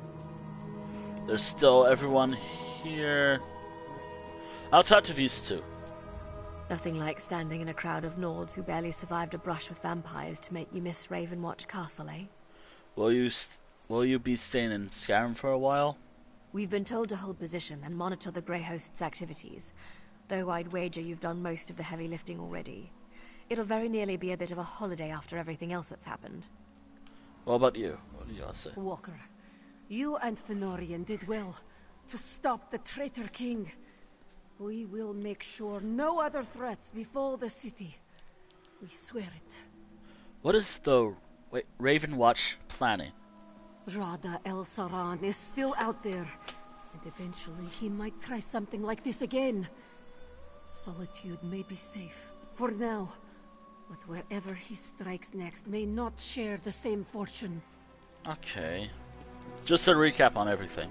There's still everyone here. I'll talk to these two. Nothing like standing in a crowd of Nords who barely survived a brush with vampires to make you miss Ravenwatch Castle, eh? Will you be staying in Skyrim for a while? We've been told to hold position and monitor the Grey Host's activities, though I'd wager you've done most of the heavy lifting already. It'll very nearly be a bit of a holiday after everything else that's happened. What about you? What do you say? Walker, you and Fenorian did well to stop the traitor king. We will make sure no other threats befall the city. We swear it. What is the Ravenwatch planning? Rada El Saran is still out there, and eventually he might try something like this again. Solitude may be safe, for now, but wherever he strikes next may not share the same fortune. Okay. Just a recap on everything.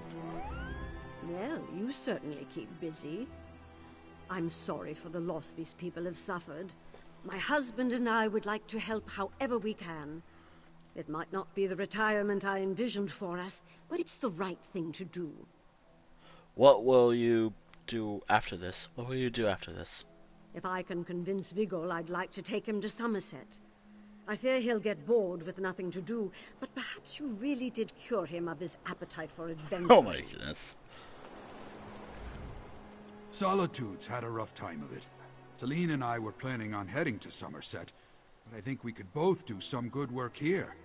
Well, you certainly keep busy. I'm sorry for the loss these people have suffered. My husband and I would like to help however we can. It might not be the retirement I envisioned for us, but it's the right thing to do. What will you do after this? What will you do after this? If I can convince Vigor, I'd like to take him to Somerset. I fear he'll get bored with nothing to do, but perhaps you really did cure him of his appetite for adventure. Oh my goodness. Solitude's had a rough time of it. Talene and I were planning on heading to Somerset, but I think we could both do some good work here.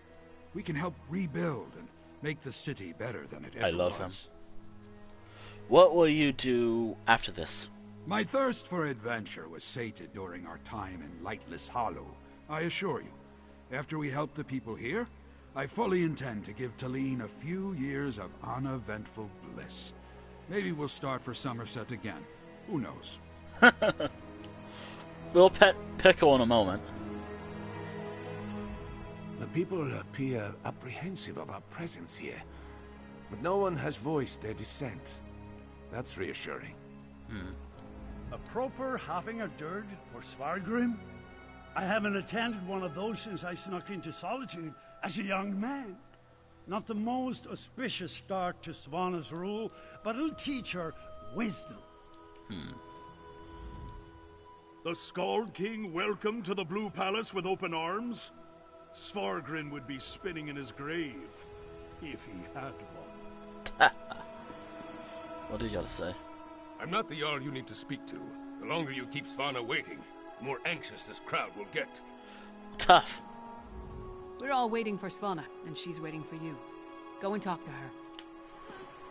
We can help rebuild and make the city better than it ever was. I love him. What will you do after this? My thirst for adventure was sated during our time in Lightless Hollow, I assure you. After we help the people here, I fully intend to give Talene a few years of uneventful bliss. Maybe we'll start for Somerset again. Who knows? We'll pet Pickle in a moment. The people appear apprehensive of our presence here, but no one has voiced their dissent. That's reassuring. A proper having a dirge for Svargrim? I haven't attended one of those since I snuck into Solitude as a young man. Not the most auspicious start to Svanna's rule, but it'll teach her wisdom. The Skald King welcomed to the Blue Palace with open arms? Svargrim would be spinning in his grave, if he had one. What do you gotta say? I'm not the Jarl you need to speak to. The longer you keep Svanna waiting, the more anxious this crowd will get. Tough. We're all waiting for Svanna, and she's waiting for you. Go and talk to her.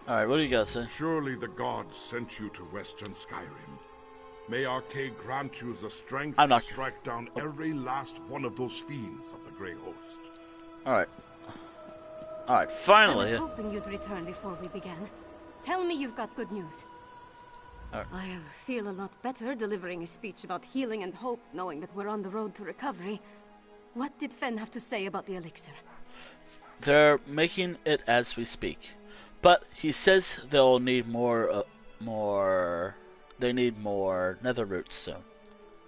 Alright, what do you gotta say? Surely the gods sent you to Western Skyrim. May Arcade grant you the strength to strike down every last one of those fiends of the Grey Host. Alright. Alright, finally. I was hoping you'd return before we began. Tell me you've got good news. Right. I'll feel a lot better delivering a speech about healing and hope, knowing that we're on the road to recovery. What did Fen have to say about the elixir? They're making it as we speak. But he says they'll need they need more nether roots soon.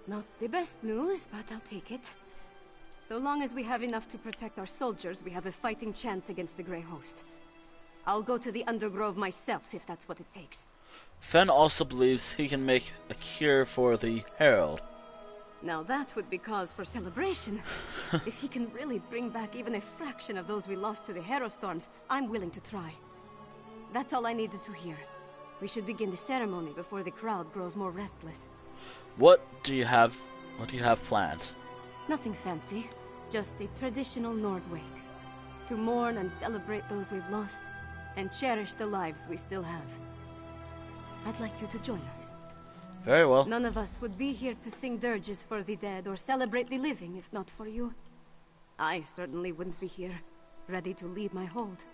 Not the best news, but I'll take it. So long as we have enough to protect our soldiers, we have a fighting chance against the Grey Host. I'll go to the Undergrove myself, if that's what it takes. Fen also believes he can make a cure for the Herald. Now that would be cause for celebration. If he can really bring back even a fraction of those we lost to the Herostorms, I'm willing to try. That's all I needed to hear. We should begin the ceremony before the crowd grows more restless. What do you have planned? Nothing fancy, just a traditional Nord wake. To mourn and celebrate those we've lost, and cherish the lives we still have. I'd like you to join us. Very well. None of us would be here to sing dirges for the dead or celebrate the living if not for you. I certainly wouldn't be here, ready to leave my hold.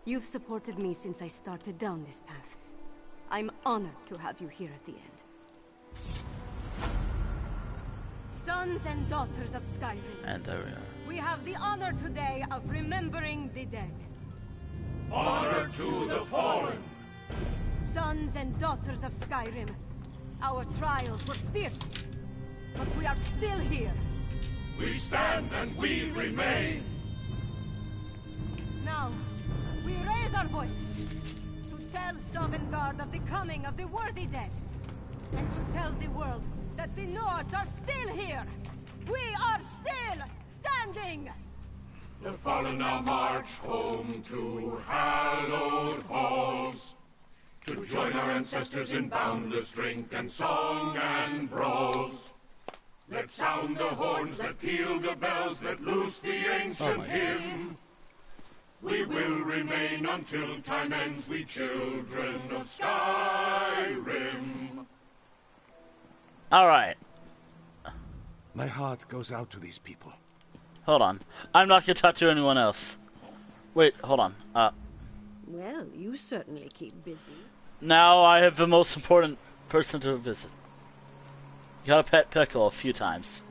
You've supported me since I started down this path. I'm honored to have you here at the end. Sons and daughters of Skyrim. And there we are. We have the honor today of remembering the dead. Honor to the fallen. Sons and daughters of Skyrim, our trials were fierce, but we are still here. We stand and we remain. Now, we raise our voices to tell Sovngarde of the coming of the worthy dead, and to tell the world that the Nords are still here. We are still standing. The fallen now march home to hallowed halls, to join our ancestors in boundless drink and song and brawls. Let sound the horns, let peal the bells, let loose the ancient hymn. We will remain until time ends, we children of Skyrim. Alright. My heart goes out to these people. Hold on. I'm not gonna talk to anyone else. Wait, hold on. Well, you certainly keep busy. Now I have the most important person to visit. Got a pet pickle a few times.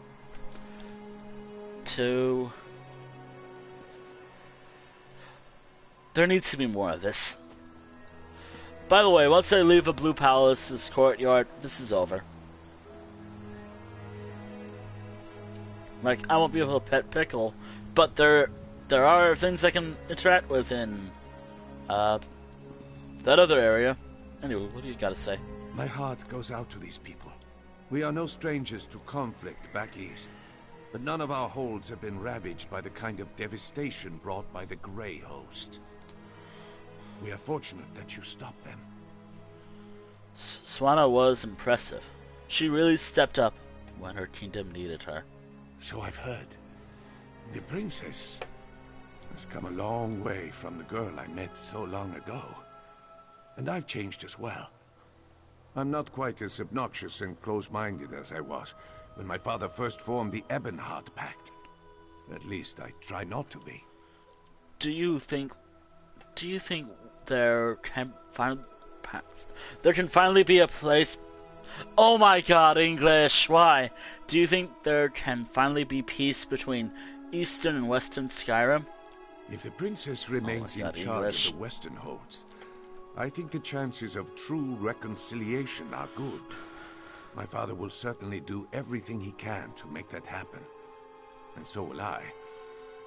2. There needs to be more of this. By the way, once I leave the Blue Palace's courtyard, this is over. Like, I won't be able to pet pickle, but there are things I can interact with in that other area. Anyway, what do you gotta say? My heart goes out to these people. We are no strangers to conflict back east, but none of our holds have been ravaged by the kind of devastation brought by the Grey Host. We are fortunate that you stopped them. Swana was impressive. She really stepped up when her kingdom needed her. So I've heard. The princess has come a long way from the girl I met so long ago. And I've changed as well. I'm not quite as obnoxious and close-minded as I was when my father first formed the Ebonheart Pact. At least I try not to be. Do you think there can finally be a place? Oh my God, English! Why? Do you think there can finally be peace between Eastern and Western Skyrim? If the princess remains in charge of the Western holds, I think the chances of true reconciliation are good. My father will certainly do everything he can to make that happen. And so will I.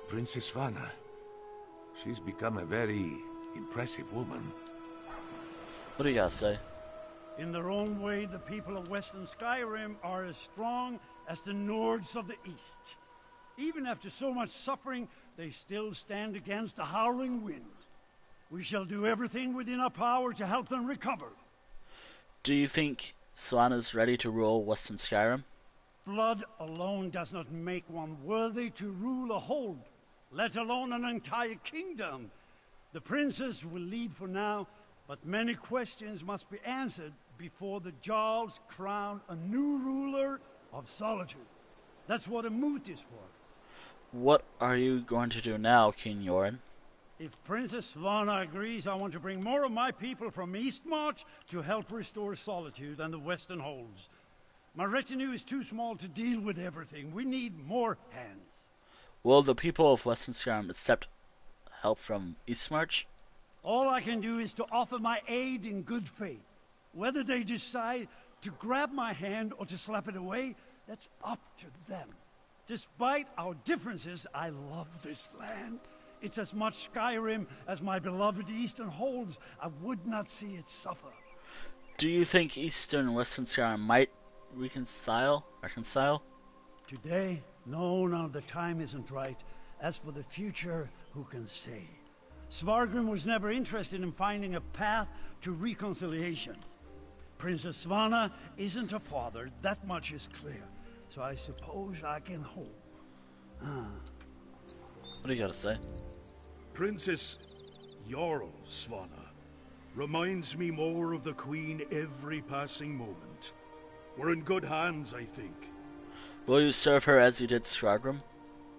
Princess Svana, she's become a very impressive woman. What do you guys say? In their own way, the people of Western Skyrim are as strong as the Nords of the East. Even after so much suffering, they still stand against the howling wind. We shall do everything within our power to help them recover. Do you think Swana's ready to rule Western Skyrim? Blood alone does not make one worthy to rule a hold, let alone an entire kingdom. The princess will lead for now, but many questions must be answered before the Jarls crown a new ruler of Solitude. That's what a moot is for. What are you going to do now, King Yoren? If Princess Svana agrees, I want to bring more of my people from Eastmarch to help restore Solitude and the Western Holds. My retinue is too small to deal with everything. We need more hands. Will the people of Western Skyrim accept help from Eastmarch? All I can do is to offer my aid in good faith. Whether they decide to grab my hand or to slap it away, that's up to them. Despite our differences, I love this land. It's as much Skyrim as my beloved Eastern holds. I would not see it suffer. Do you think Eastern and Western Skyrim might reconcile? Today? No, the time isn't right. As for the future, who can say? Svargrim was never interested in finding a path to reconciliation. Princess Svanna isn't a father, that much is clear. So I suppose I can hope. What do you gotta say? Princess Jarl Svanna reminds me more of the Queen every passing moment. We're in good hands, I think. Will you serve her as you did Svargrim?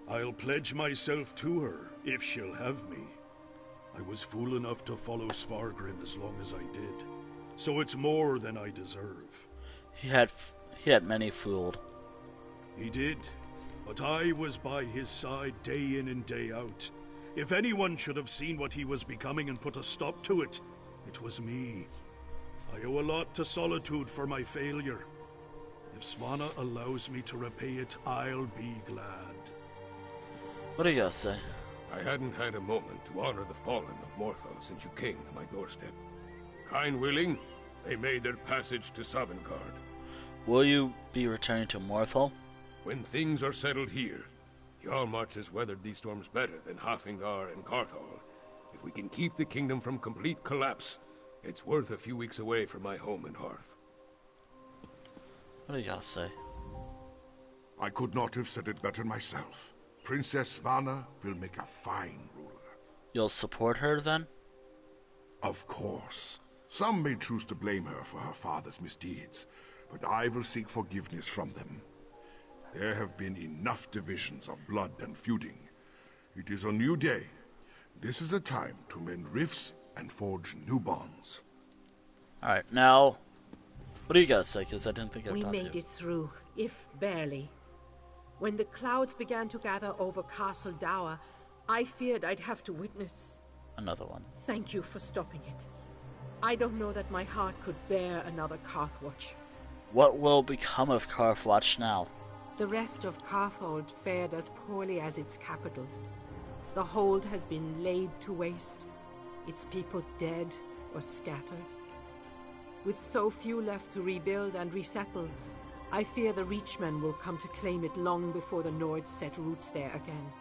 I'll pledge myself to her, if she'll have me. I was fool enough to follow Svargrim as long as I did, so it's more than I deserve. He had many fooled. He did, but I was by his side day in and day out. If anyone should have seen what he was becoming and put a stop to it, it was me. I owe a lot to Solitude for my failure. If Svanna allows me to repay it, I'll be glad. What do you gotta say? I hadn't had a moment to honor the fallen of Morthal since you came to my doorstep. Kind willing, they made their passage to Sovngarde. Will you be returning to Morthal? When things are settled here, Hjalmarch has weathered these storms better than Hafvild and Carthal. If we can keep the kingdom from complete collapse, it's worth a few weeks away from my home and hearth. What do you gotta say? I could not have said it better myself. Princess Svanna will make a fine ruler. You'll support her, then? Of course. Some may choose to blame her for her father's misdeeds, but I will seek forgiveness from them. There have been enough divisions of blood and feuding. It is a new day. This is a time to mend rifts and forge new bonds. Alright, now, what do you gotta say? Because I didn't think I'd We talk to you. made it through, if barely. When the clouds began to gather over Castle Dower, I feared I'd have to witness... Another one. Thank you for stopping it. I don't know that my heart could bear another Carthwatch. What will become of Carthwatch now? The rest of Carthold fared as poorly as its capital. The hold has been laid to waste, its people dead or scattered. With so few left to rebuild and resettle, I fear the Reachmen will come to claim it long before the Nords set roots there again.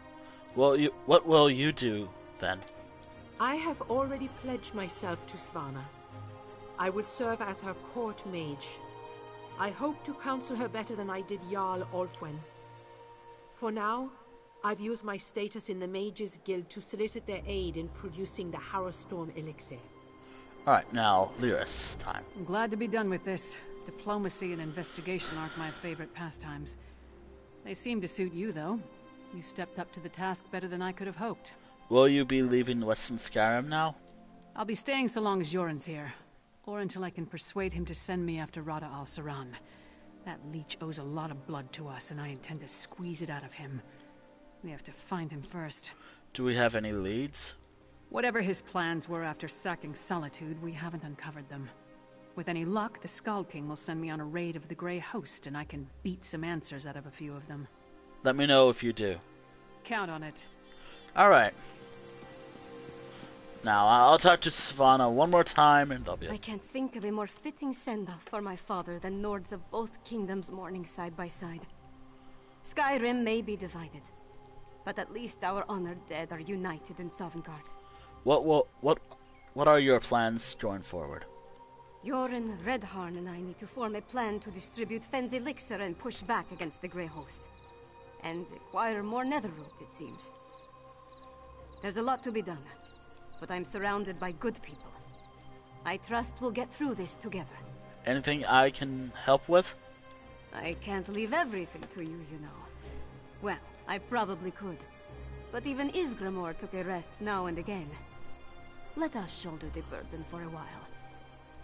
Well, what will you do, then? I have already pledged myself to Svanna. I will serve as her court mage. I hope to counsel her better than I did Jarl Ulfwen. For now, I've used my status in the Mages Guild to solicit their aid in producing the Harrowstorm elixir. Alright, now, Lyris time. I'm glad to be done with this. Diplomacy and investigation aren't my favorite pastimes. They seem to suit you, though. You stepped up to the task better than I could have hoped. Will you be leaving Western Skyrim now? I'll be staying so long as Joran's here. Or until I can persuade him to send me after Rada al-Saran. That leech owes a lot of blood to us, and I intend to squeeze it out of him. We have to find him first. Do we have any leads? Whatever his plans were after sacking Solitude, we haven't uncovered them. With any luck, the Skald King will send me on a raid of the Grey Host, and I can beat some answers out of a few of them. Let me know if you do. Count on it. Alright. Now, I'll talk to Svanna one more time, and that'll be it. I can't think of a more fitting send-off for my father than Nords of both kingdoms mourning side by side. Skyrim may be divided, but at least our honored dead are united in Sovngarde. What are your plans going forward? Joran, Redharn, and I need to form a plan to distribute Fenn's elixir and push back against the Grey Host. And acquire more Netherroot, it seems. There's a lot to be done, but I'm surrounded by good people. I trust we'll get through this together. Anything I can help with? I can't leave everything to you, you know. Well, I probably could. But even Gremoor took a rest now and again. Let us shoulder the burden for a while.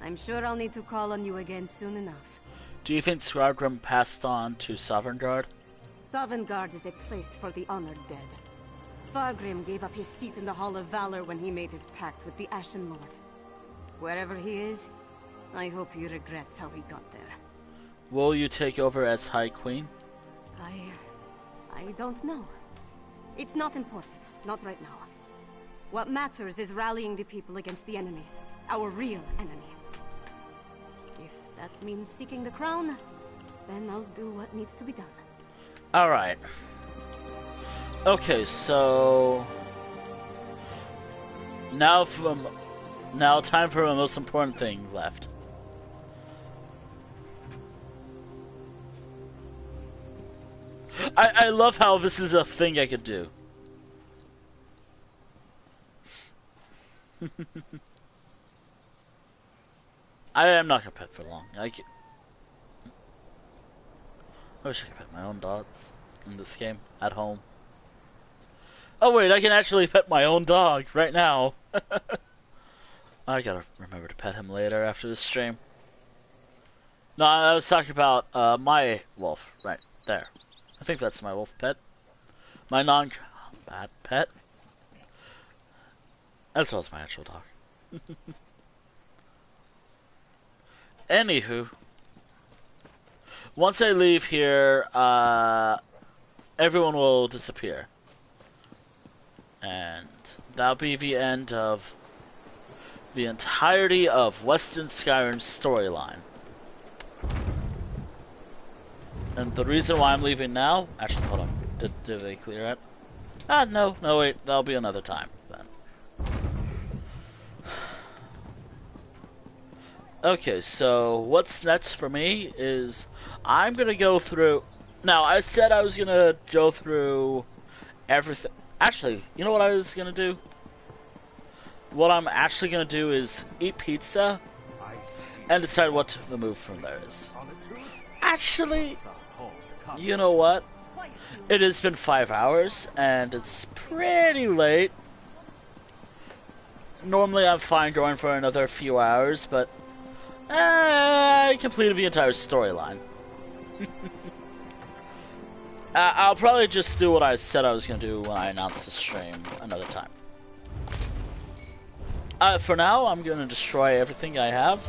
I'm sure I'll need to call on you again soon enough. Do you think Svargrim passed on to Sovngarde? Sovngarde is a place for the honored dead. Svargrim gave up his seat in the Hall of Valor when he made his pact with the Ashen Lord. Wherever he is, I hope he regrets how he got there. Will you take over as High Queen? I don't know. It's not important, not right now. What matters is rallying the people against the enemy, our real enemy. If that means seeking the crown, then I'll do what needs to be done. Alright. Okay, so... Now time for the most important thing left. I love how this is a thing I could do. I am not gonna pet for long. I wish I could pet my own dogs in this game at home. Oh wait, I can actually pet my own dog right now. I gotta remember to pet him later after this stream. No, I was talking about my wolf right there. I think that's my wolf pet. My non-combat pet. As well as my actual dog. Anywho, once I leave here, everyone will disappear. And that'll be the end of the entirety of Western Skyrim's storyline. And the reason why I'm leaving now... Actually, hold on. Did they clear it? Ah, no, wait. That'll be another time, then. Okay, so what's next for me is... I'm gonna go through... Now, I said I was gonna go through everything... Actually, you know what I was gonna do? What I'm actually gonna do is eat pizza and decide what the move from there is. Actually, you know what? It has been 5 hours and it's pretty late. Normally I'm fine going for another few hours, but I completed the entire storyline. I'll probably just do what I said I was going to do when I announced the stream another time. For now, I'm going to destroy everything I have.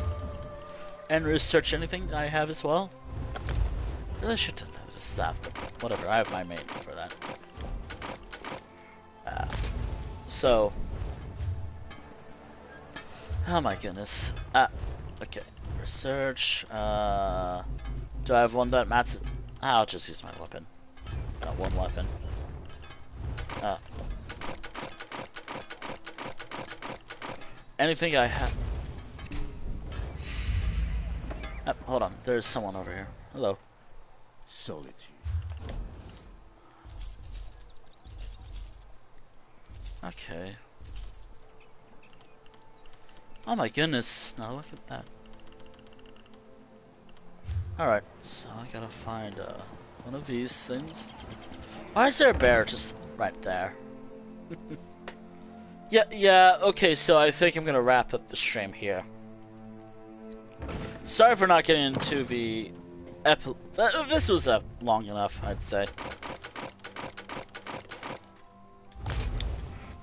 And research anything I have as well. Really should have the staff, but whatever, I have my mate for that. So... Oh my goodness. Okay. Research. Do I have one that matches? I'll just use my weapon. One weapon. Anything I have. Hold on, there's someone over here. Hello. Solitude. Okay. Oh my goodness, now look at that. Alright, so I gotta find one of these things. Why is there a bear just right there? yeah, okay, so I think I'm gonna wrap up the stream here. Sorry for not getting into the this was long enough, I'd say.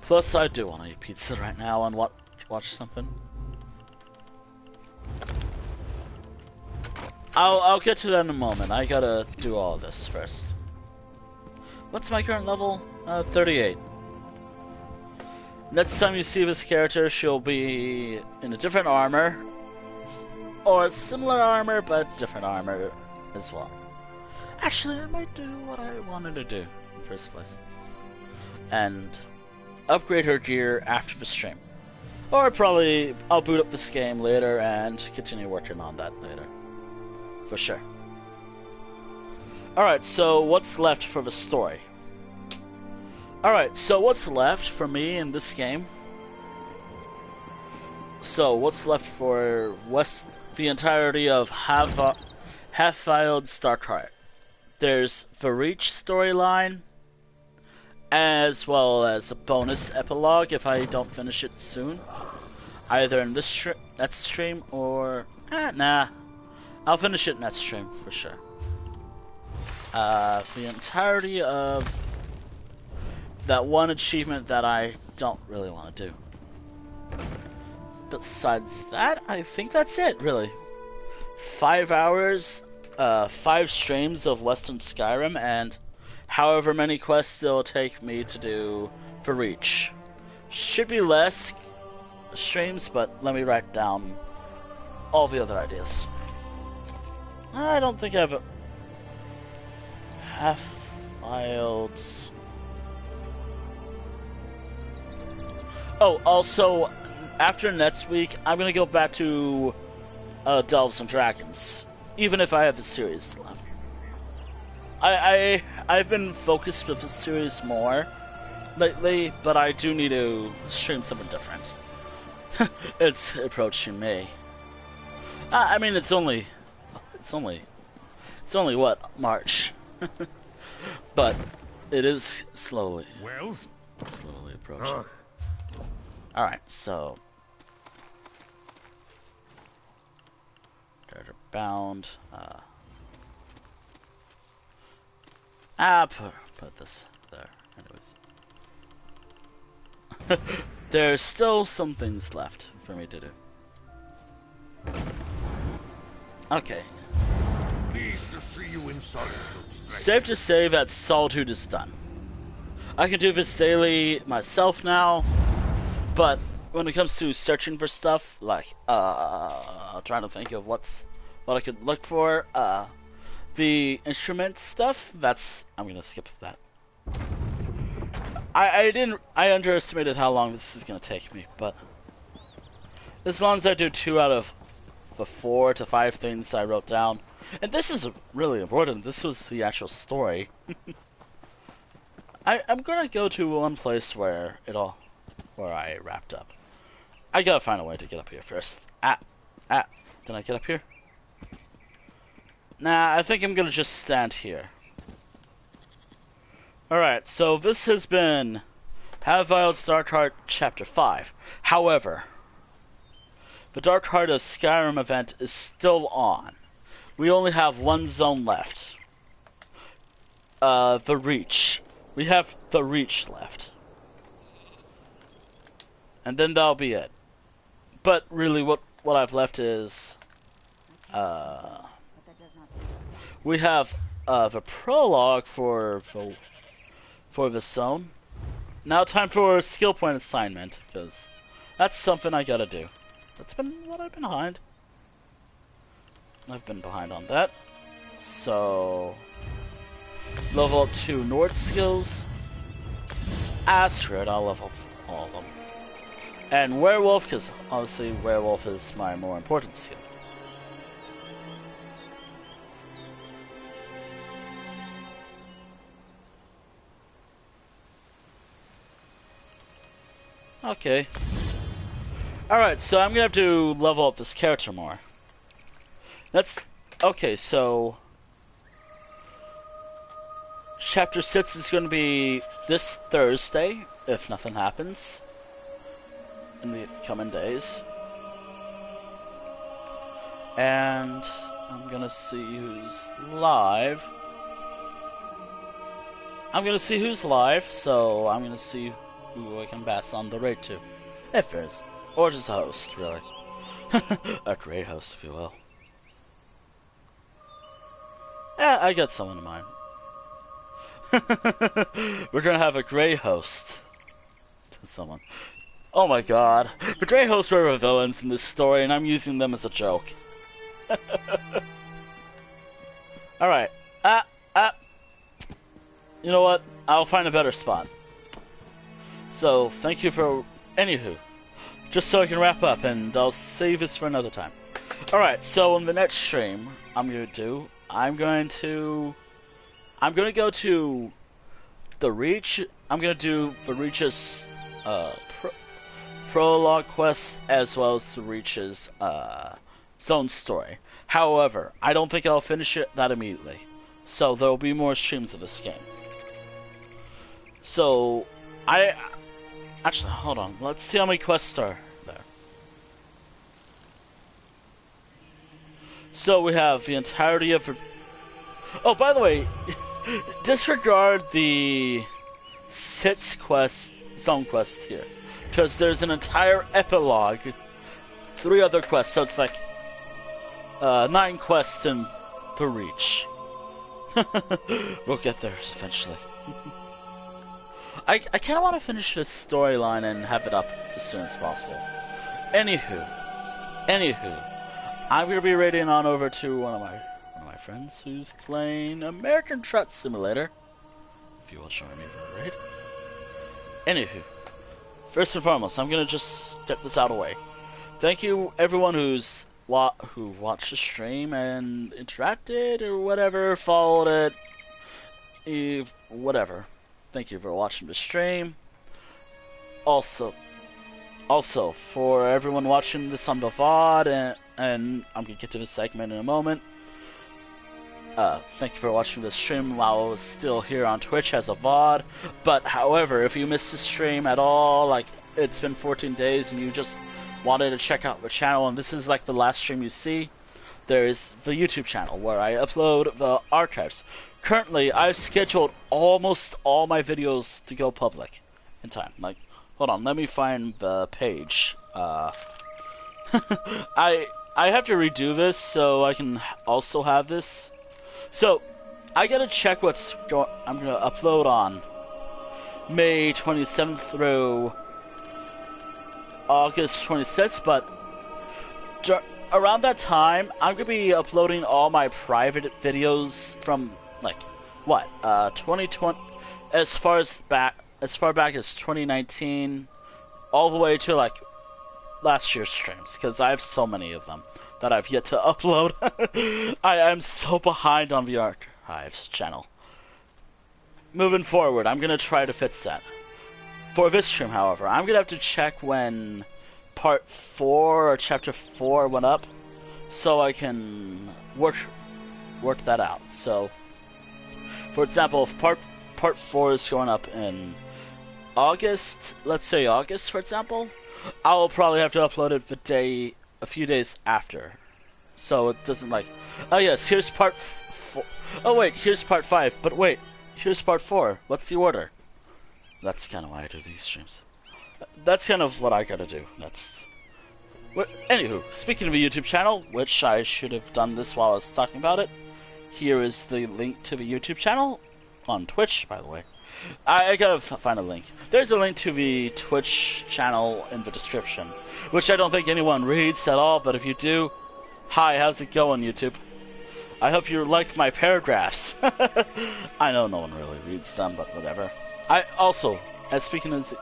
Plus, I do want to eat pizza right now and watch something. I'll get to that in a moment. I gotta do all of this first. What's my current level? 38. Next time you see this character, she'll be in a different armor. Or similar armor, but different armor as well. Actually, I might do what I wanted to do in the first place. And upgrade her gear after the stream. Or probably I'll boot up this game later and continue working on that later. For sure. Alright, so what's left for the story? Alright, so what's left for me in this game? So, what's left for the entirety of Hafvild Starkheart? There's the Reach storyline, as well as a bonus epilogue if I don't finish it soon. Either in this next stream or... nah. I'll finish it next stream, for sure. The entirety of that one achievement that I don't really want to do. Besides that, I think that's it, really. 5 hours, 5 streams of Western Skyrim, and however many quests it'll take me to do for Reach. Should be less streams, but let me write down all the other ideas. I don't think I have Hafvilds. Oh, also, after next week, I'm gonna go back to Delves and Dragons, even if I have the series left. I've been focused with the series more lately, but I do need to stream something different. It's approaching May. I mean, it's only what, March? But it is slowly approaching. Alright, so treasure bound. Put this there. Anyways. There's still some things left for me to do. Okay. Pleased to see you in Solitude, stranger. Safe to say that Solitude is done. I can do this daily myself now, but when it comes to searching for stuff, like trying to think of what I could look for, the instrument stuff, I'm gonna skip that. I underestimated how long this is gonna take me, but as long as I do 2 out of the 4 to 5 things I wrote down, and this is really important, this was the actual story. I'm gonna go to one place where I wrapped up. I gotta find a way to get up here first. Can I get up here? Nah, I think I'm gonna just stand here. Alright, so this has been Hafvild's Dark Heart Chapter 5. However, the Dark Heart of Skyrim event is still on. We only have one zone left. The Reach. We have the Reach left. And then that'll be it. But really what I've left is we have the prologue for the zone. Now time for a skill point assignment, because that's something I gotta do. That's been what I've been behind. I've been behind on that. So level up 2 Nord skills. Screw it, I'll level up all of them. And Werewolf, because obviously Werewolf is my more important skill. Okay. Alright, so I'm gonna have to level up this character more. Okay, so Chapter 6 is gonna be this Thursday, if nothing happens in the coming days. And I'm gonna see who's live. So I'm gonna see who I can pass on the raid to. If there's. Or just a host, really. A great host, if you will. Yeah, I got someone in mind. We're gonna have a grey host. To someone. Oh my god. The grey hosts were the villains in this story, and I'm using them as a joke. Alright. You know what? I'll find a better spot. So, thank you for... Anywho. Just so I can wrap up, and I'll save this for another time. Alright, so in the next stream, I'm going to go to the Reach. I'm going to do the Reach's prologue quest, as well as the Reach's zone story. However, I don't think I'll finish that immediately. So there will be more streams of this game. So, actually, hold on. Let's see how many quests are there. So we have the entirety of... Oh, by the way, disregard the 6 zone quest here. Because there's an entire epilogue, 3 other quests, so it's like 9 quests in the Reach. We'll get there eventually. I kind of want to finish this storyline and have it up as soon as possible. Anywho, I'm gonna be raiding on over to one of my friends, who's playing American Truck Simulator. If you will join me for a raid. Anywho, first and foremost, I'm gonna just get this out of the way. Thank you everyone who watched the stream and interacted or whatever, followed it, whatever. Thank you for watching the stream. Also, for everyone watching this on the VOD, and I'm gonna get to this segment in a moment. Thank you for watching this stream while I was still here on Twitch as a VOD. But however, if you missed the stream at all, like it's been 14 days and you just wanted to check out the channel and this is like the last stream you see, there's the YouTube channel where I upload the archives. Currently, I've scheduled almost all my videos to go public in time. Like, hold on, let me find the page. I have to redo this so I can also have this. So, I gotta check what's I'm gonna upload on May 27th through August 26th, but around that time, I'm gonna be uploading all my private videos from, like, what, 2020, as far back as 2019, all the way to, like, last year's streams, because I have so many of them that I've yet to upload. I'm so behind on the archives channel. Moving forward, I'm gonna try to fix that. For this stream, however, I'm gonna have to check when part 4 or chapter 4 went up, so I can work that out. So, for example, if part 4 is going up in August, let's say August, for example, I'll probably have to upload it a few days after, so it doesn't like, oh yes, here's part 4. Oh wait, here's part 5. But wait, here's part 4. What's the order? That's kind of why I do these streams. That's kind of what I gotta do. Anywho, speaking of a YouTube channel, which I should have done this while I was talking about it, here is the link to the YouTube channel on Twitch, by the way. I gotta find a link. There's a link to the Twitch channel in the description, which I don't think anyone reads at all, but if you do, hi, how's it going, YouTube? I hope you liked my paragraphs. I know no one really reads them, but whatever. Speaking of the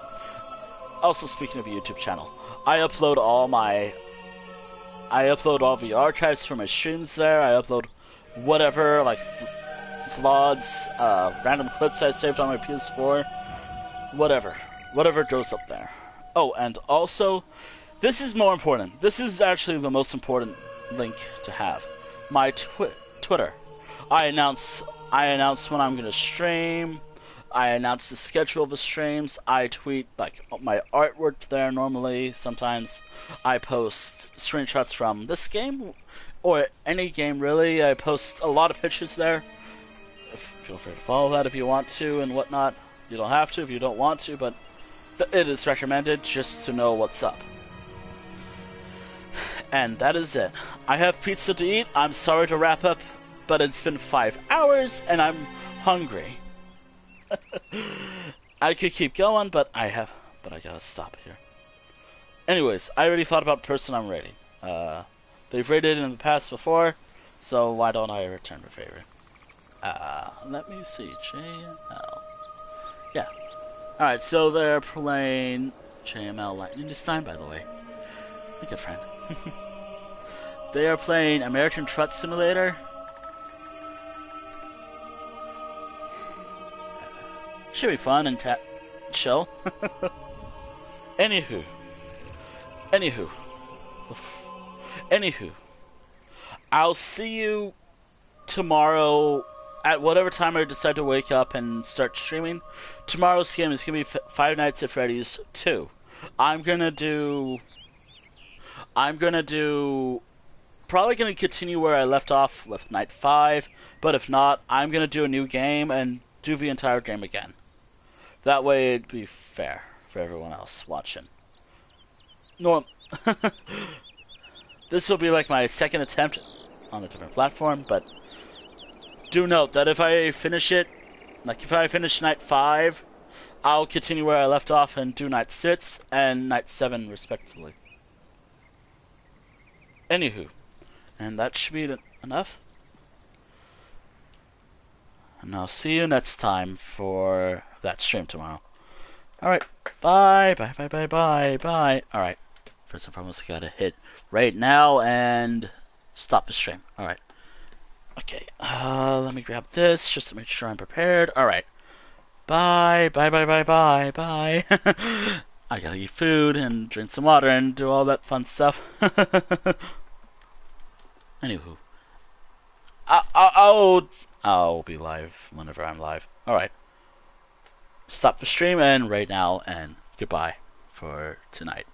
YouTube channel, I upload all the archives for my streams there. I upload whatever, like vlogs, random clips I saved on my PS4, whatever goes up there. Oh, and also, this is more important. This is actually the most important link to have. My Twitter. I announce when I'm gonna stream. I announce the schedule of the streams. I tweet like my artwork there normally. Sometimes I post screenshots from this game or any game really. I post a lot of pictures there. Feel free to follow that if you want to and whatnot. You don't have to if you don't want to, but it is recommended just to know what's up. And that is it. I have pizza to eat. I'm sorry to wrap up, but it's been 5 hours and I'm hungry. I could keep going, but I gotta stop here. Anyways, I already thought about the person I'm raiding. They've raided in the past before, so why don't I return the favor? Let me see. JML. Yeah. Alright, so they're playing JML Lightning this time, by the way. My good friend. They are playing American Truck Simulator. Should be fun and chill. Anywho. I'll see you tomorrow at whatever time I decide to wake up and start streaming. Tomorrow's game is going to be Five Nights at Freddy's 2. I'm gonna do probably gonna continue where I left off with Night 5, but if not, I'm gonna do a new game and do the entire game again. That way it'd be fair for everyone else watching. This will be like my second attempt on a different platform, but do note that if I finish it, like if I finish Night 5, I'll continue where I left off and do Night 6 and Night 7 respectively. Anywho, and that should be enough. And I'll see you next time for that stream tomorrow. Alright, bye, bye, bye, bye, bye, bye. Alright, first and foremost, I gotta hit right now and stop the stream. Alright. Okay, let me grab this just to make sure I'm prepared. Alright. Bye, bye, bye, bye, bye, bye. I gotta eat food and drink some water and do all that fun stuff. Anywho. I'll be live whenever I'm live. Alright. Stop the stream and right now and goodbye for tonight.